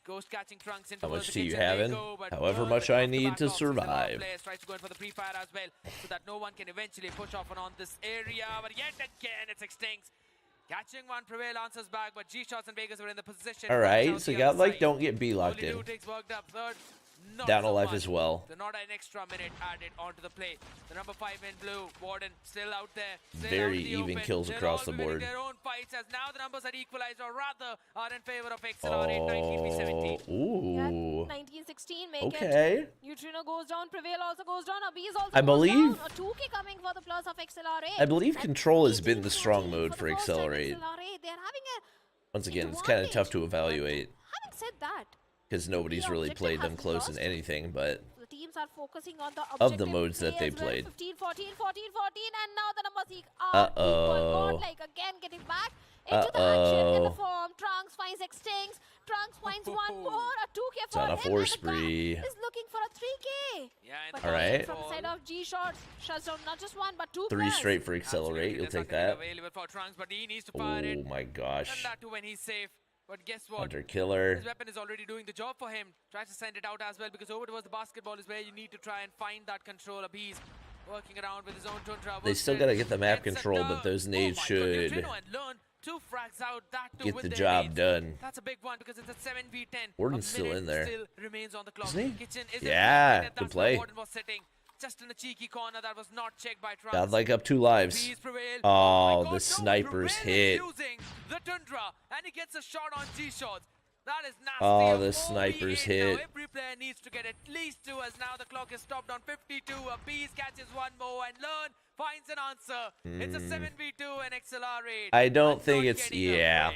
Ghost catching Trunks into How much tea you having? However much I need to survive. Tries to go in for the pre-fire as well, so that no one can eventually push off and on this area. But yet again, it's Extinct. Catching one, Prevail answers back, but G-Shots and Vegas are in the position. Alright, so Godlike don't get B locked in. Not Down a so life much. as well. So not an extra minute added onto the play. The number 5 in blue, Warden, still out there. Still Very out in the even open. kills They're across all the winning board. Their own fights as now the numbers are equalized, or rather are in favor of XLR8, 19v17. Ooh. 19-16 make Okay. it. Neutrino goes down, Prevail also goes down, a B is also I believe- down. A 2K coming for the plus of XLR8. I believe control has been the strong mode for XLR8. They're having a Once again, it's kind of tough to evaluate having said that, because nobody's really played them close in anything, but the teams are focusing on the of the modes that they as well. played. 15, 14, 14, 14, and now the numbers are equal. Godlike again getting back into the action in the form. Trunks finds Extinct. Trunks finds one more. A 2K It's for on a him. 4 and the spree. guy is looking for a 3K. Yeah, But Alright. from the side of G-Shots, shuts down not just one, but 2 3 players. straight for Accelerate. You'll take that. Available for Trunks, but he needs to fire it. Oh my And gosh. that too when he's safe. But guess what? Hunter Killer. His weapon is already doing the job for him. Tries to send it out as well, because over towards the basketball is where you need to try and find that control. He's working around with his own Tundra. They still got to get the map control, but those nades should Two frags out, that too get with the their job nades. done. That's a big one because it's a 7v10. Warden's still in there. Still remains on the clock. Isn't he? Kitchen is Yeah, in, good that's play. where Warden was sitting. Just in a cheeky corner that was not checked by Trunks. Godlike up 2 lives. Please prevail. Oh, my the God, snipers Prevail hit. is using the Tundra, and he gets a shot on G-Shots. That is nasty. Oh, A the 4v8 sniper's now. hit. Every player needs to get at least 2 as now the clock is stopped on 52. A beast catches one more and Learn finds an answer. It's a 7v2 and XLR8. I don't think it's, yeah.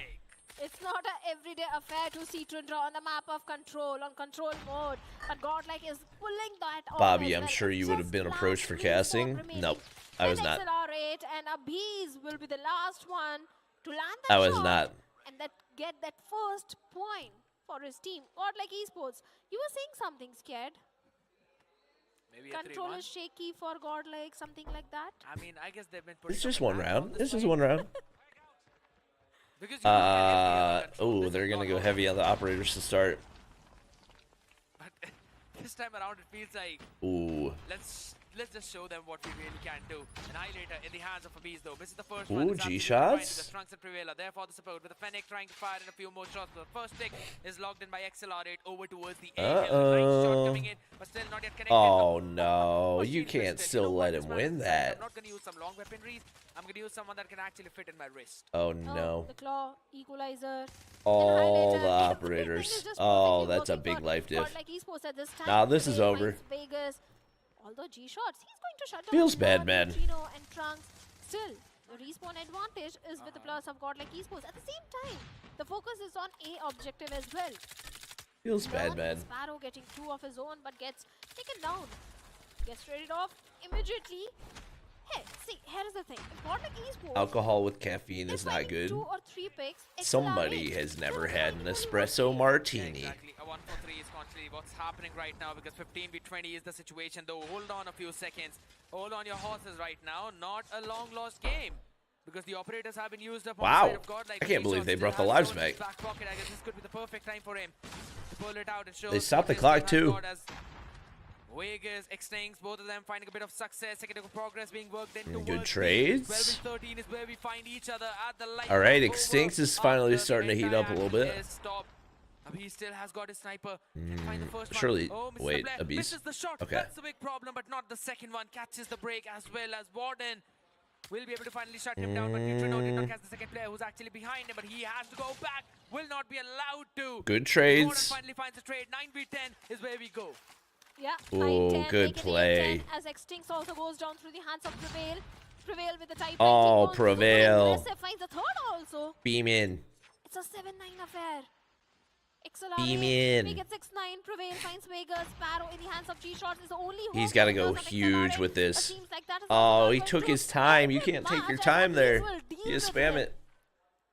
It's not an everyday affair to see Tundra on the map of control, on control mode. But Godlike is pulling that off. Bobby, I'm sure you would have been approached for casting. Nope, I was not. XLR8 and Abiz will be the last one to land that I was shot not. and get that first point for his team. Godlike Esports, you were saying something, Scared? Maybe Control is shaky for Godlike, something like that. I mean, I guess they've been putting It's just up a one battle round. on this It's just fight. one round. Because you look at every other control, Oh, this they're is gonna not go how heavy it on the operators to start. But this time around, it feels like Ooh. let's just show them what we really can do. Annihilator in the hands of Abiz though. This is the first Ooh, one. It's G absolutely fine. shots. The Trunks and Prevail are there for the support with the Fennec trying to fire in a few more shots. The first pick is logged in by XLR8 over towards the A. Nice shot coming in, but still not yet connected. Oh no, you Machine can't twisted. still You know let what, this him man win has said, that. I'm not gonna use some long weaponries. I'm gonna use someone that can actually fit in my wrist. Oh no. The claw, equalizer. All Annihilator. the operators. Oh, that's a big life diff. Godlike Esports at this time. Nah, this is Prevail over. finds Vegas. Although G shots, he's going to shut down. Feels bad, man. Neutrino and Trunks. Still, the respawn advantage is with the plus of Godlike Esports. At the same time, the focus is on A objective as well. Feels bad, man. Sparrow getting 2 of his own, but gets taken down. Gets traded off immediately. Hey, see, here's the thing. If Godlike Esports, Alcohol with caffeine is is not finding good. 2 or 3 picks, Somebody XLR8 has never still had an finding only espresso 1 martini. Exactly. A 1-for-3 is constantly what's happening right now because 15v20 is the situation though. Hold on a few seconds. Hold on your horses right now. Not a long lost game. Because the operators have been used up on the Wow. side of Godlike. I can't believe they brought the lives back. Back pocket. I guess this could be the perfect time for him to pull it out and show. They stopped the clock too. Vegas, Extinct, both of them finding a bit of success. Second of progress being worked into. Good trades. 12-13 is where we find each other at the light. All right, Extinct is finally starting to heat up a little bit. He still has got his sniper. Can find the first Surely, one. Oh, Mr. wait, Blair Abyss. misses the shot. Okay. That's a big problem, but not the second one. Catches the break as well as Warden. Will be able to finally shut him down, but Neutrino did not catch the second player who's actually behind him, but he has to go back. Will not be allowed to. Good Warden trades. finally finds a trade. 9v10 is where we go. Yeah, Ooh, 9-10, good make it play. 8-10 as Extinct also goes down through the hands of Prevail. Prevail with the type. Oh, Prevail. Aggressive, finds the third also. Beam in. It's a 7-9 affair. XLR8. Beam in. Make it 6-9. Prevail finds Vegas. Sparrow in the hands of G-Shots is the only hope. He's got to go because of huge XLR8. with But this. seems like that is Oh, not he going took to his time. You end can't the take your match, time and there. Abiz will deal You just with spam it.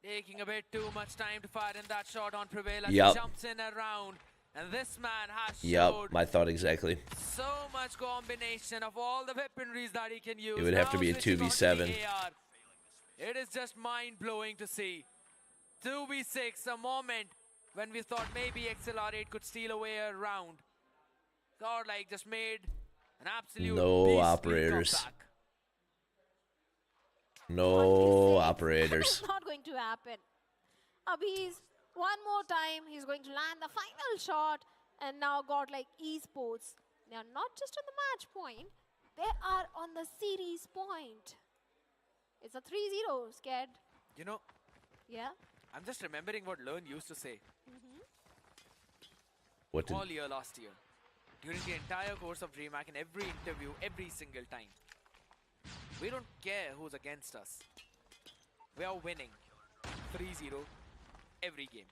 Taking a bit too much time to fire in that shot on Prevail as Yup. he jumps in around. And this man has Yep, showed my thought exactly. so much combination of all the weaponries that he can use. It would have to Now be a switching on to the 2v7. AR. It is just mind-blowing to see. 2v6, a moment when we thought maybe XLR8 could steal away a round. Godlike just made an absolute No beastly operators. comeback. No That operators. is not going to happen. Abiz, one more time, he's going to land the final shot. And now Godlike Esports. They are not just on the match point, they are on the series point. It's a 3-0, Scared. You know, Yeah? I'm just remembering what Learn used to say What did? all year last year. During the entire course of DreamHack, in every interview, every single time. We don't care who's against us. We are winning 3-0 every game.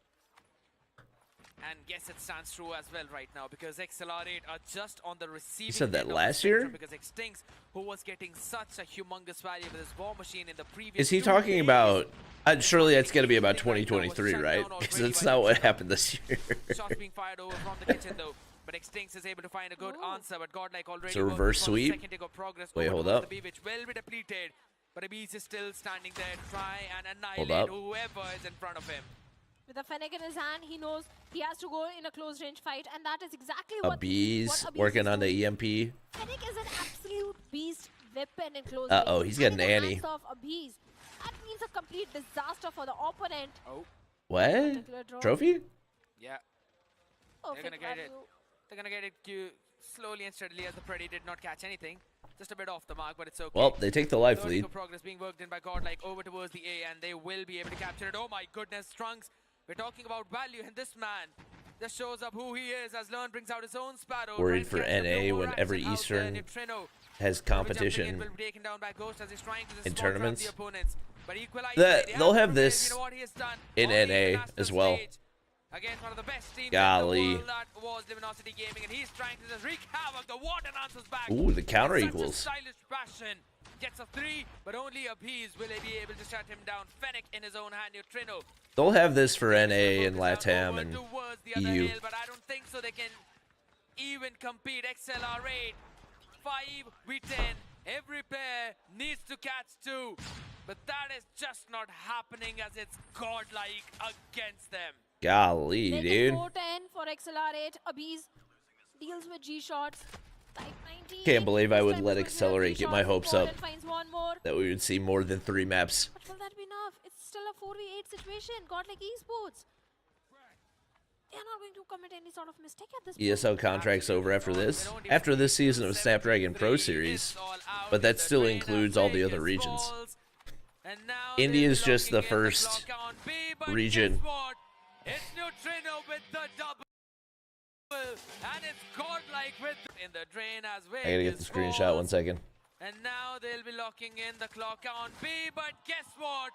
And yes, it stands true as well right now because XLR8 are just on the receiving said that end of the last year? spectrum because Extinct, who was getting such a humongous value with his war machine in the previous Is he 2 talking days, about? Surely that's got to be about Right now was 2023, shut right? down Because already that's by not what XLR8. happened this year. Shots being fired over from the kitchen though. But Extinct is able to find a good Ooh. answer, but Godlike already It's a working reverse for the sweep? second take of progress Wait, over hold towards up. the B, which will be depleted. But Abiz is still standing there to try and Hold annihilate up. whoever is in front of him. With a Fennec in his hand, he knows he has to go in a close range fight, and that is exactly what Abiz Abiz working is on doing. the EMP. Fennec is an absolute beast weapon in close Uh-oh, range. he's got And an in the Annie. hands of Abiz, that means a complete disaster for the opponent. Oh, What? Particular draw. Trophy? yeah. Perfect gonna get it. value. They're gonna get it slowly and steadily as the Preddy did not catch anything. Just a bit off the mark, but it's okay. Well, they take the life Third lead. eco progress being worked in by Godlike over towards the A, and they will be able to capture it. Oh my goodness, Trunks We're talking about value, and this man just shows up who he is as Learn brings out his own Sparrow. Worried for NA when every Eastern has competition in tournaments. They'll have this in NA as well. Against one of the best teams Golly. in the world, that was Luminosity Gaming, and he's trying to just wreak havoc. The Warden answers back. Ooh, the counter Such equals. A stylish fashion. Gets a 3, but only Appease will be able to shut him down. Fennec in his own hand, Neutrino. They'll have this for NA and LATAM and EU. Hill, but I don't think so they can even compete. XLR8, 5v10. Every player needs to catch 2, but that is just not happening as it's godlike against them. Golly, dude. 4-10 for XLR8. Appease deals with G-shots. Can't believe I would let Accelerate get my hopes up More. that we would see more than 3 maps. But will that be enough? It's still a 4v8 situation. Godlike Esports. They are not going to commit any sort of mistake at this ESL contract's over after this. After this season of Snapdragon Pro Series, but that still includes all the other regions. India is just the first region. It's Neutrino with the double, and it's godlike with in the drain as well. I gotta get the screenshot 1 second. And now they'll be locking in the clock on B, but guess what?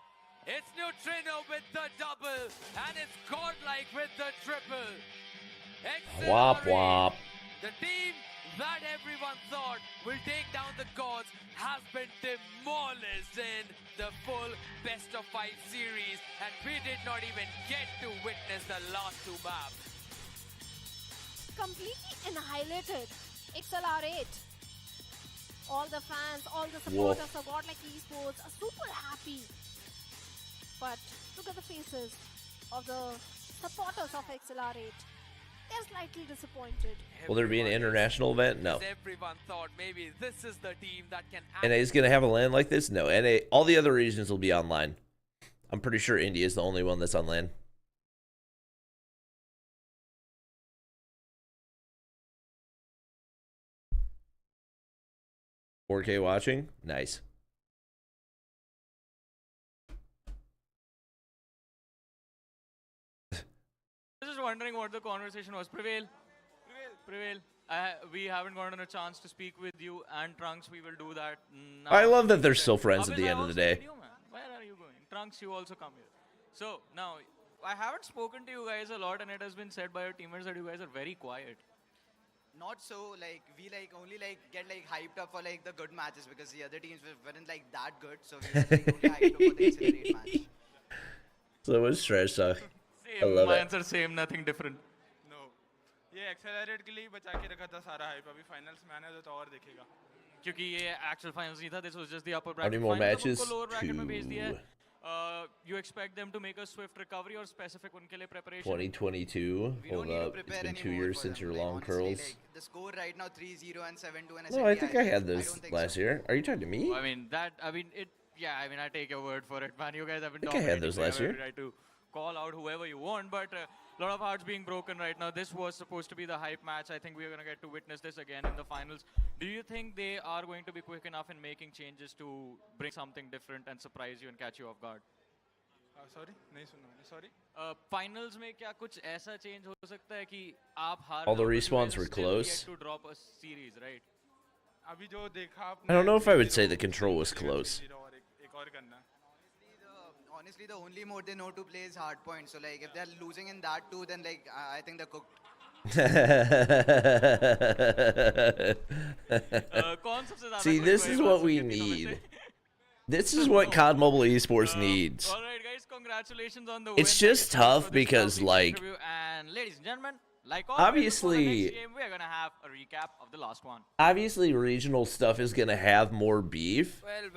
It's Neutrino with the double, and it's godlike with the triple. Wop wop. The team that everyone thought will take down the gods has been demolished in the full best of 5 series, and we did not even get to witness the last 2 maps. Completely annihilated. XLR8. All the fans, all the supporters of Godlike Esports are super happy. But look at the faces of the supporters of XLR8. They're slightly disappointed. Will there be an international event? No. Everyone thought maybe this is the team that can. NA is gonna have a LAN like this? No. NA, all the other regions will be online. I'm pretty sure India is the only one that's on LAN. $4K watching? Nice. Just wondering what the conversation was. Prevail. We haven't gotten a chance to speak with you and Trunks. We will do that now. I love that they're still friends at the end of the day. Where are you going? Trunks, you also come here. So now, I haven't spoken to you guys a lot, and it has been said by your teammates that you guys are very quiet. Not so, like, we only get hyped up for the good matches because the other teams weren't that good, so we were only hyped up for the Accelerate match. So what's trash talk? I Same, love my it. answer same, nothing different. No. ये Accelerate के लिए बचा के रखा था सारा hype. अभी finals में आने दो तो और देखेगा. क्योंकि ये actual finals नहीं था, this was just the upper How bracket. many more Finals matches? उनको lower bracket में भेज दिया है. 2. You expect them to make a swift recovery or specific उनके लिए preparation? 2022. Hold up. It's been 2 years since your long curls. The score right now 3-0 and 7-2 and No, I think I had those last year. Are you talking to me? I mean, I take your word for it, man. You guys have been I think I had dominating. those last You have year. every right to call out whoever you want, but a lot of hearts being broken right now. This was supposed to be the hype match. I think we are going to get to witness this again in the finals. Do you think they are going to be quick enough in making changes to bring something different and surprise you and catch you off guard? Sorry? नहीं सुना मैंने. Sorry? Finals में क्या कुछ ऐसा change हो सकता है कि आप हार All the जाओ, but you respawns will were still close. get to drop a series, right? अभी जो देखा आपने. I don't know if I would say the control was close. एक और करना. Honestly, the only mode they know to play is Hardpoint. So, if they're losing in that too, then, I think they're cooked. See, this is what we need. This is what COD Mobile Esports needs. All right, guys, congratulations on the win. It's just tough because, like, and ladies and gentlemen, like obviously, game, we are gonna have a recap of the last one. Obviously, regional stuff is gonna have more beef. Well.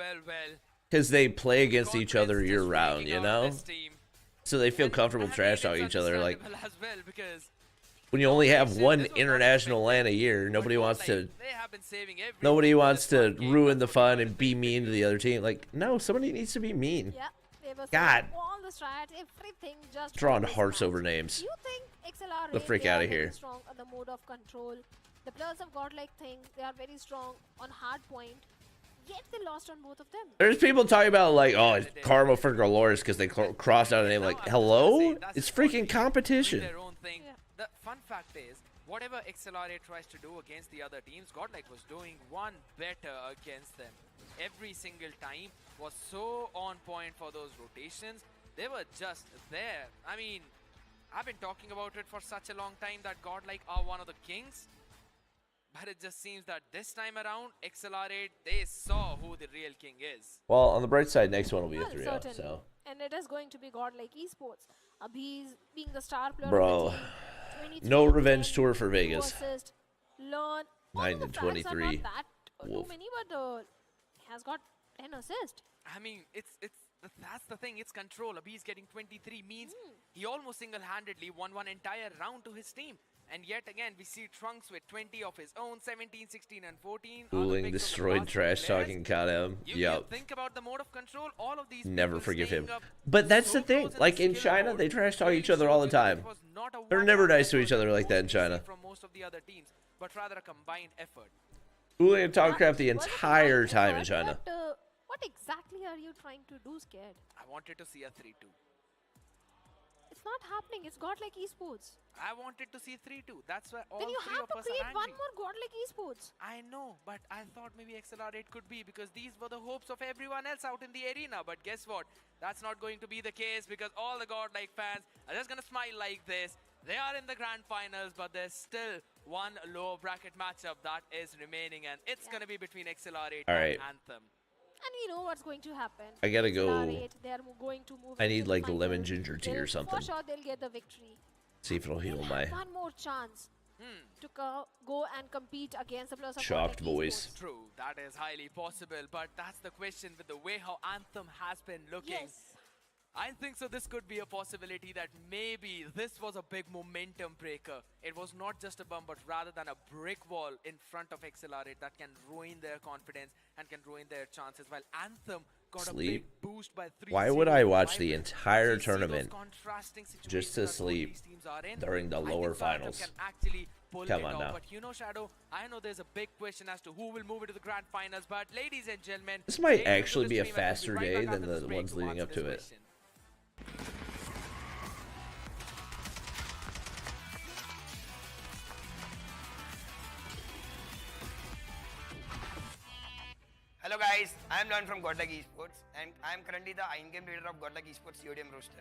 Because they play against each other year round, you know? So they feel comfortable trash talking each other. Like, when you only have one international LAN a year, nobody wants to ruin the fun and be mean to the other team. Like, no, somebody needs to be mean. Yeah, they were God. all the strats, everything just Drawing hearts over names. You think XLR The freak out of here. Strong on the mode of control. The players of Godlike think they are very strong on Hardpoint. yet they lost on both of them. There's people talking about like, oh, it's karma for Galores because they crossed out a name. Like, hello? It's freaking competition. Their own thing. The fun fact is, whatever XLR8 tries to do against the other teams, GODLIKE was doing one better against them. Every single time was so on point for those rotations. They were just there. I mean, I've been talking about it for such a long time that GODLIKE are one of the kings. But it just seems that this time around, XLR8, they saw who the real king is. Well, on the bright side, next one will be a 3-0. Certainly. So. And it is going to be GODLIKE Esports. Abhi's being the star player Bro, of the team. no revenge tour for Vegas. Learn. 9 and 23. Not that too many, but he has got 10 assists. I mean, that's the thing. It's control. Abhi's getting 23 means he almost single-handedly won one entire round to his team. And yet again, we see Trunks with 20 of his own, 17, 16, and 14. Fooling, destroyed, trash talking, caught him. Yup. Think about the mode of control. All of these never forgive him. But that's the thing. Like in China, they trash talk each other all the time. They're never nice to each other like that in China. From most of the other teams, but rather a combined effort. Fooling and talk crap the entire time in China. What exactly are you trying to do, Scared? I wanted to see a 3-2. It's not happening. It's GODLIKE Esports. I wanted to see 3-2. That's why all then you three have of to us create are one angry. more GODLIKE Esports. I know, but I thought maybe XLR8 could be because these were the hopes of everyone else out in the arena. But guess what? That's not going to be the case because all the GODLIKE fans are just going to smile like this. They are in the grand finals, but there's still one lower bracket matchup that is remaining, and it's going to be between XLR8 and Anthem. And we know what's going to happen. I gotta go. They're going to move. I need like the lemon ginger tea or something. For sure, they'll get the victory. See if it'll heal my one more chance to go and compete against the players of shocked voice. True, that is highly possible, but that's the question with the way how Anthem has been looking. Yes. I think so this could be a possibility that maybe this was a big momentum breaker. It was not just a bump, but rather than a brick wall in front of XLR8 that can ruin their confidence and can ruin their chances, while Anthem got a big boost by 3-0. Why would I watch the entire tournament just to sleep during the lower finals? Come on now. But you know, Shadow, I know there's a big question as to who will move into the grand finals, but ladies and gentlemen, this might actually be a faster day than the ones leading up to it. Hello guys, I am Learn from GODLIKE Esports and I am currently the in-game leader of GODLIKE Esports CODM roster.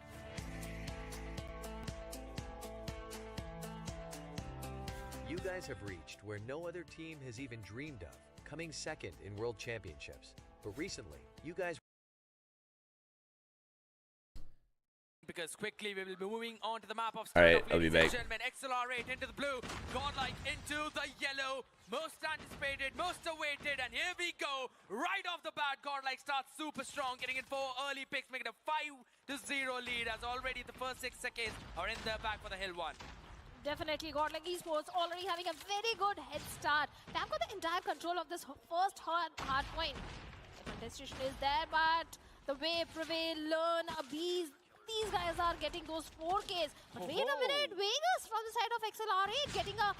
You guys have reached where no other team has even dreamed of, coming second in World Championships. But recently, you guys... Because quickly we will be moving on to the map of Alright, I'll be back. XLR8 into the blue, GODLIKE into the yellow, most anticipated, most awaited, and here we go. Right off the bat, GODLIKE starts super strong, getting in 4 early picks, making a 5-0 lead as already the first 6 seconds are in their back for the Hill 1. Definitely, GODLIKE Esports already having a very good head start. They've got the entire control of this first hard point. The contestation is there, but the way Prevail, Learn, Abhi's, these guys are getting those 4Ks. But wait a minute, Vegas from the side of XLR8 getting a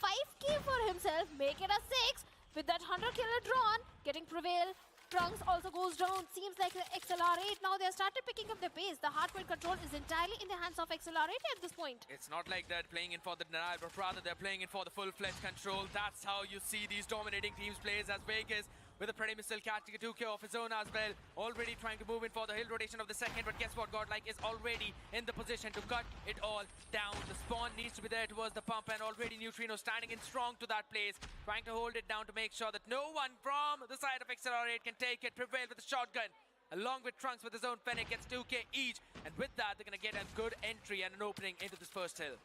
5K for himself, make it a 6 with that 100 killer drawn, getting Prevail. Trunks also goes down. Seems like XLR8 now they have started picking up their pace. The hardpoint control is entirely in the hands of XLR8 at this point. It's not like they're playing in for the denial, but rather they're playing in for the full-fledged control. That's how you see these dominating teams plays as Vegas with a pretty missile catching a 2K of his own as well. Already trying to move in for the hill rotation of the second, but guess what? GODLIKE is already in the position to cut it all down. The spawn needs to be there towards the pump, and already Neutrino standing in strong to that place, trying to hold it down to make sure that no one from the side of XLR8 can take it. Prevail with the shotgun, along with Trunks with his own Fennec, gets 2K each, and with that, they're going to get a good entry and an opening into this first hill.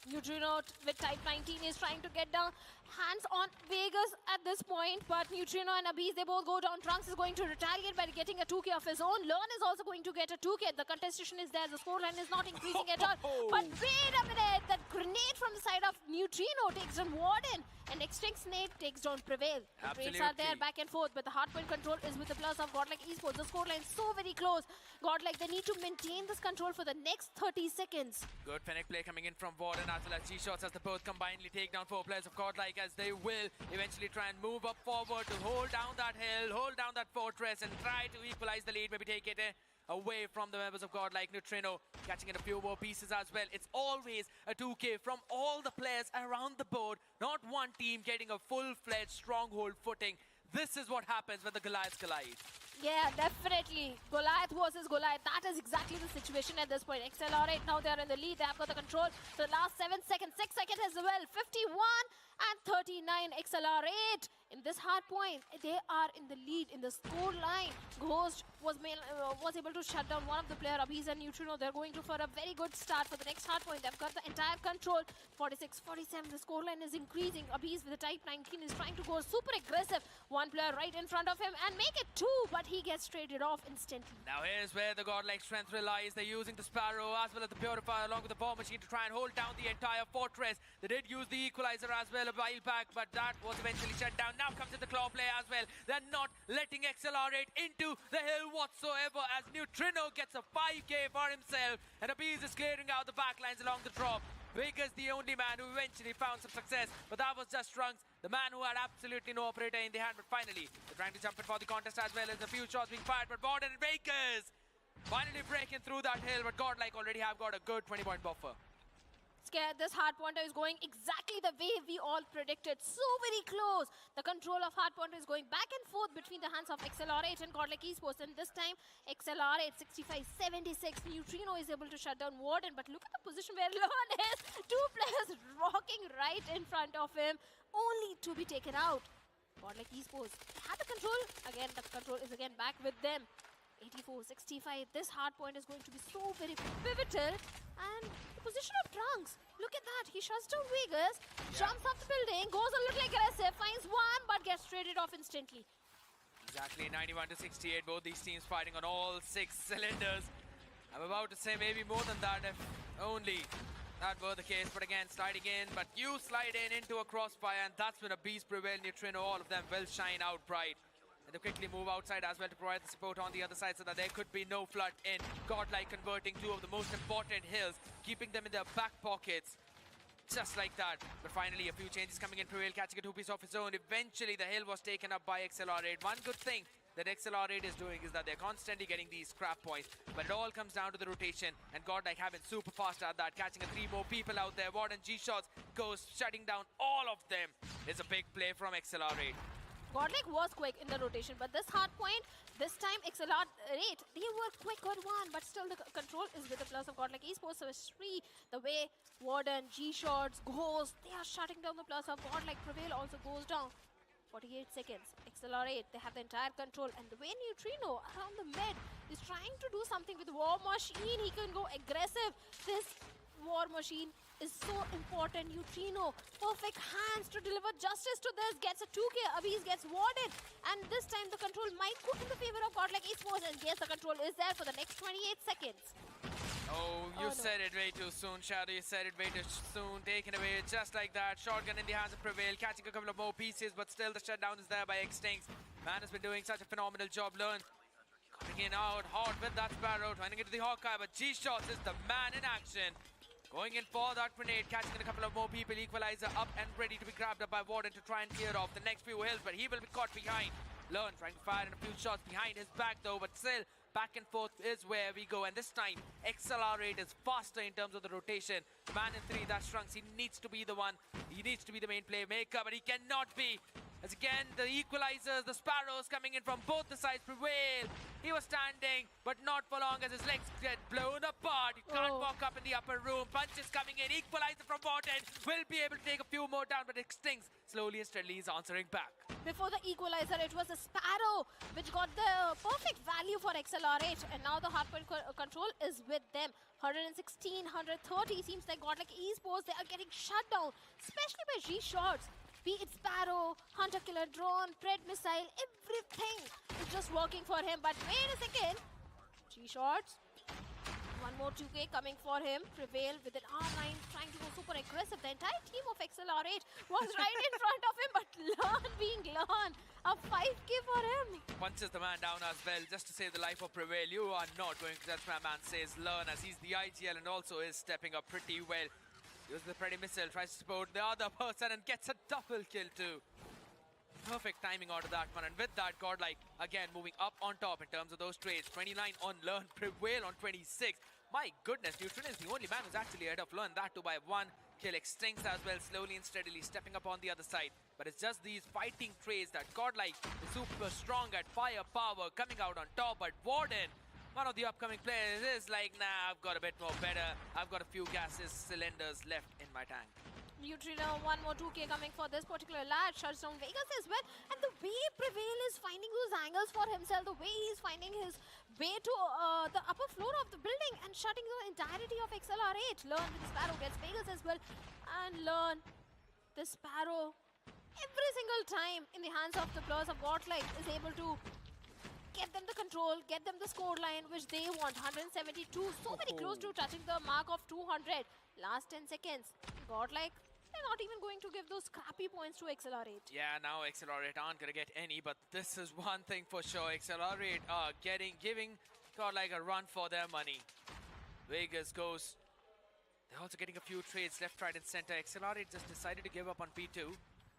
Neutrino with Type 19 is trying to get the hands on Vegas at this point, but Neutrino and Abhi's, they both go down. Trunks is going to retaliate by getting a 2K of his own. Learn is also going to get a 2K. The contestation is there. The scoreline is not increasing at all. But wait a minute. That grenade from the side of Neutrino takes down Warden. And Extinct Nate takes down Prevail. The trades Absolutely. are there back and forth, but the hardpoint control is with the plus of Godlike Esports. The scoreline is so very close. Godlike, they need to maintain this control for the next 30 seconds. Good Fennec play coming in from Warden as well as G-Shots as the both combinedly take down 4 players of Godlike, as they will eventually try and move up forward to hold down that hill, hold down that fortress and try to equalize the lead, maybe take it away from the members of Godlike. Neutrino catching in a few more pieces as well. It's always a 2K from all the players around the board, not one team getting a full-fledged stronghold footing. This is what happens when the Goliaths collide. Yeah, definitely. Goliath versus Goliath. That is exactly the situation at this point. XLR8, now they're in the lead. They have got the control. The last 7 seconds, 6 seconds as well. 51 and 39. XLR8 in this hard point. They are in the lead in the score line. Ghost was able to shut down one of the player, Abhiz and Neutrino. They're going to for a very good start for the next hard point. They've got the entire control. 46, 47. The score line is increasing. Abhiz with the type 19 is trying to go super aggressive. One player right in front of him and make it 2, but he gets traded off instantly. Now here's where the Godlike strength relies. They're using the Sparrow as well as the Purifier along with the War Machine to try and hold down the entire fortress. They did use the Equalizer as well a while back, but that was eventually shut down. Now comes in the Claw play as well. They're not letting XLR8 into the hill whatsoever, as Neutrino gets a 5K for himself and Abhiz is clearing out the backlines along the drop. Big is the only man who eventually found some success, but that was just Trunks, the man who had absolutely no operator in the hand. But finally, they're trying to jump in for the contest as well as a few shots being fired, but Warden and Bakers finally breaking through that hill, but Godlike already have got a good 20-point buffer. Scared, this Hardpointer is going exactly the way we all predicted. So very close. The control of Hardpointer is going back and forth between the hands of XLR8 and Godlike Esports. And this time, XLR8 65-76. Neutrino is able to shut down Warden. But look at the position where Leon is. 2 players rocking right in front of him, only to be taken out. Godlike Esports had the control. Again, the control is again back with them. 84-65. This hard point is going to be so very pivotal. And the position of Trunks. Look at that. He shuts down Vegas, jumps off the building, goes a little aggressive, finds one, but gets traded off instantly. Exactly, 91-68. Both these teams fighting on all 6 cylinders. I'm about to say maybe more than that if only that were the case. But again, sliding in, but you slide in into a crossfire, and that's when a Beast Prevail, Neutrino, all of them will shine out bright. And they quickly move outside as well to provide the support on the other side so that there could be no flood in. Godlike converting 2 of the most important hills, keeping them in their back pockets. Just like that. But finally, a few changes coming in. Prevail catching a 2-piece of his own. Eventually, the hill was taken up by XLR8. One good thing that XLR8 is doing is that they're constantly getting these scrap points. But it all comes down to the rotation. And Godlike having super fast at that. Catching 3 more people out there. Warden G-Shots goes shutting down all of them. It's a big play from XLR8. Godlike was quick in the rotation, but this hard point, this time XLR8, they were quick on one, but still the control is with the plus of Godlike Esports. So it's 3. The way Warden, G-Shots, Ghost, they are shutting down the plus of Godlike. Prevail also goes down. 48 seconds. XLR8, they have the entire control. And the way Neutrino around the mid is trying to do something with War Machine, he can go aggressive. This War Machine is so important. Neutrino, perfect hands to deliver justice to this. Gets a 2K. Abhiz gets warded. And this time the control might go in the favor of Godlike Esports. And yes, the control is there for the next 28 seconds. Oh, you said it way too soon, Shadow. You said it way too soon. Taken away just like that. Shotgun in the hands of Prevail. Catching a couple of more pieces, but still the shutdown is there by Extinct. Man has been doing such a phenomenal job. Learn. Coming in out hard with that Sparrow. Trying to get to the Hawkeye, but G-Shots is the man in action. Going in for that grenade, catching in a couple of more people. Equalizer up and ready to be grabbed up by Warden to try and clear off the next few hills, but he will be caught behind. Learn trying to fire in a few shots behind his back though, but still back and forth is where we go. And this time, XLR8 is faster in terms of the rotation. The man in 3, that's Trunks. He needs to be the one. He needs to be the main playmaker, but he cannot be. As again, the equalizers, the Sparrows coming in from both the sides prevail. He was standing, but not for long as his legs get blown apart. You can't walk up in the upper room. Punches coming in. Equalizer from Warden. Will be able to take a few more down, but Extinct slowly and steadily is answering back. Before the equalizer, it was a Sparrow, which got the perfect value for XLR8. And now the hardpoint control is with them. 116, 130. Seems like Godlike Esports, they are getting shut down, especially by G-Shots. Be it Sparrow, Hunter Killer Drone, Pred Missile, everything is just working for him. But wait a second. G-Shots. One One more 2K coming for him. Prevail with an R9 trying to go super aggressive. The entire team of XLR8 was right in front of him, but Learn being Learn. A 5K for him. Punches the man down as well just to save the life of Prevail. You are not going to touch my man, says Learn, as he's the IGL and also is stepping up pretty well. Uses the Predator missile, tries to support the other person and gets a double kill too. Perfect timing out of that one, and with that, Godlike again moving up on top in terms of those trades. 29 on Learn, Prevail on 26. My goodness, Neutron is the only man who's actually ahead of Learn, that too by 1 kill. Extinct as well, slowly and steadily stepping up on the other side. But it's just these fighting trades that Godlike is super strong at firepower, coming out on top. But Warden, one of the upcoming players, is like, nah, I've got a bit more better. I've got a few gases, cylinders left in my tank. Neutrino, one more 2K coming for this particular lad. Shuts down Vegas as well. And the way Prevail is finding those angles for himself, the way he's finding his way to the upper floor of the building and shutting the entirety of XLR8. Learn with the Sparrow gets Vegas as well. And Learn, the Sparrow, every single time in the hands of the players of Godlike is able to get them the control, get them the score line which they want. 172, so very close to touching the mark of 200. Last 10 seconds. Godlike, they're not even going to give those crappy points to XLR8. Yeah, now XLR8 aren't going to get any, but this is one thing for sure. XLR8 are giving Godlike a run for their money. Vegas goes. They're also getting a few trades left, right, and center. XLR8 just decided to give up on P2.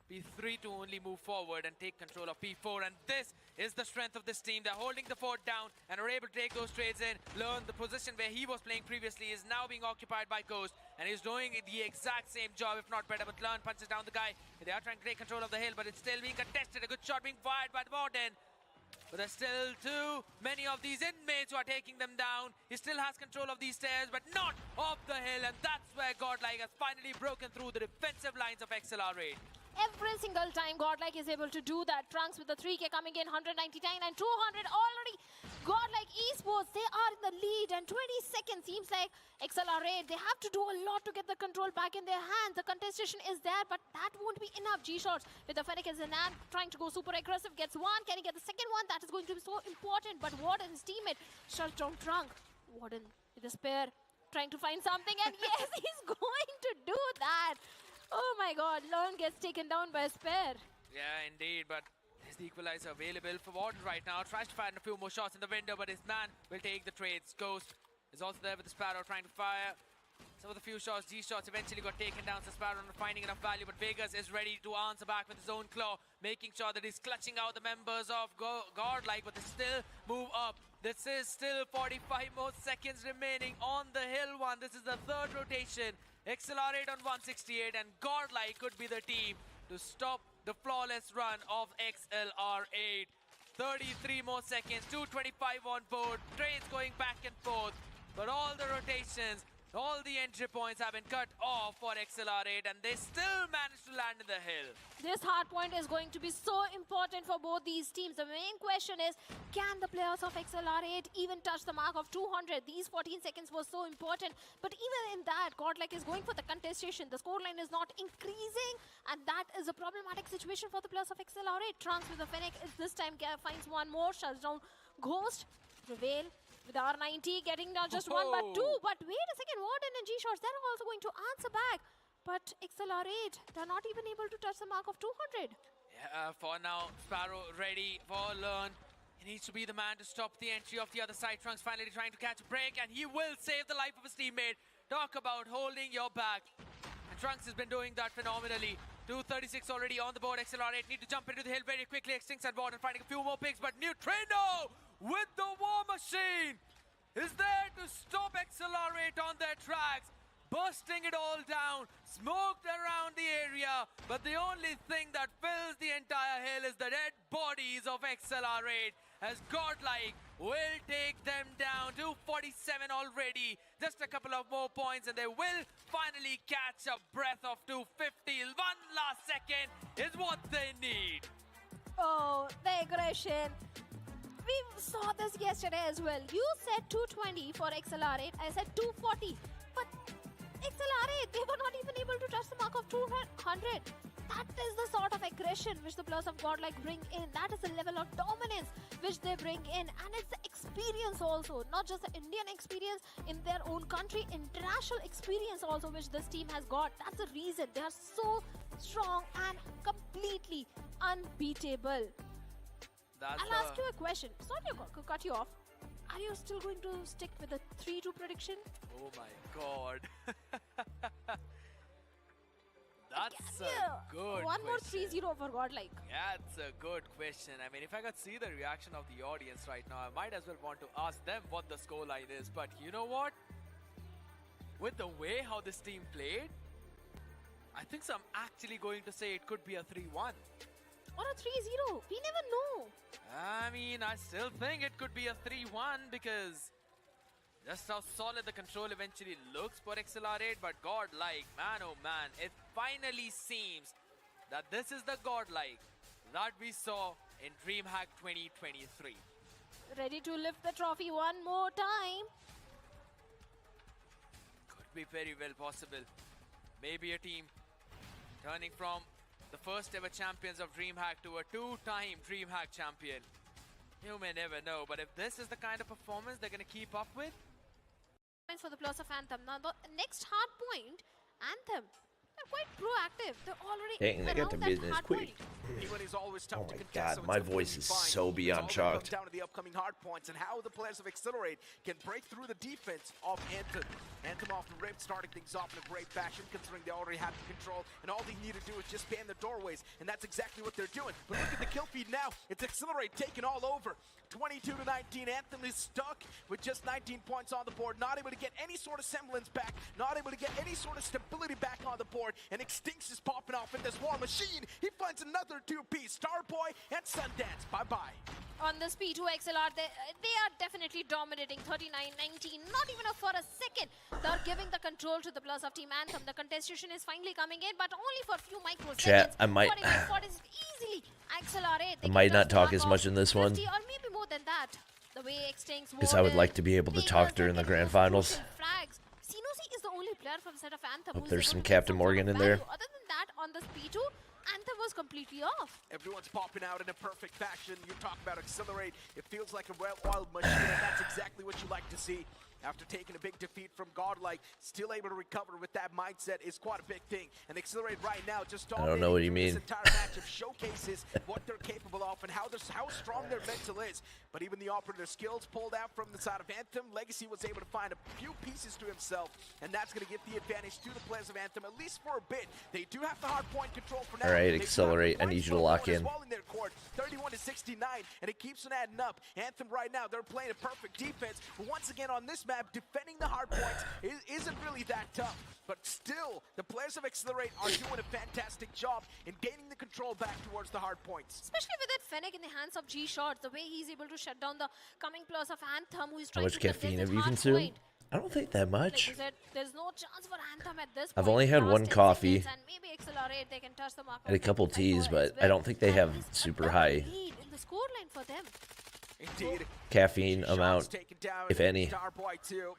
P3 to only move forward and take control of P4, and this is the strength of this team. They're holding the fort down and are able to take those trades in. Learn the position where he was playing previously is now being occupied by Ghost, and he's doing the exact same job, if not better. But Learn punches down the guy. They are trying to take control of the hill, but it's still being contested. A good shot being fired by the Warden. But there's still too many of these inmates who are taking them down. He still has control of these stairs, but not of the hill, and that's where Godlike has finally broken through the defensive lines of XLR8. Every single time Godlike is able to do that. Trunks with the 3K coming in, 199 and 200 already. Godlike Esports, they are in the lead, and 20 seconds seems like XLR8. They have to do a lot to get the control back in their hands. The contestation is there, but that won't be enough. G-shots with the Fennec and Zanan trying to go super aggressive. Gets one. Can he get the second one? That is going to be so important. But Warden, his teammate, shuts down Trunk. Warden with the spare, trying to find something, and yes, he's going to do that. Oh my god, Learn gets taken down by a spare. Yeah, indeed, but there's the equalizer available for Warden right now. Tries to find a few more shots in the window, but his man will take the trades. Ghost is also there with the Sparrow trying to fire. Some of the few shots, G-shots eventually got taken down. So Sparrow not finding enough value, but Vegas is ready to answer back with his own claw, making sure that he's clutching out the members of Godlike, but they still move up. This is still 45 more seconds remaining on the hill one. This is the third rotation. XLR8 on 168, and Godlike could be the team to stop the flawless run of XLR8. 33 more seconds, 225 on board, trades going back and forth, but all the rotations, all the entry points have been cut off for XLR8, and they still managed to land in the hill. This hardpoint is going to be so important for both these teams. The main question is, can the players of XLR8 even touch the mark of 200? These 14 seconds were so important, but even in that, Godlike is going for the contestation. The scoreline is not increasing, and that is a problematic situation for the players of XLR8. Trunks with the Fennec is this time finds one more, shuts down Ghost. Prevail with R90 getting not just one but two. But wait a second, Warden and G-shots, they're also going to answer back. But XLR8, they're not even able to touch the mark of 200. Yeah, for now, Sparrow ready for Learn. He needs to be the man to stop the entry of the other side. Trunks finally trying to catch a break, and he will save the life of his teammate. Talk about holding your back. And Trunks has been doing that phenomenally. 236 already on the board. XLR8 need to jump into the hill very quickly. Extinct at Warden finding a few more picks, but Neutrino with the war machine is there to stop XLR8 on their tracks, bursting it all down, smoked around the area, but the only thing that fills the entire hill is the dead bodies of XLR8, as Godlike will take them down. 247 already, just a couple of more points and they will finally catch a breath of 250. One last second is what they need. Oh, the aggression. We saw this yesterday as well. You said 220 for XLR8, I said 240. But XLR8, they were not even able to touch the mark of 200. That is the sort of aggression which the players of Godlike bring in. That is the level of dominance which they bring in. And it's the experience also, not just the Indian experience in their own country, international experience also which this team has got. That's the reason they are so strong and completely unbeatable. I'll ask you a question. Sorry to cut you off. Are you still going to stick with the 3-2 prediction? Oh my god. That's a good One more question. 3-0 for Godlike. That's a good question. I mean, if I could see the reaction of the audience right now, I might as well want to ask them what the scoreline is. But you know what? With the way how this team played, I think so I'm actually going to say it could be a 3-1. Or a 3-0. We never know. I mean, I still think it could be a 3-1 because just how solid the control eventually looks for XLR8. But Godlike, man oh man, it finally seems that this is the Godlike that we saw in DreamHack 2023. Ready to lift the trophy one more time. Could be very well possible. Maybe a team turning from the first ever champions of DreamHack to a two-time DreamHack champion. You may never know, but if this is the kind of performance they're going to keep up with. Points for the players of Anthem. Now the next hard point, Anthem. They're quite proactive. They're already Dang, they got the business quick. Oh my god, my voice is so beyond chalked. Down to the upcoming hard points and how the players of XLR8 can break through the defense of Anthem. Anthem off the rip, starting things off in a great fashion, considering they already have the control, and all they need to do is just ban the doorways, and that's exactly what they're doing. But look at the kill feed now. It's XLR8 taking all over. 22-19, Anthem is stuck with just 19 points on the board, not able to get any sort of semblance back, not able to get any sort of stability back on the board, and Extinct is popping off in this war machine. He finds another two-piece, Starboy and Sundance, bye-bye. On this P2 XLR, they are definitely dominating 39-19, not even for a second. They're giving the control to the players of Team Anthem. The contestation is finally coming in, but only for a few microseconds. Chat, I might easily. XLR8, I might not talk as much in this one, 50 or maybe more than that. The way Extinct's because I would like to be able to talk during the grand finals. Frags. Sinosi is the only player from the set of Anthem. Hope there's some Captain Morgan in there. Other than that, on this P2, Anthem was completely off. Everyone's popping out in a perfect fashion. You talk about XLR8, it feels like a well-oiled machine, and that's exactly what you like to see. After taking a big defeat from Godlike, still able to recover with that mindset is quite a big thing. And XLR8 right now just I don't know what you mean. This entire matchup showcases what they're capable of and how strong their mental is. But even the operator skills pulled out from the side of Anthem, Legacy was able to find a few pieces to himself, and that's going to give the advantage to the players of Anthem, at least for a bit. They do have the hard point control for now. All right, XLR8, I need you to lock in. 31-69, and it keeps on adding up. Anthem right now, they're playing a perfect defense. But once again on this map, defending the hard points isn't really that tough. But still, the players of XLR8 are doing a fantastic job in gaining the control back towards the hard points. Especially with that Fennec in the hands of G-Shots, the way he's able to shut down the coming players of Anthem, who is How trying much to caffeine have you consumed? I don't think that much. Like said, there's no chance for Anthem at this I've point. only had Last one 10 coffee seconds, and maybe XLR8, they can touch the mark and a couple teas, but I don't think they have super high lead in the scoreline for them. Indeed. caffeine amount, if any. Starboy too.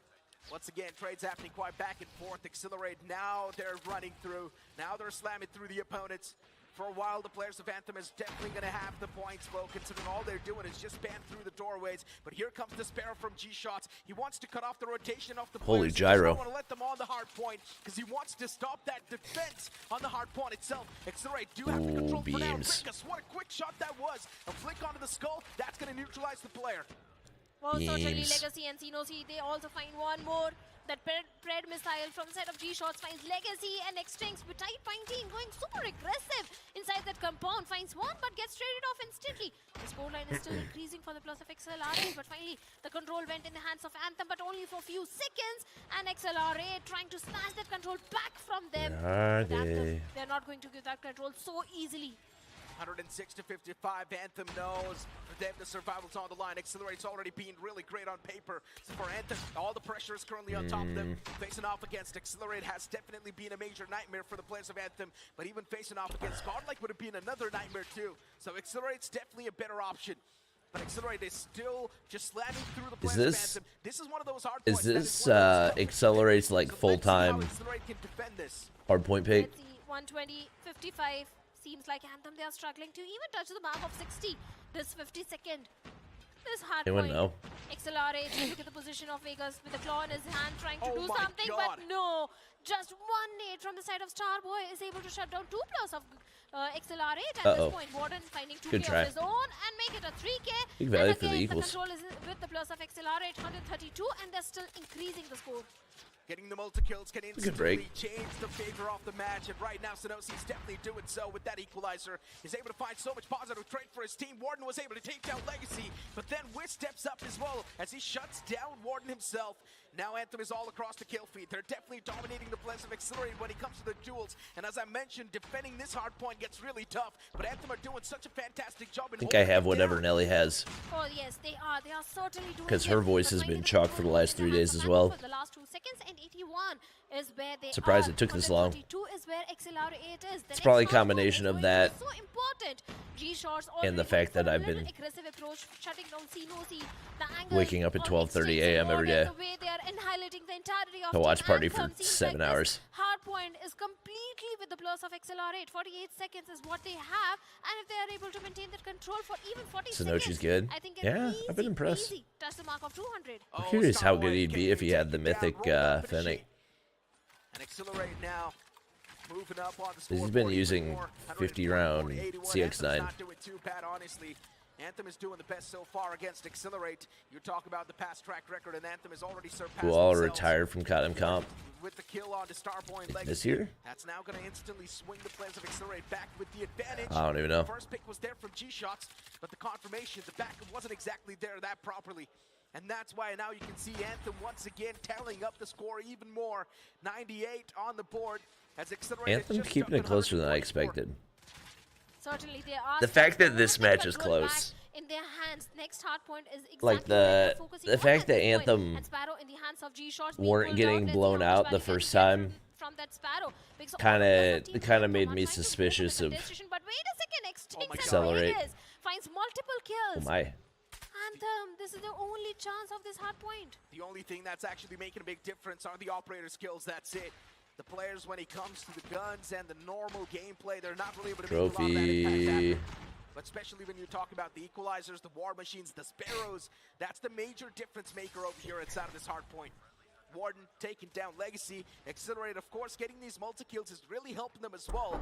Once again, trades happening quite back and forth. XLR8 now they're running through. Now they're slamming through the opponents. For a while, the players of Anthem is definitely going to have the points, well, considering all they're doing is just ban through the doorways. But here comes the Sparrow from G-Shots. He wants to cut off the rotation off the players. Holy gyro. He doesn't want to let them on the hard point because he wants to stop that defense on the hard point itself. XLR8 do have the control for now. Rinkus, what a quick shot that was. A flick onto the skull, that's going to neutralize the player. Well, certainly Legacy and Sinosi, they also find one more. That Pred missile from the side of G-Shots finds Legacy, and Extinct with tight team going super aggressive inside that compound. Finds one but gets traded off instantly. The scoreline is still increasing for the plus of XLR8, but finally the control went in the hands of Anthem, but only for a few seconds. And XLR8 trying to snatch that control back from them. They're not going to give that control so easily. 106-55, Anthem knows for them the survival's on the line. XLR8's already being really great on paper. So for Anthem, all the pressure is currently on top of them. Facing off against XLR8 has definitely been a major nightmare for the players of Anthem, but even facing off against GODLIKE would have been another nightmare too. So XLR8's definitely a better option. But XLR8 is still just slamming through the players of Anthem. This is one of those hard points. Is this XLR8's like full-time hardpoint pick? 120, 55. Seems like Anthem, they are struggling to even touch the mark of 60. This 52nd. This Hardpoint. No. XLR8 look at the position of Vegas with the claw in his hand trying to do my something, God. but no. Just one nade from the side of Starboy is able to shut down 2 plus of XLR8 at this point. Warden finding 2k of his own and make it a 3k. Big value and for the again, equals. control is with the plus of XLR8, 132, and they're still increasing the score. Getting the multi-kills can break. instantly change the favor of the match, and right now Senosi's definitely doing so with that equalizer. He's able to find so much positive trait for his team. Warden was able to take down Legacy, but then Wiz steps up as well as he shuts down Warden himself. Now Anthem is all across the kill feed. They're definitely dominating the plays of Accelerated when it comes to the duels, and as I mentioned, defending this hard point gets really tough, but Anthem are doing such a fantastic job. I think I have whatever Nelly has. Oh yes, they are certainly doing Because her voice has been chalked for the last 3 days as well. The last 2 seconds and 81 is where they Surprised are. it took this long. 32 is where XLR8 is. It's probably a combination of that so important. and the fact that I've been aggressive approach, shutting down C-no-C. The angle waking up at on 12:30 X-Rays a.m. every day the way they are annihilating the entirety of to watch Team party for Anthem. Seems 7 like hours. this Hardpoint is completely with the plus of XLR8. 48 seconds is what they have, and if they are able to maintain that control for even 40 Sanochi's seconds, good. I think Yeah, I've been impressed. easy touch the mark of 200. I'm curious how good he'd be if he had the mythic Fennec. And Accelerate now. Moving up on the He's been using 50 round CX9. Not doing too bad, honestly. Anthem is doing the best so far against Accelerate. You talk about the past track record, and Anthem has already surpassed Who all themselves. retired from COD Comp With the kill on to Starboy and Legacy. this year? That's now going to instantly swing the plans of Accelerate back with the advantage. I don't even know. The first pick was there from G-Shots, but the confirmation, the backup wasn't exactly there that properly. And that's why now you can see Anthem once again tallying up the score even more. 98 on the board. As Anthem keeping it closer than I expected. Certainly they are. The fact that this match is close. In their hands, next hard point is exactly Like the fact that Anthem weren't getting blown out the first time kind of made me suspicious of But wait a second, Accelerate. finds multiple kills. Oh my. Anthem, this is the only chance of this hard point. The only thing that's actually making a big difference are the operator skills. That's it. The players, when it comes to the guns and the normal gameplay, they're not really able to make a lot of that impact happen. But especially when you talk about the equalizers, the war machines, the sparrows, that's the major difference maker over here inside of this hard point. Warden taking down Legacy. Accelerate, of course, getting these multi-kills is really helping them as well.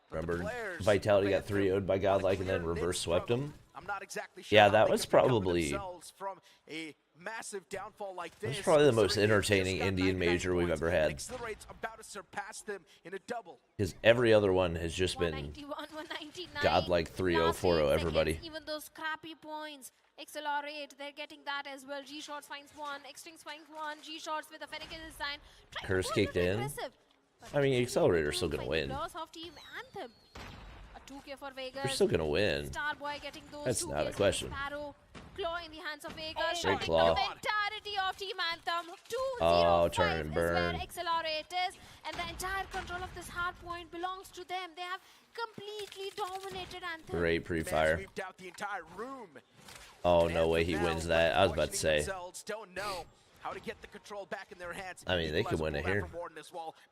Remember, Vitality got 3-0'd by Godlike and then reverse swept him. I'm not exactly sure Yeah, how that they was can recover probably themselves from a massive downfall like this. That was probably the most Considering they've entertaining just got Indian 99 major we've points, ever had. Accelerate's about to surpass them in a double. Because every other one has just been 199. Godlike 3-0, 4-0 everybody. Even those crappy points. XLR8, they're getting that as well. G-Shots finds one, X-Strings finds one, G-Shots with a Fennec in his sign. Curse kicked in. I mean, Accelerator's still gonna win. Loss of Team Anthem. A 2K for Vegas. They're still gonna win. Starboy getting those That's 2Ks not a question. Sparrow. Claw in the hands of Vegas. Great Shutting claw. down the entirety of Team Anthem. 2-0-5 Oh, turn and is burn. where XLR8 is. And the entire control of this hard point belongs to them. They have completely dominated Anthem. Great pre-fire. Sweeped out the entire room. Oh, no way he wins that. I was about to say. Don't know how to get the control back in their hands. I mean, they could win it here.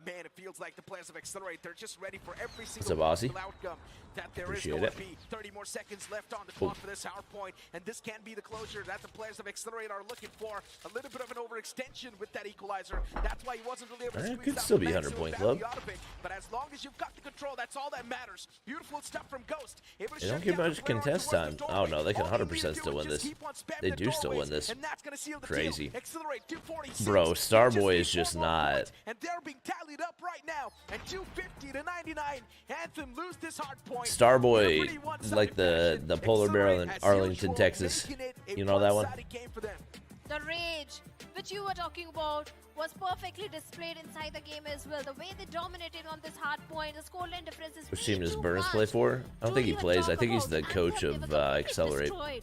Man, it feels like the players of Accelerate, they're just ready for every What's single up, Aussie? outcome that there Appreciate is going it. to be. 30 more seconds left on the clock for this hard point, and this can be the closure that the players of Accelerate are looking for. A little bit of an overextension with that equalizer. That's why he wasn't really able to squeeze could out still the be maximum 100-point value club. out of it. But as long as you've got the control, that's all that matters. Beautiful stuff from Ghost. Able to They don't shut get down much the player contest towards time. the Oh doorway. no, they can All you need 100% to still do win is just this. keep on spamming They the do still win doorways, this. and that's gonna seal the Crazy. deal. Accelerate 246. Bro, They just Starboy need is just 4 more not. points, and they're being tallied up right now. And 250 to 99. Anthem lose this hard point. Starboy, like the polar bear in Arlington, Texas. You know that one? The rage, which you were talking about, was perfectly displayed inside the game as well. The way they dominated on this hard point, the scoreline difference is Which team way does too Burns much play for? I don't think he to plays. even I think he's talk the about. coach Anthem, of they were completely Accelerate. destroyed.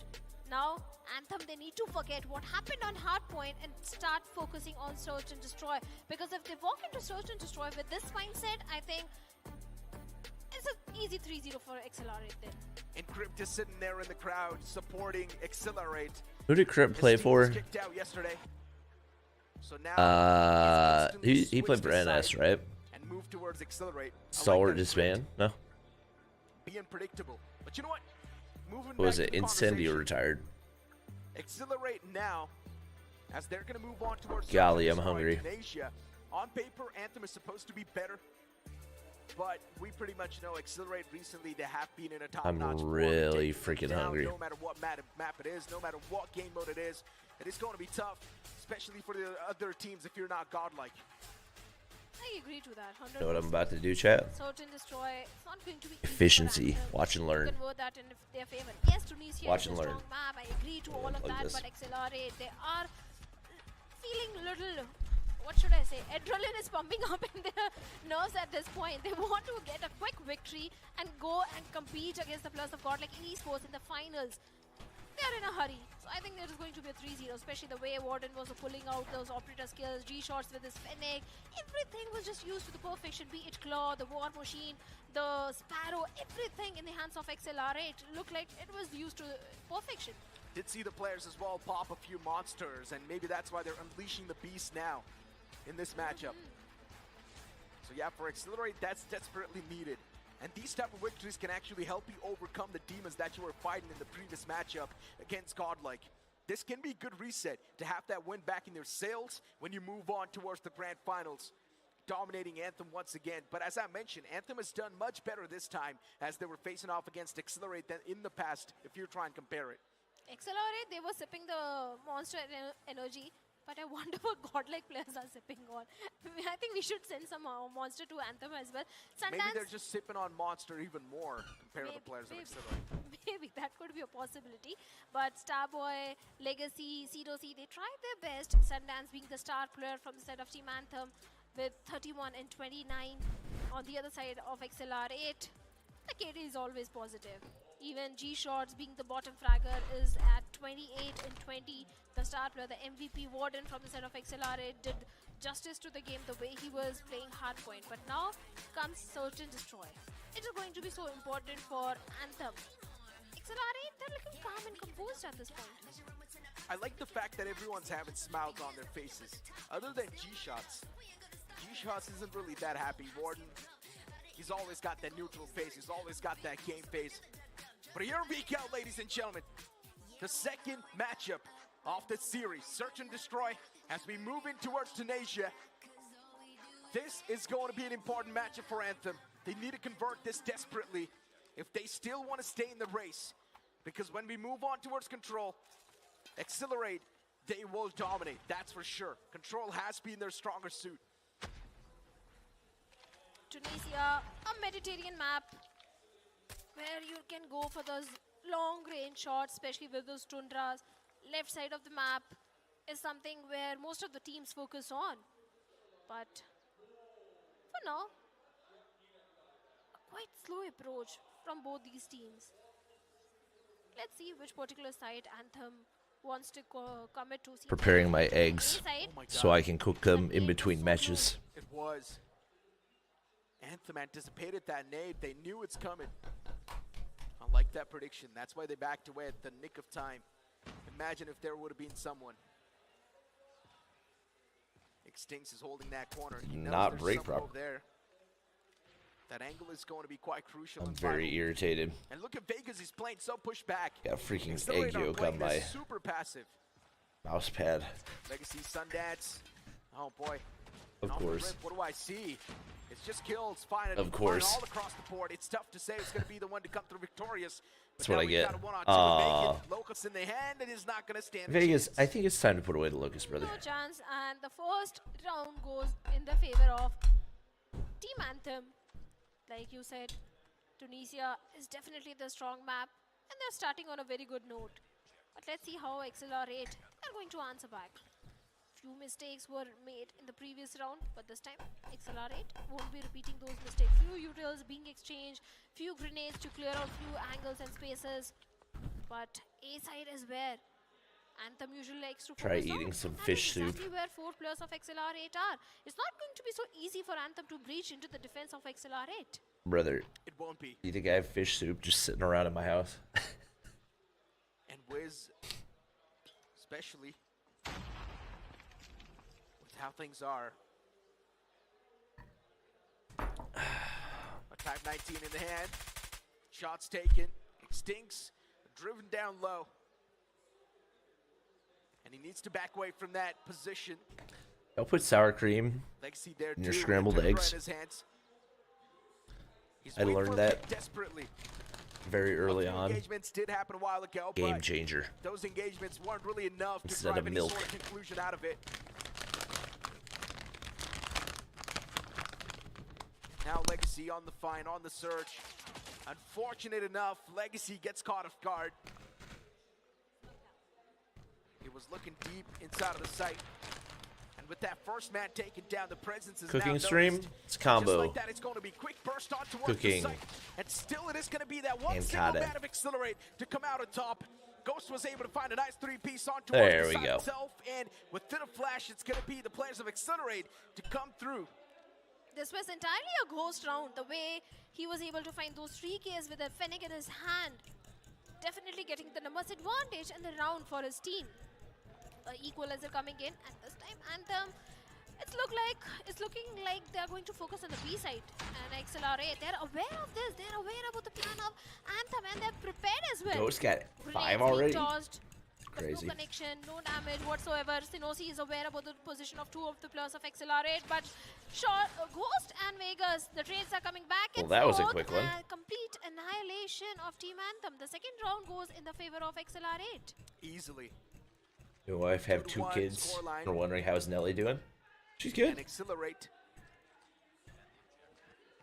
Now, Anthem, they need to forget what happened on Hardpoint and start focusing on Search and Destroy. Because if they walk into Search and Destroy with this mindset, I think it's an easy 3-0 for Accelerate then. And Crypt is sitting there in the crowd supporting Accelerate. Who did Crip play His team for? was kicked out yesterday. So now He played for NS, right? and move move towards Accelerate. Stalwart disband? No. Being predictable. But you know what? Moving What was back it? to the Incendio conversation. retired. Accelerate now, as they're going to move on towards Golly, I'm Destroy hungry. Asia. On paper, Anthem is supposed to be better, but we pretty much know Accelerate recently, they have been in a top-notch I'm really form, taking freaking down hungry. No matter what map it is, no matter what game mode it is going to be tough, especially for the other teams if you're not godlike. I agree to that. 100%. Know what I'm about to do, chat? Certain destroy. It's not going to be Efficiency. Watch and learn. Convert that in their favor. Yes, Tunisia Watch is and a learn. strong map. I agree to all of like that, this. but XLR8, they are feeling little. What should I say? Adrenaline is pumping up in their nerves at this point. They want to get a quick victory and go and compete against the Plus of GODLIKE Esports in the finals. They're in a hurry. So I think there is going to be a 3-0, especially the way Warden was pulling out those operator skills, G-shots with his Fennec. Everything was just used to the perfection, be it Claw, the War Machine, the Sparrow, everything in the hands of XLR8 looked like it was used to perfection. Did see the players as well pop a few monsters, and maybe that's why they're unleashing the beast now in this matchup. So yeah, for Accelerate, that's desperately needed. And these type of victories can actually help you overcome the demons that you were fighting in the previous matchup against GODLIKE. This can be a good reset to have that win back in your sails when you move on towards the grand finals, dominating Anthem once again. But as I mentioned, Anthem has done much better this time as they were facing off against Accelerate than in the past, if you try and compare it. XLR8, they were sipping the monster energy, but I wonder what GODLIKE players are sipping on. I think we should send some monster to Anthem as well. Maybe they're just sipping on monster even more compared to the players of Accelerate. Maybe that could be a possibility. But Starboy, Legacy, C2C, they tried their best. Sundance being the star player from the side of Team Anthem with 31 and 29. On the other side of XLR8, the KD is always positive. Even G-Shots being the bottom fragger is at 28 and 20. The star player, the MVP Warden from the side of XLR8 did justice to the game the way he was playing Hardpoint. But now comes Search and Destroy. It is going to be so important for Anthem. XLR8, they're looking calm and composed at this point. I like the fact that everyone's having smiles on their faces. Other than G-Shots. G-Shots isn't really that happy. Warden, he's always got that neutral face. He's always got that game face. But here we go, ladies and gentlemen. The second matchup of the series, Search and Destroy, as we move in towards Tunisia. This is going to be an important matchup for Anthem. They need to convert this desperately if they still want to stay in the race. Because when we move on towards Control, Accelerate, they will dominate, that's for sure. Control has been their stronger suit. Tunisia, a Mediterranean map where you can go for those long range shots, especially with those tundras. Left side of the map is something where most of the teams focus on. But for now, a quite slow approach from both these teams. Let's see which particular side Anthem wants to commit to. Preparing my eggs so I can cook them in between matches. It was. Anthem anticipated that nade. They knew it's coming. I like that prediction. That's why they backed away at the nick of time. Imagine if there would have been someone. Extinx is holding that corner. He knows Not there's break someone prop. over there. That angle is going to be quite crucial. I'm and very vital. irritated. And look at Vegas. He's playing so pushed back. Got a freaking Accelerate egg are yolk playing on my this super passive. mouse pad. Legacy Sundance. Oh boy. Of And off the course. rip, what do I see? It's just kills. Fine. Of course. All across the board. It's tough to say who's going to be the one to come through victorious. But That's what now I we've get. got a one-on-two with Vegas. Locust in the hand. It is not going to stand. a Vegas, chance. I think it's time to put away the Locust, brother. No chance, and the first round goes in the favor of Team Anthem. Like you said, Tunisia is definitely the strong map, and they're starting on a very good note. But let's see how XLR8 are going to answer back. Few mistakes were made in the previous round, but this time XLR8 won't be repeating those mistakes. Few utils being exchanged, few grenades to clear out few angles and spaces. But A side is where Anthem usually likes to Try focus eating on. some And fish that's soup. exactly where 4 players of XLR8 are. It's not going to be so easy for Anthem to breach into the defense of XLR8. Brother, It won't be. you think I have fish soup just sitting around in my house? And Wiz, especially with how things are. Type 19 in the hand. Shots taken. Extincts driven down low. And he needs to back away from that position. Don't put sour cream Legacy there in your too, scrambled with the eggs. in his hands. He's I waiting learned for a that pick desperately. very early A few on. engagements did happen a while ago, Game but changer. those engagements weren't really enough to Instead drive of any milk. sort of conclusion out of it. Now Legacy on the find, on the search. Unfortunate enough, Legacy gets caught off guard. He was looking deep inside of the site. And with that first man taken down, the presence is Cooking now stream, noticed. it's combo. Just like that, it's going to be quick burst on towards Cooking. the site. And still it is going to be that one And single COD. man of Accelerate to come out on top. Ghost was able to find a nice three-piece on towards There the we side go. itself. And within a flash, it's going to be the players of Accelerate to come through. This was entirely a ghost round. The way he was able to find those 3Ks with a Fennec in his hand. Definitely getting the numbers advantage in the round for his team. Equalizer coming in, and this time Anthem, it's looking like they're going to focus on the B side. And XLR8, they're aware of this. They're aware about the plan of Anthem, and they're prepared as well. Ghost got 5 Grenades already. being tossed, but Crazy. no connection, no damage whatsoever. Sinosi is aware about the position of 2 of the players of XLR8, but Ghost and Vegas, the trades are coming back and Well, that was a forth, quick one. Complete annihilation of Team Anthem. The second round goes in the favor of XLR8. Easily. My wife have 2 2-1 kids. scoreline. We're wondering how's Nelly doing. She's good. And Accelerate.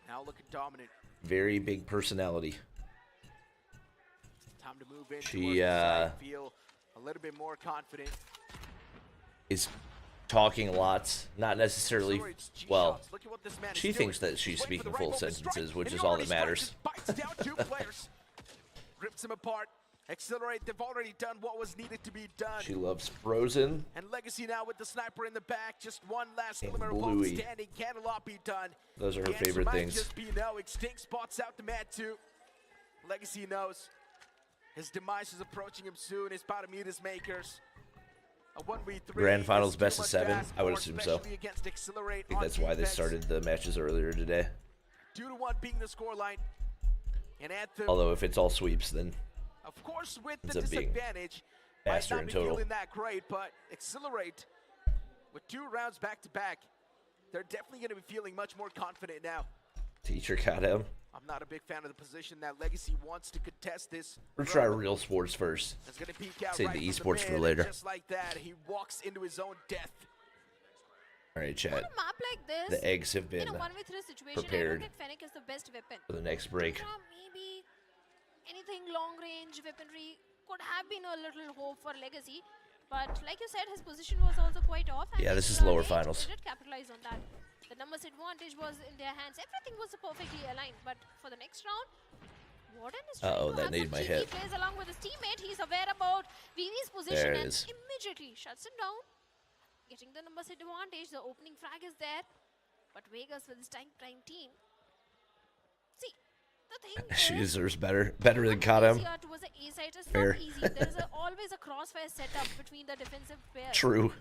Now looking dominant. Very big personality. Time to move in. She, towards the side, feel a little bit more confident. Is talking lots, not necessarily. Accelerate's G Well, shots. Look at what this man is she doing. thinks that she's He's waiting for speaking the full right moment to strike, sentences, which and is he all already that matters. strikes, bites down 2 players. Rips him apart. Accelerate, they've already done what was needed to be done. She loves Frozen. And Legacy now with the sniper in the back. Just one last And glimmer of hope Bluey. standing. Can a lot be done? Those are her The answer favorite might things. just be no. Extinct spots out the man too. Legacy knows his demise is approaching him soon. He's about to meet his makers. A 1v3 Grand is Finals too best of much to 7. ask I would for, assume so. especially against Accelerate I think on that's why they defense. started the matches earlier today. 2-1 being the scoreline. And Anthem, Although if it's all sweeps, then of course, with the ends up being disadvantage, might faster not in be total. feeling that great, but Accelerate with 2 rounds back to back, they're definitely going to be feeling much more confident now. teacher got him. I'm not a big fan of the position that Legacy wants to contest this. We'll try real sports first. It's going to peek out Save right the from esports for mid, later. and just like that, he walks into his own death. All right, On chat. a map like this, The eggs have been in a 1v3 situation, prepared I don't think Fennec is the best weapon. for the next break. Maybe anything long-range weaponry could have been a little hope for Legacy, but like you said, his position was also quite off. And Yeah, this is XLR8, lower finals. They did capitalize on that. The numbers advantage was in their hands. Everything was perfectly aligned, but for the next round, Warden is trying Uh-oh, to that have needed some my cheeky hit. plays along with his teammate. He's aware about VV's position There it and is. immediately shuts him down. Getting the numbers advantage, the opening frag is there, but Vegas with his prime team. See, the thing She is, deserves better than caught him. easier towards the A side. It's Fair. not easy. There is always a crossfire setup between the defensive pairs. True.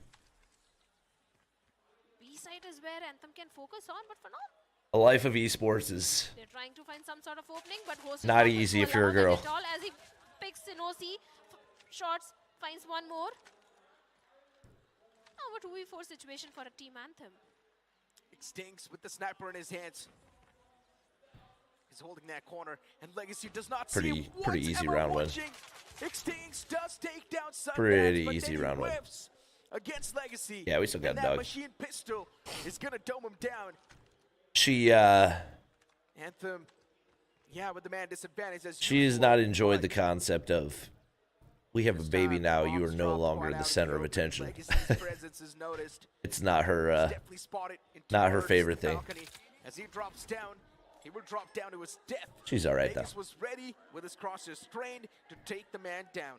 B side is where Anthem can focus on, but for now, A life of esports is they're trying to find some sort of opening, but Host is not going easy to if you're a allow them girl. at all as he picks Sinosi, shots, finds one more. Now a 2v4 situation for a team Anthem. Extincts with the sniper in his hands. He's holding that corner, and Legacy does not see him Pretty once easy ever round win. watching. Extincts does take down Sundance, Pretty but easy then he round win. whiffs against Legacy. Yeah, we still got and a that dog. machine pistol is gonna dome him down. She Anthem, yeah, with the man disadvantage as she has not enjoyed the concept of we have a baby now, you are no longer the center of attention. Legacy's presence is noticed. It's not her Definitely spotted in not her towards favorite the thing. balcony. As he drops down, he will drop down to his death. She's all right, Vegas though. was ready with his crosses strained to take the man down.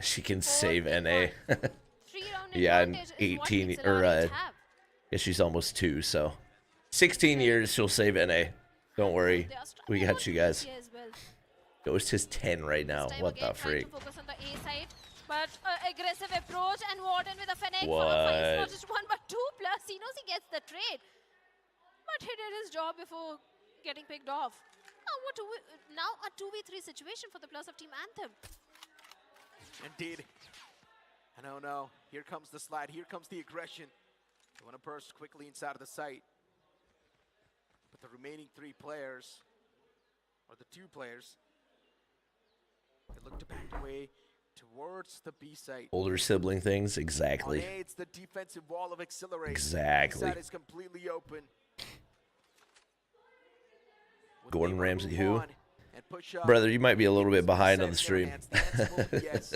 She can save NA. 3-round Yeah, in advantage is what 18 XLR8 or have. yeah, she's almost 2, so 16 years she'll save NA. Don't worry, They are we struggling got on you guys. BC as well. Ghost is 10 right now. Time What again, the trying freak? to focus on the A side, but aggressive approach and Warden with a Fennec for What? a fight. Not just 1 but 2 plus. He knows he gets the trade, but he did his job before getting picked off. Now a 2v3 situation for the players of Team Anthem. Indeed. And oh no, here comes the slide, here comes the aggression. They want to burst quickly inside of the site. But the remaining 3 players, or the 2 players, they look to back away towards the B site. Older sibling things, exactly. It's the defensive wall of Accelerate. Exactly. The side is completely open. Gordon Ramsay, who? Brother, you might be a little bit behind on the stream. Yes.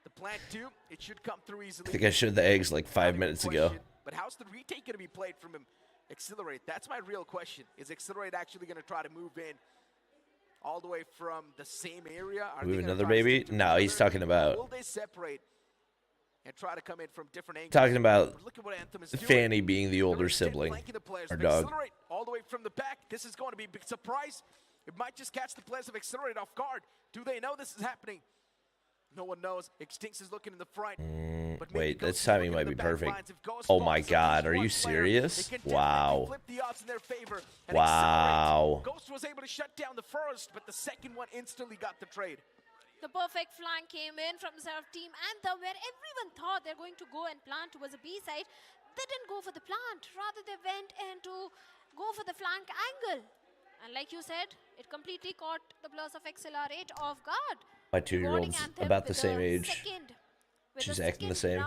The plant 2, it should come through easily. I think I showed the eggs like 5 minutes ago. But how's the retake going to be played from him? Accelerate, that's my real question. Is Accelerate actually going to try to move in all the way from the same area? Move another baby? No, he's talking about... Will they separate and try to come in from different angles? Talking about Look at what Anthem is Fanny being the older sibling. Our dog. Accelerate all the way from the back. This is going to be a big surprise. It might just catch the players of Accelerate off guard. Do they know this is happening? No one knows. Extinx is looking in the front. Wait, this timing might be perfect. Oh my god, are you serious? Wow. Wow. Ghost was able to shut down the first, but the second one instantly got the trade. The perfect flank came in from the side of Team Anthem, where everyone thought they're going to go and plant towards the B side. They didn't go for the plant. Rather, they went in to go for the flank angle. And like you said, it completely caught the players of XLR8 off guard. My 2-year-old's about the same age. She's acting the same.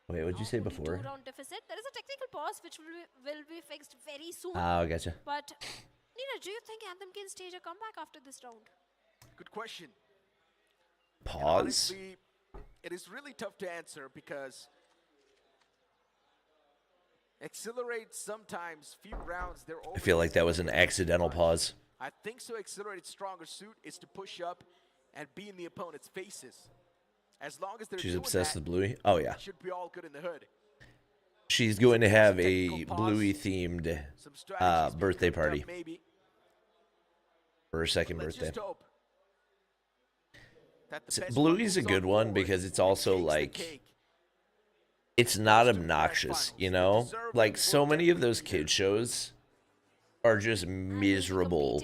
Wait, what did you say before? Round deficit. There is a technical pause which will be fixed very soon. Oh, gotcha. But, Nina, do you think Anthem can stage a comeback after this round? Good question. Pause? Honestly, it is really tough to answer because Accelerate sometimes, few rounds, they're over. I feel like that was an accidental pause. I think so. Accelerate's stronger suit is to push up and be in the opponent's faces. As long as they're She's doing obsessed that, with Bluey? Oh, yeah. Should be all good in the hood. She's going to have a Bluey-themed birthday party for her second birthday. Bluey's a good one because it's also like, it's not obnoxious, you know? Like, so many of those kid shows are just miserable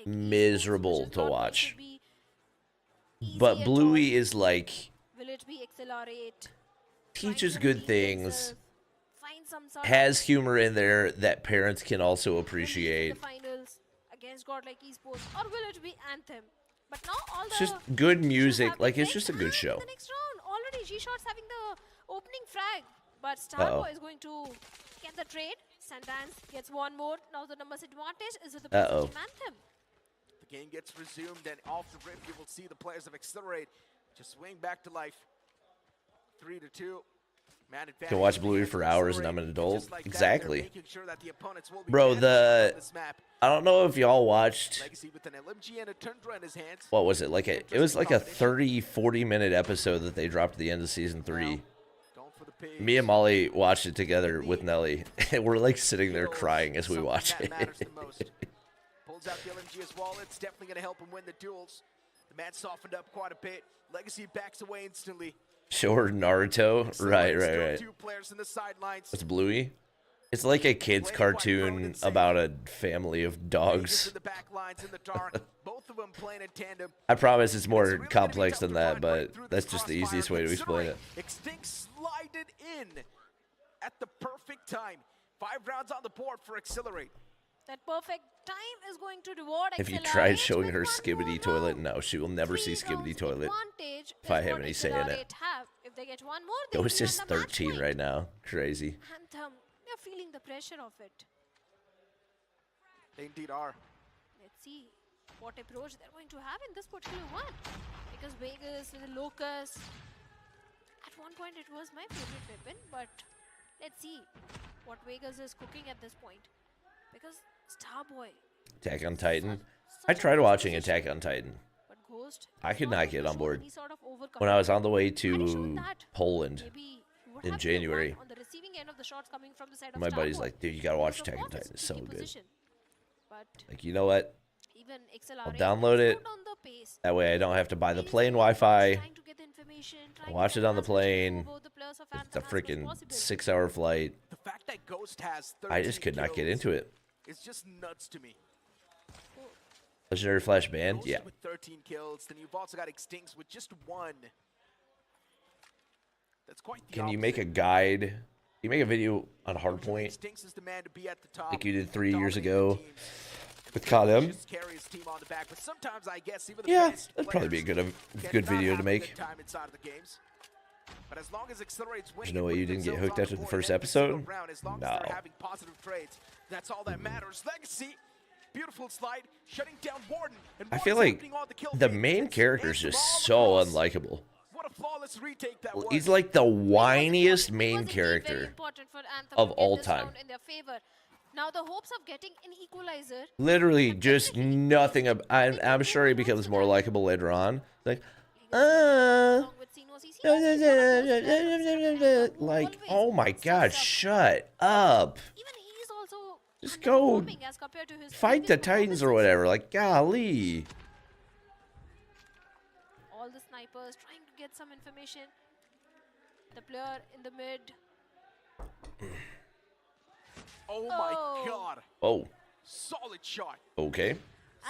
to watch. But Bluey is like, teaches good things, has humor in there that parents can also appreciate. Against GODLIKE Esports, or will it be Anthem? But now all it's just good music, like it's just a good show. The next round, already G-Shot's having the opening frag, but Starboy is going to get the trade. Sandance gets one more. Now the numbers advantage is with the Team Anthem. The game gets resumed, and off the rip, you will see the players of Accelerate just swing back to life. 3-2. You can watch Bluey for hours and I'm an adult. Like exactly. Sure bro, I don't know if y'all watched, what was it? It was like a 30-40 minute episode that they dropped at the end of season 3. Me and Molly watched it together with Nelly. And we're like sitting there crying as we watch it. Pulls out the LMG as well. It's definitely going to help him win the duels. The man softened up quite a bit. Legacy backs away instantly. Sure, Naruto. Right. What's Bluey? It's like a kid's cartoon about a family of dogs. I promise it's more complex than that, but that's just the easiest way to explain it. Extinx slided in at the perfect time. 5 rounds on the board for Accelerate. That perfect time is going to reward. If you tried showing her Skibidi Toilet, no, she will never see Skibidi Toilet. If I have any say in it. If they get one more, Ghost just 13 right now. Crazy. Anthem, they're feeling the pressure of it. They indeed are. Let's see what approach they're going to have in this particular one. Because Vegas with the Locust. At one point, it was my favorite weapon, but let's see what Vegas is cooking at this point. Because Starboy. Attack on Titan. I tried watching Attack on Titan. I could not get on board. When I was on the way to Poland in January, my buddy's like, dude, you gotta watch Attack on Titan. It's so good. Like, you know what? I'll download it. That way I don't have to buy the plane Wi-Fi. I'll watch it on the plane. It's a freaking 6-hour flight. I just could not get into it. is just nuts to me. Legendary Flash banned? Ghost Yeah. with 13 kills. Then you've also got Extinct with just 1. That's quite the Can you opposite. make a guide? Can you make a video on Hardpoint Extinct is the man to be at the top, like you did 3 years dominating the ago team. with COD? Just carry his team on the back, but sometimes I guess even the Yeah, best that'd probably be a players good cannot video have to a make. good time inside of the games. But as long as Accelerate's winning, There's no way you didn't get themselves hooked on after the board first every single episode? round, as long as No. they're having positive trades, that's all that matters. Legacy, beautiful slide, shutting down Warden. And I feel Warden's like opening on the kill the feed. main character is just so unlikable. What a flawless retake that was. He's like the whiniest main character Important for Anthem of to get all this time. round in their favor. Now the hopes of getting an equalizer. Literally just nothing. I'm sure he becomes more likable later on. Like, like, oh my god, shut up. Even he's also Just go underperforming as compared to his fight the previous Titans or whatever. Like, golly. all the snipers trying to get some information. The player in the mid. Oh my god. Oh, Solid shot. okay.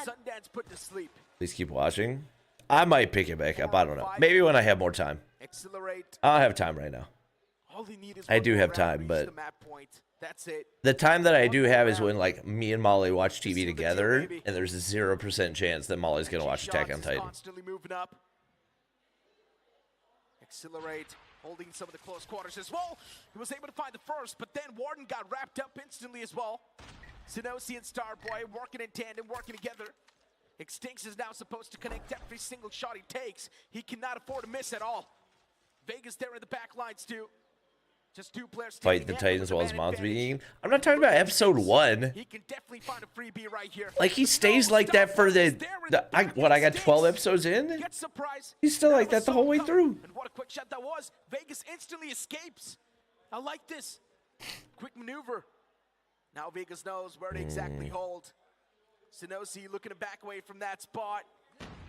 Sundance put to sleep. Please keep watching. I might pick it back up. I don't know. Maybe when I have more time. Accelerate. I don't have time right now. All they need is I one do more have round, time, reach but the map point. That's it. the time that I do have is when like me and Molly watch TV together, and there's a 0% chance that Molly's gonna watch Attack on Titan. Constantly moving up. Accelerate, holding some of the close quarters as well. He was able to find the first, but then Warden got wrapped up instantly as well. Sinosi and Starboy working in tandem, working together. Extinct is now supposed to connect every single shot he takes. He cannot afford to miss at all. Vegas there in the back lines too. Just 2 players Fight the taking Titans with while the his man mom's advantage. being eaten. I'm not talking about episode 1. He can definitely find a freebie right here. Like he stays like that for I got 12 episodes in? Get surprised. He's still like that the whole way through. And what a quick shot that was. Vegas instantly escapes. I like this. Quick maneuver. Now Vegas knows where to exactly hold. Sinosi looking to back away from that spot.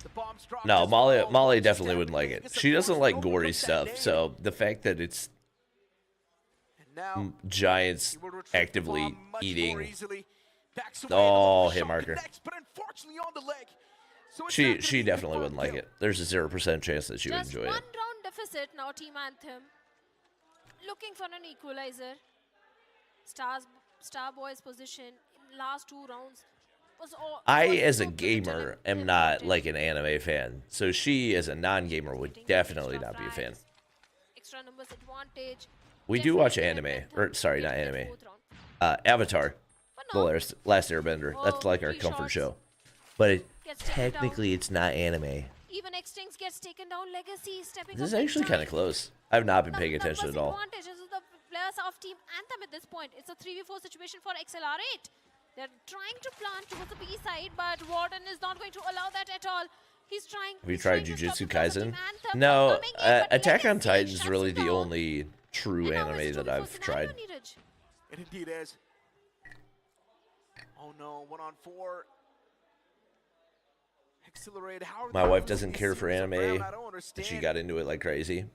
The bomb's dropped. No, as well. Molly definitely wouldn't like it. She doesn't like gory stuff, so the fact that it's Now giants he will retrieve the actively bomb much more eating. easily. Backs away, Oh, the hit shot marker. connects, but unfortunately on the leg. So it's not gonna She be definitely a wouldn't like kill. it. There's a 0% chance that she would Just enjoy one it. round deficit now, Team Anthem. Looking for an equalizer. Starboy's position in last 2 rounds was all. I, was as a so pivotal gamer, and am not important. like an anime fan. So she, as a non-gamer, would definitely not be a fan. Extra numbers advantage. We do watch Definitely anime, Anthem or sorry, not getting that anime. 4th round. Avatar, But the no, last Airbender. That's like our 3 comfort shots. show. But Gets taken technically, it's not anime. even Extinct gets taken down. Legacy stepping This is up big actually kind of time. close. I've not been paying Numbers attention at all. advantage. This is the players of Team Anthem at this point. It's a 3v4 situation for XLR8. They're trying to plant towards the B side, but Warden is not going to allow that at all. He's trying. Have you he's tried trying to stop Jujutsu the players of Kaisen? Team Anthem No, from coming in, but Attack on Legacy Titan is shuts really him the down. only true And now anime it's a that 2v4 I've scenario, tried. Neeraj. It indeed is. Oh no, 1-on-4. Accelerate. How are My they wife losing doesn't these care for series of anime. round? I don't She understand. got into it like crazy.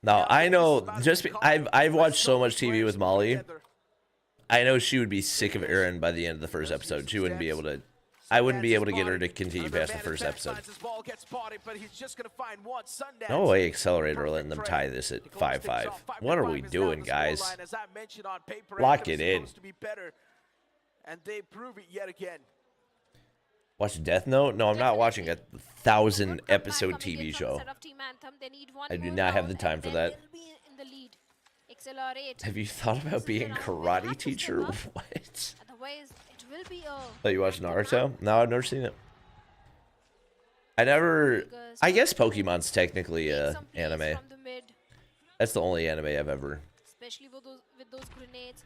No, I know. I've watched so much TV with Molly. I know she would be sick of Aaron by the end of the first episode. She wouldn't be able to. I wouldn't be able to get her to continue past the first episode. No way, Accelerator letting them tie this at 5-5. What are we doing, guys? Lock it in. And they prove it yet again. Watch Death Note? No, I'm not watching a 1,000-episode Coming in TV from the show. side of Team Anthem. They need one I do more not have the round time and for then that. they'll be in the lead. XLR8. Have you thought about being a karate teacher? What? Otherwise, it will be a. Oh, you watch Naruto? No, I've never seen it. I never. I guess Pokemon's technically anime. From the mid, That's the only anime I've ever. especially with those grenades.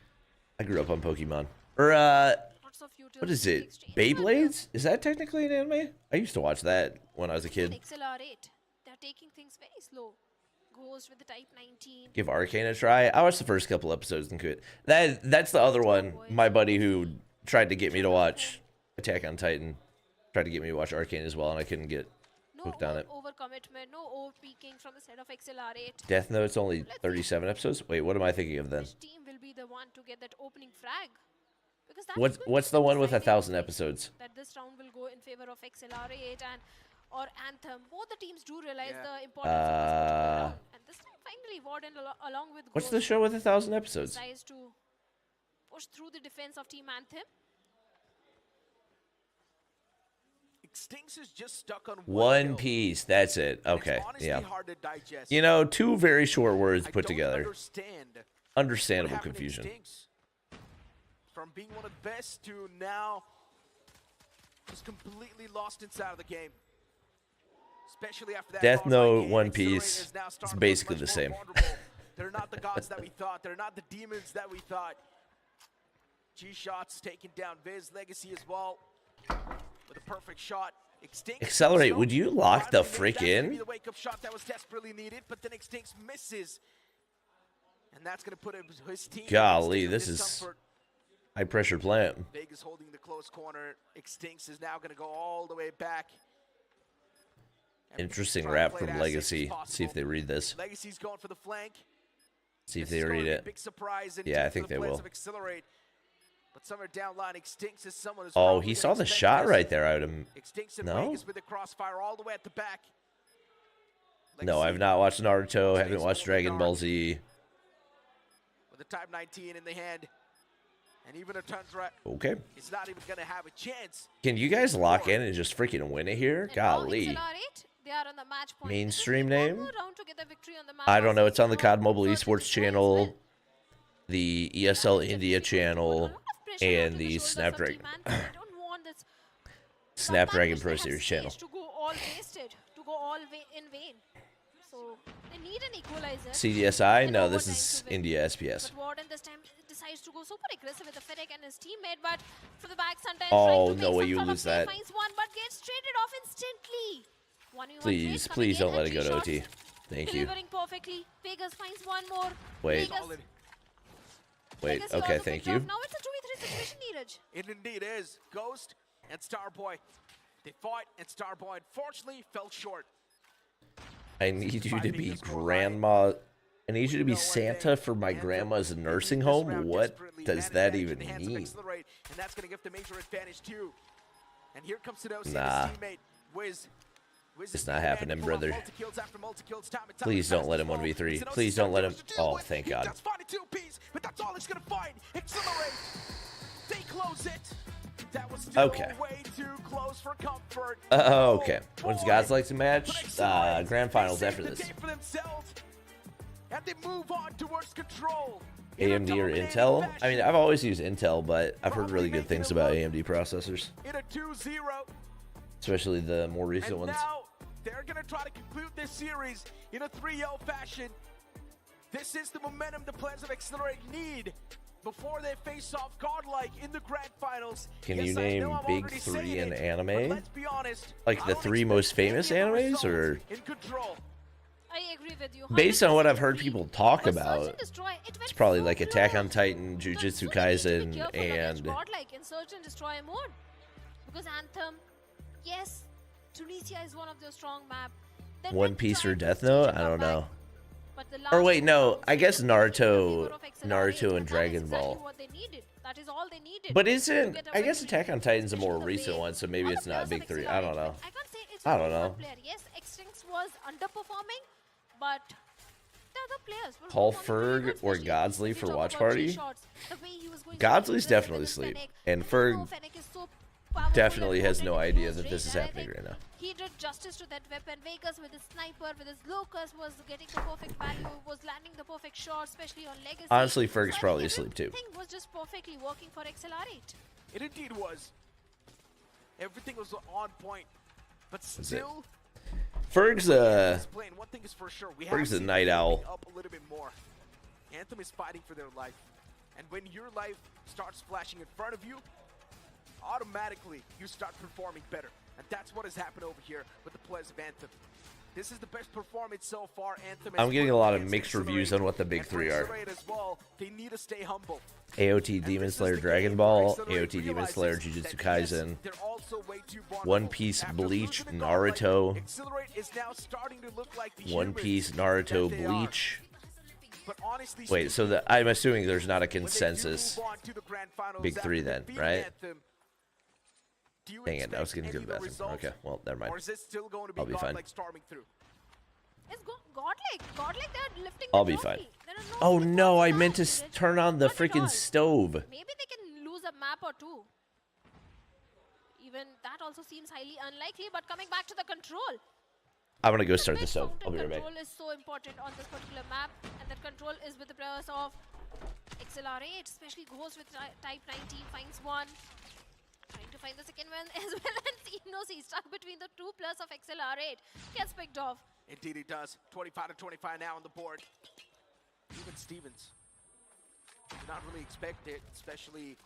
I grew up on Pokemon. Or Lots of what is it? Beyblades? Is that technically an anime? I used to watch that when I was a kid. XLR8. They're taking things very slow. Ghost with the Type 19. Give Arcane a try. I watched the first couple episodes and quit. That's the other one. My buddy who tried to get me to watch Attack on Titan tried to get me to watch Arcane as well, and I couldn't get hooked on it. Overcommitment, no over-peaking from the side of XLR8. Death Note's only 37 episodes. Wait, what am I thinking of then? Which team will be the one to get that opening frag? Because that's What's the one with 1,000 episodes? That this round will go in favor of XLR8 or Anthem. Both the teams do realize the importance of this particular round. And this time, finally, Warden along with What's the show with 1,000 episodes? decides to push through the defense of Team Anthem. Stinks is just stuck on One Piece. That's it. Okay. Yeah. You know, 2 very short words put together. Understandable confusion. From being one of the best to now just completely lost inside of the game. Especially after that Death Note, One Piece. It's basically the same. They're not the gods that we thought. They're not the demons that we thought. G-Shots taking down Viz. Legacy as well. With a perfect shot. Accelerate, would you lock the frick in? The wake-up shot that was desperately needed, but then Extinct misses. And that's going to put his team. Golly, this is high pressure plant. Vegas holding the close corner. Extinct is now going to go all the way back. Interesting rap from Legacy. See if they read this. Legacy's going for the flank. See if they read it. Big surprise. Yeah, I think they will. But somewhere down line, Extinct is someone who's oh, he saw the shot right there. I would have. No. With the crossfire all the way at the back. No, I've not watched Naruto. Haven't watched Dragon Ball Z. With the Type 19 in the hand, and even a turn threat. Okay. It's not even gonna have a chance. Can you guys lock in and just freaking win it here? Golly. Mainstream name? I don't know. It's on the COD Mobile Esports channel, the ESL India channel, and the Snapdragon Pro Series channel. To go all wasted, to go all in vain. So they need an equalizer. CDSI? No, this is India SPS. But Warden this time decides to go super aggressive with the Fennec and his teammate, but for the back sometimes oh, no way you lose that. Finds one, but gets traded off instantly. Please don't let it go to OT. Thank you. Delivering perfectly. Vegas finds one more. Wait. Wait, okay, thank you. Now it's a 2v3 situation, Neeraj. It indeed is. Ghost and Starboy. They fought, and Starboy unfortunately fell short. I need you to be grandma. I need you to be Santa for my grandma's nursing home? What does that even mean? And that's going to give the major advantage too. And here comes nah. Wiz. It's not happening, brother. Please don't let him 1v3. Please don't let him. Oh, thank God. That's fine in 2 piece, but that's all it's going to find. Accelerate. They close it. That was still way too close for comfort. Okay. When's Godlike to match? Grand finals after this. And they move on towards control. AMD or Intel? I mean, I've always used Intel, but I've heard really good things about AMD processors. In a 2-0. Especially the more recent ones. Now they're going to try to conclude this series in a 3-0 fashion. This is the momentum the players of Accelerate need before they face off Godlike in the grand finals. Can you name big 3 in anime? Let's be honest, like the 3 most famous animes, or? In control. I agree with you. Based on what I've heard people talk about, it's probably like Attack on Titan, Jujutsu Kaisen, and Godlike in Search and Destroy mode. Because Anthem, yes, Tunisia is one of their strong map. One Piece or Death Note? I don't know. Or wait, no, I guess Naruto and Dragon Ball. That is all they needed. But isn't, I guess Attack on Titan's a more recent one, so maybe it's not a big 3. I don't know. I don't know. Yes, Extinct was underperforming, but the other players were Call Ferg or Godsley for watch party? Godsley's definitely asleep, and Ferg definitely has no idea that this is happening right now. He did justice to that weapon. Vegas with his sniper, with his locus, was getting the perfect value, was landing the perfect shot, especially on Legacy. Honestly, Ferg's probably asleep too. Everything was just perfectly working for XLR8. It indeed was. Everything was on point, but still. Ferg's a night owl. Up a little bit more. Anthem is fighting for their life, and when your life starts flashing in front of you, automatically you start performing better. And that's what has happened over here with the players of Anthem. This is the best performance so far. Anthem. I'm getting a lot of mixed reviews on what the big 3 are. They need to stay humble. AOT Demon Slayer Dragon Ball, AOT Demon Slayer Jujutsu Kaisen, One Piece Bleach Naruto, One Piece Naruto Bleach, But honestly, wait, so I'm assuming there's not a consensus big three then, right? Dang it, I was getting to the bathroom. Okay, well, never mind. Or is it still going to be I'll be fine. Godlike storming through? It's Godlike. Godlike, they're lifting I'll the be trophy. fine. There are Oh big no, I points meant to now. turn on the Not at freaking all. stove. Maybe they can lose a map or two. Even that also seems highly unlikely, but coming back to the control. I'm gonna go start the stove. I'll be right back. Control is so important on this particular map, and that control is with the players of XLR8, especially goes with Type 19, finds one. Trying to find the second one as well, and he's stuck between the two players of XLR8. Gets picked off. Indeed he does. 25 to 25 now on the board. Even Stevens did not really expect it, especially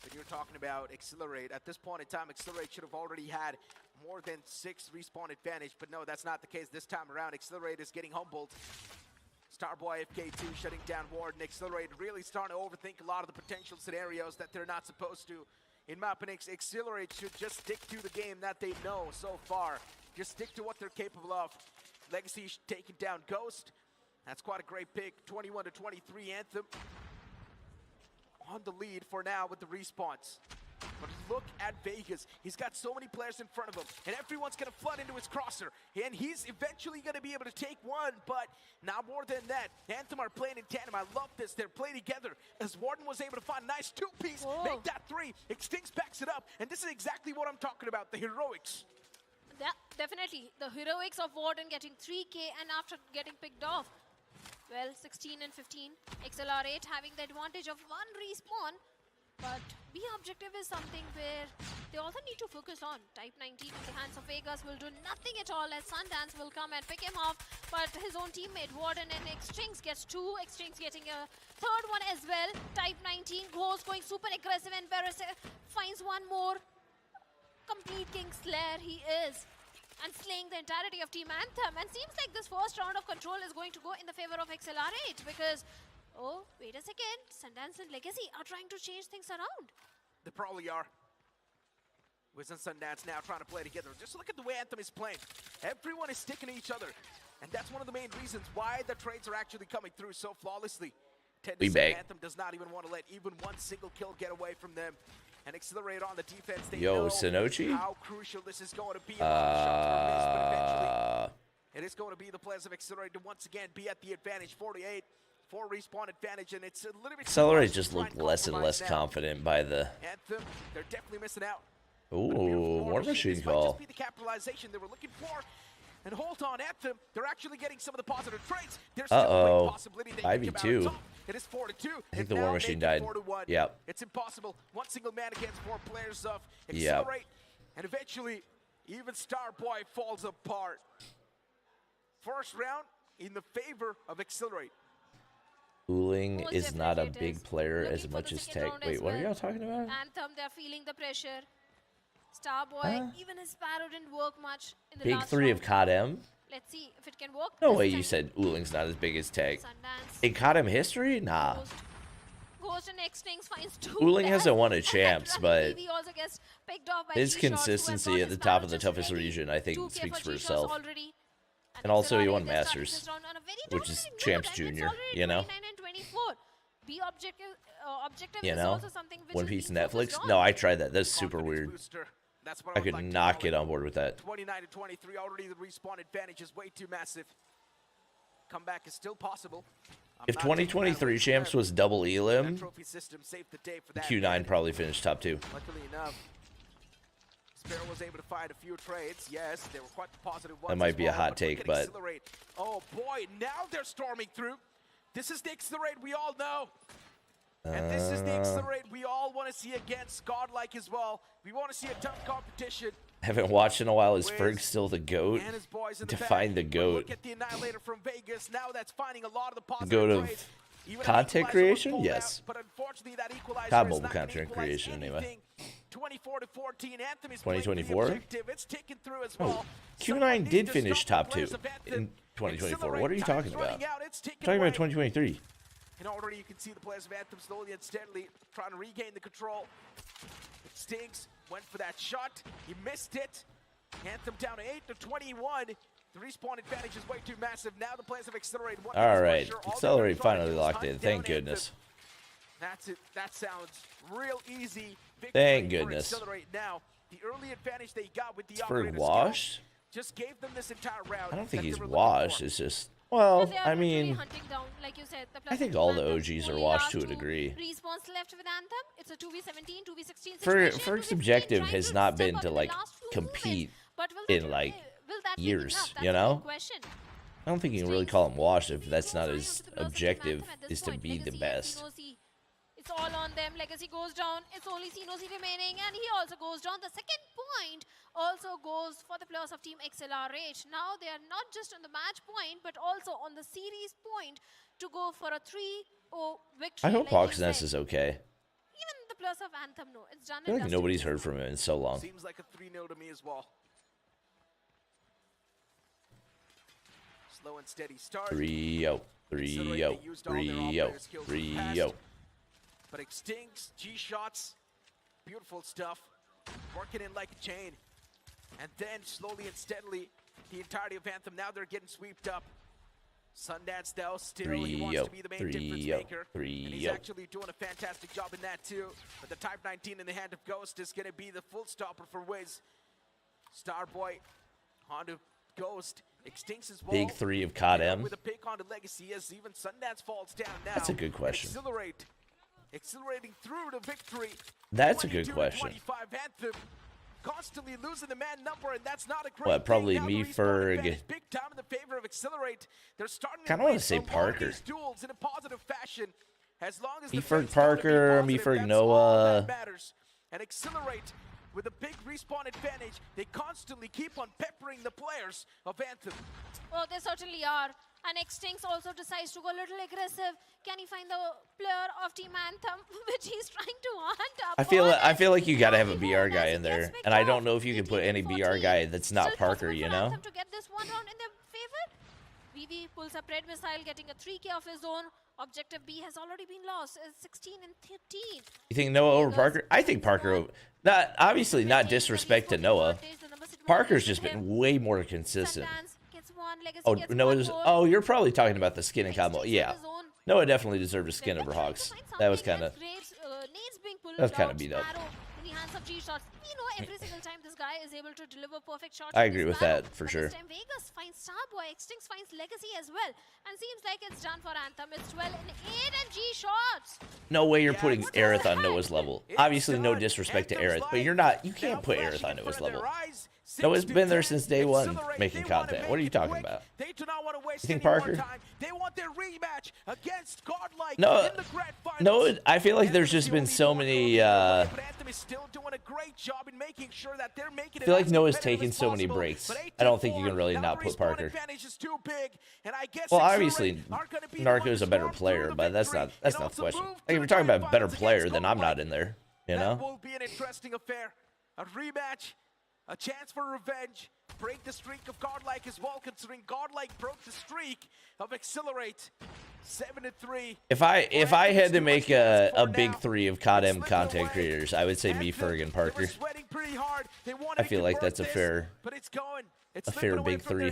when you're talking about Accelerate. At this point in time, Accelerate should have already had more than 6 respawn advantage, but no, that's not the case this time around. Accelerate is getting humbled. Starboy FK2 shutting down Warden. Accelerate really starting to overthink a lot of the potential scenarios that they're not supposed to. In Mapinix, Accelerate should just stick to the game that they know so far. Just stick to what they're capable of. Legacy taking down Ghost. That's quite a great pick. 21 to 23 Anthem. On the lead for now with the respawns. But look at Vegas. He's got so many players in front of him, and everyone's going to flood into his crosser. And he's eventually going to be able to take one, but not more than that. Anthem are playing in tandem. I love this. They're playing together. As Warden was able to find a nice two-piece, make that 3. Extinct backs it up, and this is exactly what I'm talking about, the heroics. Yeah, definitely. The heroics of Warden getting 3K and after getting picked off. Well, 16 and 15. XLR8 having the advantage of 1 respawn. But B objective is something where they also need to focus on. Type 19 in the hands of Vegas will do nothing at all as Sundance will come and pick him off. But his own teammate Warden and Extinct gets 2. Extinct getting a third one as well. Type 19 goes going super aggressive and Varus finds one more. Complete King Slayer he is. And slaying the entirety of Team Anthem. And seems like this first round of control is going to go in the favor of XLR8 because, oh, wait a second, Sundance and Legacy are trying to change things around. They probably are. Wiz and Sundance now trying to play together. Just look at the way Anthem is playing. Everyone is sticking to each other. And that's one of the main reasons why the trades are actually coming through so flawlessly. Anthem does not even want to let even one single kill get away from them. And Accelerate on the defense. They know Sonochi? how crucial this is going to be. But eventually, it is going to be the players of Accelerate to once again be at the advantage. 48, 4 respawn advantage, and it's a little bit. Accelerate just looked less and less confident by the. Anthem, they're definitely missing out. Ooh, War Machine call. Just be the capitalization they were looking for. And hold on, Anthem, they're actually getting some of the positive traits. There's still a great possibility they can come out on top. It is 4-2. I think the War Machine died. Yep. It's impossible. One single man against 4 players of Accelerate. Yep. And eventually, even Starboy falls apart. First round in the favor of Accelerate. Uling is not a big player as much as Tech. Wait, what are y'all talking about? Anthem, they're feeling the pressure. Starboy, even his Sparrow didn't work much in the Big last 3 round. of COD M? Let's see if it can work. No way you said Uling's not as big as Tech. In COD M history? Nah. Ghost and Extinct finds 2. Uling hasn't won a champs, but he also gets picked off by his consistency at the top of the toughest region, I think, speaks for itself. And also he won Masters, which is Champs Junior, you know? B objective, you know? One Piece Netflix? No, I tried that. That's super weird. I could not get on board with that. 29 to 23, already the respawn advantage is way too massive. Comeback is still possible. If 2023 champs was double Elim, Q9 probably finished top 2. Luckily enough, Sparrow was able to find a few trades. Yes, they were quite positive ones. That might be a hot take, but oh boy, now they're storming through. This is the Accelerate we all know. And this is the Accelerate we all want to see against Godlike as well. We want to see a tough competition. Haven't watched in a while. Is Ferg still the GOAT? Define the GOAT. Look at the Annihilator from Vegas. Now that's finding a lot of the positive GOAT of trades. content creation? Yes. But unfortunately, that equalizer COD is mobile not content creation anyway. 24 to 14. Anthem is 2024? It's taken through as well. Q9 did finish top 2 in 2024. What are you talking about? I'm talking about 2023. And already you can see the players of Anthem slowly and steadily trying to regain the control. It stings. Went for that shot. He missed it. Anthem down to 8 to 21. The respawn advantage is way too massive. Now the players have accelerated. All right, Accelerate finally locked in. Thank goodness. That's it. That sounds real easy. Thank goodness. Accelerate now. The early advantage they got with the Ferg washed? just gave them this entire round. I don't think he's washed. It's just, well, I mean, down, like you said, I think all the OGs are washed to a degree. Respawns left with Anthem. It's a 2v17, 2v16 Ferg's objective has not been to like compete in like years, you know? I don't think you can really call him washed if that's not his objective, is to be the best. It's all on them. Legacy goes down. It's only CNOC remaining, and he also goes down. The second point also goes for the players of Team XLR8. Now they are not just on the match point, but also on the series point to go for a 3-0 victory. I hope Hawksness is okay. Even the players of Anthem know it's done. I feel like nobody's heard from him in so long. Seems like a 3-0 to me as well. Slow and steady start. 3-0, 3-0, 3-0, 3-0. But Extincts, G-shots, beautiful stuff. Working in like a chain. And then slowly and steadily, the entirety of Anthem, now they're getting swept up. Sundance though, still he wants to be the main difference maker. And he's actually doing a fantastic job in that too. But the Type 19 in the hand of Ghost is going to be the full stopper for Wiz. Starboy onto Ghost. Extincts as well. Big 3 of COD M. With a pick onto Legacy as even Sundance falls down now. That's a good question. Accelerating through to victory. That's a good question. Anthem, constantly losing the man number, and that's not a great What, probably thing. me, Ferg. Big time in the favor of Accelerate. They're starting kind of want to say Parker. Duels in a positive fashion. As long as me, Ferg Parker, me, Ferg Noah. And Accelerate with a big respawn advantage. They constantly keep on peppering the players of Anthem. Oh, they certainly are. And Extincts also decides to go a little aggressive. Can he find the player of Team Anthem, which he's trying to hunt up? I feel like you gotta have a BR guy in there, and I don't know if you can put any BR guy that's not Parker, you know? To get this one round in their favor. VV pulls up red missile, getting a 3K of his own. Objective B has already been lost. It's 16 and 13. You think Noah over Parker? I think Parker over. Obviously not disrespect to Noah. Parker's just been way more consistent. Oh, Noah's. Oh, you're probably talking about the skin and combo. Yeah, Noah definitely deserved a skin over Hawks. That was kind of. That was kind of beat up. Every single time this guy is able to deliver perfect shots. I agree with that for sure. This time Vegas finds Starboy, Extincts finds Legacy as well, and seems like it's done for Anthem. It's 12 and 8 and G shots. No way you're putting Aerith on Noah's level. Obviously, no disrespect to Aerith, but you're not. You can't put Aerith on Noah's level. Noah's been there since day one making content. What are you talking about? They do not want to waste you think Parker? They want their rematch against Godlike no, no. I feel like there's just been so many. I feel like Noah's taken so many breaks. I don't think you can really not put Parker. Well, obviously, Narco's a better player, but that's not the question. Like, if you're talking about a better player, then I'm not in there. You know? That will be an interesting affair. A rematch. A chance for revenge. Break the streak of Godlike as well, considering Godlike broke the streak of Accelerate. 7-3. If I had to make a big 3 of COD M content creators, I would say me, Ferg, and Parker. I feel like that's a fair big 3.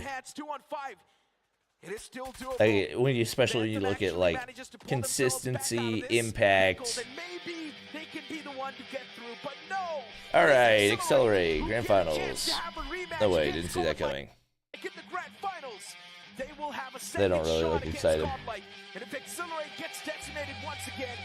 It is still doable. When you, especially when you look at like consistency, impact. Maybe they can be the one to get through, but no. All right, Accelerate Grand Finals. No way, didn't see that coming. They don't really look excited. And if Accelerate gets decimated once again,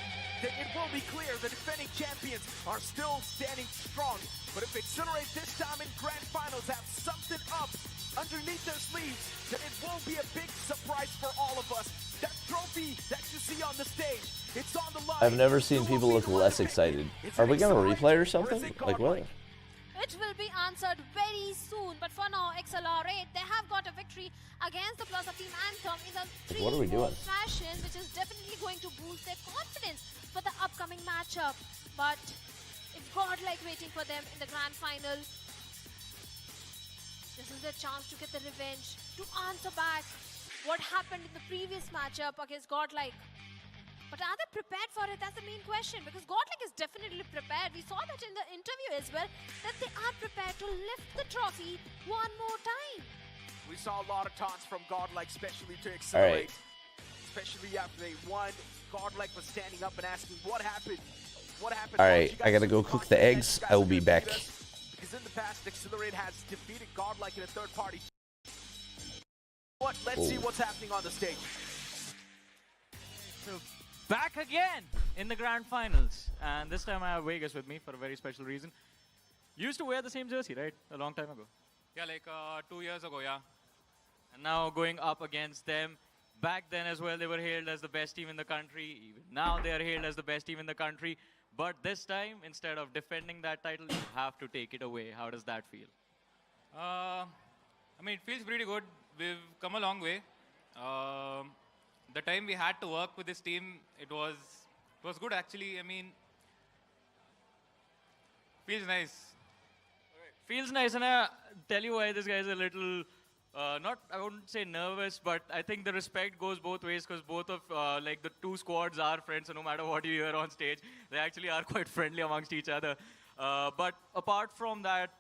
then it will be clear the defending champions are still standing strong. But if Accelerate this time in Grand Finals have something up underneath their sleeves, then it will be a big surprise for all of us. That trophy that you see on the stage, it's on the line. I've never seen people look less excited. Are we gonna replay or something? Like what? It will be answered very soon, but for now, XLR8, they have got a victory against the Plus of Team Anthem in a 3-4 fashion, which is definitely going to boost their confidence for the upcoming matchup. But it's Godlike waiting for them in the grand final. This is their chance to get the revenge, to answer back what happened in the previous matchup against Godlike. But are they prepared for it? That's the main question, because Godlike is definitely prepared. We saw that in the interview as well, that they are prepared to lift the trophy one more time. We saw a lot of taunts from Godlike, especially to Accelerate. All right. Especially after they won. Godlike was standing up and asking, what happened? What happened? All right, I gotta go cook the eggs. I will be back. Because in the past, Accelerate has defeated Godlike in a third party. Let's see what's happening on the stage. So back again in the grand finals, and this time I have Vegas with me for a very special reason. You used to wear the same jersey, right? A long time ago. Yeah, like 2 years ago, yeah. And now going up against them. Back then as well, they were hailed as the best team in the country. Even now they are hailed as the best team in the country. But this time, instead of defending that title, you have to take it away. How does that feel? I mean, it feels pretty good. We've come a long way. The time we had to work with this team, it was good actually. I mean, feels nice. Feels nice, and I tell you why this guy is a little, I wouldn't say nervous, but I think the respect goes both ways because both of like the two squads are friends, so no matter what you hear on stage, they actually are quite friendly amongst each other. But apart from that,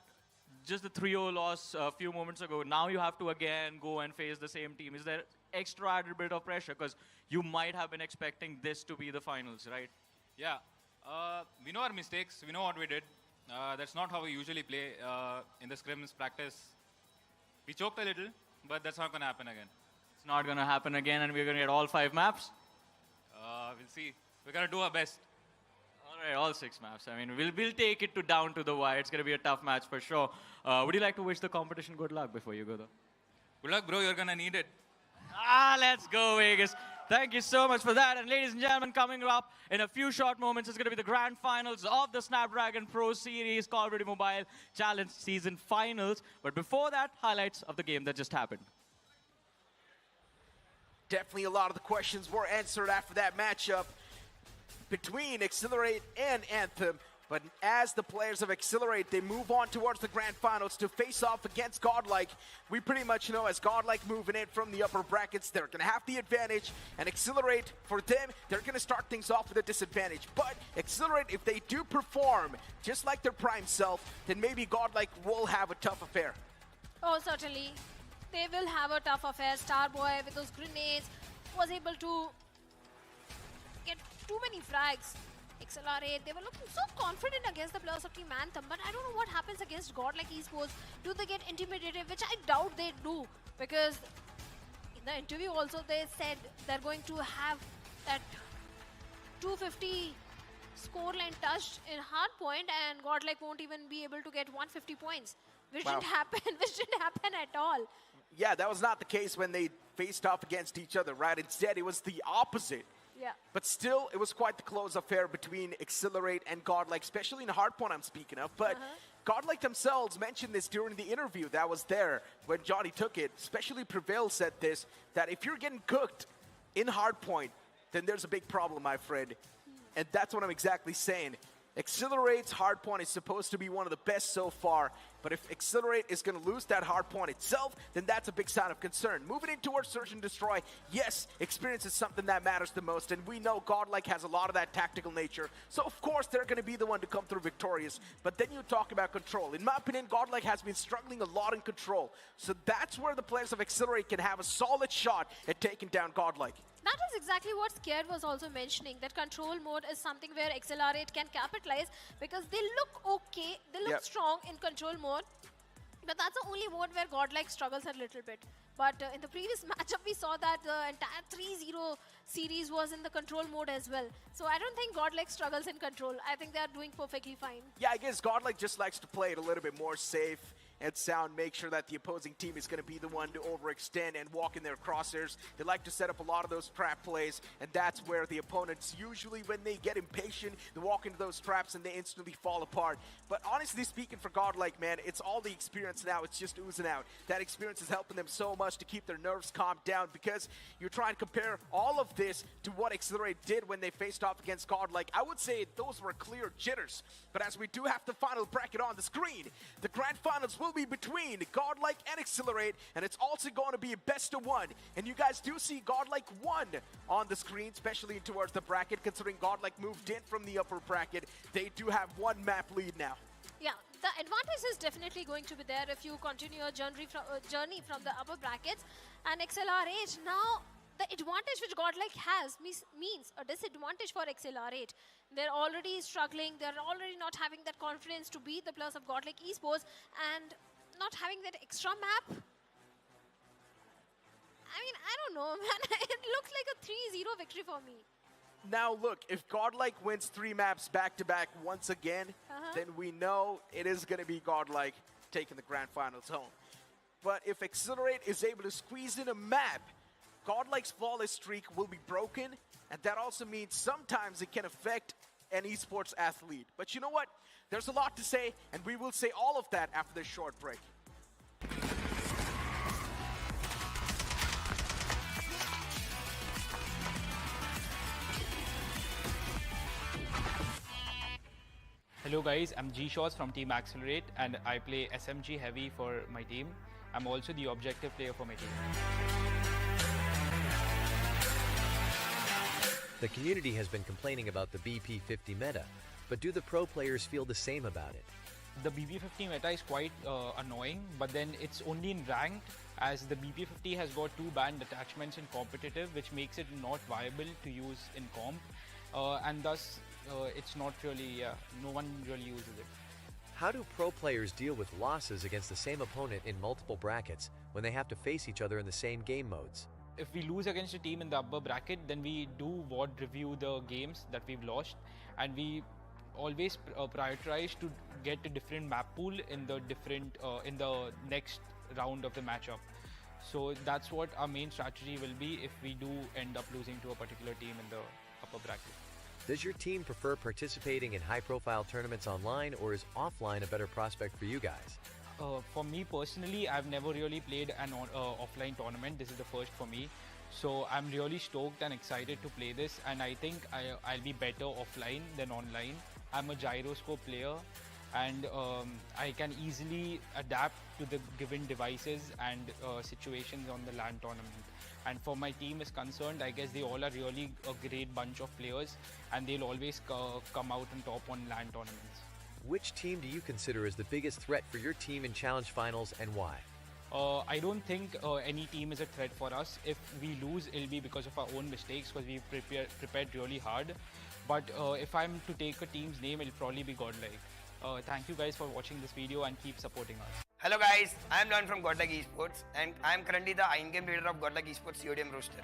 just the 3-0 loss a few moments ago, now you have to again go and face the same team. Is there extra added bit of pressure? Because you might have been expecting this to be the finals, right? Yeah. We know our mistakes. We know what we did. That's not how we usually play in the scrims practice. We choked a little, but that's not going to happen again. It's not going to happen again, and we're going to get all 5 maps? We'll see. We're going to do our best. All right, all 6 maps. I mean, we'll take it to down to the wire. It's going to be a tough match for sure. Would you like to wish the competition good luck before you go, though? Good luck, bro. You're going to need it. Let's go, Vegas. Thank you so much for that. And ladies and gentlemen, coming up in a few short moments is going to be the grand finals of the Snapdragon Pro Series Call of Duty Mobile Challenge Season Finals. But before that, highlights of the game that just happened. Definitely a lot of the questions were answered after that matchup between Accelerate and Anthem. But as the players of Accelerate, they move on towards the grand finals to face off against Godlike. We pretty much know as Godlike moving in from the upper brackets, they're going to have the advantage. And Accelerate, for them, they're going to start things off with a disadvantage. But Accelerate, if they do perform just like their prime self, then maybe Godlike will have a tough affair. Oh, certainly. They will have a tough affair. Starboy, with those grenades, was able to get too many frags. XLR8, they were looking so confident against the players of Team Anthem, but I don't know what happens against GODLIKE Esports. Do they get intimidated? Which I doubt they do, because in the interview also they said they're going to have that 250 scoreline touched in Hardpoint, and GODLIKE won't even be able to get 150 points, which didn't happen. Which didn't happen at all. Yeah, that was not the case when they faced off against each other, right? Instead, it was the opposite. Yeah. But still, it was quite the close affair between Accelerate and Godlike, especially in Hardpoint I'm speaking of. But Godlike themselves mentioned this during the interview that was there when Johnny took it. Especially Prevail said this, that if you're getting cooked in Hardpoint, then there's a big problem, my friend. And that's what I'm exactly saying. Accelerate's Hardpoint is supposed to be one of the best so far, but if Accelerate is going to lose that Hardpoint itself, then that's a big sign of concern. Moving in towards Search and Destroy, yes, experience is something that matters the most, and we know Godlike has a lot of that tactical nature, so of course they're going to be the one to come through victorious. But then you talk about control. In my opinion, Godlike has been struggling a lot in control, so that's where the players of Accelerate can have a solid shot at taking down Godlike. That is exactly what Scared was also mentioning, that control mode is something where XLR8 can capitalize, because they look okay, they look strong in control mode, but that's the only mode where Godlike struggles a little bit. But in the previous matchup, we saw that the entire 3-0 series was in the control mode as well. So I don't think Godlike struggles in control. I think they are doing perfectly fine. Yeah, I guess Godlike just likes to play it a little bit more safe and sound, make sure that the opposing team is going to be the one to overextend and walk in their crosshairs. They like to set up a lot of those trap plays, and that's where the opponents usually, when they get impatient, they walk into those traps and they instantly fall apart. But honestly speaking, for Godlike, man, it's all the experience now. It's just oozing out. That experience is helping them so much to keep their nerves calmed down, because you try and compare all of this to what Accelerate did when they faced off against Godlike. I would say those were clear jitters. But as we do have the final bracket on the screen, the grand finals will be between Godlike and Accelerate, and it's also going to be a best of one. And you guys do see Godlike 1 on the screen, especially towards the bracket, considering Godlike moved in from the upper bracket. They do have 1 map lead now. Yeah, the advantage is definitely going to be there if you continue your journey from the upper brackets. And XLR8 now, the advantage which GODLIKE has means a disadvantage for XLR8. They're already struggling. They're already not having that confidence to beat the players of GODLIKE Esports and not having that extra map. I mean, I don't know, man. It looks like a 3-0 victory for me. Now look, if GODLIKE wins 3 maps back-to-back once again, then we know it is going to be GODLIKE taking the grand finals home. But if XLR8 is able to squeeze in a map, GODLIKE's flawless streak will be broken, and that also means sometimes it can affect an esports athlete. But you know what? There's a lot to say, and we will say all of that after this short break. Hello guys, I'm G-Shots from Team XLR8 and I play SMG Heavy for my team. I'm also the objective player for my team. The community has been complaining about the BP50 meta, but do the pro players feel the same about it? The BP50 meta is quite annoying, but then it's only in ranked, as the BP50 has got 2 banned attachments in competitive, which makes it not viable to use in comp, and thus it's not really, no one really uses it. How do pro players deal with losses against the same opponent in multiple brackets when they have to face each other in the same game modes? If we lose against a team in the upper bracket, then we do VOD review the games that we've lost, and we always prioritize to get a different map pool in the in the next round of the matchup. So that's what our main strategy will be if we do end up losing to a particular team in the upper bracket. Does your team prefer participating in high-profile tournaments online, or is offline a better prospect for you guys? For me personally, I've never really played an offline tournament. This is the first for me. So I'm really stoked and excited to play this, and I think I'll be better offline than online. I'm a gyroscope player, and I can easily adapt to the given devices and situations on the LAN tournament. And for my team is concerned, I guess they all are really a great bunch of players, and they'll always come out on top on LAN tournaments. Which team do you consider as the biggest threat for your team in challenge finals, and why? I don't think any team is a threat for us. If we lose, it'll be because of our own mistakes, because we prepared really hard. But if I'm to take a team's name, it'll probably be GODLIKE. Thank you guys for watching this video and keep supporting us. Hello guys, I am Leon from GODLIKE Esports, and I am currently the in-game leader of GODLIKE Esports COD roster.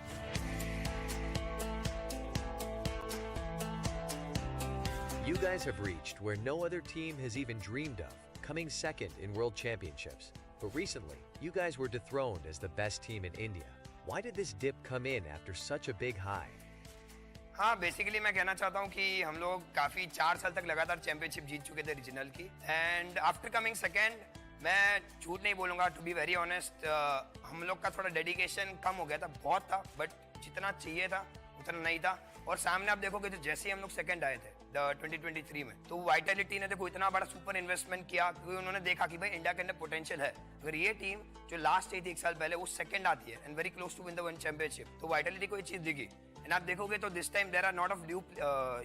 You guys have reached where no other team has even dreamed of, coming second in World Championships. But recently, you guys were dethroned as the best team in India. Why did this dip come in after such a big high? हाँ, basically मैं कहना चाहता हूँ कि हम लोग काफ़ी 4 साल तक लगातार चैंपियनशिप जीत चुके थे रीजनल की, एंड आफ्टर कमिंग सेकेंड, मैं झूठ नहीं बोलूँगा, टू बी वेरी ऑनेस्ट, हम लोग का थोड़ा डेडिकेशन कम हो गया था, बहुत था, बट जितना चाहिए था उतना नहीं था. और सामने आप देखोगे तो जैसे ही हम लोग सेकंड आए थे 2023 में, तो वाइटलिटी ने देखो इतना बड़ा सुपर इन्वेस्टमेंट किया, क्योंकि उन्होंने देखा कि भाई इंडिया के अंदर पोटेंशियल है. अगर ये टीम जो लास्ट आई थी 1 साल पहले, वो सेकंड आती है and very close to win the one championship, तो वाइटलिटी को ये चीज़ दिखी. एंड आप देखोगे तो this time there are lot of new,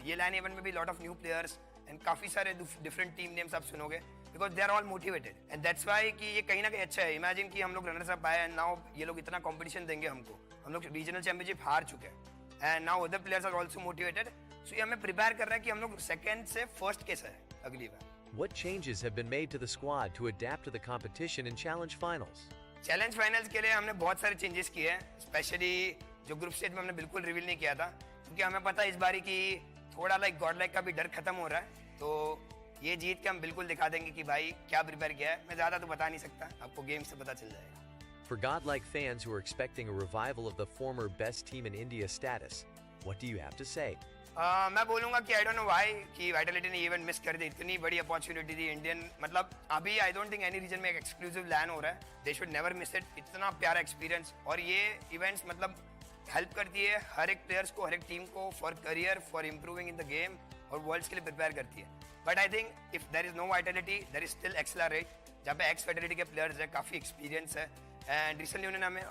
ये LAN इवेंट में भी lot of new players and काफ़ी सारे डिफरेंट टीम नेम्स आप सुनोगे, because they are all motivated, and that's why कि ये कहीं ना कहीं अच्छा है. इमेजिन कि हम लोग रनर्स अप आए एंड नाउ ये लोग इतना कॉम्पिटिशन देंगे हमको, हम लोग रीजनल चैंपियनशिप हार चुके हैं, and now other players are also motivated. So ये हमें प्रिपेयर कर रहा है कि हम लोग सेकंड से फर्स्ट कैसे है अगली बार. What changes have been made to the squad to adapt to the competition in challenge finals? Challenge finals के लिए हमने बहुत सारे चेंजेस किए हैं, स्पेशली जो ग्रुप स्टेज में हमने बिल्कुल रिवील नहीं किया था, क्योंकि हमें पता है इस बारी की थोड़ा GODLIKE का भी डर खत्म हो रहा है. तो ये जीत के हम बिल्कुल दिखा देंगे कि भाई क्या प्रिपेयर किया है. मैं ज़्यादा तो बता नहीं सकता, आपको गेम से पता चल जाएगा. For GODLIKE fans who are expecting a revival of the former best team in India status, what do you have to say? मैं बोलूँगा कि आई डोंट नो व्हाई कि वाइटलिटी ने इवेंट मिस कर दी. इतनी बड़ी अपॉर्चुनिटी थी इंडियन, मतलब अभी I don't think any region में एक एक्सक्लूसिव LAN हो रहा है. They should never miss it. इतना प्यारा एक्सपीरियंस, और ये इवेंट्स मतलब हेल्प करती है हर एक प्लेयर्स को, हर एक टीम को, for career, for improving in the game, और वर्ल्ड्स के लिए प्रिपेयर करती है. But I think if there is no Vitality, there is still XLR8, जहाँ पे एक्स वाइटलिटी के प्लेयर्स है, काफ़ी एक्सपीरियंस है, एंड रिसेंटली उन्होंने हमें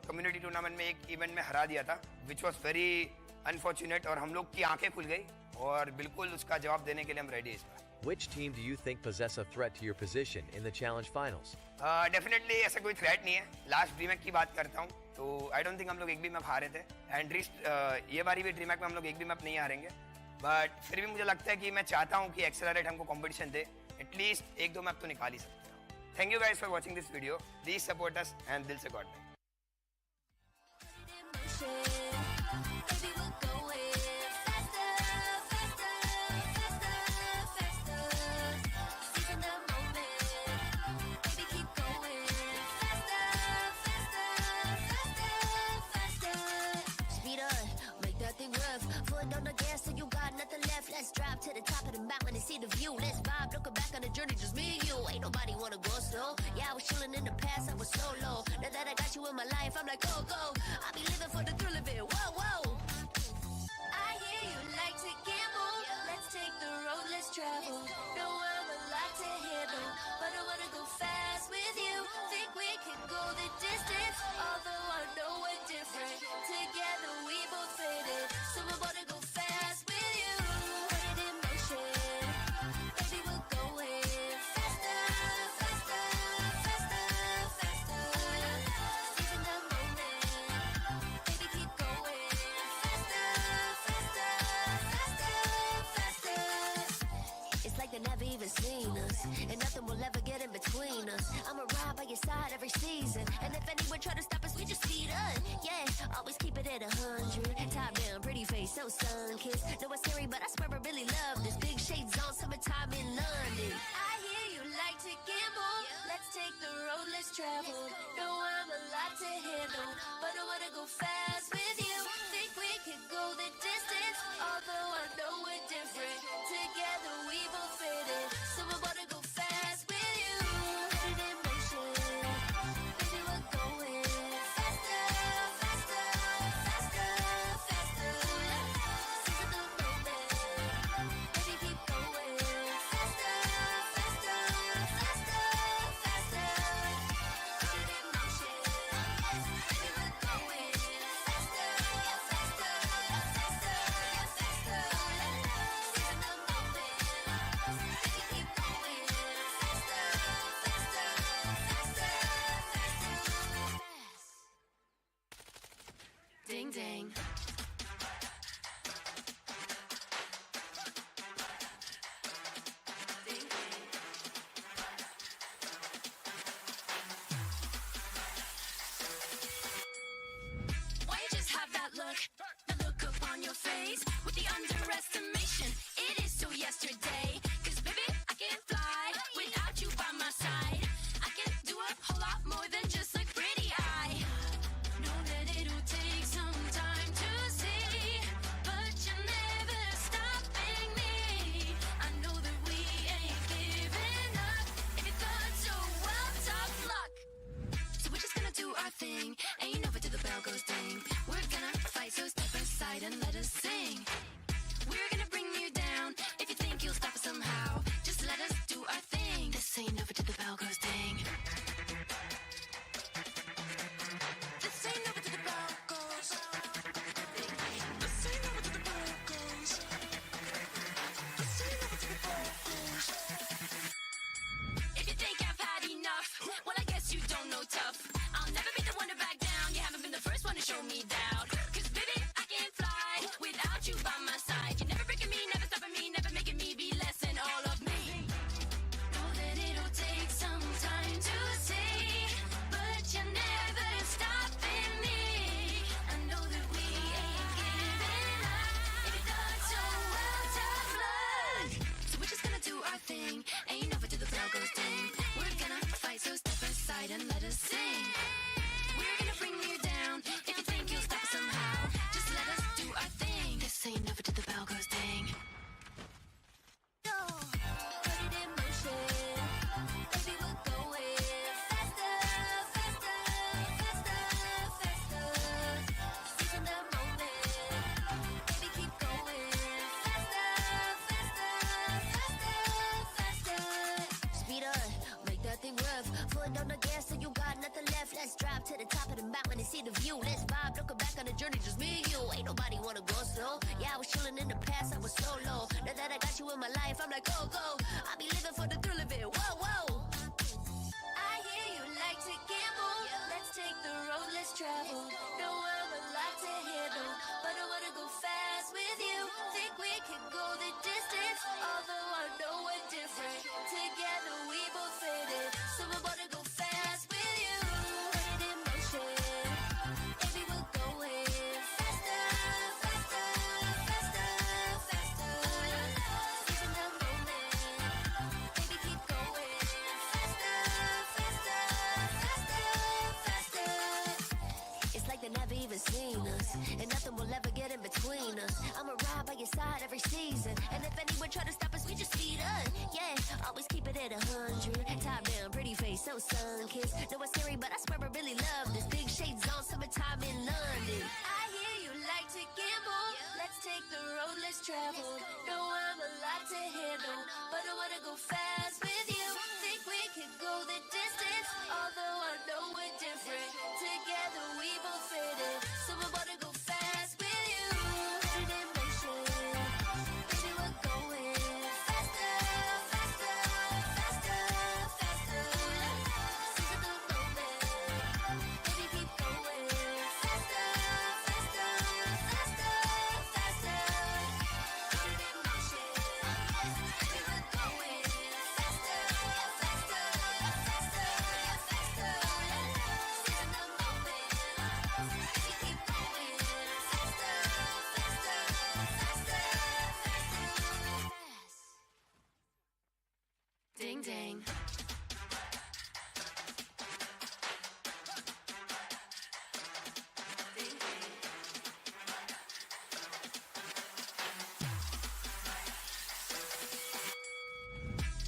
कम्युनिटी टूर्नामेंट में एक इवेंट में हरा दिया था, विच वॉज वेरी अनफॉर्चुनेट, और हम लोग की आंखें खुल गई, और बिल्कुल उसका जवाब देने के लिए हम रेडी हैं इस बार. Which team do you think possess a threat to your position in the challenge finals? Definitely ऐसा कोई थ्रेट नहीं है. लास्ट ड्रीमैक की बात करता हूँ तो आई डोंट थिंक हम लोग एक भी मैप हारे थे एंड ये बारी भी ड्रीमैक में हम लोग एक भी मैप नहीं हारेंगे. बट फिर भी मुझे लगता है कि मैं चाहता हूँ कि XLR8 हमको कंपटीशन दे. एटलीस्ट एक दो मैप तो निकाल ही सकते हैं. Thank you guys for watching this video. Please support us and दिल से God. Let's drive to the top of the mountain and see the view. Let's vibe, look back on the journey, just me and you. Ain't nobody wanna go slow. Yeah, I was chilling in the past, I was solo. Now that I got you in my life, I'm like, go, go. I be living for the thrill of it, whoa, whoa. I hear you like to gamble. Let's take the road, let's travel. No, I'm a lot to handle, but I wanna go fast with you. Think we can go the distance, although I know we're different. Together we both faded, so I wanna go fast with you. Never even seen us, and nothing will ever get in between us. I'ma ride by your side every season, and if anyone try to stop us, we just speed up. Yeah, always keep it at 100. Top down, pretty face, so sun-kissed. Know it's scary, but I swear I really love this. Big shades on, summertime in London. I hear you like to gamble. Let's take the road, let's travel. Know I'm a lot to handle, but I wanna go fast with you. Think we could go the distance, although I know we're different. Together we both faded, so I wanna go fast with you. Put it in motion, baby, we're going faster, faster, faster, faster. Seize the moment, baby, keep going faster, faster, faster, faster. Put it in motion, baby, we're going faster, faster, faster, faster. Seize the moment, baby, keep going faster, faster, faster, faster. Ding ding. Why you just have that look? The look up on your face with the underestimation. It is so yesterday. 'Cause baby, I can't fly without you by my side. I can do a whole lot more than just a pretty eye. Know that it'll take some time to see, but you're never stopping me. I know that we ain't giving up. If you thought so, well, tough luck. So we're just gonna do our thing. Ain't over till the bell goes ding. We're gonna fight, so step aside and let us sing. We're gonna bring you down. If you think you'll stop us somehow, just let us do our thing. This ain't over till the bell goes ding. This ain't over till the bell goes. This ain't over till the bell goes. This ain't over till the bell goes. If you think I've had enough, well, I guess you don't know tough. I'll never be the one to back down. You haven't been the first one to show me doubt. 'Cause baby, I can't fly without you by my side. You're never breaking me, never stopping me, never making me be less than all of me. Know that it'll take some time to see, but you're never stopping me. I know that we ain't giving up. If you thought so, well, tough luck. So we're just gonna do our thing. Ain't over till the bell goes ding. We're gonna fight, so step aside and let us sing. We're gonna bring you down. If you think you'll stop us somehow, just let us do our thing. This ain't over till the bell goes ding. Put it in motion, baby, we're going faster, faster, faster, faster. Seize the moment, baby, keep going faster, faster, faster, faster. Speed up, make that thing rough. Foot on the gas, so you got nothing left. Let's drive to the top of the mountain and see the view. Let's vibe, look back on the journey, just me and you. Ain't nobody wanna go slow. Yeah, I was chilling in the past, I was solo. Now that I got you in my life, I'm like, go, go. it 100. Top down, pretty face, so sun-kissed. No, it's scary, but I swear I really love this. Big shades on, summertime in London. I hear you like to gamble. Let's take the road, let's travel. No, I'm a lot to handle, but I wanna go fast with you. Think we could go the distance, although I know we're different. Together we both fit it, so I wanna go fast with you. Put it in motion, baby, we're going faster, faster, faster, faster. Seize the moment, baby, keep going faster, faster, faster, faster. Put it in motion, baby, we're going faster, faster, faster, faster. Seize the moment, baby, keep going faster, faster, faster, faster. Ding ding.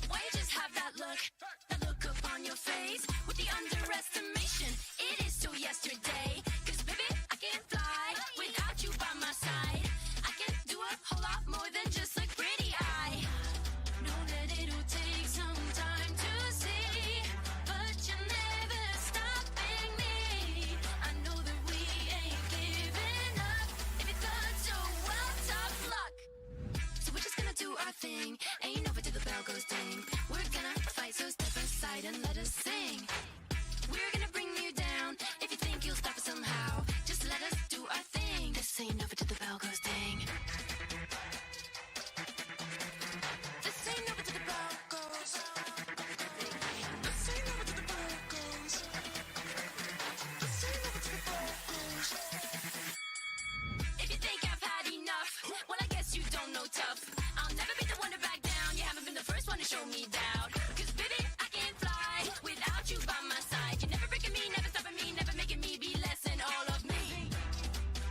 Why you just have that look upon your face with the underestimation? It is still yesterday. 'Cause baby, I can't fly without you by my side. I can do a whole lot more than just look pretty. I know that it'll take some time to see, but you're never stopping me. I know that we ain't giving up. If you thought so, well, tough luck. So we're just gonna do our thing. Ain't over till the bell goes ding. We're gonna fight, so step aside and let us sing. We're gonna bring you down. If you think you'll stop us somehow, just let us do our thing. This ain't over till the bell goes ding. This ain't over till the bell goes. This ain't over till the bell goes. This ain't over till the bell goes. If you think I've had enough, well, I guess you don't know tough. I'll never be the one to back down. You haven't been the first one to show me doubt. 'Cause baby, I can't fly without you by my side. You're never breaking me, never stopping me, never making me be less than all of me.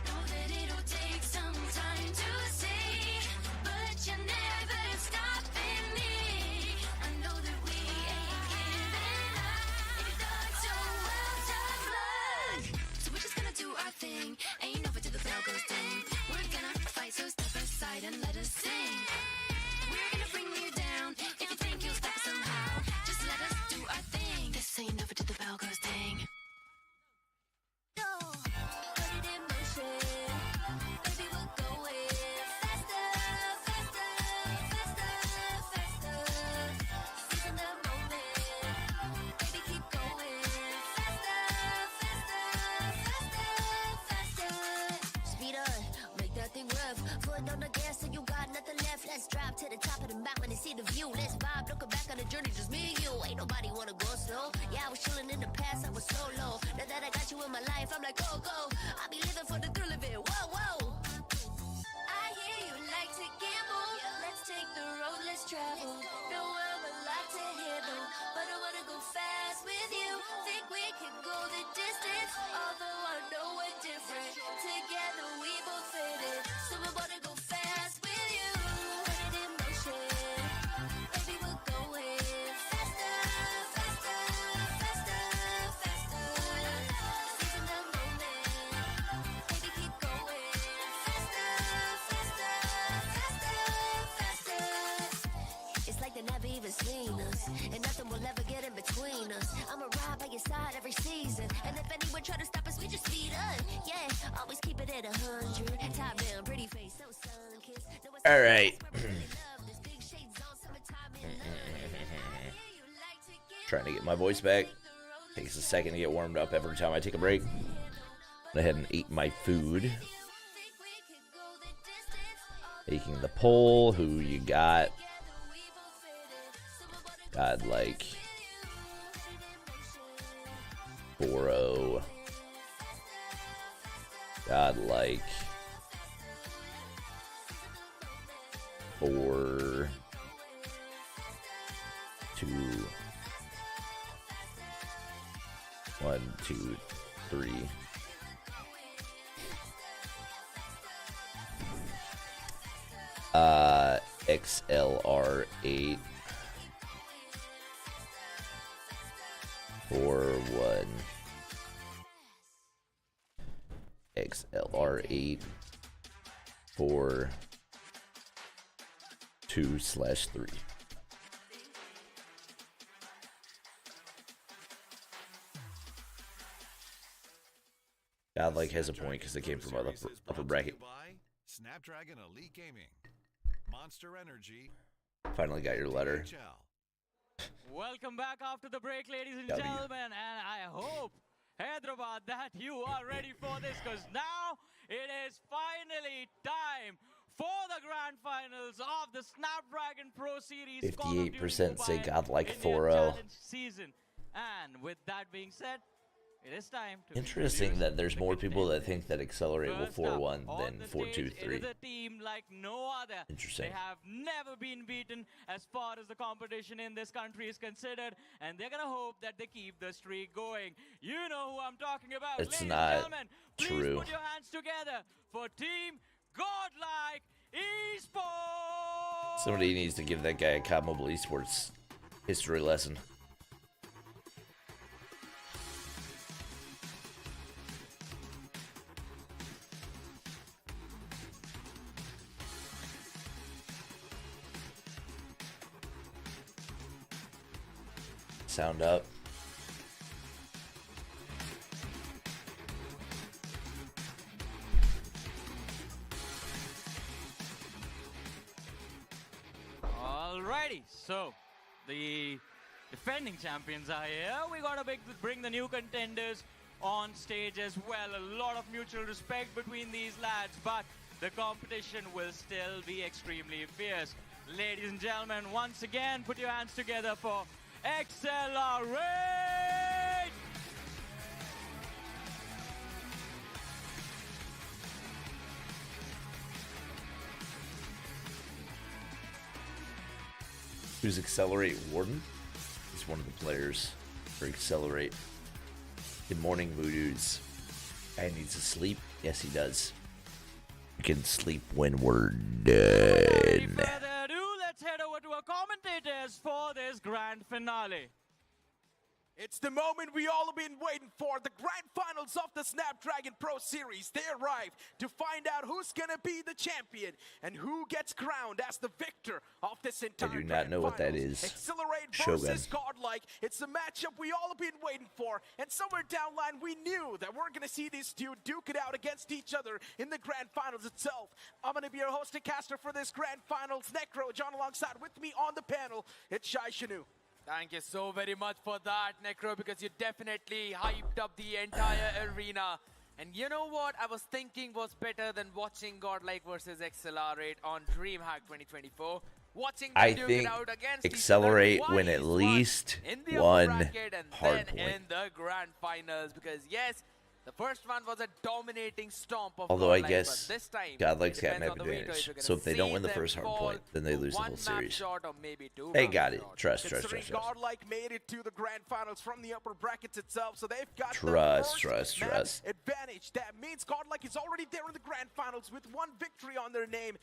Know that it'll take some time to see, but you're never stopping me. I know that we ain't giving up. If you thought so, well, tough luck. So we're just gonna do our thing. Ain't over till the bell goes ding. We're gonna fight, so step aside and let us sing. We're gonna bring you down. If you think you'll stop us somehow, just let us do our thing. This ain't over till the bell goes ding. No, put it in motion, baby, we're going faster, faster, faster, faster. Seizing the moment, baby, keep going faster, faster, faster, faster. Speed up, make that thing rough. Foot on the gas, so you got nothing left. Let's drive to the top of the mountain and see the view. Let's vibe, looking back on the journey, just me and you. Ain't nobody wanna go slow. Yeah, I was chilling in the past, I was solo. Now that I got you in my life, I'm like, go, go. I be living for the thrill of it, whoa, whoa. I hear you like to gamble. Let's take the road, let's travel. No, I'm a lot to handle, but I wanna go fast with you. Think we could go the distance, although I know we're different. Together we both fit it, so I wanna go fast with you. Put it in motion, baby, we're going faster, faster, faster, faster. Seizing the moment, baby, keep going faster, faster, faster, faster. It's like they never even seen us, and nothing will ever get in between us. I'ma ride by your side every season, and if anyone try to stop us, we just speed up. Yeah, always keep it at 100. Top down, pretty face, so sun-kissed. No, it's All right. this big shades on, summertime in Trying to get my voice back. Takes a second to get warmed up every time I take a break. Went ahead and ate my food. Taking the poll. Who you got? Godlike. Boro. Godlike. 4, 2, 1, 2, 3. XLR8. 4-1. XLR8 for 2/3. Godlike has a point because they came from upper bracket. Snapdragon Elite Gaming, Monster Energy. Finally got your letter. Welcome back after the break, ladies and gentlemen, and I hope, Hyderabad, that you are ready for this, because now it is finally time for the grand finals of the Snapdragon Pro Series. 58% say Godlike 4-0 season. And with that being said, it is time to interesting that there's more people that think that Accelerate will 4-1 than 4-2-3. It is a team like no other. Interesting. They have never been beaten as far as the competition in this country is considered, and they're gonna hope that they keep the streak going. You know who I'm talking about. It's Ladies not and gentlemen, please true. put your hands together for Team Godlike Esports. Somebody needs to give that guy a COD Mobile Esports history lesson. Sound up. Alrighty, so the defending champions are here. We gotta bring the new contenders on stage as well. A lot of mutual respect between these lads, but the competition will still be extremely fierce. Ladies and gentlemen, once again, put your hands together for XLR8! Who's Accelerate Warden? He's one of the players for Accelerate. Good morning, Voodoos. Guy needs to sleep. Yes, he does. We can sleep when we're done. Let's head over to our commentators for this grand finale. It's the moment we all have been waiting for, the grand finals of the Snapdragon Pro Series. They arrived to find out who's going to be the champion and who gets crowned as the victor of this entire I do not know what that is. Accelerate Shogun. versus Godlike. It's a matchup we all have been waiting for, and somewhere down the line we knew that we're going to see these two duke it out against each other in the grand finals itself. I'm going to be your host and caster for this grand finals. Necro, John alongside with me on the panel, it's Shai Shanu. Thank you so very much for that, Necro, because you definitely hyped up the entire arena. And you know what I was thinking was better than watching Godlike versus Accelerate on DreamHack 2024? Watching them I duke think it out against Accelerate each other win at least in the upper one bracket and hard then point. in the grand finals, because yes, the first one was a dominating stomp of Although I Godlike, guess but this time, Godlike's it got depends map on the winner advantage. you're So if they don't see win the them first hard fall point, then they to lose the one whole map series. shot or maybe two They map got it. shots. Trust. Considering Godlike made it to the grand finals from the upper brackets itself, so they've got Trust. the first map advantage. That means Godlike is already there in the grand finals with one victory on their name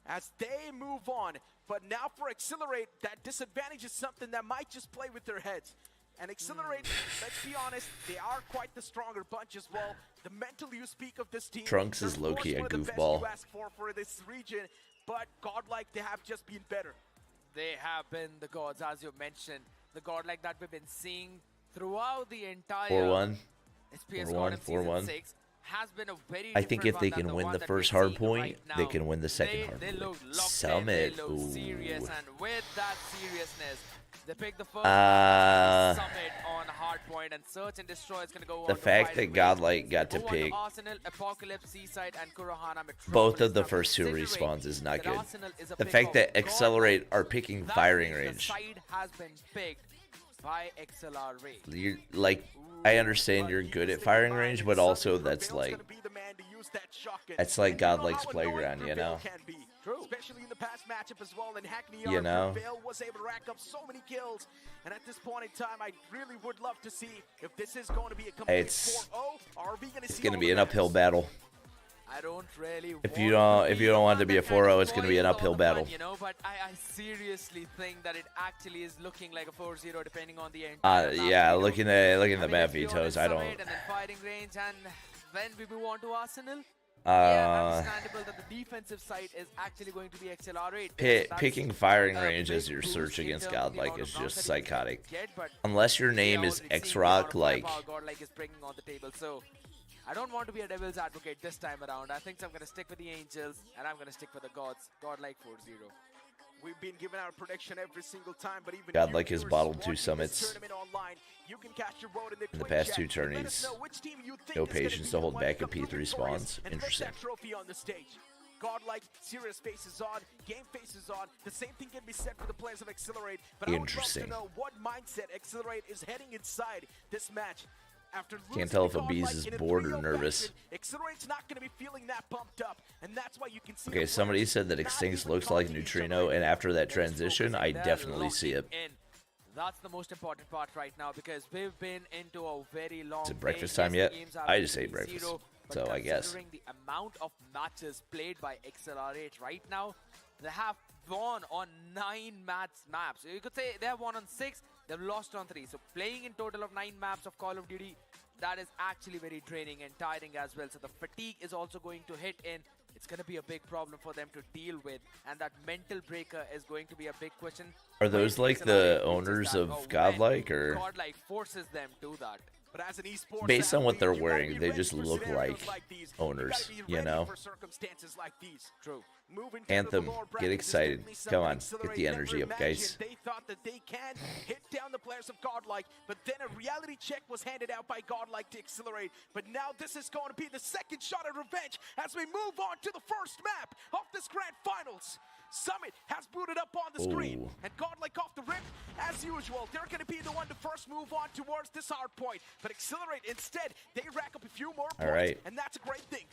as they move on. But now for Accelerate, that disadvantage is something that might just play with their heads. And Accelerate, let's be honest, they are quite the stronger bunch as well. The mental you speak of this team, Trunks is low-key a goofball. You ask for this region, but Godlike, they have just been better. They have been the gods, as you mentioned. The Godlike that we've been seeing throughout the entire 4-1. SPS 4-1. Season 4-1. 6 has been a very I think if they different can one win than the the one first that we're hard seeing point, right they now. can win the second hard They point. look locked Summit. in, they look serious, and with that seriousness, they pick the first Summit on Hardpoint, and Search and Destroy is going to go on The to fact fight that with Godlike got to over pick Arsenal, Apocalypse, Seaside, and Kurohana Metropolis. both of the Now, first two considering respawns is not that good. Arsenal is a The pick fact of that Godlike, Accelerate are picking that firing means range. The side has been picked by Accelerate. You're, like, I understand you're good at firing range, but also that's like Godlike's playground, you know? True. Especially in the past matchup as well, and Hackney You know? Prevail was able to rack up so many kills. And at this point in time, I really would love to see if this is going to be a complete 4-0, or are we going to see It's going to be an uphill battle. I don't really If you don't want it to be a 4-0, it's going to be an uphill battle. You know, but I seriously think that it actually is looking like a 4-0 depending on the end. Yeah, looking at the map vetoes, I don't. And then fighting range, and when we move on to Arsenal, yeah, understandable that the defensive side is actually going to be XLR8. Picking firing range as your search against Godlike is just psychotic. Unless your name is XRock, like. Godlike is bringing on the table, so I don't want to be a devil's advocate this time around. I think I'm going to stick with the Angels, and I'm going to stick with the Gods. Godlike 4-0. We've been given our prediction every single time, but even Godlike has bottled 2 summits you can cast your vote in the past 2 tourneys. No patience to hold back at P3 spawns. Interesting. Godlike, serious faces on, game faces on. The same thing can be said for the players of Accelerate. But I would love to know what mindset Accelerate is heading inside this match. Can't tell if Abiz is bored or nervous. Accelerate's not going to be feeling that pumped up, and that's why you can see. Okay, somebody said that Extinct looks like Neutrino, and after that transition, I definitely see it. That's the most important part right now because we've been into a very long. Is it breakfast time yet? I just ate breakfast, so I guess. Considering the amount of matches played by XLR8 right now, they have won on 9 maps. You could say they have won on 6. They've lost on 3. So playing in total of 9 maps of Call of Duty, that is actually very draining and tiring as well. So the fatigue is also going to hit in. It's going to be a big problem for them to deal with. And that mental breaker is going to be a big question. Are those like the owners of Godlike, or? Godlike forces them to that. But as an esports based on what they're wearing, they just look like owners, you know? True. Anthem, get excited. Come on, get the energy up, guys. They thought that they can hit down the players of Godlike, but then a reality check was handed out by Godlike to Accelerate. But now this is going to be the second shot at revenge as we move on to the first map of this grand finals. Summit has booted up on the screen, and Godlike off the rip, as usual, they're going to be the one to first move on towards this hard point. But Accelerate, instead, they rack up a few more points, and that's a great thing.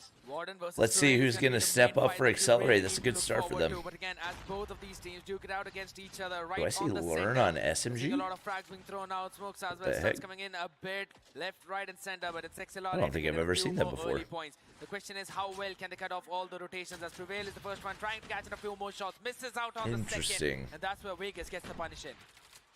Let's see who's going to step up for Accelerate. That's a good start for them. But again, as both of these teams duke it out against each other, right Do I see on the Learn center, on SMG? a lot of frags being thrown out, smokes as well, starts coming in a bit left, right, and center, but it's XLR. I don't think I've ever seen that before. The question is, how well can they cut off all the rotations? As Prevail is the first one, trying to catch in a few more shots, misses out on the second, and that's where Vegas gets the punish in.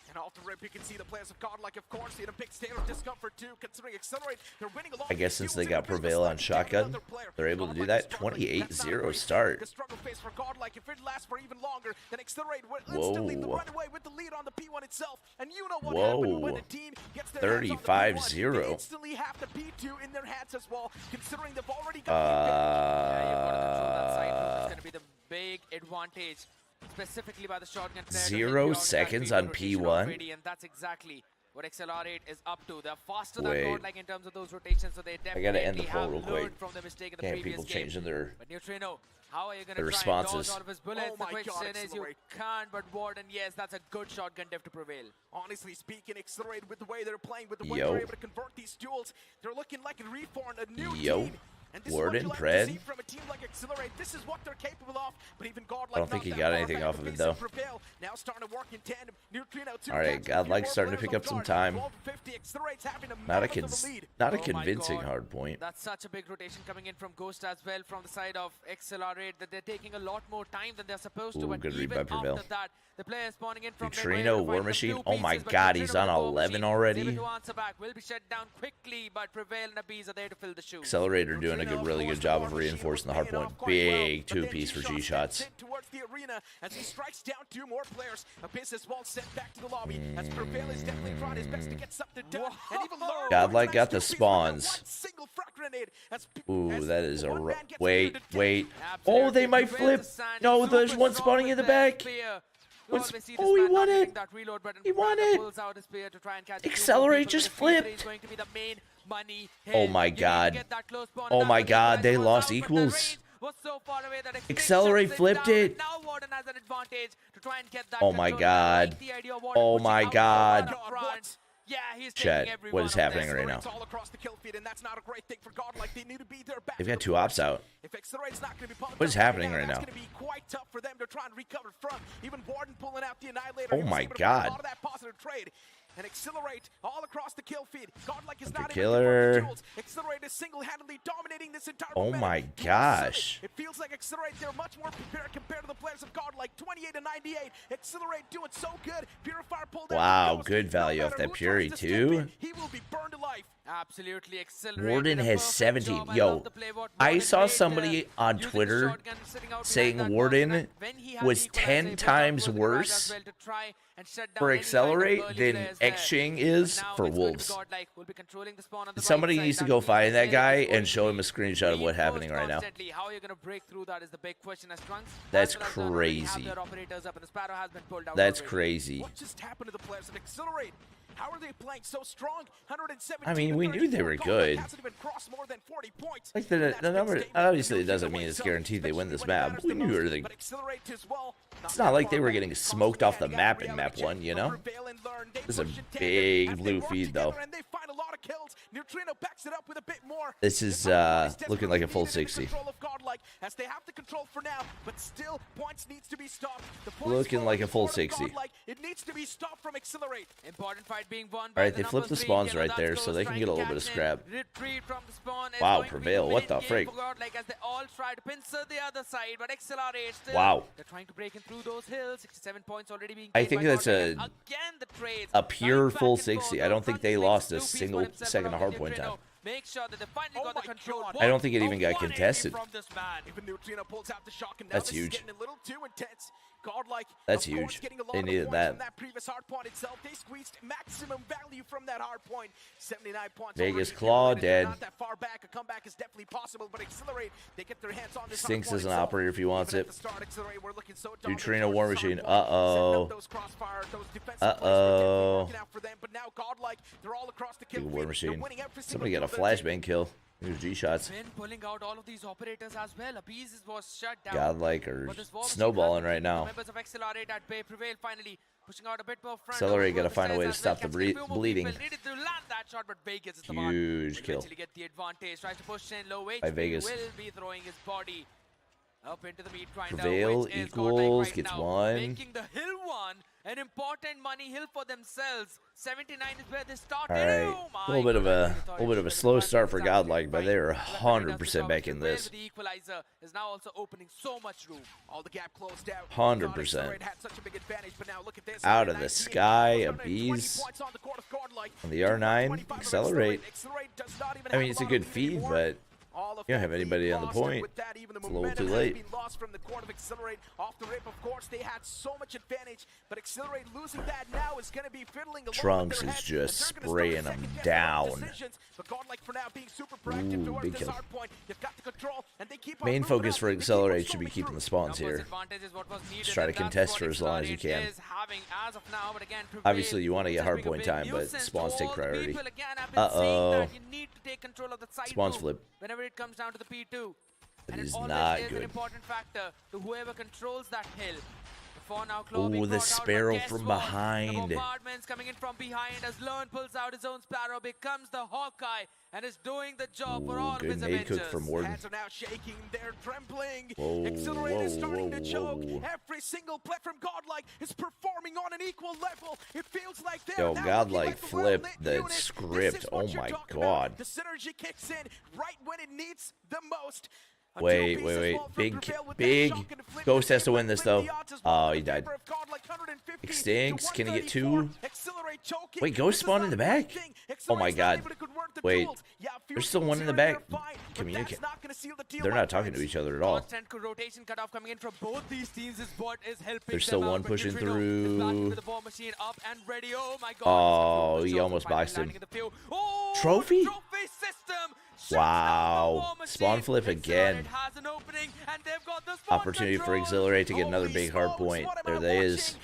And off the rip, you can see the players of Godlike, of course, in a big state of discomfort too, considering Accelerate, they're winning a lot. I guess since they got Prevail on shotgun, they're able to do that. 28-0 start. The struggle phase for Godlike, if it lasts for even longer, then Accelerate will instantly run away with the lead on the P1 itself. And you know what happened when the team gets their 35-0. They instantly have the P2 in their hands as well, considering they've already got that side. It's going to be the big advantage. Specifically by the shotgun player. 0 seconds on P1. And that's exactly what XLR8 is up to. They're faster than Godlike in terms of those rotations, so they definitely I gotta end the poll real quick. From the mistake in the Can't previous people game. changing their But Neutrino, how are you going the to responses? Out of his bullets? The question is, you can't, but Warden, yes, that's a good shotgun diff to Prevail. Honestly speaking, Accelerate with the way they're playing, with the way they're able to convert these duels, they're looking like a reform, a new team. And this Warden, is what Pred. see from a team like Accelerate. This is what they're capable of, but even Godlike I don't think he got anything off of it though. Now starting to work in tandem. Neutrino All right, Godlike's starting to pick up some time. Not a convincing hard point. That's such a big rotation coming in from Ghost as well from the side of XLR8 that they're taking a lot more time than they're supposed to. Good read even by Prevail. after that, the player spawning in from Neutrino, War Machine. Oh my God, he's on 11 already. To answer back will be shut down quickly, but Prevail and Abiz are there to fill the shoes. Accelerator doing a really good job of reinforcing the hard point. Big 2-piece for G-shots. Towards the arena as he strikes down 2 more players. Abyss is well sent back to the lobby as Prevail is definitely trying his best to get something done. And even Godlike got the spawns. Ooh, that is a wait. Oh, they might flip. No, there's one spawning in the back. Oh, he won it. He won it. Accelerate just flipped. Oh my God. Oh my God, they lost equals. Accelerate flipped it. Oh my God. Oh my God. Chat, what is happening right now? They've got 2 ops out. What is happening right now? Oh my God. And Accelerate all across the kill feed. Godlike is not killer. able to Accelerate is single-handedly dominating this entire Oh momentum. my gosh. It feels like Accelerate, they're much more prepared compared to the players of Godlike. 28 to 98. Accelerate doing so good. Purifier pulled out. Wow, good value off that Puri too. He will be burned to life. Absolutely Accelerate. Warden has 17. Yo, I saw somebody on Twitter saying Warden was 10 times worse for Accelerate than X-Ching is for Wolves. Somebody needs to go find that guy and show him a screenshot of what's happening right now. That's crazy. That's crazy. What just happened to the players of Accelerate? How are they playing so strong? I mean, we knew they were good. Like the number, obviously it doesn't mean it's guaranteed they win this map. We knew everything. It's not like they were getting smoked off the map in map 1, you know? This is a big blue feed though. This is looking like a full 60. Looking like a full 60. It needs to be stopped from Accelerate. Important fight being won. Alright, they flipped the spawns right there so they can get a little bit of scrap. Wow, Prevail, what the freak? Wow. They're trying to break in through those hills. 67 points already being I think that's a pure full 60. I don't think they lost a single second of hardpoint time. Make sure that they finally got the control. I don't think it even got contested. That's huge. Godlike, that's huge. They needed that. That previous hardpoint itself, they squeezed maximum value from that hardpoint. 79 points. Vegas Claw dead. Not that far back. A comeback is definitely possible, but Accelerate, they get their hands on this. Stinks as an operator if he wants it. Neutrino War Machine. Uh-oh. Big War Machine. Somebody got a flashbang kill. Here's G-shots. Pulling out all of these operators as well. Appease was shut down. Godlike are snowballing right now. Members of Accelerate at bay prevail finally, pushing out a bit more front. Accelerate got to find a way to stop the bleeding. Huge kill. Get the advantage. Tries to push in low by Vegas. Will be throwing his body up into the meat grinder. Prevail equals gets one. Making the hill one an important money hill for themselves. 79 is where they started. All right, a little bit of a slow start for Godlike, but they are 100% back in this. The equalizer is now also opening so much room. All the gap closed out. 100%. Out of the sky, a bees on the R9. Accelerate. I mean, it's a good feed, but you don't have anybody on the point. It's a little too late. Lost from the court of Accelerate off the rip. Of course, they had so much advantage, but Accelerate losing that now is going to be fiddling along. Trunks is just spraying them down. Ooh, big kill. Main focus for Accelerate should be keeping the spawns here. Just try to contest for as long as you can. Obviously, you want to get hardpoint time, but spawns take priority. Uh-oh. Spawns flip. Whenever it comes down to the P2. That is not good. An important factor to whoever controls that hill. Oh, the Sparrow from behind. Bombardments coming in from behind as Lern pulls out his own Sparrow, becomes the Hawkeye, and is doing the job for all of his nade cook from Warden. Hands are now shaking, they're trembling. Whoa, Accelerate is starting to choke. whoa. Every single play from Godlike is performing on an equal level. It feels like they're Yo, now Godlike like flipped the script. Oh my god. The synergy kicks in right when it needs the most. Wait. Big Ghost has to win this though. Oh, he died. Extinct. Can he get two? Wait, Ghost spawned in the back? Oh my god. Wait. There's still one in the back. Communicate. They're not talking to each other at all. There's still one pushing through. Oh, he almost boxed him. Trophy? Wow. Spawn flip again. Opportunity for Exhilarate to get another big hard point. There they is.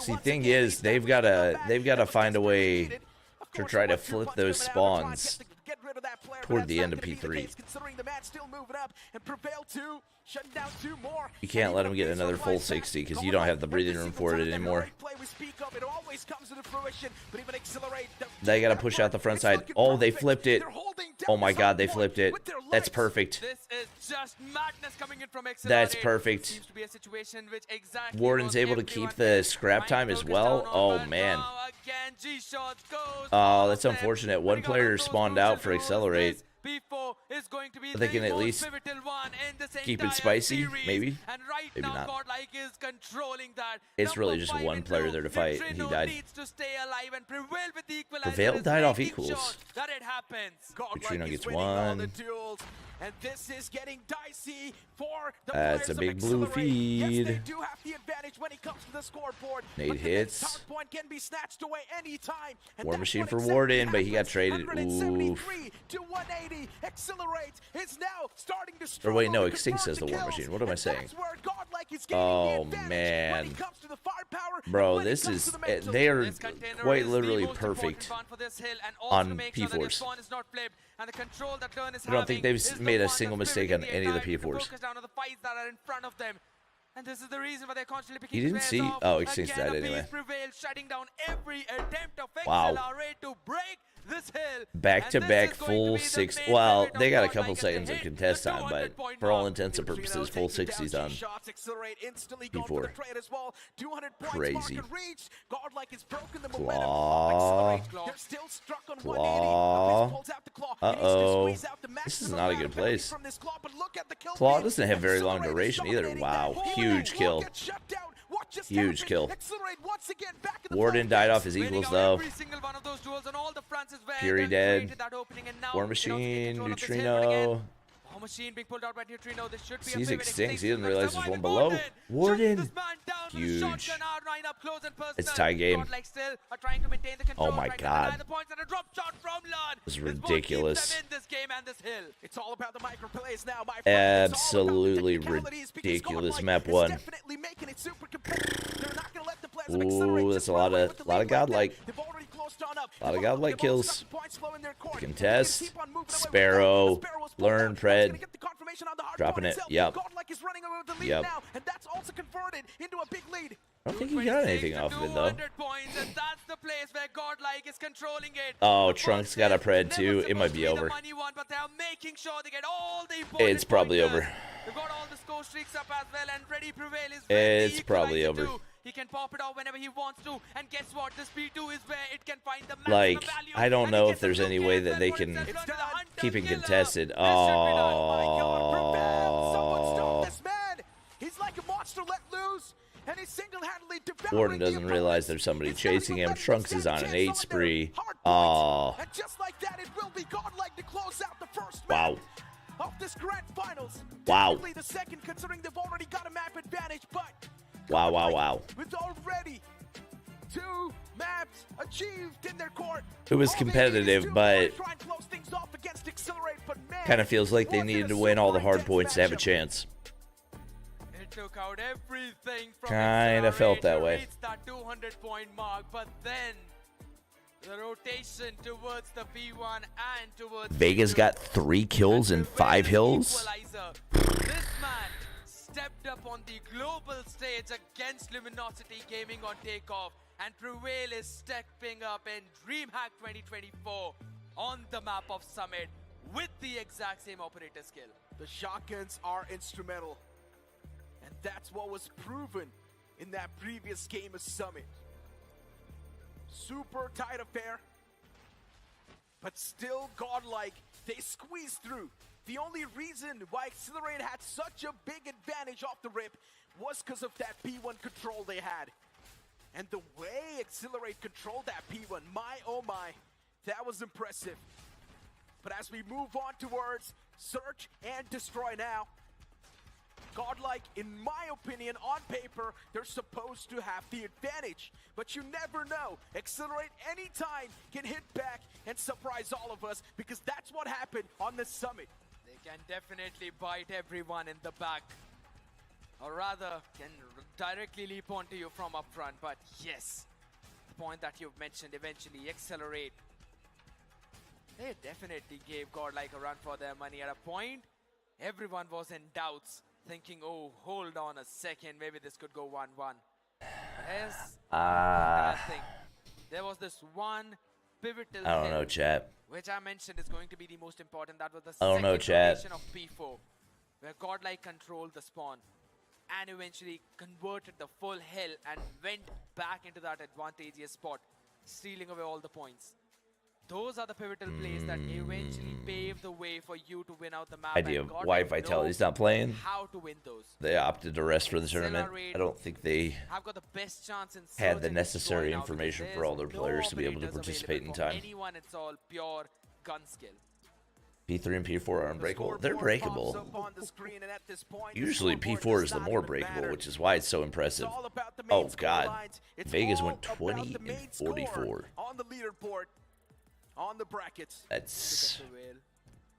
See, thing is, they've gotta find a way to try to flip those spawns toward the end of P3. You can't let them get another full 60 because you don't have the breathing room for it anymore. They gotta push out the front side. Oh, they flipped it. Oh my god, they flipped it. That's perfect. This is just madness coming in from XLR8. That's perfect. Seems to be a situation which exactly Warden's able to keep the scrap time as well. Oh man. Oh, that's unfortunate. One player spawned out for XLR8. But they can at least keep it spicy, maybe. Maybe not. It's really just one player there to fight, and he died. Prevail died off equals. Neutrino gets one. And this is getting dicey for the That's a big blue feed. Yes, they do have the advantage when it comes to the scoreboard. Nade hits. Hardpoint can be snatched away anytime. War Machine for Warden, but he got traded. Oof. To 180. Accelerate is now starting to or wait, no, Extinct says the War Machine. What am I saying? Oh man. Bro, this is they are quite literally perfect on P4s. I don't think they've made a single mistake on any of the P4s. And this is the reason why they're constantly picking You didn't see? off. Oh, Extinct died anyway. Shutting down every attempt of Wow. XLR8 to break this hill. Back-to-back full 6. Well, they got a couple seconds of contest time, but for all intents and purposes, full 60s on P4. Crazy. Claw. Claw. Uh-oh. This is not a good place. Claw doesn't have very long duration either. Wow. Huge kill. Huge kill. Warden died off his equals, though. Fury dead. War Machine, Neutrino. Machine being pulled out by Neutrino. This should be He's Extinct. He doesn't realize there's one below. Warden. Huge. It's tie game. Oh my god. This is ridiculous. Absolutely ridiculous. Map 1. Ooh, that's a lot of godlike. A lot of godlike kills. Contest. Sparrow. Learn, Pred. Dropping it. Yep. Yep. I don't think he got anything off of it, though. Oh, Trunks got a Pred, too. It might be over. It's probably over. It's probably over. He can pop it out whenever he wants to, and guess what? This P2 is where it can find the like, I don't know if there's any way that they can keep it contested. Oh. He's like a monster let loose, and he's single-handedly devouring. Warden doesn't realize there's somebody chasing him. Trunks is on an 8 spree. Oh. And just like that, it will be godlike to close out the first wow. of this grand finals. Wow. The second, considering they've already got a map advantage, but wow, wow, wow. With already 2 maps achieved in their court. It was competitive, but kind of feels like they needed to win all the hard points to have a chance. It took out everything from kind of felt that way. That 200-point mark, but then the rotation towards the P1 and towards Vega's got 3 kills and 5 hills. This man stepped up on the global stage against Luminosity Gaming on takeoff, and Prevail is stepping up in DreamHack 2024 on the map of Summit with the exact same operator skill. The shotguns are instrumental, and that's what was proven in that previous game of Summit. Super tight affair, but still godlike. They squeezed through. The only reason why Accelerate had such a big advantage off the rip was because of that P1 control they had. And the way Accelerate controlled that P1, my oh my, that was impressive. But as we move on towards Search and Destroy now, godlike, in my opinion, on paper, they're supposed to have the advantage. But you never know. Accelerate anytime can hit back and surprise all of us, because that's what happened on the Summit. They can definitely bite everyone in the back, or rather can directly leap onto you from up front. But yes, the point that you've mentioned, eventually Accelerate, they definitely gave godlike a run for their money. At a point, everyone was in doubts, thinking, oh, hold on a second, maybe this could go 1-1. But here's the thing. There was this one pivotal I don't know, hill, chat. which I mentioned is going to be the most important. That was the I don't know, chat. rotation of P4, where Godlike controlled the spawn and eventually converted the full hill and went back into that advantageous spot, stealing away all the points. Those are the pivotal plays that eventually pave the way for you to win out the map. Idea and of why Godlike Vitality's knows not playing. how to win those. They opted to rest for the tournament. I don't think they Have got the best chance in had the certainly necessary destroying now, because information for there's all their no players to be able to operators participate in available for time. Anyone, it's all pure gun skill. P3 and P4 are unbreakable. They're breakable. Usually P4 is the more breakable, which is why it's so impressive. Oh god, Vegas went 20 and 44. On the leaderboard, on the brackets. That's...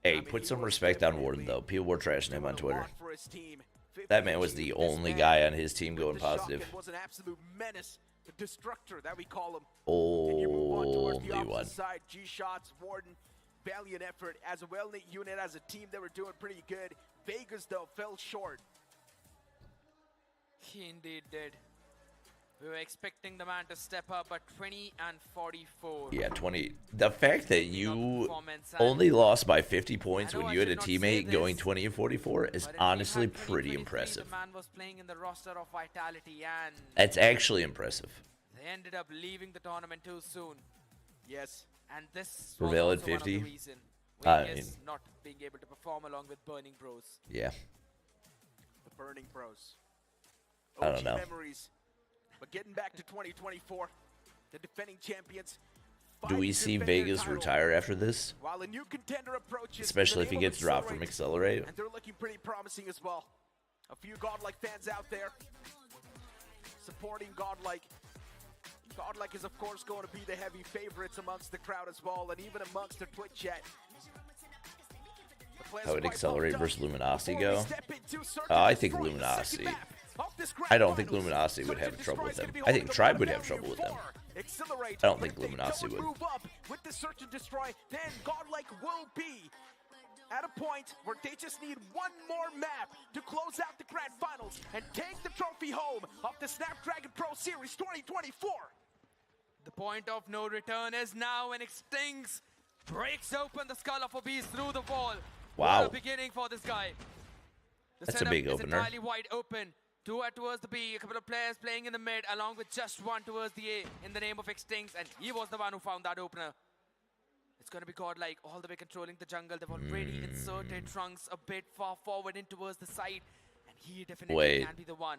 Hey, put some respect on Warden, though. People were trashing him on Twitter. That man was the only guy on his team going positive. Was an absolute menace, the destructor that we call him. Only one. Side, G-Shots, Warden, valiant effort. As a well-knit unit, as a team, they were doing pretty good. Vegas, though, fell short. He indeed did. We were expecting the man to step up, but 20 and 44. Yeah, 20. The fact that you only lost by 50 points when you had a teammate going 20 and 44 is honestly pretty impressive. The man was playing in the roster of Vitality, and That's actually impressive. they ended up leaving the tournament too soon. Yes. And this Prevail was at also one of 50. the reason I Vegas mean, not being able to perform along with Burning Bros. Yeah. The Burning Bros. I don't know. Memories. But getting back to 2024, the defending champions. Do we see Vegas retire after this? While a new contender approaches, Especially if he gets dropped from XLR8. And they're looking pretty promising as well. A few Godlike fans out there supporting Godlike. Godlike is, of course, going to be the heavy favorites amongst the crowd as well, and even amongst the Twitch chat. How would XLR8 versus Luminosity go? I think Luminosity. I don't think Luminosity would have trouble with them. I think Tribe would have trouble with them. I don't think Luminosity would. With the search and destroy, then Godlike will be at a point where they just need one more map to close out the grand finals and take the trophy home of the Snapdragon Pro Series 2024. The point of no return is now when Xtings breaks open the skull of a beast through the wall. Wow. What a beginning for this guy. The That's a big setup is opener. entirely wide open. Two towards the B, a couple of players playing in the mid, along with just one towards the A in the name of Xtings, and he was the one who found that opener. It's going to be Godlike all the way controlling the jungle. They've already inserted Trunks a bit far forward in towards the side, and he definitely can be the one.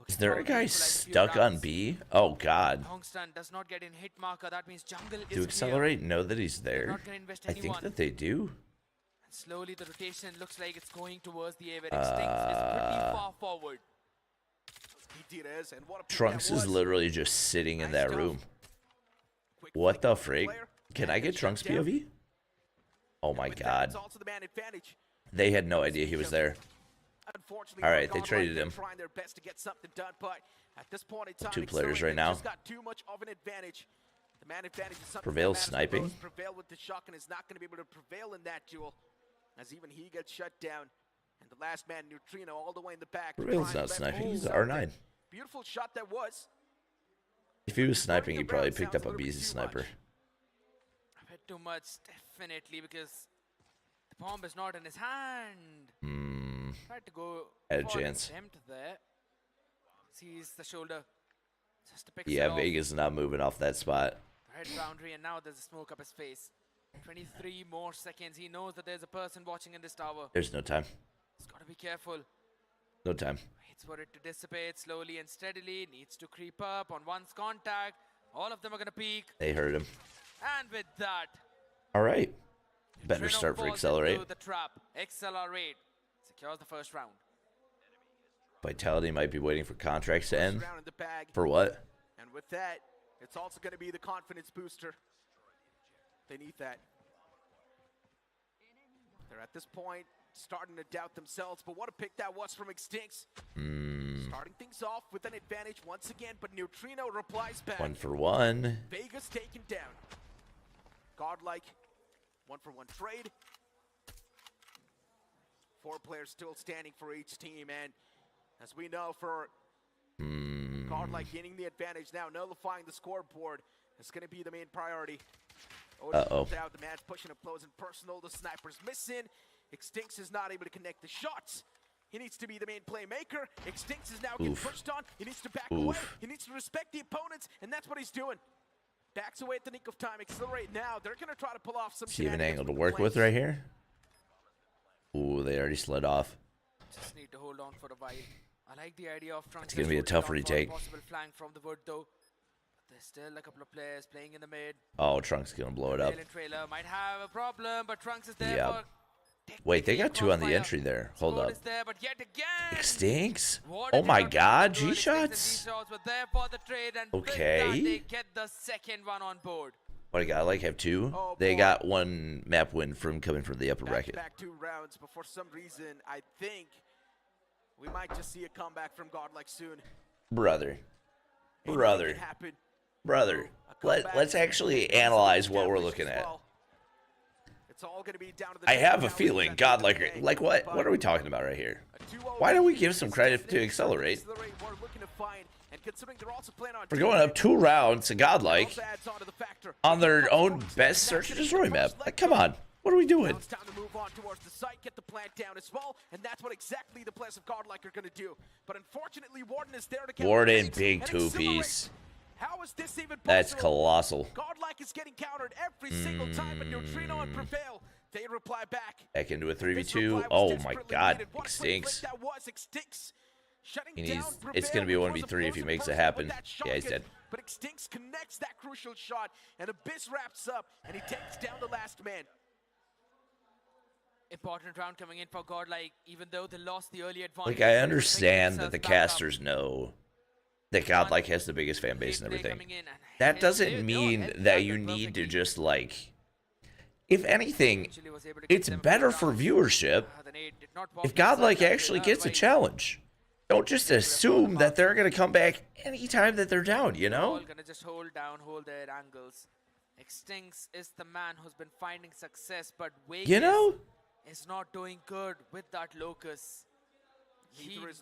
Is there a guy stuck on B? Oh god. Hongston does not get in hit marker. That means jungle is Do XLR8 know that he's there? I think that they do. And slowly the rotation looks like it's going towards the A, where Xtings is pretty far forward. Trunks is literally just sitting in that room. What the frig? Can I get Trunks POV? Oh my god. They had no idea he was there. Alright, they traded him. Two players right now. Prevail's sniping. Prevail with the shotgun is not going to be able to prevail in that duel, as even he gets shut down. And the last man, Neutrino, all the way in the back. Prevail's not sniping, he's R9. Beautiful shot that was. If he was sniping, he probably picked up a BZ sniper. A bit too much, definitely, because the bomb is not in his hand. Tried to go Had a for an chance. attempt there. Sees the shoulder. Just to pick Yeah, Vegas is not moving off that spot. Red boundary, and now there's a smoke up his face. 23 more seconds. He knows that there's a person watching in this tower. There's no time. He's got to be careful. No time. Waits for it to dissipate slowly and steadily. Needs to creep up on one's contact. All of them are going to peek. They heard him. And with that, Alright. Better Trino start for falls XLR8. into the trap. XLR8 secures the first round. Vitality might be waiting for contracts to end. For what? And with that, it's also going to be the confidence booster. They need that. They're at this point starting to doubt themselves, but what a pick that was from Xtings. Starting things off with an advantage once again, but Neutrino replies back. 1-for-1. Vegas taken down. Godlike, 1-for-1 trade. 4 players still standing for each team, and as we know, for Godlike gaining the advantage now, nullifying the scoreboard, It's going to be the main priority. Uh-oh. The man's pushing up close and personal. The sniper's missing. Extinx is not able to connect the shots. He needs to be the main playmaker. Extinx is now getting pushed on. He needs to back away. He needs to respect the opponents, and that's what he's doing. Backs away at the nick of time. Accelerate now. They're going to try to pull off some. See an angle to work with right here. Ooh, they already slid off. Just need to hold on for a while. I like the idea of Trunks. It's going to be a tough retake. Possible flank from the wood though. But there's still a couple of players playing in the mid. Oh, Trunks is going to blow it up. Trailer might have a problem, but Trunks is there. Yeah. Wait, they got 2 on the entry there. Hold up. Extinx? Oh my god, G-shots? Okay. They get the second one on board. What do GODLIKE have 2? They got 1 map win from coming from the upper bracket. Back 2 rounds, but for some reason, I think we might just see a comeback from GODLIKE soon. Brother. Let's actually analyze what we're looking at. It's all gonna be down to the I have a feeling GODLIKE, like what? What are we talking about right here? Why don't we give some credit to Accelerate? We're going up 2 rounds to GODLIKE on their own best search and destroy map. Like, come on, what are we doing? It's time to move on towards the site, get the plant down as well, and that's what exactly the players of GODLIKE are gonna do. But unfortunately, Warden is there to get Warden, big 2-piece. How is this even possible? That's colossal. GODLIKE is getting countered every single time, but Neutrino and Prevail, they reply back. Back into a 3v2. Oh my god, Extinx. That was Extinx. It's going to be a 1v3 if he makes it happen. Yeah, he's dead. But Extinx connects that crucial shot, and Abyss wraps up, and he takes down the last man. Important round coming in for GODLIKE, even though they lost the early advantage. Like, I understand that the casters know that GODLIKE has the biggest fan base and everything. That doesn't mean that you need to just, like... If anything, it's better for viewership if GODLIKE actually gets a challenge. Don't just assume that they're going to come back anytime that they're down, you know? Gonna just hold their angles. Extinx is the man who's been finding success, but Vegas is not doing good with that Locus.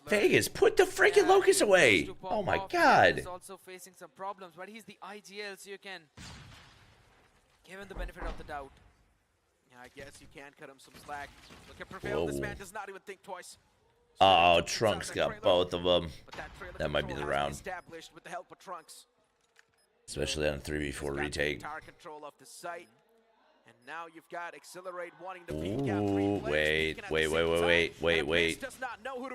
Vegas, put the freaking Locus away! Oh my god! He's also facing some problems, but he's the IGL, so you can give him the benefit of the doubt. Yeah, I guess you can cut him some slack. Look at Prevail. This man does not even think twice. Oh, Trunks got both of them. That might be the round. Established with the help of Trunks. Especially on a 3v4 retake. Control of the site. And now you've got Accelerate wanting to Ooh, wait.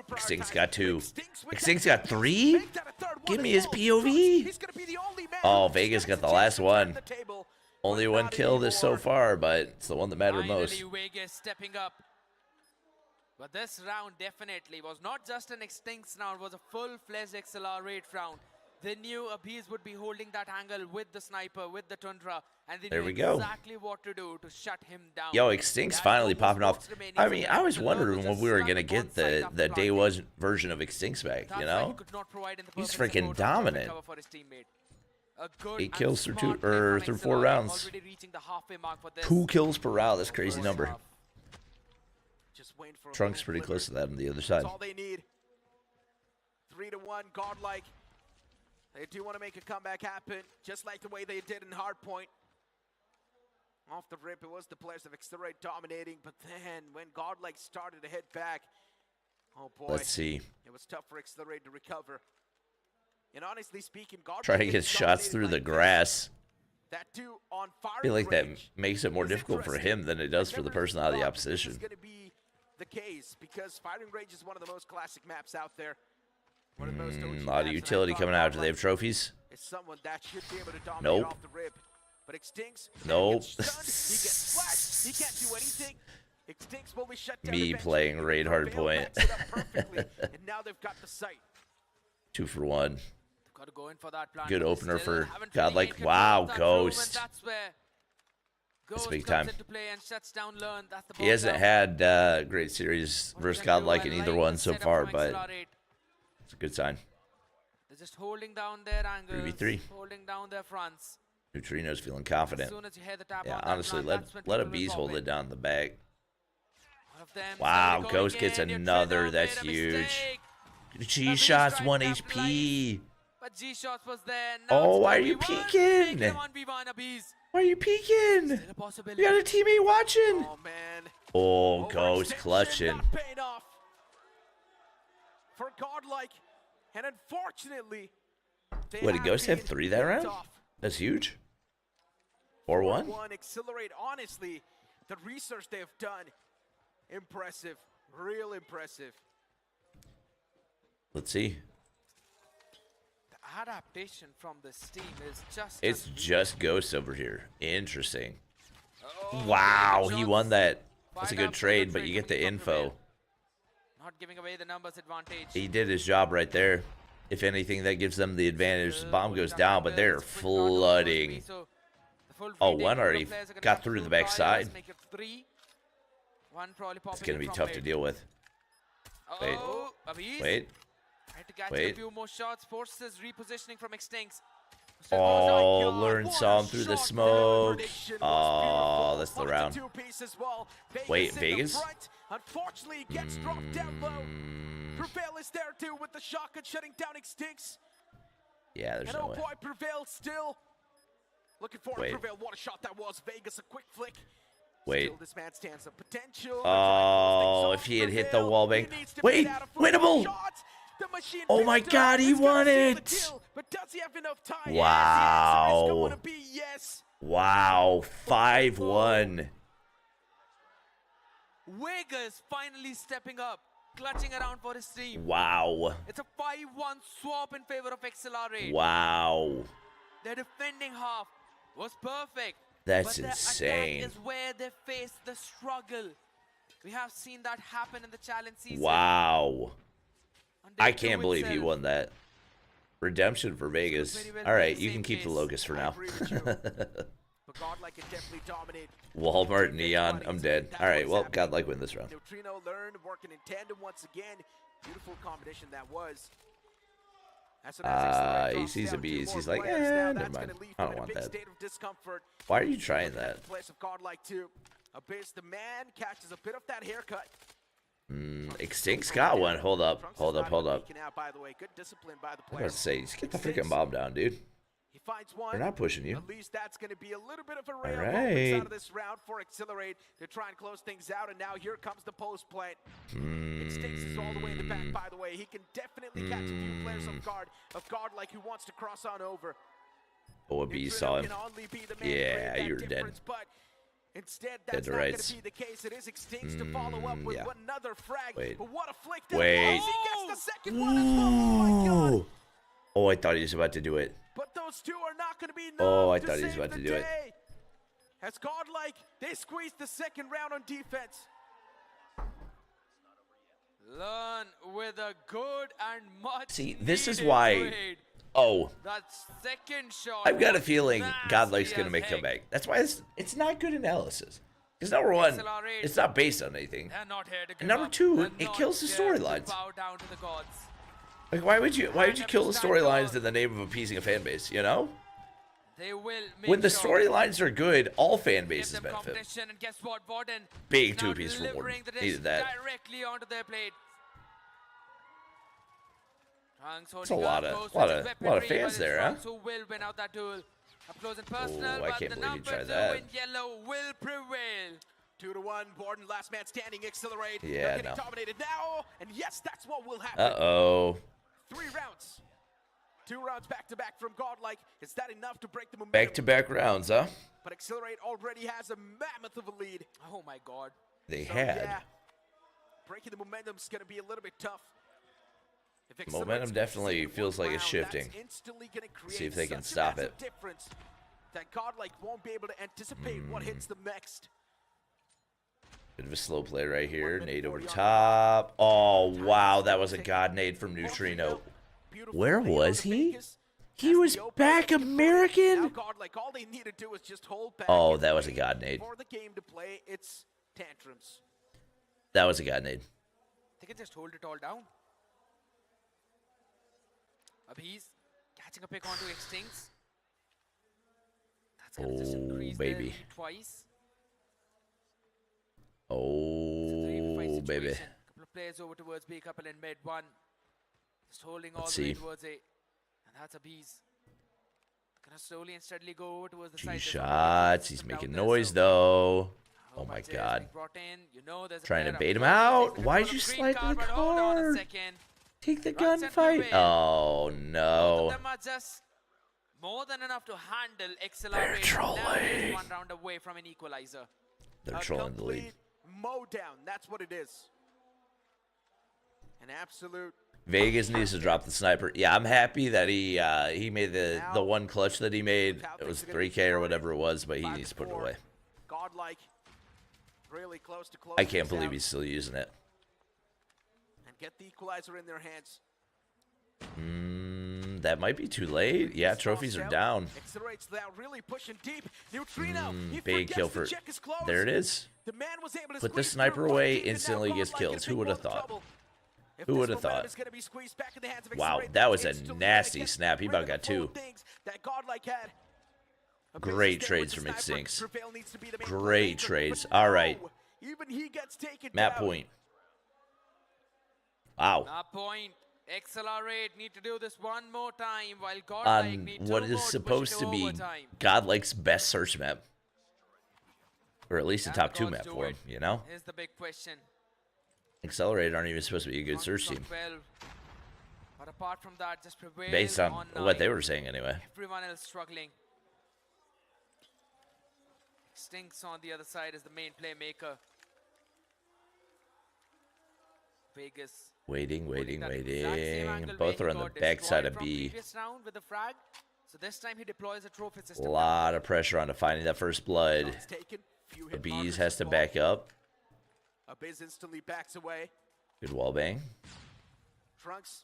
Extinx got 2. Extinx got 3? Give me his POV. Oh, Vegas got the last one. Only 1 kill this so far, but it's the one that mattered most. Vegas stepping up. But this round definitely was not just an Extinx round, it was a full-fledged XLR8 round. They knew Abyss would be holding that angle with the sniper, with the Tundra, and they knew exactly what to do to shut him down. Yo, Extinx finally popping off. I mean, I was wondering when we were going to get the day 1 version of Extinx back, you know? He's freaking dominant. 8 kills through 4 rounds. 2 kills per round, that's a crazy number. Trunks pretty close to that on the other side. That's all they need. 3-1, GODLIKE. They do want to make a comeback happen, just like the way they did in Hardpoint. Off the rip, it was the players of Accelerate dominating, but then when GODLIKE started to hit back, oh boy. Let's see. It was tough for Accelerate to recover. And honestly speaking, GODLIKE try to get shots through the grass. That too on fire. I feel like that makes it more difficult for him than it does for the person out of the opposition. This is going to be the case because Firing Range is one of the most classic maps out there. One of the most a lot of utility coming out. Do they have trophies? It's someone that should be able to dominate off the rip. But Extinx, nope. He gets flashed. He can't do anything. Extinx will be shut down. Me playing raid Hardpoint. And now they've got the site. 2 for 1. Got to go in for that plan. Good opener for GODLIKE. Wow, Ghost. That's big time. He hasn't had a great series versus GODLIKE in either one so far, but it's a good sign. They're just holding down their angles, 3v3. holding down their fronts. Neutrino's feeling confident. Yeah, honestly, let Abyss hold it down the back. Wow, Ghost gets another. That's huge. G-shots 1 HP. But G shots was there. Oh, why are you peeking? Why are you peeking? You got a teammate watching. Oh, man. Oh, Ghost clutching. Not paying off for Godlike. And unfortunately, What, did Ghost have 3 that round? That's huge. 4-1? Accelerate, honestly, the research they've done, impressive, real impressive. Let's see. The adaptation from this team is just... It's just Ghost over here. Interesting. Wow, he won that. That's a good trade, but you get the info. Not giving away the numbers advantage. He did his job right there. If anything, that gives them the advantage. The bomb goes down, but they're flooding. Oh, one already got through the backside. It's going to be tough to deal with. Wait. Wait. To catch Wait. a few more shots, forces repositioning from Extincts. Oh, learn some through the smoke. Oh, that's the round. Wait, Vegas? Unfortunately, gets dropped down low. Prevail is there too with the shotgun shutting down Extincts. Yeah, there's and no oh way. boy, Prevail still looking for Wait. Prevail. What a shot that was. Vegas, a quick flick. Wait. Still, this man stands some potential. Oh, if he had hit the wall bang. Wait, winnable. Oh my God, he won it. But does he have enough time? Wow. Yes. Wow, 5-1. Vegas finally stepping up, clutching around for his team. Wow. It's a 5-1 swap in favor of XLR8. Wow. Their defending half was perfect. That's but insane. Their attack is where they face the struggle. We have seen that happen in the challenge season. Wow. I can't believe he won that. Redemption for Vegas. All right, you can keep the Locust for now. Walmart Neon, I'm dead. All right, well, Godlike win this round. Neutrino learned, working in tandem once again. Beautiful combination that was. He sees a beast. He's like, never mind. I don't want that. Why are you trying that? Abyss, the man, catches a bit of that haircut. Extinct's got one. Hold up. Hold up. Hold up. By the way, good discipline by the I was about to say, just get the freaking bomb down, dude. He finds one. They're not pushing you. At least that's going to be a little bit of a ray All of right. out of this round for Accelerate. They're trying to close things out, and now here comes the post plant. Extincts is all the way in the back, by the way. He can definitely catch a few players of guard like who wants to cross on over. Oh, a bee saw him. Yeah, you're dead. But instead, that's not going to be the case. It is Extincts to follow up with another frag. Wait. But what a flick that Wait. was. He gets the second one as well. Oh, my God. Oh, I thought he was about to do it. But those two are not going to be enough. Oh, I thought he was about to do it. As Godlike, they squeezed the second round on defense. Learn with a good and much. See, this is why. Oh, that second shot. I've got a feeling Godlike's going to make a comeback. That's why it's not good analysis. Because number one, it's not based on anything. And number two, it kills the storylines. Like, why would you kill the storylines in the name of appeasing a fan base? You know, when the storylines are good, all fan bases benefit. And guess what, Warden? Big two-piece for Warden. Needed that. Directly onto their plate. That's a lot of fans there, huh? Who will win out that duel? Up close and Oh, personal, I but can't the believe you number tried 2 that. in yellow will prevail. 2-1, Warden, last man standing, Accelerate. Yeah, They're getting no. dominated now, and yes, that's what will happen. Uh-oh. 3 rounds. 2 rounds back-to-back from Godlike. Is that enough to break the momentum? Back-to-back rounds, huh? But Accelerate already has a mammoth of a lead. Oh my God. They So, had. yeah, breaking the momentum is going to be a little bit tough. If Accelerate's Momentum definitely feels like it's round, shifting. that's instantly gonna create See if they can such a stop massive it. difference that Godlike won't be able to anticipate what hits them next. Bit of a slow play right here. Nade over top. Oh, wow. That was a god nade from Neutrino. Where was he? He was back American? Now Godlike, all they need to do is just hold back. Oh, and that was a wait god nade. For the game to play, it's tantrums. That was a god nade. They can just hold it all down. Abhi's catching a pick onto Extincts. That's gonna just increase their baby. lead twice. Oh, baby. Couple of players over towards B, couple in mid, one. Just holding all Let's the way see. towards A. And that's a beast. Gonna slowly and steadily go over towards the G side. shots. He's making noise though. Oh my god. Trying to bait him out. Why'd you slide in the car? Take the gunfight. Oh no. Them are just more than enough to handle XLR8. They're trolling. One round away from an equalizer. They're trolling the lead. Mow down. That's what it is. An absolute. Vegas needs to drop the sniper. Yeah, I'm happy that he made the one clutch that he made. It was 3K or whatever it was, but he needs to put it away. Godlike. Really close to close. I can't believe he's still using it. And get the equalizer in their hands. That might be too late. Yeah, trophies are down. Really pushing deep. Neutrino, big kill for. There it is. Put the sniper away, instantly gets kills. Who would have thought? Who would have thought? Wow, that was a nasty snap. He about got 2. Great trades from Instincts. Great trades. All right. Map point. Wow. Map point. XLR8 need to do this one more time while Godlike need what is supposed to be Godlike's best search map. Or at least a top 2 map for him, you know? Here's the big question. XLR8 aren't even supposed to be a good search team. But apart from that, just prevail based on what they were saying anyway. Everyone else struggling. Stinks on the other side is the main playmaker. Vegas. Waiting. Both are on the backside of B. So this time he deploys a trophy system. A lot of pressure on finding that first blood. The Bees has to back up. Abiz instantly backs away. Good wall bang. Trunks.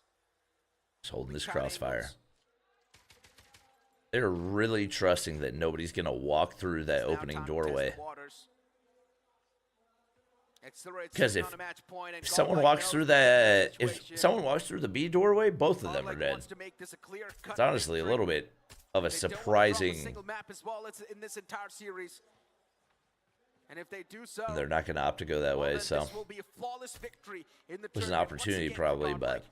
Just holding this crossfire. They're really trusting that nobody's going to walk through that opening doorway. Because if someone walks through that, if someone walks through the B doorway, both of them are dead. It's honestly a little bit of a surprising. And if they do so, they're not going to opt to go that way, so it was an opportunity probably, but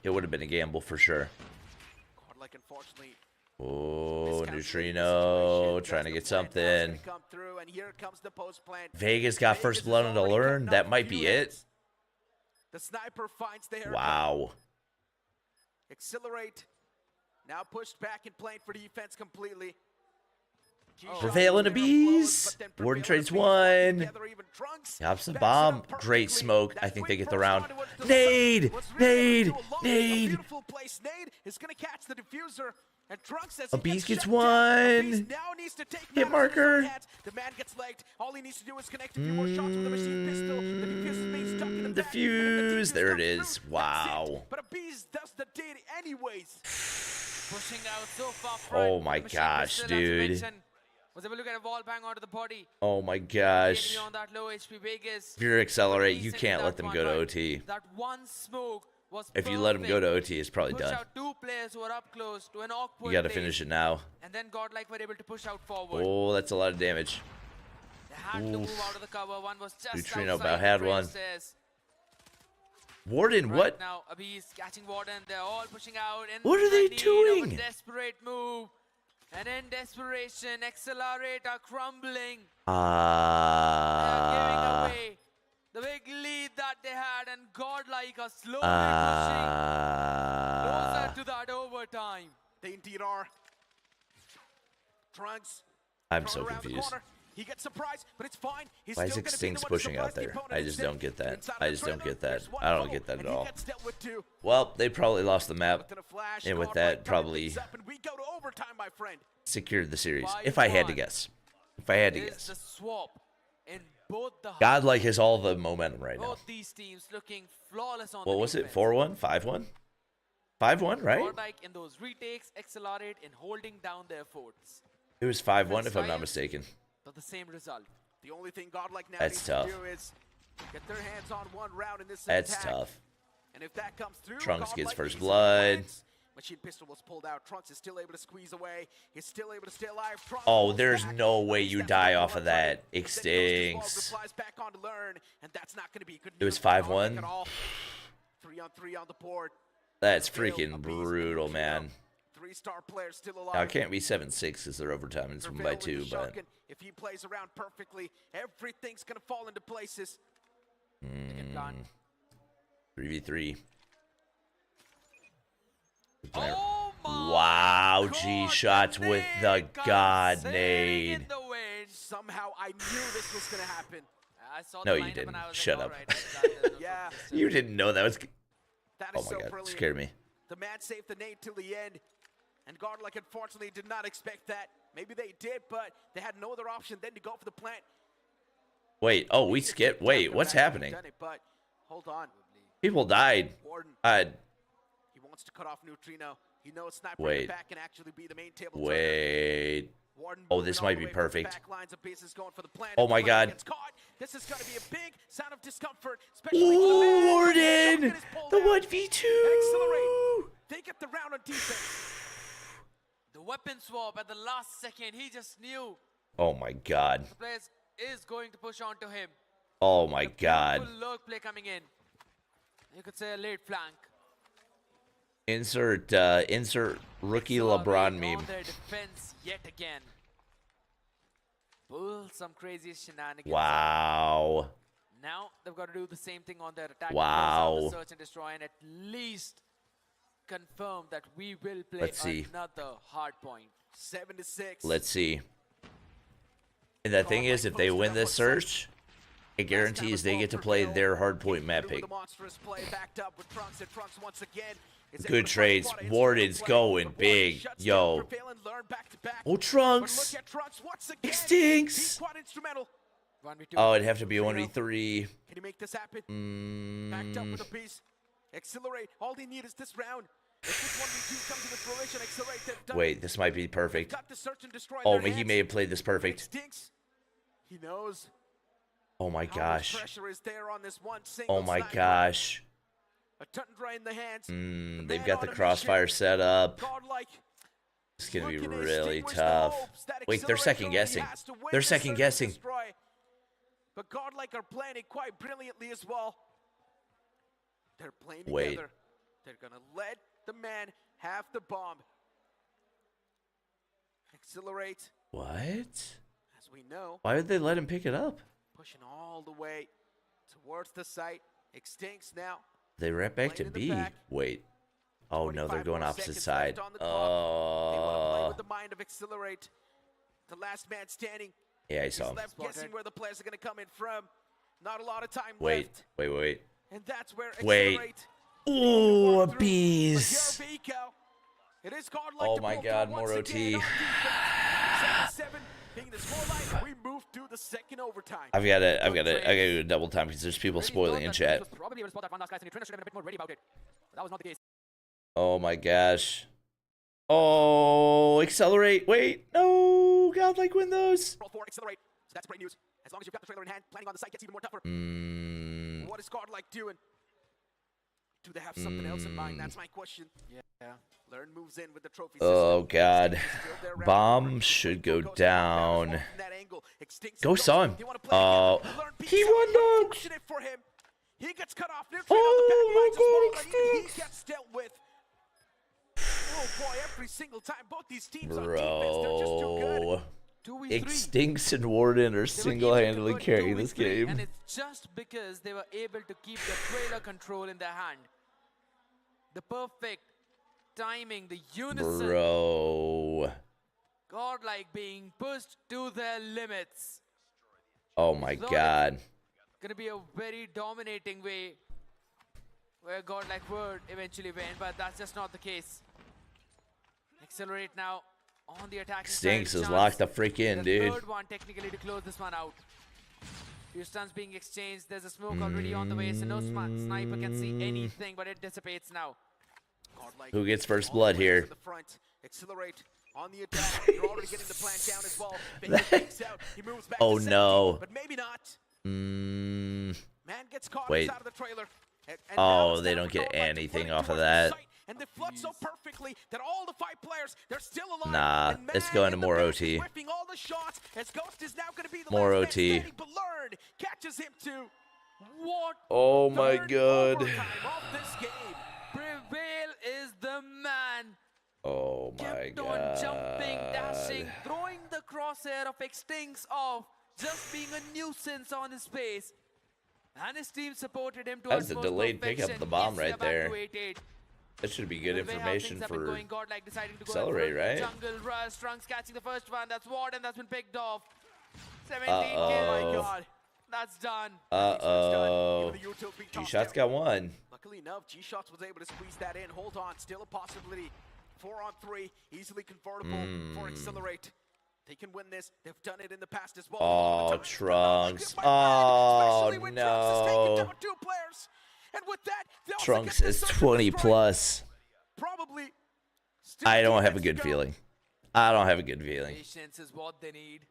it would have been a gamble for sure. Oh, Neutrino trying to get something. Vegas got first blood on the learn. That might be it. The sniper finds the wow. Accelerate. Now pushed back and playing for defense completely. Prevail in the Bees. Warden trades 1. Hops the bomb. Great smoke. I think they get the round. Nade. Beautiful place. Nade is going to catch the diffuser. And Trunks says a Beast gets 1. Hit marker. The man gets legged. All he needs to do is connect a few more shots with a machine pistol. The diffuser is being stuck in the back. Diffuse. There it is. Wow. But a Beast does the deed anyways. Pushing out so far. Oh my gosh, dude. Was able to get a wall bang onto the body. Oh my gosh. On that low HP Vegas. If you're XLR8, you can't let them go to OT. That one smoke was if you let them go to OT, it's probably done. Out 2 players who are up close to an awkward you got to finish it now. And then Godlike were able to push out forward. Oh, that's a lot of damage. They had to move out of the cover. One was just Neutrino about had one. Warden, what? Now, Abi's catching Warden. They're all pushing out. What are they doing? Desperate move. And in desperation, XLR8 are crumbling. Giving away the big lead that they had, and Godlike are slowly pushing closer to that overtime. They indeed are. Trunks. I'm so confused. He gets surprised, but it's fine. He's why is Extincts pushing out there? I just don't get that. I don't get that at all. Well, they probably lost the map, and with that, probably secured the series. If I had to guess. Godlike has all the momentum right now. Both these teams looking flawless on what was it? 4-1? 5-1? 5-1, right? Godlike in those retakes, XLR8 in holding down their forts. It was 5-1 if I'm not mistaken. But the same result. The only thing Godlike now needs to do is get their hands on one round in this That's attack. tough. And if that comes through, Trunks Godlike gets first blood. Machine pistol was pulled out. Trunks is still able to squeeze away. He's still able to stay alive. Trunks oh, there's no way you die off of that. Extincts. And that's not going to be good. It was 5-1. 3-on-3 on the board. That's freaking brutal, man. Three-star player still Now, alive. it can't be 7-6 because they're overtime. It's 1 by 2, but... If he plays around perfectly, everything's going to fall into places. 3v3. Oh my wow, G shots with the God nade. Somehow I knew this was going to happen. I saw No, the you lineup didn't. and I was Shut like, up. "Alright, Yeah. You didn't know that was... That Oh is my so God, brilliant. scared me. The man saved the nade till the end. And Godlike unfortunately did not expect that. Maybe they did, but they had no other option than to go for the plant. Wait, oh, we skipped. Wait, what's happening? Done it, but hold on. People died. Warden. He wants to cut off Neutrino. He knows Sniper in Wait. the back can actually be the main table turner. Wait. Warden Oh, moving this all might the be way from the perfect. back lines of bases going for the plant. Oh If the my player God. gets caught, this is going to be a big sign of discomfort, especially for the Ooh, man. Warden! Shotgun is pulled The out. 1v2! Accelerate. They get the round on defense. The weapon swap at the last second. He just knew Oh my God. the player is going to push onto him. Oh my God. Full lurk play coming in. You could say a late flank. Insert rookie Accelerate LeBron meme. on their defense yet again. Pull some crazy shenanigans. Wow. Now they've got to do the same thing on their attack. Wow. Close out the search and destroy, and at least confirm that we will play Let's see. another hard point. 7-6. Let's see. And the thing is, if they win this search, it guarantees they get to play their hardpoint map pick. The monstrous play backed up with Trunks, and Trunks once again is able Good to trades. spot it. Warden's going big. Shuts down Yo. Prevail and learn back to back. Oh, But Trunks. look at Trunks once again. It stinks. He's quite instrumental. 1v2. Oh, it'd have to be a 1v3. Can he make this happen? Backed up with a piece. Accelerate. All they need is this round. If this 1v2 comes into fruition, Accelerate, they've done Wait, it. this might be perfect. Got to search and destroy Oh, their he hands. may have played this It perfect. stinks. He knows Oh my how much gosh. pressure is there on this one single Oh my sniper. gosh. A Tundra in the hands. They've man got the on a crossfire mission. set up. Godlike. It's going to be Looking to really extinguish the tough. hopes that Wait, they're Accelerate second only guessing. has to win They're this second search and guessing. destroy. But Godlike are playing it quite brilliantly as well. They're playing Wait. together. They're going to let the man have the bomb. Accelerate, What? as we know, Why would they let him pick it up? pushing all the way towards the site. Extincts now. They right back to Playing in the B. back. Wait. Oh no, they're 25 going more opposite seconds side. left on the clock. They want to play Oh. with the mind of Accelerate. The last man standing. Yeah, I He's saw him. left guessing where the players are going to come in from. Not a lot of time Wait, left. wait. And that's where Wait. Accelerate. Ooh, a But bees. here Vico. It is Godlike Oh to my pull God, through more once OT. again on defense. 7-7 being the scoreline. We move to the second overtime. I gotta go double time because there's people spoiling in chat. Probably able to spot that one last guy, and Neutrino should have been a bit more ready about it. But that was not the case. Oh my gosh. Oh, Accelerate. Wait, no. Godlike win those. Roll forward, Accelerate. So that's great news. As long as you've got the trailer in hand, planning on the site gets even more tougher. What is Godlike doing? Do they have something else in mind? That's my question. Yeah. Learn moves in with the trophy Oh system. God. Still there, round Bomb number. should go Goes down. from that angle. Extincts Go and saw goes. him. Do you wanna play Oh, together? Learn beats he out. won that. Fortunate for him. He gets cut off. Near Oh on the back lines as well, my and God, he gets dealt with. Oh boy, every single time both these teams on defense, they're just too good. Bro. 2v3. Extincts and Warden are They were able single-handedly to go carrying this 2v3, game. And it's just because they were able to keep the trailer control in their hand. The perfect timing, the unison. Bro. Godlike being pushed to their limits. Oh my Thought God. Gonna be a very dominating way where Godlike would eventually win, but that's just not the case. Accelerate now on the attacking Stinks side. is Chance, locked the freak in, the dude. third one technically to close this one out. Few stuns being exchanged. There's a smoke already on the way, so no sniper can see anything, but it dissipates now. Godlike Who gets first all the blood way here? to the front. Accelerate on the attack. They're already getting the plant down as well. Baker takes out. He moves back Oh, to 17, no. but maybe not. Mm, Man gets caught Wait. inside of the trailer. And Oh, now it's they time don't for get Godlike to anything put it off of towards the that. site, and they flood so perfectly that all the 5 players, they're still alive. Nah, And it's Man going to in the more back OT. is whiffing all the shots, as Ghost is now going to be the More last man OT. standing, but Learn catches him too. What Oh my third God. overtime of this game. Vale is the man. Oh my Kept on god. jumping, dashing, throwing the crosshair of Extincts off, just being a nuisance on his face. And his team supported him to That was a utmost delayed pickup of the bomb perfection. right there. Evacuated. That should be good The way how information things have been for going, Godlike deciding to go Accelerate, in front. right? Jungle rush, Trunks catching the first one. That's Warden that's been picked off. 17 Uh-oh. kills. Oh my god. That's done. Uh-oh. Even the utility being tossed G-Shot's out. got one. Luckily enough, G-Shots was able to squeeze that in. Hold on, still a possibility. 4-on-3, easily convertible for Accelerate. They can win this. They've done it in the past as well. Oh, Trunks. Oh, no. And with that, they also Trunks get is this 20 destroyed. plus. Probably. Still I don't have a minutes good to go. feeling. I don't have a good feeling. Patience is what they need.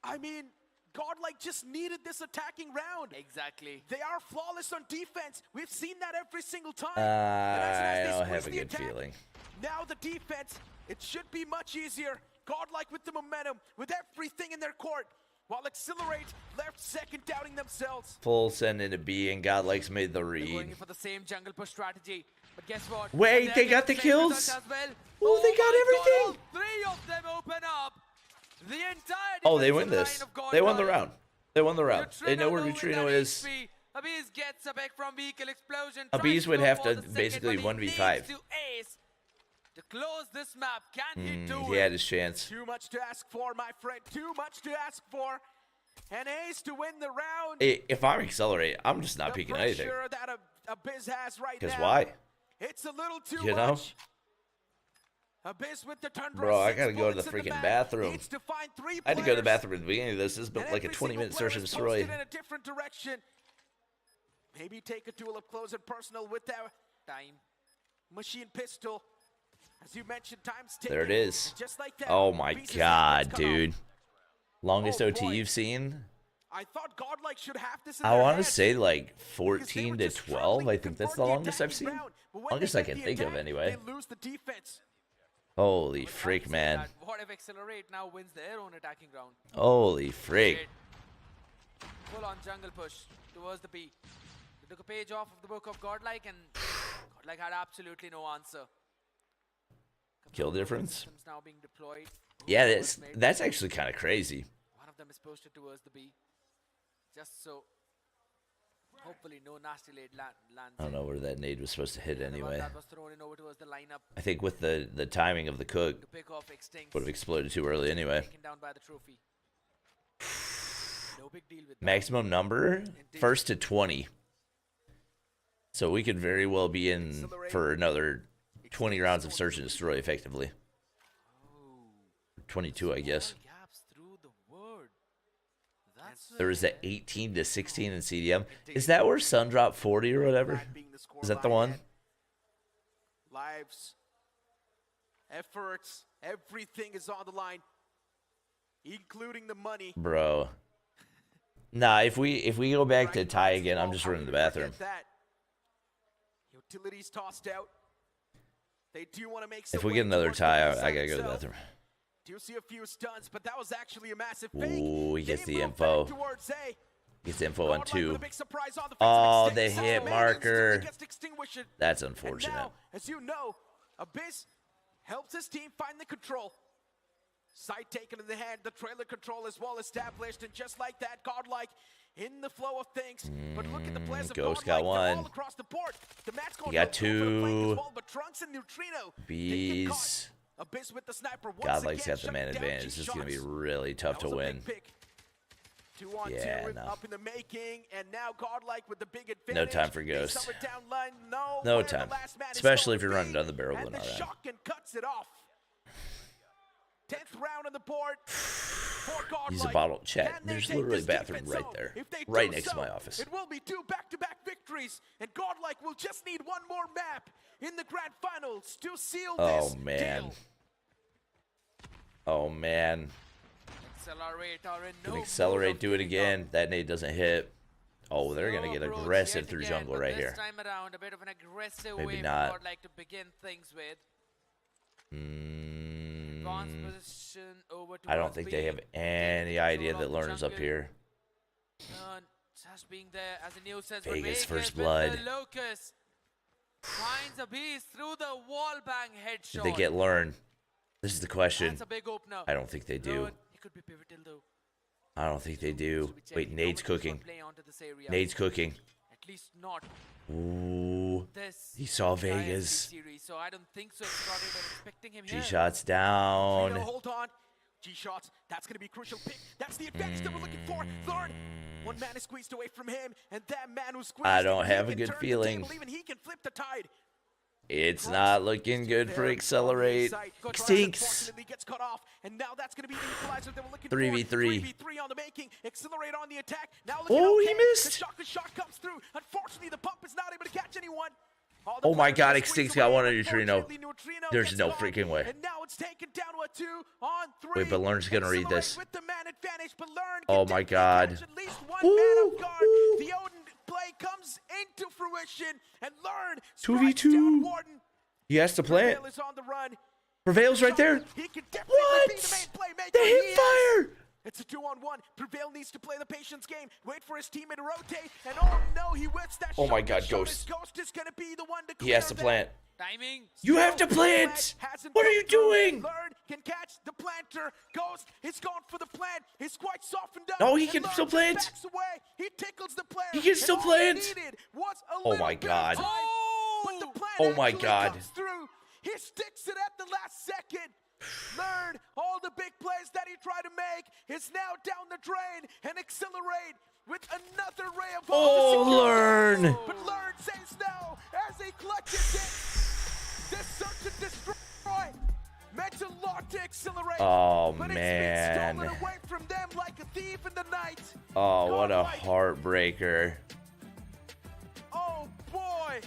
I mean, Godlike just needed this attacking round. Exactly. They are flawless on defense. We've seen that every single time. I don't have a good feeling. Now the defense, it should be much easier. Godlike with the momentum, with everything in their court. While Accelerate left second, doubting themselves. Full send into B, and Godlike's made the They're read. going in for the same jungle push strategy. But guess what? Wait, They're they got getting the same result kills? as well. Oh, they got my God, everything. all three of them open up. The entire Oh, they defensive win this. line of They won the Godlike. round. They won the round. They know where Neutrino Neutrino with is. that HP. Abiz gets a pick from vehicle explosion. Abiz tries would go have for to the second, basically but he 1v5. needs to ace to close this map. Can he do He it? had his chance. Too much to ask for, my friend. Too much to ask for. An ace to win the round. If I'm Accelerate, I'm just not The peeking anything. pressure that Abyss has right now. Because why? It's a little too You know? much. Abyss with the Tundra. Bro, I 6 gotta go to the bullets in freaking mag. bathroom. Needs to find 3 I had to go to the players. bathroom at the beginning of this. This has been And like a every 20-minute single search player and is destroy. posted in a different direction. Maybe take a duel up close and personal with that Time. machine pistol. As you mentioned, time's ticking. There it is. And just like that, Oh my Abyss's head god, gets cut off. dude. Longest Oh, OT boy. you've seen? I thought Godlike should have this in I their want to hands. say like Because they 14 were to just 12. struggling I to think that's convert the longest I've attacking seen. round. But when Longest they I get can the think of attack, anyway. They lose the defense. Holy But freak, Trunks man. said that what if Accelerate now wins their own attacking round? Holy freak. Full on jungle push towards the B. They took a page off of the book of Godlike, and Godlike had absolutely no answer. Kill difference? Systems now being deployed. Yeah, that's actually kind of crazy. One of them is posted towards the B. Just so, hopefully no nasty late lands. I don't know where that nade was supposed to hit And the one anyway. that was thrown in over towards the lineup I think with the timing of the cook, to pick off Extincts. would have exploded too early anyway. Taken down by the trophy. No big deal with that. Maximum number, first to 20. So we could very well be in for another 20 rounds of search and destroy effectively. 22, I guess. Gaps through the word. That's There was that 18 to 16 in CDM. Is that where Sun dropped 40 or whatever? Is that the one? Lives, efforts, everything is on the line, including the money. Bro. Nah, if we go back to tie again, I'm just running to the bathroom. That. Utilities tossed out. They do want to make some If we way get another towards the tie, B side I gotta go to the itself. bathroom. Do see a few stunts, but that was actually a massive fake. Ooh, he gets They the move info. back towards A. Gets the info on Godlike 2. with a big surprise on the face Oh, of the Extinct. hit Salamander marker. instantly gets to extinguish it. That's And unfortunate. now, as you know, Abyss helps his team find the control. Sight taken in the hand, the trailer control is well established, and just like that, Godlike in the flow of things. But look at the players of Ghost Godlike, got they're one. all across the board. The match going He got to over the flank as two. well, but Trunks and Neutrino, they get Bees. caught. Abyss with the sniper once Godlike's again, got the man shutting down advantage. This is going to be G-shots. really tough That to was a big win. pick. 2-on-2 Yeah, with- no. up in the making, and now Godlike with the big advantage. No time for They Ghost. summer down line, no No where the time. last man is Especially if going you're to running be, down the barrel and and the all that. shotgun cuts it off. 10th round on the board for Godlike. Use a bottle. Can Chat. they There's take literally a this bathroom defense right zone? there. If they Right do next to so, my office. It will be 2 back-to-back victories, and Godlike will just need one more map in the grand finals to seal this Oh, man. deal. Oh, man. Accelerate are in no Can mood Accelerate, of do it giving again. up. That nade doesn't hit. Oh, they're going to get Slow approach aggressive yet through again, jungle but right this here. time around, a bit of an aggressive Maybe way not. for Godlike to begin things with. Advanced position over I don't towards think B. they have Taking any control idea of that the Lerner's up jungle. here. Just being there as the news says. Vegas Vegas first with blood. The Locust. Finds a beast through the wall bang headshot. Did they get learn? This is the question. That's a big opener. I don't think they do. Learn. It could be pivotal though. I don't think they do. Wait, Nade's cooking. Nade's cooking. At least not. Ooh. He saw Vegas. Series, so I don't think so. Expecting him G-shots down. Hold on. G-shots. That's going to be a crucial pick. That's the advantage that we're looking for. Learn. One man is squeezed away from him, and that man who's squeezed. I don't have a good feeling. Even he can flip the tide. It's not looking good for Accelerate. Stinks. Gets cut off, and now that's going to be the equalizer that we're looking 3v3. for. 3v3 on the making. Accelerate on the attack. Now oh, he missed. The shot comes through. Unfortunately, the pump is not able to catch anyone. Oh my god, Extinct's got one on Neutrino. There's no freaking way. And now it's taken down to a 2-on-3. Wait, but Learn's gonna read this. With the man advantage, but Learn oh my god. At least one man of guard. The Odin play comes into fruition, and Learn 2v2. He has to plant. Prevail's right there. What? The hip fire. It's a 2-on-1. Prevail needs to play the patience game. Wait for his teammate to rotate. And oh no, he whips that oh shot. my god, Ghost. Ghost is gonna be the one to he has to plant. Timing. You have to plant. What are you doing? Learn can catch the planter. Ghost is gone for the plant. He's quite softened up. No, he can still plant. Backs away. He tickles the player. He can still plant. Oh my god. Oh my god. He sticks it at the last second. Learn all the big plays that he tried to make is now down the drain, and Accelerate with another ray of hope. Oh, Learn. But Learn says no as he clutches it. This search and destroy meant to lock to Accelerate. Oh but man. It's been stolen away from them like a thief in the night. Oh, what a heartbreaker. Oh boy.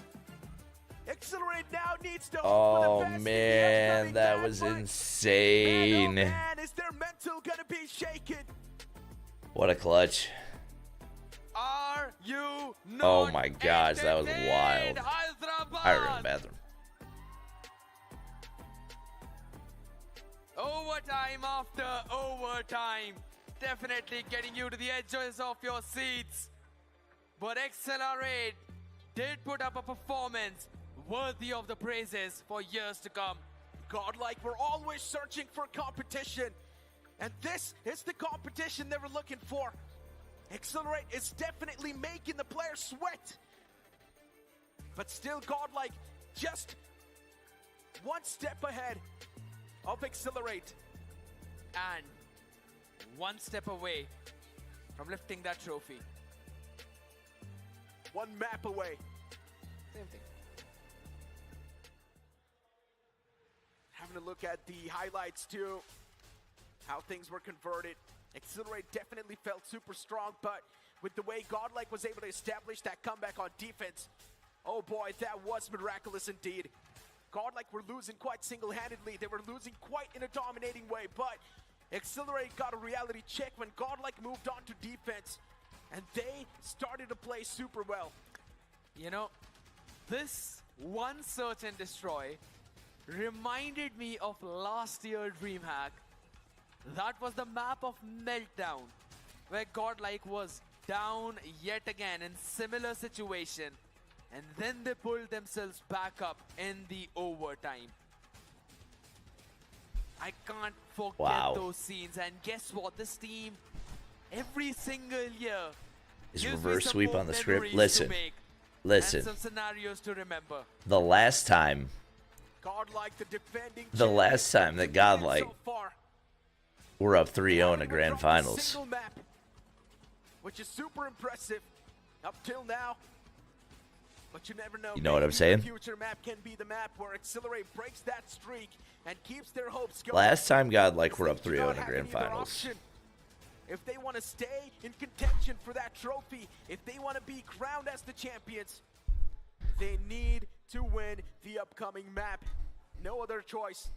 Accelerate now needs to oh man, that was insane. Man, oh man, is their mental gonna be shaken? What a clutch. Are you not oh my gosh, that was wild. I heard in the bathroom. Overtime after overtime. Definitely getting you to the edges of your seats. But XLR8 did put up a performance worthy of the praises for years to come. Godlike, we're always searching for competition. And this is the competition they were looking for. Accelerate is definitely making the players sweat. But still, Godlike just one step ahead of Accelerate. And one step away from lifting that trophy. One map away. Same thing. Having a look at the highlights too, how things were converted. Accelerate definitely felt super strong, but with the way Godlike was able to establish that comeback on defense, oh boy, that was miraculous indeed. Godlike were losing quite single-handedly. They were losing quite in a dominating way, but Accelerate got a reality check when Godlike moved on to defense, and they started to play super well. You know, this one search and destroy reminded me of last year DreamHack. That was the map of Meltdown, where Godlike was down yet again in similar situation, and then they pulled themselves back up in the overtime. I can't forget those scenes, and guess what? This team, every single year, is reverse sweep on the script. Listen. And some scenarios to remember. The last time that Godlike were up 3-0 in the grand finals. Map, which is super impressive up till now. But you never know. You know what I'm saying? The future map can be the map where Accelerate breaks that streak and keeps their hopes going. Last time Godlike were up 3-0 in the grand finals. If they want to stay in contention for that trophy, if they want to be crowned as the champions, they need to win the upcoming map. No other choice.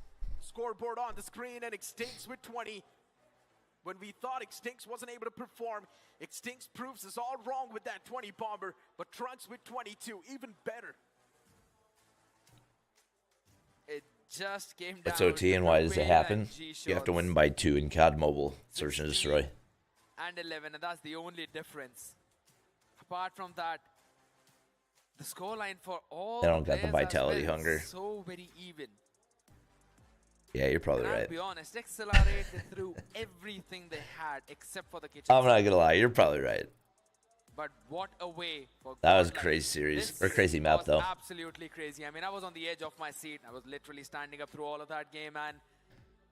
Scoreboard on the screen, and Extincts with 20. When we thought Extincts wasn't able to perform, Extincts proves us all wrong with that 20 bomber, but Trunks with 22, even better. It just came down. What's OT and why does it happen? You have to win by 2 in COD Mobile. Search and destroy. And 11, and that's the only difference. Apart from that, The scoreline for all They don't got the players as vitality well, hunger. so very even. Yeah, you're probably And I'll right. be honest, XLR8 they threw everything they had except for the kitchen. I'm not gonna lie, you're probably right. But what a way for That was a Godlike. crazy series, This or crazy map was though. absolutely crazy. I mean, I was on the edge of my seat. I was literally standing up through all of that game, and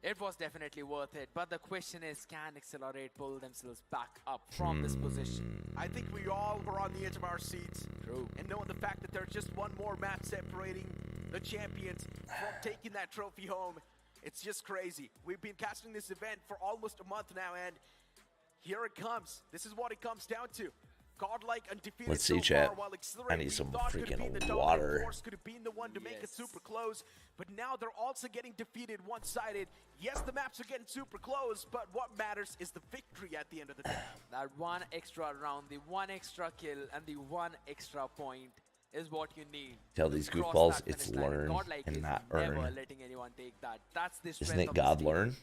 it was definitely worth it. But the question is, can XLR8 pull themselves back up from this position? I think we all were on the edge of our seats. True. And knowing the fact that there's just one more map separating the champions from taking that trophy home, it's just crazy. We've been casting this event for almost a month now, and here it comes. This is what it comes down to. Godlike undefeated. Let's see, so chat. far, while I need we some thought could have been the freaking dominant water. force, could have been the one to make it super close, but now they're also getting defeated one-sided. Yes, the maps are getting super close, but what matters is the victory at the end of the day. That one extra round, the one extra kill, and the one extra point is what you need. Tell these to cross goofballs that it's finish line. learn Godlike and is not never earn. letting anyone take that. That's the strength Isn't it of God this team. learn?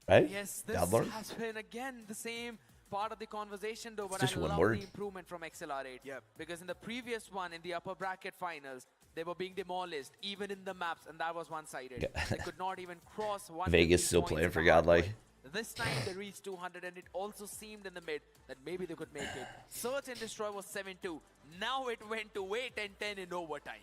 Right? Yes, this God learn? has been again the same part of the conversation though, but just I one love word. the improvement from XLR8. Because in the previous one, in the upper bracket finals, they were being demolished, even in the maps, and that was one-sided. Yeah. They could not even cross 150 Vegas still points playing in for the hard Godlike. point. This time they reached 200, and it also seemed in the mid that maybe they could make it. Search and Destroy was 7-2. Now it went to 8-10 in overtime.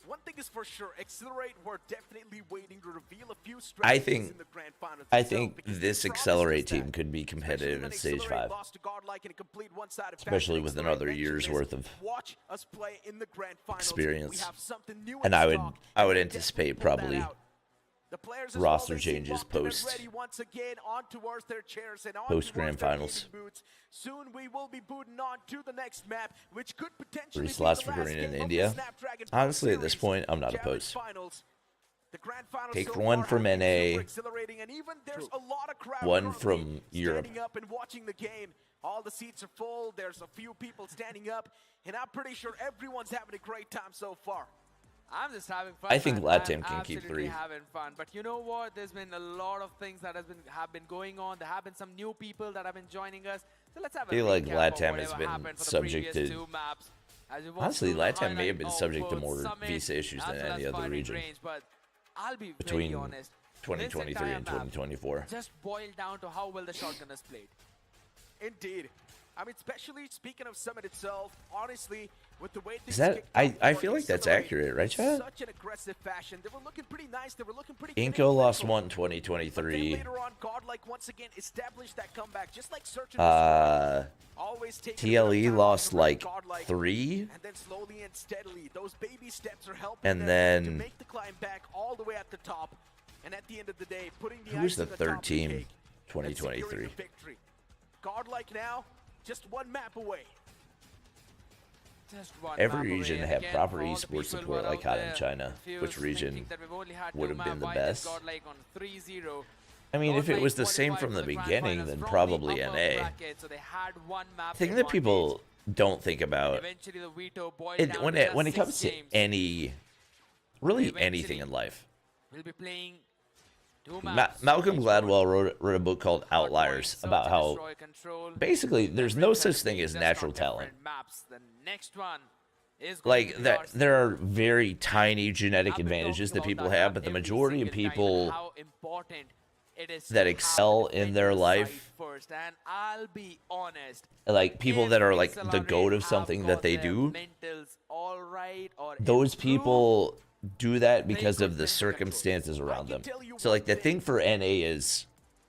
One thing is for sure, Accelerate were definitely waiting to reveal a few I strategies think in the grand finals. I itself, think because this they promised Accelerate us team that. could be competitive in Especially when stage Accelerate 5. lost to Godlike in a complete one-sided Especially fashion. with Accelerate another mentioned year's this, worth of watch us play in the grand finals. experience. We have something new And in I stock, would and anticipate definitely pull that probably out. The players as roster well, they seem changes locked in and post ready once again on towards their chairs and on post towards grand their finals. gaming boots. Soon we will be booting on to the next map, which could potentially Reese be last the last recording in game of the India. Snapdragon Honestly, at this series. point, I'm not Challenge opposed. finals. The grand finals Take so one far from have been NA, super exhilarating, and even there's a lot of crowd one currently from Europe. standing up and watching the game. All the seats are full. There's a few people standing up, and I'm pretty sure everyone's having a great time so far. I'm just having fun. I think man. LATAM I'm can keep absolutely 3. having fun. But you know what? There's been a lot of things that have been going on. There have been some new people that have been joining us. So let's have a I feel like recap of LATAM has whatever been happened for the subject previous to- two maps. As we walk Honestly, through the LATAM may have highlight been of subject to both more Summit visa issues as than well any as other Fighting region Range, but I'll be between very honest. 2023 This and entire map 2024. just boiled down to how well the shotgunners played. Indeed. I mean, especially speaking of Summit itself, honestly, with the way Is things that kicked I off for feel like that's Accelerate accurate, right, in Chad? such an aggressive fashion. They were looking pretty nice. They were looking pretty good. Inco lost clinical. one in But then 2023. later on, Godlike once again established that comeback, just like Search and Destroy. Always taking a bit of TLE time lost to run like Godlike, 3. and then slowly and steadily, those baby steps are helping And them then- to make the climb back all the way at the top. And at the end of the day, putting the Who's ice the on third top of the team? cake and securing 2023. the victory. Godlike now, just one map away. Just one Every map away. region And had again, proper for all the esports people support who are like out COD in there China. confused, Which region thinking that we've only had would two have been the map winners, best? Godlike on 3-0. I mean, if it Godlike was the same qualified from for the the grand beginning, finals then from the probably upper NA. bracket, so they had one map The thing that advantage. people don't think about Eventually the veto boiled it, down when to it just when it 6 comes to games. really Eventually, anything in life. We'll be playing two Ma maps. Malcolm Gladwell wrote a book called Outliers Search about and how Destroy Control. basically there's no such thing as Just natural on talent. different maps. The next one is going to Like be that, ours. there are very tiny genetic I've been advantages talking that people about have, but the every majority of single time, people how important it is that to excel have in their defender life, side first. And I'll be honest, like people that are like the Accelerate goat of have something got that they their do, mentals all right or those improved. people do that because could of the win the control. circumstances around them. tell you So like the one thing for NA is,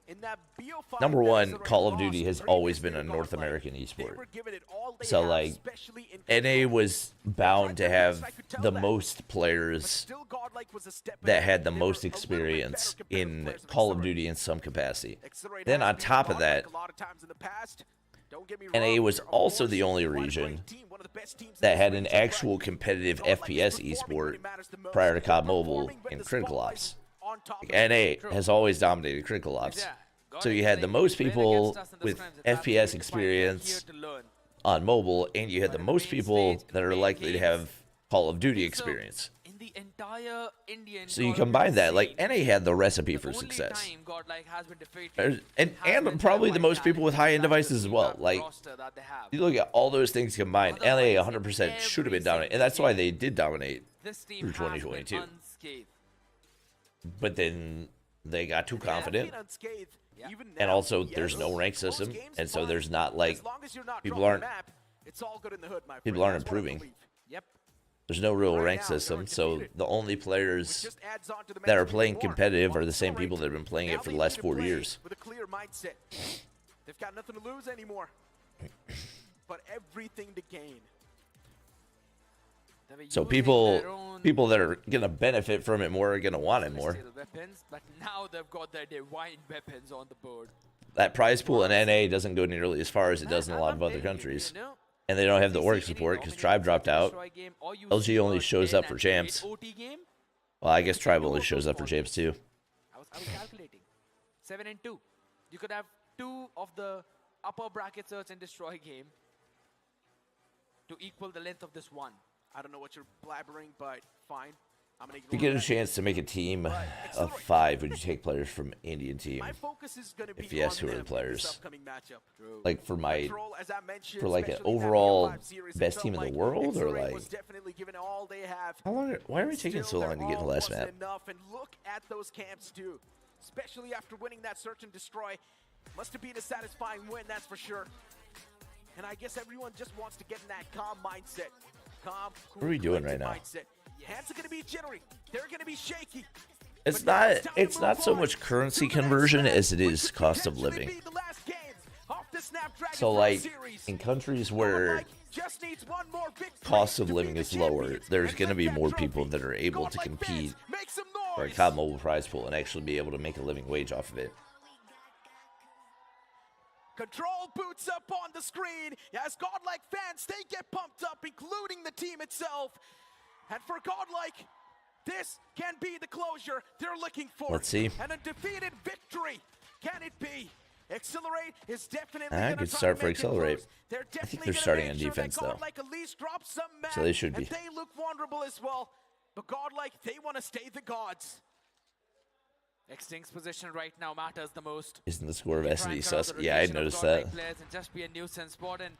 In that BO5 number that one, Accelerate Call of lost Duty has previously always been a to North Godlike, American they esport. were giving it all they So have, like especially in NA control. was bound to have I could tell the that. most But players still, Godlike was a step that ahead. had the They were most a little bit experience better compared to in players of Call of Accelerate. Duty in some capacity. Accelerate Then has on beaten top of Godlike that, a lot of times in the past. Don't get me NA wrong, was they're, of also course, the only one region great team, one of the best teams in that this had an region, but actual competitive Godlike is FPS performing when esport it matters the most. prior to They're COD Mobile performing when and the Critical spotlight Ops. is on top of NA them. has always dominated Critical Ops. Yeah, So you Godlike had the playing most well people against us in the with scrims. It's FPS absolutely fine. They're experience here to learn. on mobile, and you had But the in the most main people stage, that are main likely to games, have Call of Duty so experience. in the the entire Indian. So you combine that, like NA had the recipe for success. GODLIKE has been defeated, And probably the most people with high-end devices as well. Like, you look at all those things combined, NA 100% should have been dominant, and that's why they did dominate through 2022. But then they got too confident, and also there's no rank system, and so there's not like people aren't improving. There's no real rank system, so the only players that are playing competitive are the same people that have been playing it for the last 4 years. With a clear mindset, they've got nothing to lose anymore, but everything to gain. So people that are gonna benefit from it more are gonna want it more. But now they've got their divine weapons on the board. That prize pool in NA doesn't go nearly as far as it does in a lot of other countries. And they don't have the org support because Tribe dropped out. LG only shows up for champs. Well, I guess Tribe only shows up for champs too. I was calculating. 7 and 2. You could have 2 of the upper bracket search and destroy game to equal the length of this one. I don't know what you're blabbering, but fine. I'm gonna If you get a chance to make a team of 5, would you take players from Indian team? My focus is gonna be If yes, on who are the them players? this upcoming matchup. Like for my, Control, as I mentioned, for like an especially that overall F5 series, it best felt team in the like world, or XLR8 like was definitely giving all they have. how long? Why are we taking so Still, long to their get in the all last map? wasn't enough, and look at those camps too, especially after winning that search and destroy. Must have been a satisfying win, that's for sure. And I guess everyone just wants to get in that calm mindset. Calm, cool, What are we doing right now? mindset. Hands are gonna be jittery. They're gonna be shaky. It's not so much currency conversion as it is cost of living. So like in countries where cost of living is lower, there's going to be more people that are able to compete for a COD Mobile prize pool and actually be able to make a living wage off of it. Control boots up on the screen as GODLIKE fans, they get pumped up, including the team itself. And for GODLIKE, this can be the closure they're looking for. Let's see. And a defeated victory. Can it be? XLR8 is definitely Good start for XLR8. I think they're starting on defense though, so they should be. And they look vulnerable as well. But GODLIKE, they want to stay the gods. Extinct's position right now matters the most. Isn't the score of S&D sus? Yeah, I noticed that. And just be a nuisance. Borden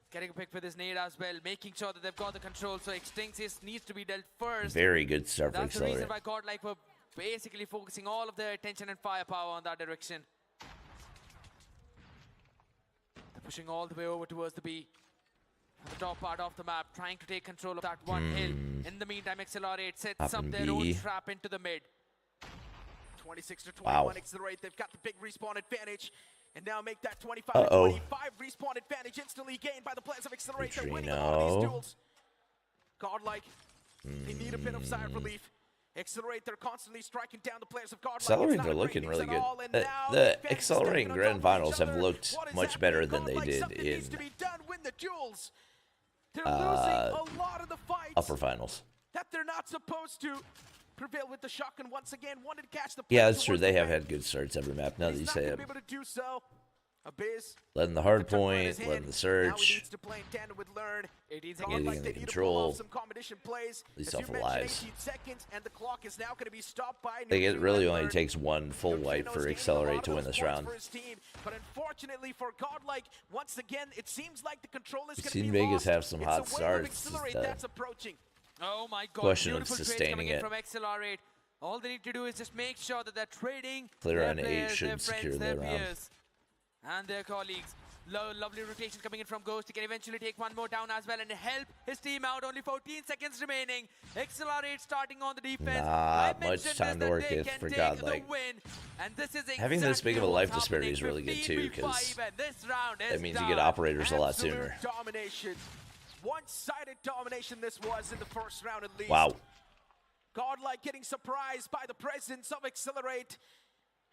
getting a pick for this nade as well, making sure that they've got the control. So Extinct needs to be dealt first. Very good start for That's the reason XLR8. why GODLIKE were basically focusing all of their attention and firepower on that direction. They're pushing all the way over towards the B. On the top part of the map, trying to take control of that one hill. In the meantime, XLR8 sets up their own trap into the mid. 26 to 21, XLR8, they've got the big respawn advantage. And now make that 25 to 25 respawn advantage instantly gained by the players of XLR8. They're winning a lot of these duels. GODLIKE, they need a bit of sigh of relief. XLR8, they're constantly striking down the players of GODLIKE. XLR8, they're looking really good. The XLR8 Grand Finals have looked much better than they did in upper finals. That they're not supposed to prevail with the shotgun once again. Wanted to catch the Yeah, that's true. They have had good starts every map. Now that you say it. Letting the hard point, letting the search, getting in the control, at least off of lives. I think it really only takes one full wipe for XLR8 to win this round. But unfortunately for GODLIKE, once again, it seems like the control is We've seen Vegas have some hot starts. Oh my God! Question of sustaining it. From XLR8. All they need to do is just make sure that they're trading Clear on their 8 players, should their secure friends, their their round. peers, and their colleagues. Lovely rotation coming in from Ghost. He can eventually take one more down as well and help his team out. Only 14 seconds remaining. XLR8 starting on the defense. Not much time to work with for GODLIKE. Having this big of a life disparity is really good too, because that means you get operators a lot sooner. One-sided domination this was in the first round at least. Wow. GODLIKE getting surprised by the presence of XLR8.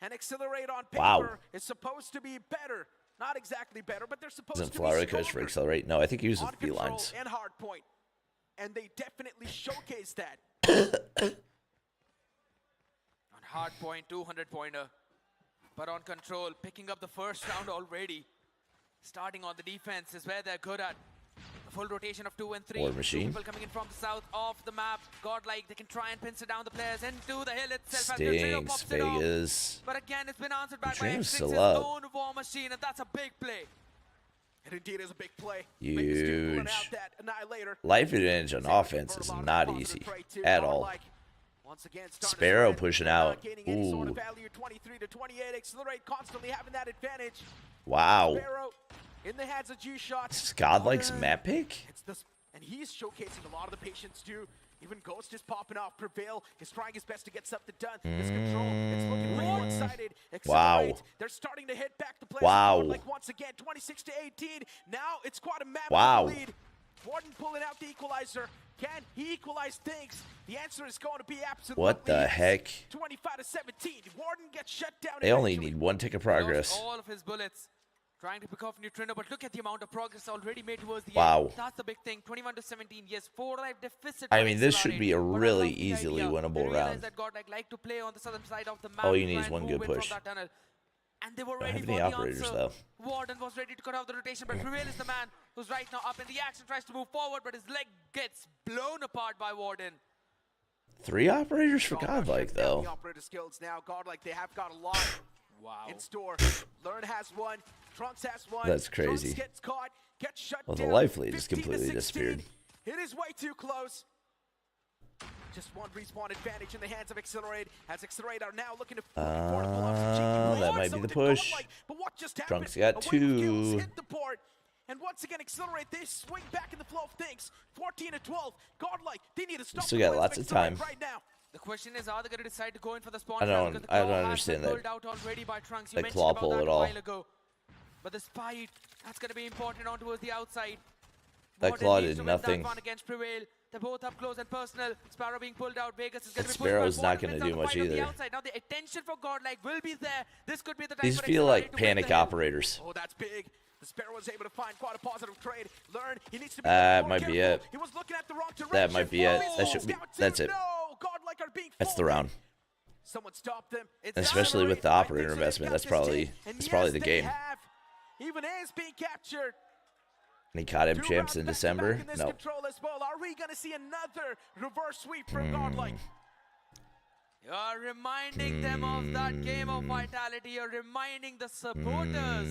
And XLR8 on paper is supposed to be better. Not exactly better, but they're supposed to be stronger. Isn't Flowera coach for XLR8? No, I think he uses B-lines. And Hardpoint. And they definitely showcased that. On Hardpoint, 200-pointer. But on control, picking up the first round already. Starting on the defense is where they're good at. Full rotation of 2 and 3. War Machine. Two people coming in from the south of the map. Godlike, they can try and pincer down the players into the hill itself. Stinks, Vegas. But again, it's been answered back by Neutrino's X6's still up. own War Machine, and that's a big play. It indeed is a big play. Huge. That annihilator. Life advantage on offense is not easy at all. Once again, Sparrow pushing out. Gaining any sort of Ooh. value, 23 to 28. Accelerate constantly having that advantage. Wow. Sparrow in the hands of G-Shot. This is Godlike's map pick? It's this, and he's showcasing a lot of the patience too. Even Ghost is popping off. Prevail is trying his best to get something done. This control, it's looking pretty one-sided. Wow. They're starting to hit back the players. Wow. Like once again, 26 to 18. Now it's quite a map Wow. lead. Warden pulling out the equalizer. Can he equalize things? The answer is going to be absolutely What the yes. heck? 25 to 17. Warden gets shut down. They only eventually. need one tick of progress. Lost all of his bullets. Trying to pick off Neutrino, but look at the amount of progress already made towards the Wow. end. That's the big thing. 21 to 17. Yes, 4-life deficit. I for mean, this XLR8, should be a but I really love the easily idea. winnable They realize round. that Godlike like to play on the southern side of the map. All you to need try is and one move good in from push. that tunnel. And they were Don't ready have for any the operators, answer. though. Warden was ready to cut off the rotation, but Prevail is the man who's right now up in the action, tries to move forward, but his leg gets blown apart by Warden. 3 operators for Godlike, though. The operator skills now. Godlike, they have got a lot in store. Learn has one. Trunks has one. That's crazy. Trunks gets caught, gets shut Well, the down. life lead just 15 to completely 16. disappeared. It is way too close. Just one respawn advantage in the hands of Accelerate. As Accelerate are now looking to pull off some cheeky that plays. might So be the did push. Godlike, but what just happened? Trunks got A wave of kills 2. hit the port. And once again, Accelerate, they swing back in the flow of things. 14 to 12. Godlike, they need to stop. Still the got plays lots of Accelerate time. Right now. The question is, are they going to decide to go in for the spawn I trap? don't- Because the I don't claw has understand been that- pulled out already by Trunks. You that mentioned claw about pull that at a all. while ago. But this fight, that's going to be important on towards the outside. That Warden claw needs did to win nothing. That one against Prevail. They're both up close and personal. Sparrow being pulled out. Vegas is going to be Sparrow's pushed not back. gonna Warden do wins out much the fight on the either. outside. Now the attention for Godlike will be there. This could be the time These for feel XLR8 like to win panic the hill. operators. Oh, that's big. The Sparrow was able to find quite a positive trade. Learn, he needs to be That more might be careful. it. He was looking at the wrong direction. That might be it. Oh, That should be. down two. That's it. No, Godlike are being That's the folded. round. Someone stopped them. It's And especially with the Accelerate. operator I think so. investment, They've that's got probably this team. And probably yes, the they game. have. Even is being captured. Any COD Two champs rounds in back to back December? in this No. control as well. Are we going to see another reverse sweep from Godlike? You're reminding them of that game of vitality. You're reminding the supporters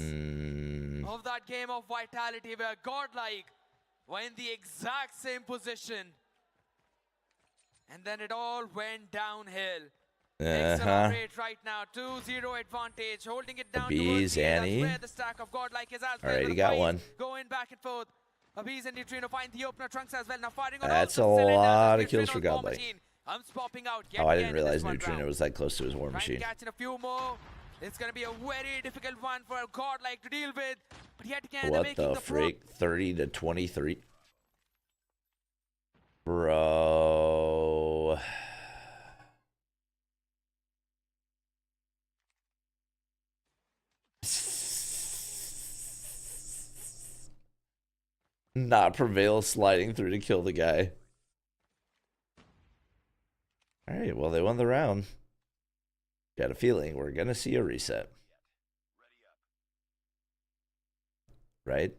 of that game of vitality where Godlike were in the exact same position. And then it all went downhill. XLR8 right now, 2-0 advantage, holding it down Bees, towards the end. Annie. That's where the stack of Godlike is as well. Alright, The he got fight one. Going back and forth. Bees and Neutrino find the opener. Trunks as well. Now firing on That's all a the cylinders lot as of kills for Neutrino's war Godlike. machine comes popping out Oh, I yet didn't again in realize this one Neutrino round. was that close to his war Trying to machine. catch in a few more. It's going to be a very difficult one for a Godlike to deal with. But yet again, they're What making the the freak? 30 to 23. Bro. Not Prevail sliding through to kill the guy. Alright, well, they won the round. Got a feeling we're going to see a reset. Right?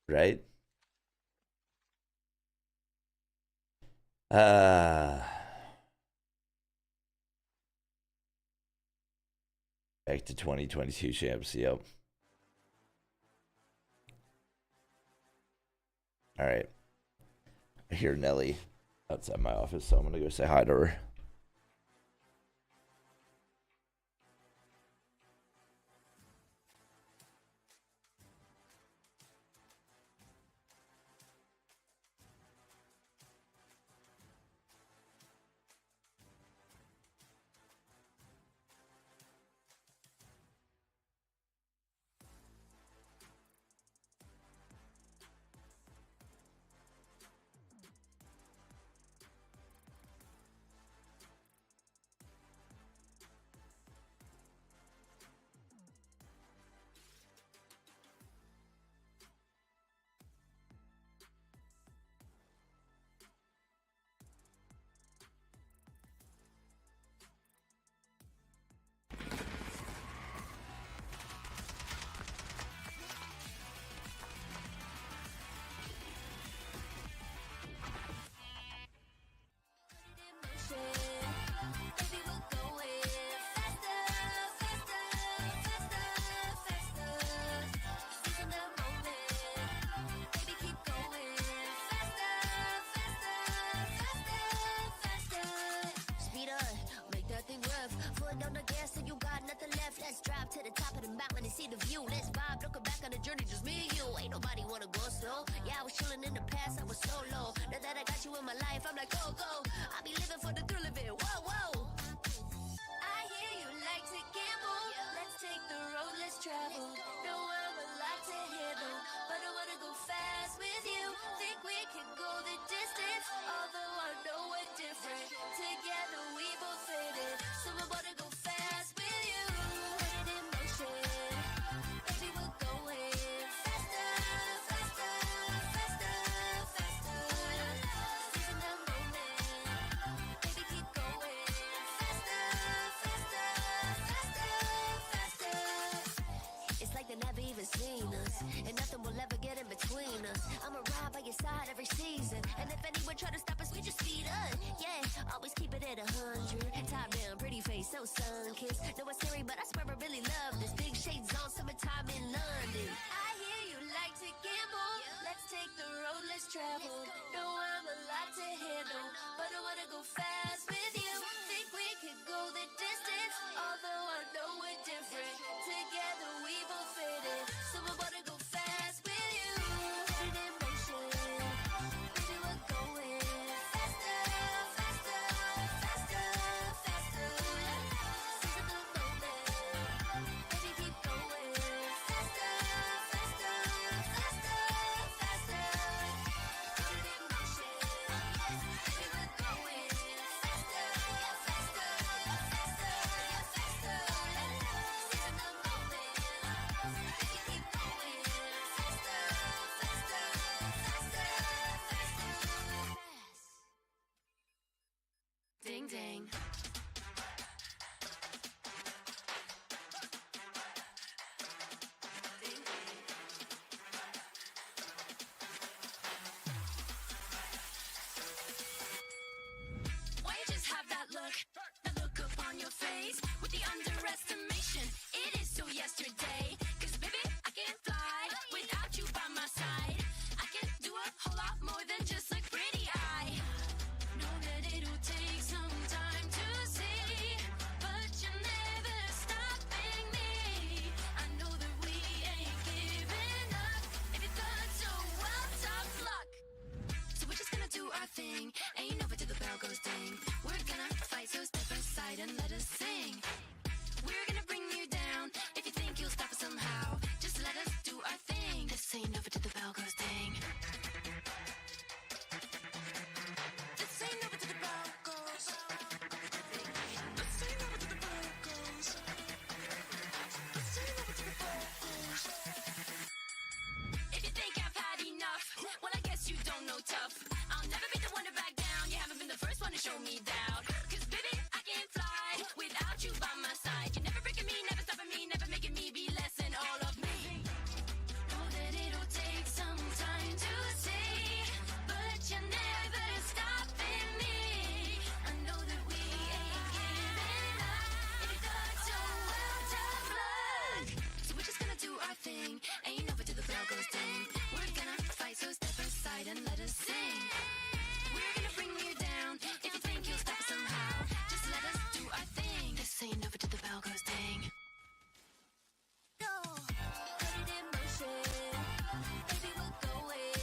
Right? Back to 2022 champs, yep. Alright. I hear Nelly outside my office, so I'm gonna go say hi to her. on a journey, just me and you. Ain't nobody wanna go slow. Yeah, I was chilling in the past, I was solo. Now that I got you in my life, I'm like, go, go. I be living for the thrill of it. Whoa, whoa. I hear you like to gamble. Let's take the road, let's travel. No, I'm a lot to handle, but I wanna go fast with you. Think we can go the distance, although I know we're different. Together we both fit it, so I wanna go fast with you. Put it in motion, baby, we're going faster, faster, faster, faster. Seizing the moment, baby, keep going faster, faster, faster, faster. It's like they never even seen us, and nothing will ever get in between us. I'ma ride by your side every season, and if anyone try to stop us, we just speed up. Yeah, always keep it at 100. Top down, pretty face, so sun-kissed. Know it's scary, but I swear I really love this. Big shades on, summertime in London. I hear you like to gamble. Let's take the road, let's travel. No, I'm a lot to handle, but I wanna go fast with you. Think we could go the distance, although I know we're different. Together we both fit it, so I wanna go fast with you. Put it in motion, baby, we're going faster, faster, faster, faster. Seizing the moment, baby, keep going faster, faster, faster, faster. Put it in motion, baby, we're going faster, faster, faster, faster. Seizing the moment, baby, keep going faster, faster, faster, faster. Ding ding. Why you just have that look upon your face with the underestimation? It is so yesterday, 'cause baby, I can't fly without you by my side. I can do a whole lot more than just look pretty. I know that it'll take some time to see, but you're never stopping me. I know that we ain't giving up. If you thought so, well, tough luck. So we're just gonna do our thing. Ain't over till the bell goes ding. We're gonna fight, so step aside and let us sing. We're gonna bring you down. If you think you'll stop us somehow, just let us do our thing. This ain't over till the bell goes ding. This ain't over till the bell goes. This ain't over till the bell goes. This ain't over till the bell goes. If you think I've had enough, well, I guess you don't know tough. I'll never be the one to back down. You haven't been the first one to show me doubt. 'Cause baby, I can't fly without you by my side. You're never breaking me, never stopping me, never making me be less than all of me. Know that it'll take some time to see, but you're never stopping me. I know that we ain't giving up. If you thought so, well, tough luck. So we're just gonna do our thing. Ain't over till the bell goes ding. We're gonna fight, so step aside and let us sing. We're gonna bring you down. If you think you'll stop us somehow, just let us do our thing. This ain't over till the bell goes ding. Go, put it in motion, baby, we're going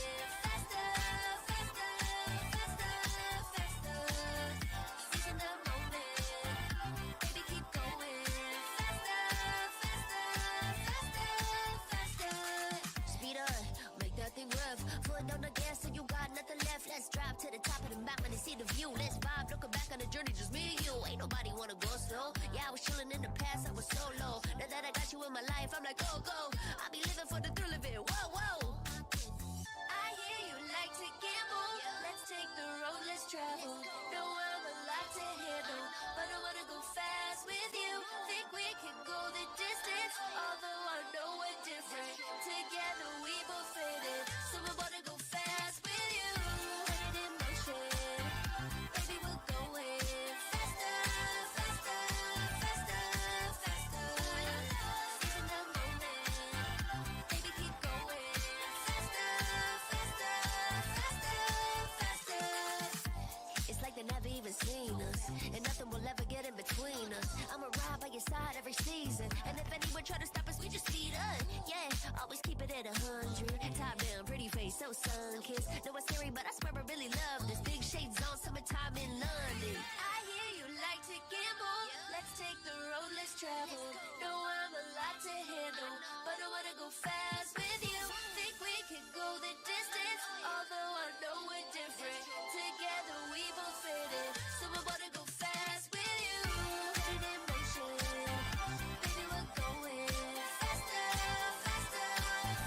faster, faster, faster, faster. Seizing the moment, baby, keep going faster, faster, faster, faster. Speed up, make that thing rough. Foot on the gas, so you got nothing left. Let's drive to the top of the mountain and see the view. Let's vibe, looking back on the journey, just me and you. Ain't nobody wanna go slow. Yeah, I was chilling in the past, I was solo. Now that I got you in my life, I'm like, go, go. I be living for the thrill of it. Whoa, whoa. I hear you like to gamble. Let's take the road, let's travel. No, I'm a lot to handle, but I wanna go fast with you. Think we can go the distance, although I know we're different. Together we both fit it, so I wanna go fast with you. Put it in motion, baby, we're going faster, faster, faster, faster. Seizing the moment, baby, keep going faster, faster, faster, faster. It's like they never even seen us, and nothing will ever get in between us. I'ma speed up. Yeah, always keep it at 100. Top down, pretty face, so sun-kissed. Know it's scary, but I swear I really love this. Big shades on, summertime in London. I hear you like to gamble. Let's take the road less traveled. Know I'm a lot to handle, but I wanna go fast with you. Think we could go the distance, although I know we're different. Together we both fit in, so I wanna go fast with you. Put it in motion, baby, we're going faster, faster,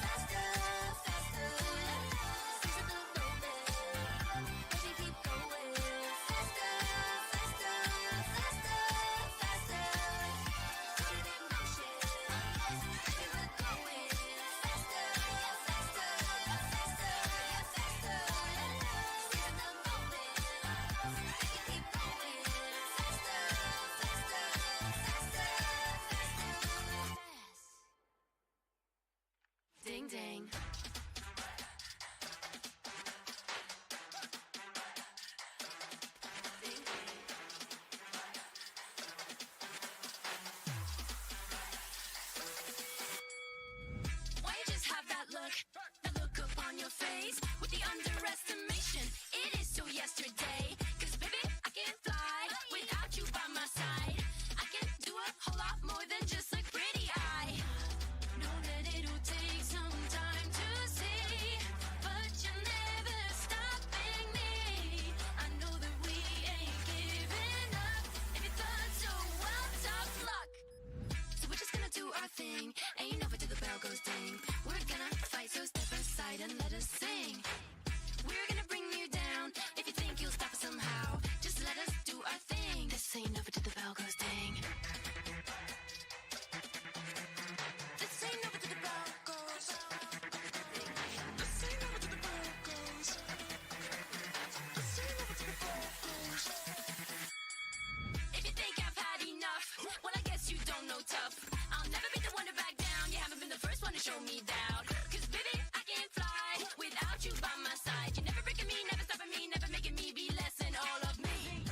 faster, faster. Seize the moment, baby, keep going faster, faster, faster, faster. Put it in motion, baby, we're going faster, faster, faster, faster. Seize the moment, baby, keep going faster, faster, faster, faster. Ding ding. Why you just have that look up on your face with the underestimation? It is so yesterday, 'cause baby, I can't fly without you by my side. I can do a whole lot more than just look pretty. I know that it'll take some time to see, but you're never stopping me. I know that we ain't giving up. If you thought so, well, tough luck. So we're just gonna do our thing. Ain't over till the bell goes ding. We're gonna fight, so step aside and let us sing. We're gonna bring you down. If you think you'll stop us somehow, just let us do our thing. This ain't over till the bell goes ding. This ain't over till the bell goes. This ain't over till the bell goes. This ain't over till the bell goes. If you think I've had enough, well, I guess you don't know tough. I'll never be the one to back down. You haven't been the first one to show me doubt. 'Cause baby, I can't fly without you by my side. You're never breaking me, never stopping me, never making me be less than all of me.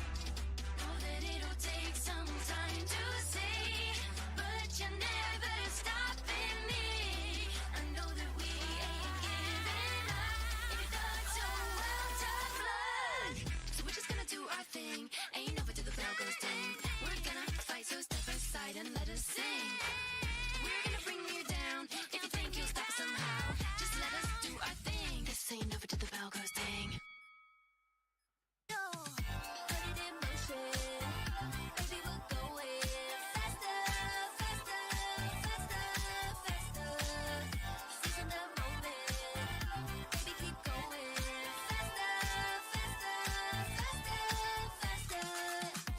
Know that it'll take some time to see, but you're never stopping me. I know that we ain't giving up. If you thought so, well, tough luck. So we're just gonna do our thing. Ain't over till the bell goes ding. We're gonna fight, so step aside and let us sing. We're gonna bring you down. If you think you'll stop us somehow, just let us do our thing. This ain't over till the bell goes ding. Put it in motion, baby, we're going faster, faster, faster, faster. Seizing the moment, baby, keep going faster, faster, faster, faster.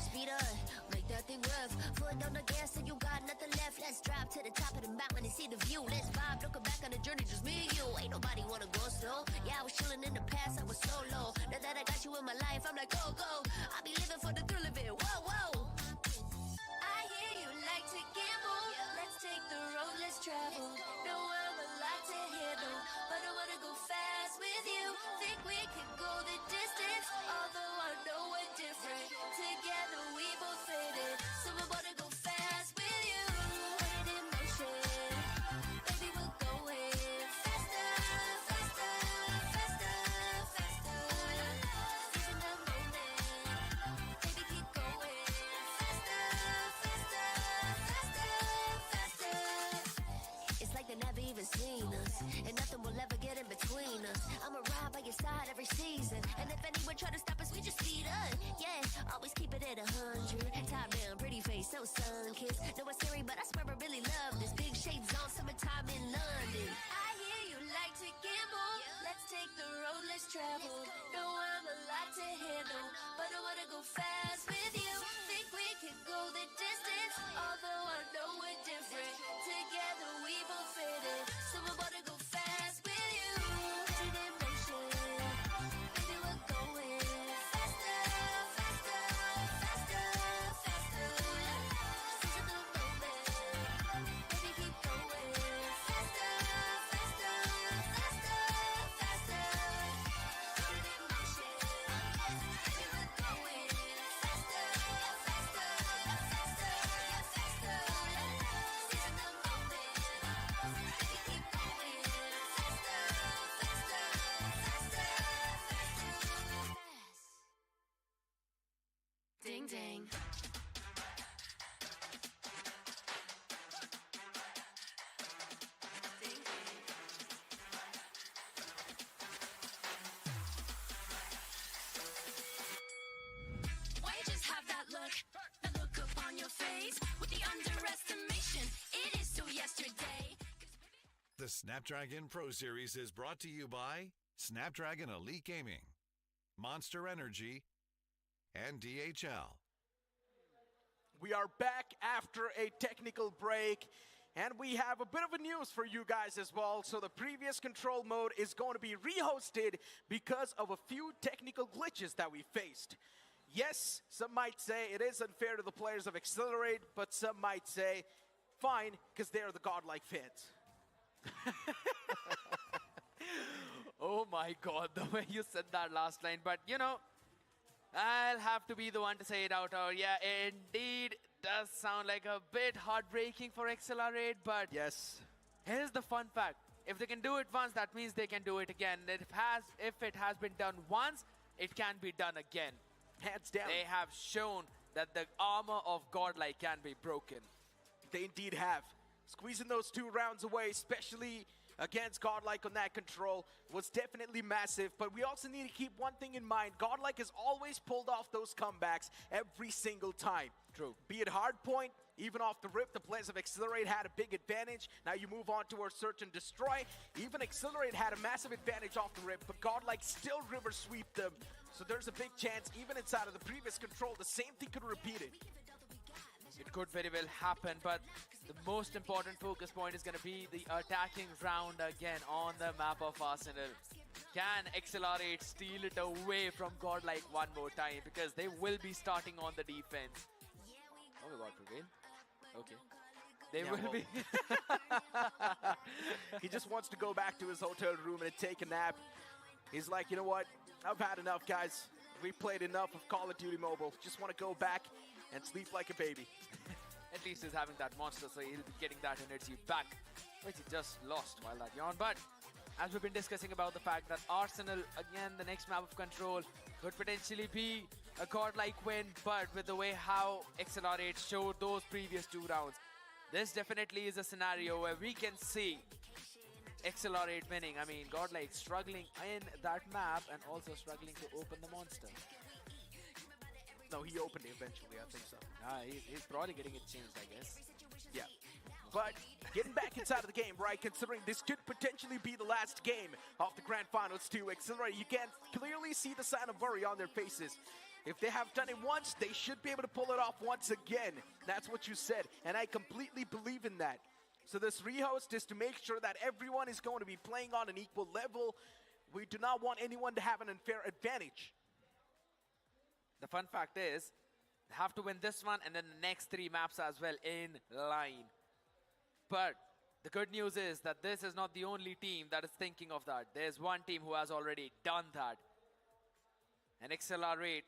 Speed up, make that thing rough. Foot on the gas and you got nothing left. Let's drive to the top of the mountain and see the view. Let's vibe, looking back on the journey, just me and you. Ain't nobody wanna go slow. Yeah, I was chilling in the past, I was solo. Now that I got you in my life, I'm like, go, go. I be living for the thrill of it, whoa, whoa. I hear you like to gamble. Let's take the road less traveled. Know I'm a lot to handle, but I wanna go fast with you. Think we could go the distance, although I know we're different. Together we both fit in, so I wanna go fast with you. Put it in motion, baby, we're going faster, faster, faster, faster. Seizing the moment, baby, keep going faster, faster, faster, faster. It's like they never even seen us, and nothing will ever get in between us. I'ma ride by your side every season, and if anyone try to stop us, we just speed up. Yeah, always keep it at 100. Top down, pretty face, so sun-kissed. Know it's scary, but I swear I really love this. Big shades on, summertime in London. I hear you like to gamble. Let's take the road less traveled. Know I'm a lot to handle, but I wanna go fast with you. Think we could go the distance, although I know we're different. Together we both fit in, so I wanna go fast with you. Put it in motion, baby, we're going faster, faster, faster, faster. Seizing the moment, baby, keep going faster, faster, faster, faster. Put it in motion, baby, we're going faster, faster, faster, The Snapdragon Pro Series is brought to you by Snapdragon Elite Gaming, Monster Energy, and DHL. We are back after a technical break, and we have a bit of a news for you guys as well. So the previous control mode is going to be rehosted because of a few technical glitches that we faced. Yes, some might say it is unfair to the players of XLR8, but some might say, fine, because they're the godlike fans. Oh my god, the way you said that last line. But you know, I'll have to be the one to say it out. Yeah, indeed does sound like a bit heartbreaking for XLR8, but yes, here's the fun fact. If they can do it once, that means they can do it again. If it has been done once, it can be done again. Hands down. They have shown that the armor of Godlike can be broken. They indeed have. Squeezing those 2 rounds away, especially against Godlike on that control, was definitely massive. But we also need to keep one thing in mind. Godlike has always pulled off those comebacks every single time. True. Be it Hardpoint, even off the rip, the players of XLR8 had a big advantage. Now you move on towards Search and Destroy. Even XLR8 had a massive advantage off the rip, but Godlike still river sweep them. So there's a big chance, even inside of the previous control, the same thing could repeat it. It could very well happen, but the most important focus point is going to be the attacking round again on the map of Arsenal. Can XLR8 steal it away from Godlike one more time? Because they will be starting on the defense. Oh my god, Prevail. Okay. They will be. He just wants to go back to his hotel room and take a nap. He's like, you know what? I've had enough, guys. We played enough of Call of Duty Mobile. Just want to go back and sleep like a baby. At least he's having that monster, so he'll be getting that energy back, which he just lost while that yawn. But as we've been discussing about the fact that Arsenal, again, the next map of control, could potentially be a godlike win, but with the way how XLR8 showed those previous 2 rounds, this definitely is a scenario where we can see XLR8 winning. I mean, godlike struggling in that map and also struggling to open the monster. No, he opened it eventually, I think so. He's probably getting it changed, I guess. Yeah. But getting back inside of the game, right, considering this could potentially be the last game of the Grand Finals too, XLR8, you can clearly see the sign of worry on their faces. If they have done it once, they should be able to pull it off once again. That's what you said, and I completely believe in that. So this rehost is to make sure that everyone is going to be playing on an equal level. We do not want anyone to have an unfair advantage. The fun fact is, they have to win this one and then the next 3 maps as well in line. But the good news is that this is not the only team that is thinking of that. There's one team who has already done that. And XLR8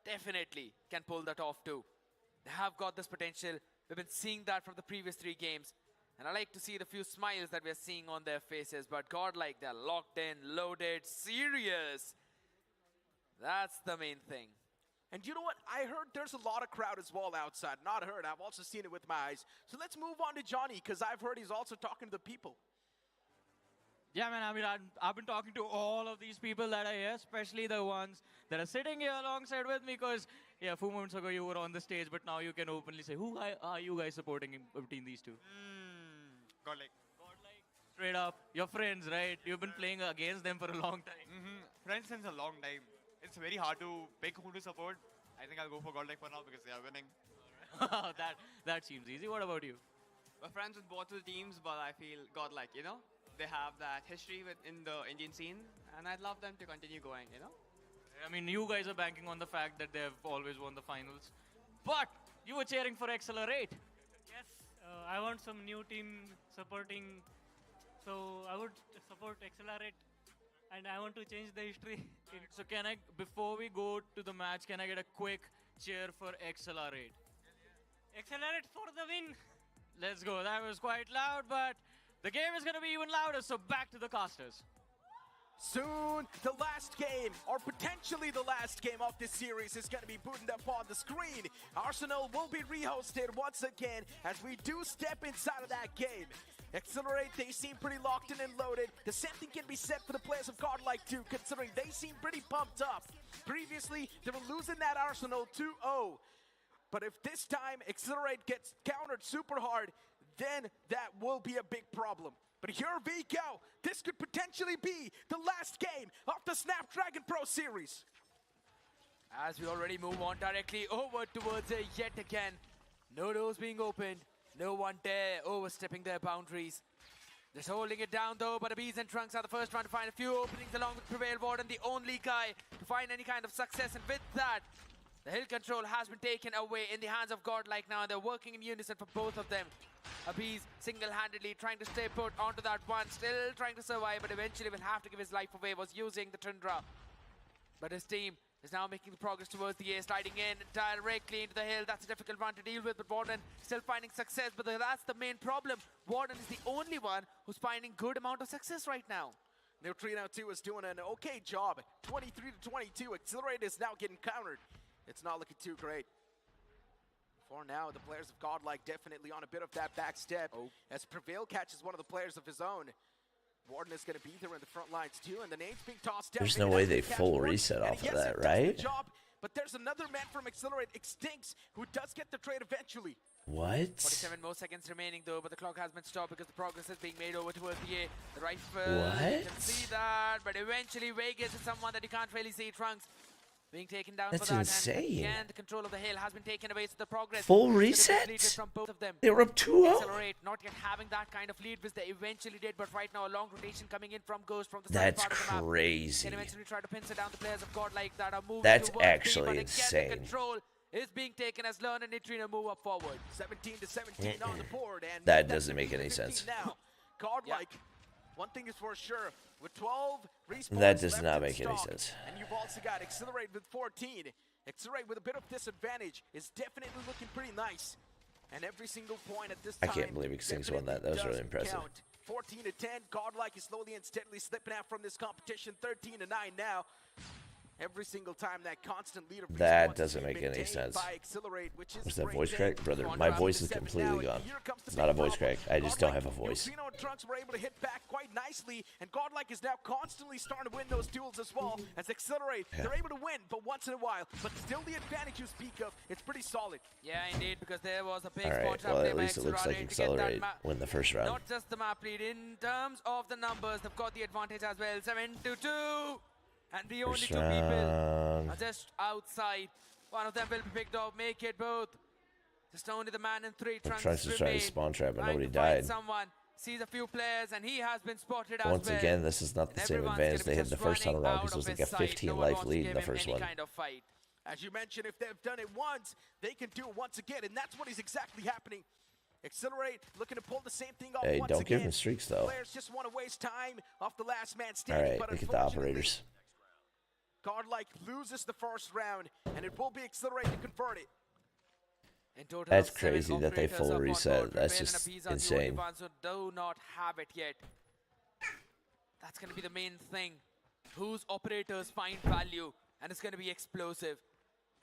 definitely can pull that off too. They have got this potential. We've been seeing that from the previous 3 games. And I like to see the few smiles that we're seeing on their faces. But godlike, they're locked in, loaded, serious. That's the main thing. And you know what? I heard there's a lot of crowd as well outside. Not heard, I've also seen it with my eyes. So let's move on to Johnny, because I've heard he's also talking to the people. Yeah, man, I mean, I've been talking to all of these people that are here, especially the ones that are sitting here alongside with me, because, yeah, a few moments ago you were on the stage, but now you can openly say, who are you guys supporting between these 2? Godlike. Godlike. Straight up, your friends, right? You've been playing against them for a long time. Friends since a long time. It's very hard to pick who to support. I think I'll go for Godlike for now because they are winning. that seems easy. What about you? We're friends with both of the teams, but I feel Godlike, you know? They have that history in the Indian scene, and I'd love them to continue going, you know? I mean, you guys are banking on the fact that they've always won the finals. But you were cheering for XLR8. Yes, I want some new team supporting. So I would support XLR8. And I want to change the history. So can I, before we go to the match, can I get a quick cheer for XLR8? XLR8 for the win. Let's go. That was quite loud, but the game is going to be even louder, so back to the casters. Soon, the last game, or potentially the last game of this series is going to be booted up on the screen. Arsenal will be rehosted once again as we do step inside of that game. XLR8, they seem pretty locked in and loaded. The same thing can be said for the players of Godlike too, considering they seem pretty pumped up. Previously, they were losing that Arsenal 2-0. But if this time XLR8 gets countered super hard, then that will be a big problem. But here we go. This could potentially be the last game of the Snapdragon Pro Series. As we already move on directly over towards it yet again. No doors being opened. No one dare overstepping their boundaries. Just holding it down though, but the Bees and Trunks are the first one to find a few openings along with Prevail Warden, the only guy to find any kind of success. And with that, the hill control has been taken away in the hands of Godlike now. They're working in unison for both of them. Abiz single-handedly trying to stay put onto that one, still trying to survive, but eventually will have to give his life away. Was using the Tundra. But his team is now making the progress towards the A, sliding in directly into the hill. That's a difficult one to deal with, but Warden still finding success. But that's the main problem. Warden is the only one who's finding good amount of success right now. Neutrino 2 is doing an okay job. 23 to 22. Accelerate is now getting countered. It's not looking too great. For now, the players of Godlike definitely on a bit of that back step. As Prevail catches one of the players of his own. Warden is going to be there in the front lines too, and the name's being tossed down. There's no way they full reset off of that, right? But there's another man from Accelerate, Extincts, who does get the trade eventually. What? 47 more seconds remaining though, but the clock has been stopped because the progress is being made over towards the A. The rifle, you can see that, but eventually Vegas is someone that you can't really see. Trunks being taken down That's for that. insane. And again, the control of the hill has been taken away, so the progress full reset from both of them. They were up 2-0. Accelerate not yet having that kind of lead, which they eventually did, but right now a long rotation coming in from Ghost from the That's side part of the map. crazy. Can eventually try to pincer down the players of Godlike that are moving. That's towards actually B, but insane. again, the control is being taken as Learn and Neutrino move up forward. 17 to 17 on the board, and that doesn't make any sense. Now, Godlike. One thing is for sure, with 12 respawns That does left not in make any stock, sense. And you've also got Accelerate with 14. Accelerate with a bit of disadvantage is definitely looking pretty nice. And every single point at this I time. can't believe Extincts won that. That was really impressive. Count. 14 to 10. Godlike is slowly and steadily slipping out from this competition. 13 to 9 now. Every single time that constant lead of that doesn't make any sense. Was that voice crack? Brother, my voice is completely gone. It's not a voice crack. I just don't have a voice. Neutrino and Trunks were able to hit back quite nicely, and Godlike is now constantly starting to win those duels as well. As Accelerate, they're able to win, but once in a while. But still the advantage you speak of, it's pretty solid. Yeah, indeed, because there was a big Alright, well at least it looks like Accelerate win the first round. Not just the map lead, in terms of the numbers, they've got the advantage as well. 7-2. And the only two people are just outside. One of them will be picked off, make it both. Just only the man in 3 Trunks Trunks is trying to spawn trap, but nobody died. Someone sees a few players, and he has been spotted as Once well. again, this is not the same advantage they had in the first time around because it was like a 15 life lead in the first one. Kind of fight. As you mentioned, if they've done it once, they can do it once again, and that's what is exactly happening. Accelerate, looking to pull the same thing off once don't again. give them streaks though. Players just want to waste time off the last man standing. Alright, look at the operators. Godlike loses the first round, and it will be Accelerate to convert it. In total, that's crazy that they full reset. That's just insane. The who do not have it yet. That's going to be the main thing. Whose operators find value, and it's going to be explosive.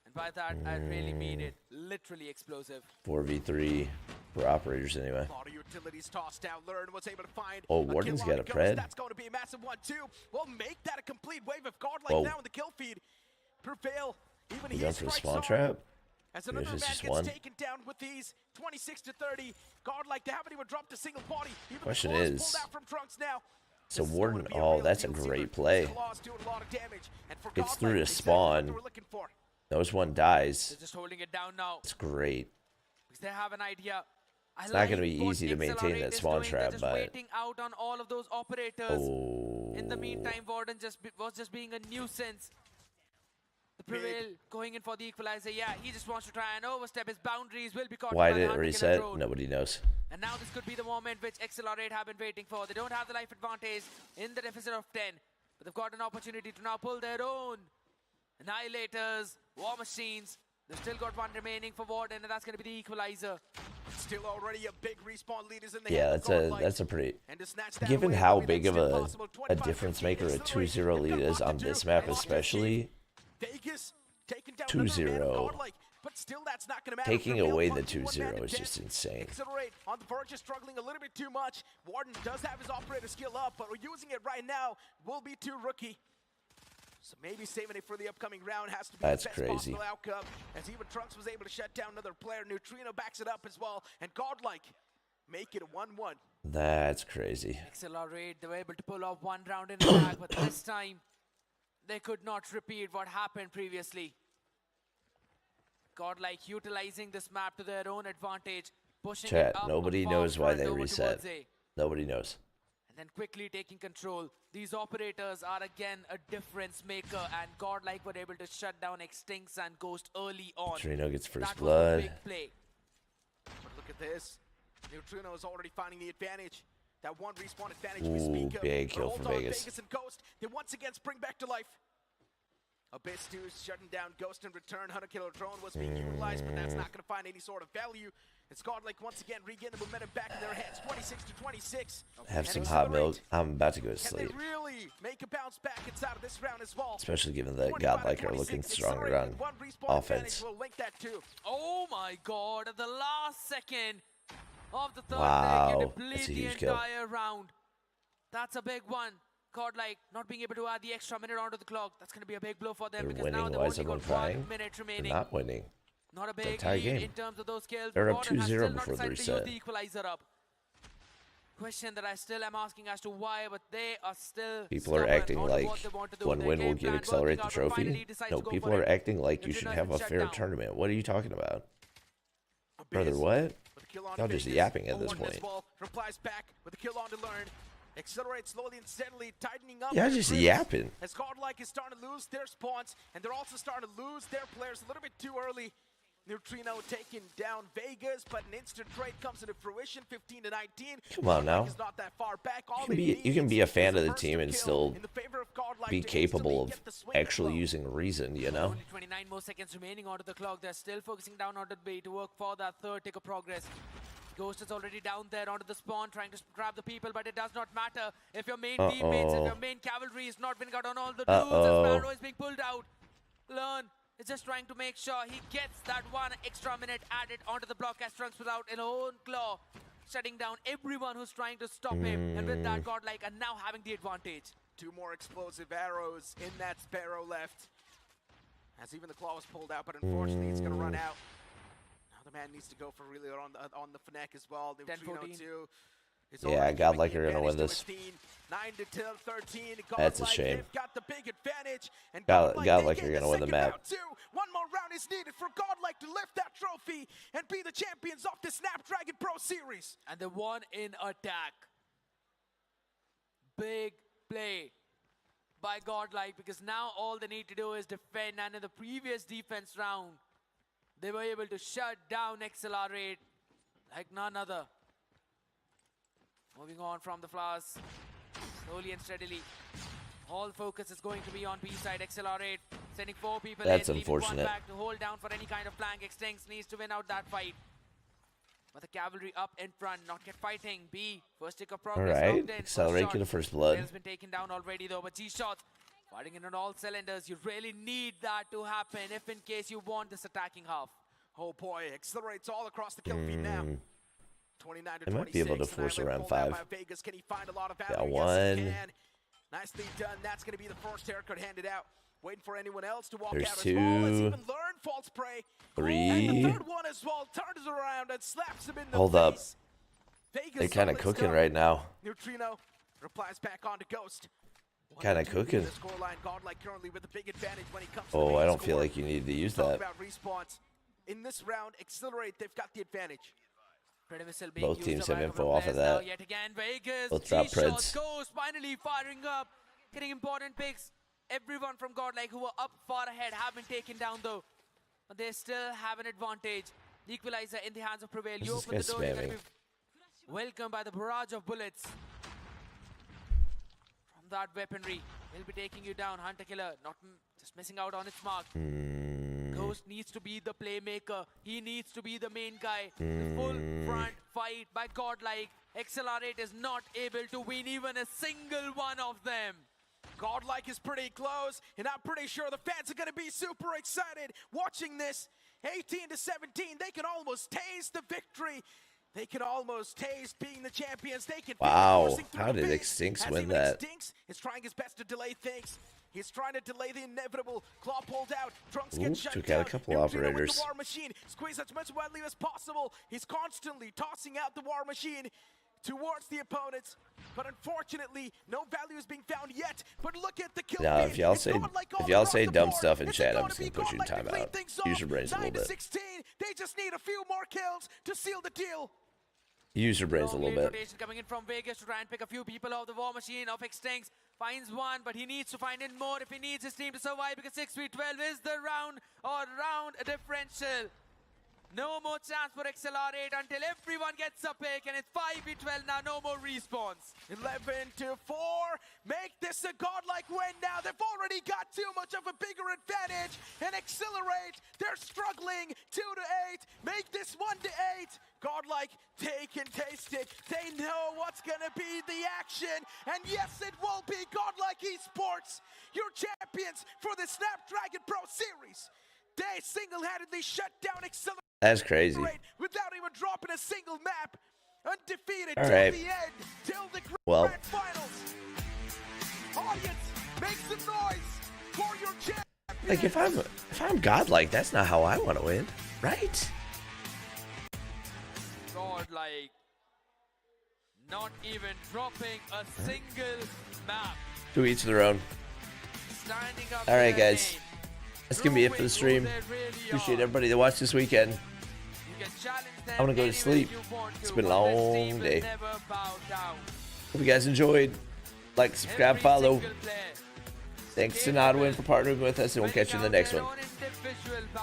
And by that, I really mean it. Literally explosive. 4v3 for operators anyway. A lot of utilities tossed down. Learn was able to find. Oh, Warden's got a pred. That's going to be a massive one too. We'll make that a complete wave of Godlike now in the kill feed. Prevail. Even he for the spawn trap. As another man gets taken down with these 26 to 30. Godlike, they haven't even dropped a single body. Even question the is, pulled out from Trunks now. so Warden, oh, that's a great play. Gets through to spawn. Knows one dies. They're just holding it down now. It's great. Because they have an idea. It's not going to be easy to maintain that spawn trap, but waiting out on all of those operators. In the meantime, Warden was just being a nuisance. The Prevail going in for the equalizer. Yeah, he just wants to try and overstep his boundaries. Will be caught. Why did it reset? Nobody knows. And now this could be the moment which XLR8 have been waiting for. They don't have the life advantage in the deficit of 10, but they've got an opportunity to now pull their own. Annihilators, War Machines. They've still got one remaining for Warden, and that's going to be the equalizer. Still already a big respawn lead is in the yeah, that's a pretty. Given how big of a difference maker a 2-0 lead is on this map, especially 2-0. But still, that's not going to matter. Taking away the 2-0 is just insane. Accelerate on the verge is struggling a little bit too much. Warden does have his operator skill up, but we're using it right now will be too rookie. So maybe saving it for the upcoming round has to be the best possible outcome. As even Trunks was able to shut down another player. Neutrino backs it up as well. And Godlike make it a 1-1. That's crazy. XLR8, they were able to pull off one round in attack, but this time they could not repeat what happened previously. Godlike utilizing this map to their own advantage, pushing Chat, it up nobody far knows why front they over reset. towards A. Nobody knows. And then quickly taking control. These operators are again a difference maker, and Godlike were able to shut down Extincts and Ghost early on. Neutrino gets first That was a blood. big play. But look at this. Neutrino is already finding the advantage. That one respawn advantage we speak of. Big But kill hold for on, Vegas. Vegas and Ghost, they once again spring back to life. Abyss 2 is shutting down Ghost in return. Hunter Killer Drone was being utilized, but that's not going to find any sort of value. It's Godlike once again regain the momentum back in their hands, 26-26. Have some hot milk. I'm about to go to Can sleep. they really make a bounce back inside of this round as well? Especially given that Godlike are looking stronger on offense. Will link that too. Oh my god, at the last second of the third Wow, leg, you that's deplete a the huge kill. entire round. That's a big one. Godlike not being able to add the extra minute onto the clock. That's going to be a big blow for them They're because now winning. they've Why only is everyone got 1 crying? minute They're remaining. not winning. Not a It's a big tie lead game. in terms of those kills. They're up Gordon has 2-0 still not before the decided to use reset. the equalizer up. Question that I still am asking as to why, but they are still People are stubborn acting on like what they want to do. one Their win will game get plan accelerate the working out, but finally trophy. decides No, to go people for are it. acting like you Neutrino should has have been a shut fair down. tournament. What are you talking about? Brother, Abyss what? with a kill on Y'all just Vegas. yapping at this Owen as point. well replies back with a kill on to learn. Accelerate slowly and steadily, tightening up. Yeah, their just grips yapping. As Godlike is starting to lose their spawns, and they're also starting to lose their players a little bit too early. Neutrino taking down Vegas, but an instant trade comes into fruition, 15-19. Come on now. Godlike is not that far back. All You can be a fan of the first team and kill still in the favor of Godlike be to capable instantly of get the swing actually flow. using reason, you know? Only 29 more seconds remaining onto the clock. They're still focusing down onto the B to work for that third tick of progress. Ghost is already down there onto the spawn, trying to grab the people, but it does not matter. If your main teammates, if your main cavalry is not winning out on all the dudes, as Sparrow is being pulled out. Learn is just trying to make sure he gets that 1 extra minute added onto the block as Trunks without an own claw, shutting down everyone who's trying to stop him. And with that, Godlike are now having the advantage. 2 more explosive arrows in that Sparrow left. As even the claw was pulled out, but unfortunately it's going to run out. Now the man needs to go for really on the Fnac as well. 10-14. Yeah, Godlike are gonna win this. 9-13. That's a shame. They've got the big advantage, and Godlike are gonna win the second map. round too. 1 more round is needed for Godlike to lift that trophy and be the champions of the Snapdragon Pro Series. And they won in attack. Big play by Godlike, because now all they need to do is defend, and in the previous defense round, they were able to shut down XLR8 like none other. Moving on from the flowers, slowly and steadily. All focus is going to be on B side. XLR8 sending 4 people That's in, leaving 1 unfortunate. back to hold down for any kind of flank. Extincts needs to win out that fight. But the cavalry up in front, not yet fighting. B, first tick of progress. Alright, locked in. Accelerate, First get a shot. first blood. Rail's been taken down already though, but G-shots fighting in on all cylinders. You really need that to happen if in case you want this attacking half. Oh boy, accelerates all across the kill feed now. 29-26. They might be able to force around 5. Vegas. Can he find a lot of Got value? one. Yes, he can. Nicely done. That's going to be the first haircut handed out. Waiting for anyone else to walk There's out as well. As 2. even Learn falls prey. 3. And the third one as well turns around and slaps him in the Hold up. face. Vegas They're kind of lets cooking go. right now. Neutrino replies back onto Ghost. Kind of cooking. The scoreline, Godlike currently with a big advantage when he comes to Oh, the I main don't feel score. like you need to use Talk that. about respawns. In this round, Accelerate, they've got the advantage. Both teams have info off of Now that. yet again, Vegas. Both drop G-shots, Preds. Ghost finally firing up, getting important picks. Everyone from Godlike who were up far ahead have been taken down though, but they still have an advantage. The equalizer in the hands of Prevail. You What's open the this door, guy you're gonna spamming? be welcomed by the barrage of bullets from that weaponry. He'll be taking you down. Hunter Killer not just missing out on its mark. Ghost needs to be the playmaker. He needs to be the main guy. The full front fight by Godlike. XLR8 is not able to win even a single one of them. Godlike is pretty close, and I'm pretty sure the fans are going to be super excited watching this. 18-17, they can almost taste the victory. They can almost taste being the champions. They can feel it Wow, coursing through how the did veins, Extincts as win even that? Extincts is trying his best to delay things. He's trying to delay the inevitable. Claw pulled out. Trunks Ooh, gets shut took down. out a couple Neutrino operators. with the War Machine. Squeeze as much value as possible. He's constantly tossing out the War Machine towards the opponents. But unfortunately, no value is being found yet. But look at the kill. Now, if y'all say dumb stuff in chat, I'm just gonna put you in timeout. Use your brains a little bit. 16. They just need a few more kills to seal the deal. Use your brains a little bit. Rotation coming in from Vegas to try and pick a few people off the War Machine of Extinct. Finds one, but he needs to find in more if he needs his team to survive, because 6v12 is the round differential. No more chance for XLR8 until everyone gets a pick, and it's 5v12 now, no more respawns. 11-4. Make this a godlike win now. They've already got too much of a bigger advantage. And Accelerate, they're struggling. 2-8. Make this 1-8. Godlike, they can taste it. They know what's gonna be the action. And yes, it will be Godlike Esports, your champions for the Snapdragon Pro Series. They single-handedly shut down Accelerate. That's crazy. Without even dropping a single map. Undefeated all till right. the end, till the Well, grand finals. Audience, make some noise for your champion. like if I'm godlike, that's not how I want to win, right? Godlike, not even dropping a single map. To each their own. Standing up. All right, guys. That's gonna be it for the stream. Appreciate everybody that watched this weekend. I'm gonna go to sleep. It's been a long day. Hope you guys enjoyed. Like, subscribe, follow. Thanks to Nodwin for partnering with us, and we'll catch you in the next one.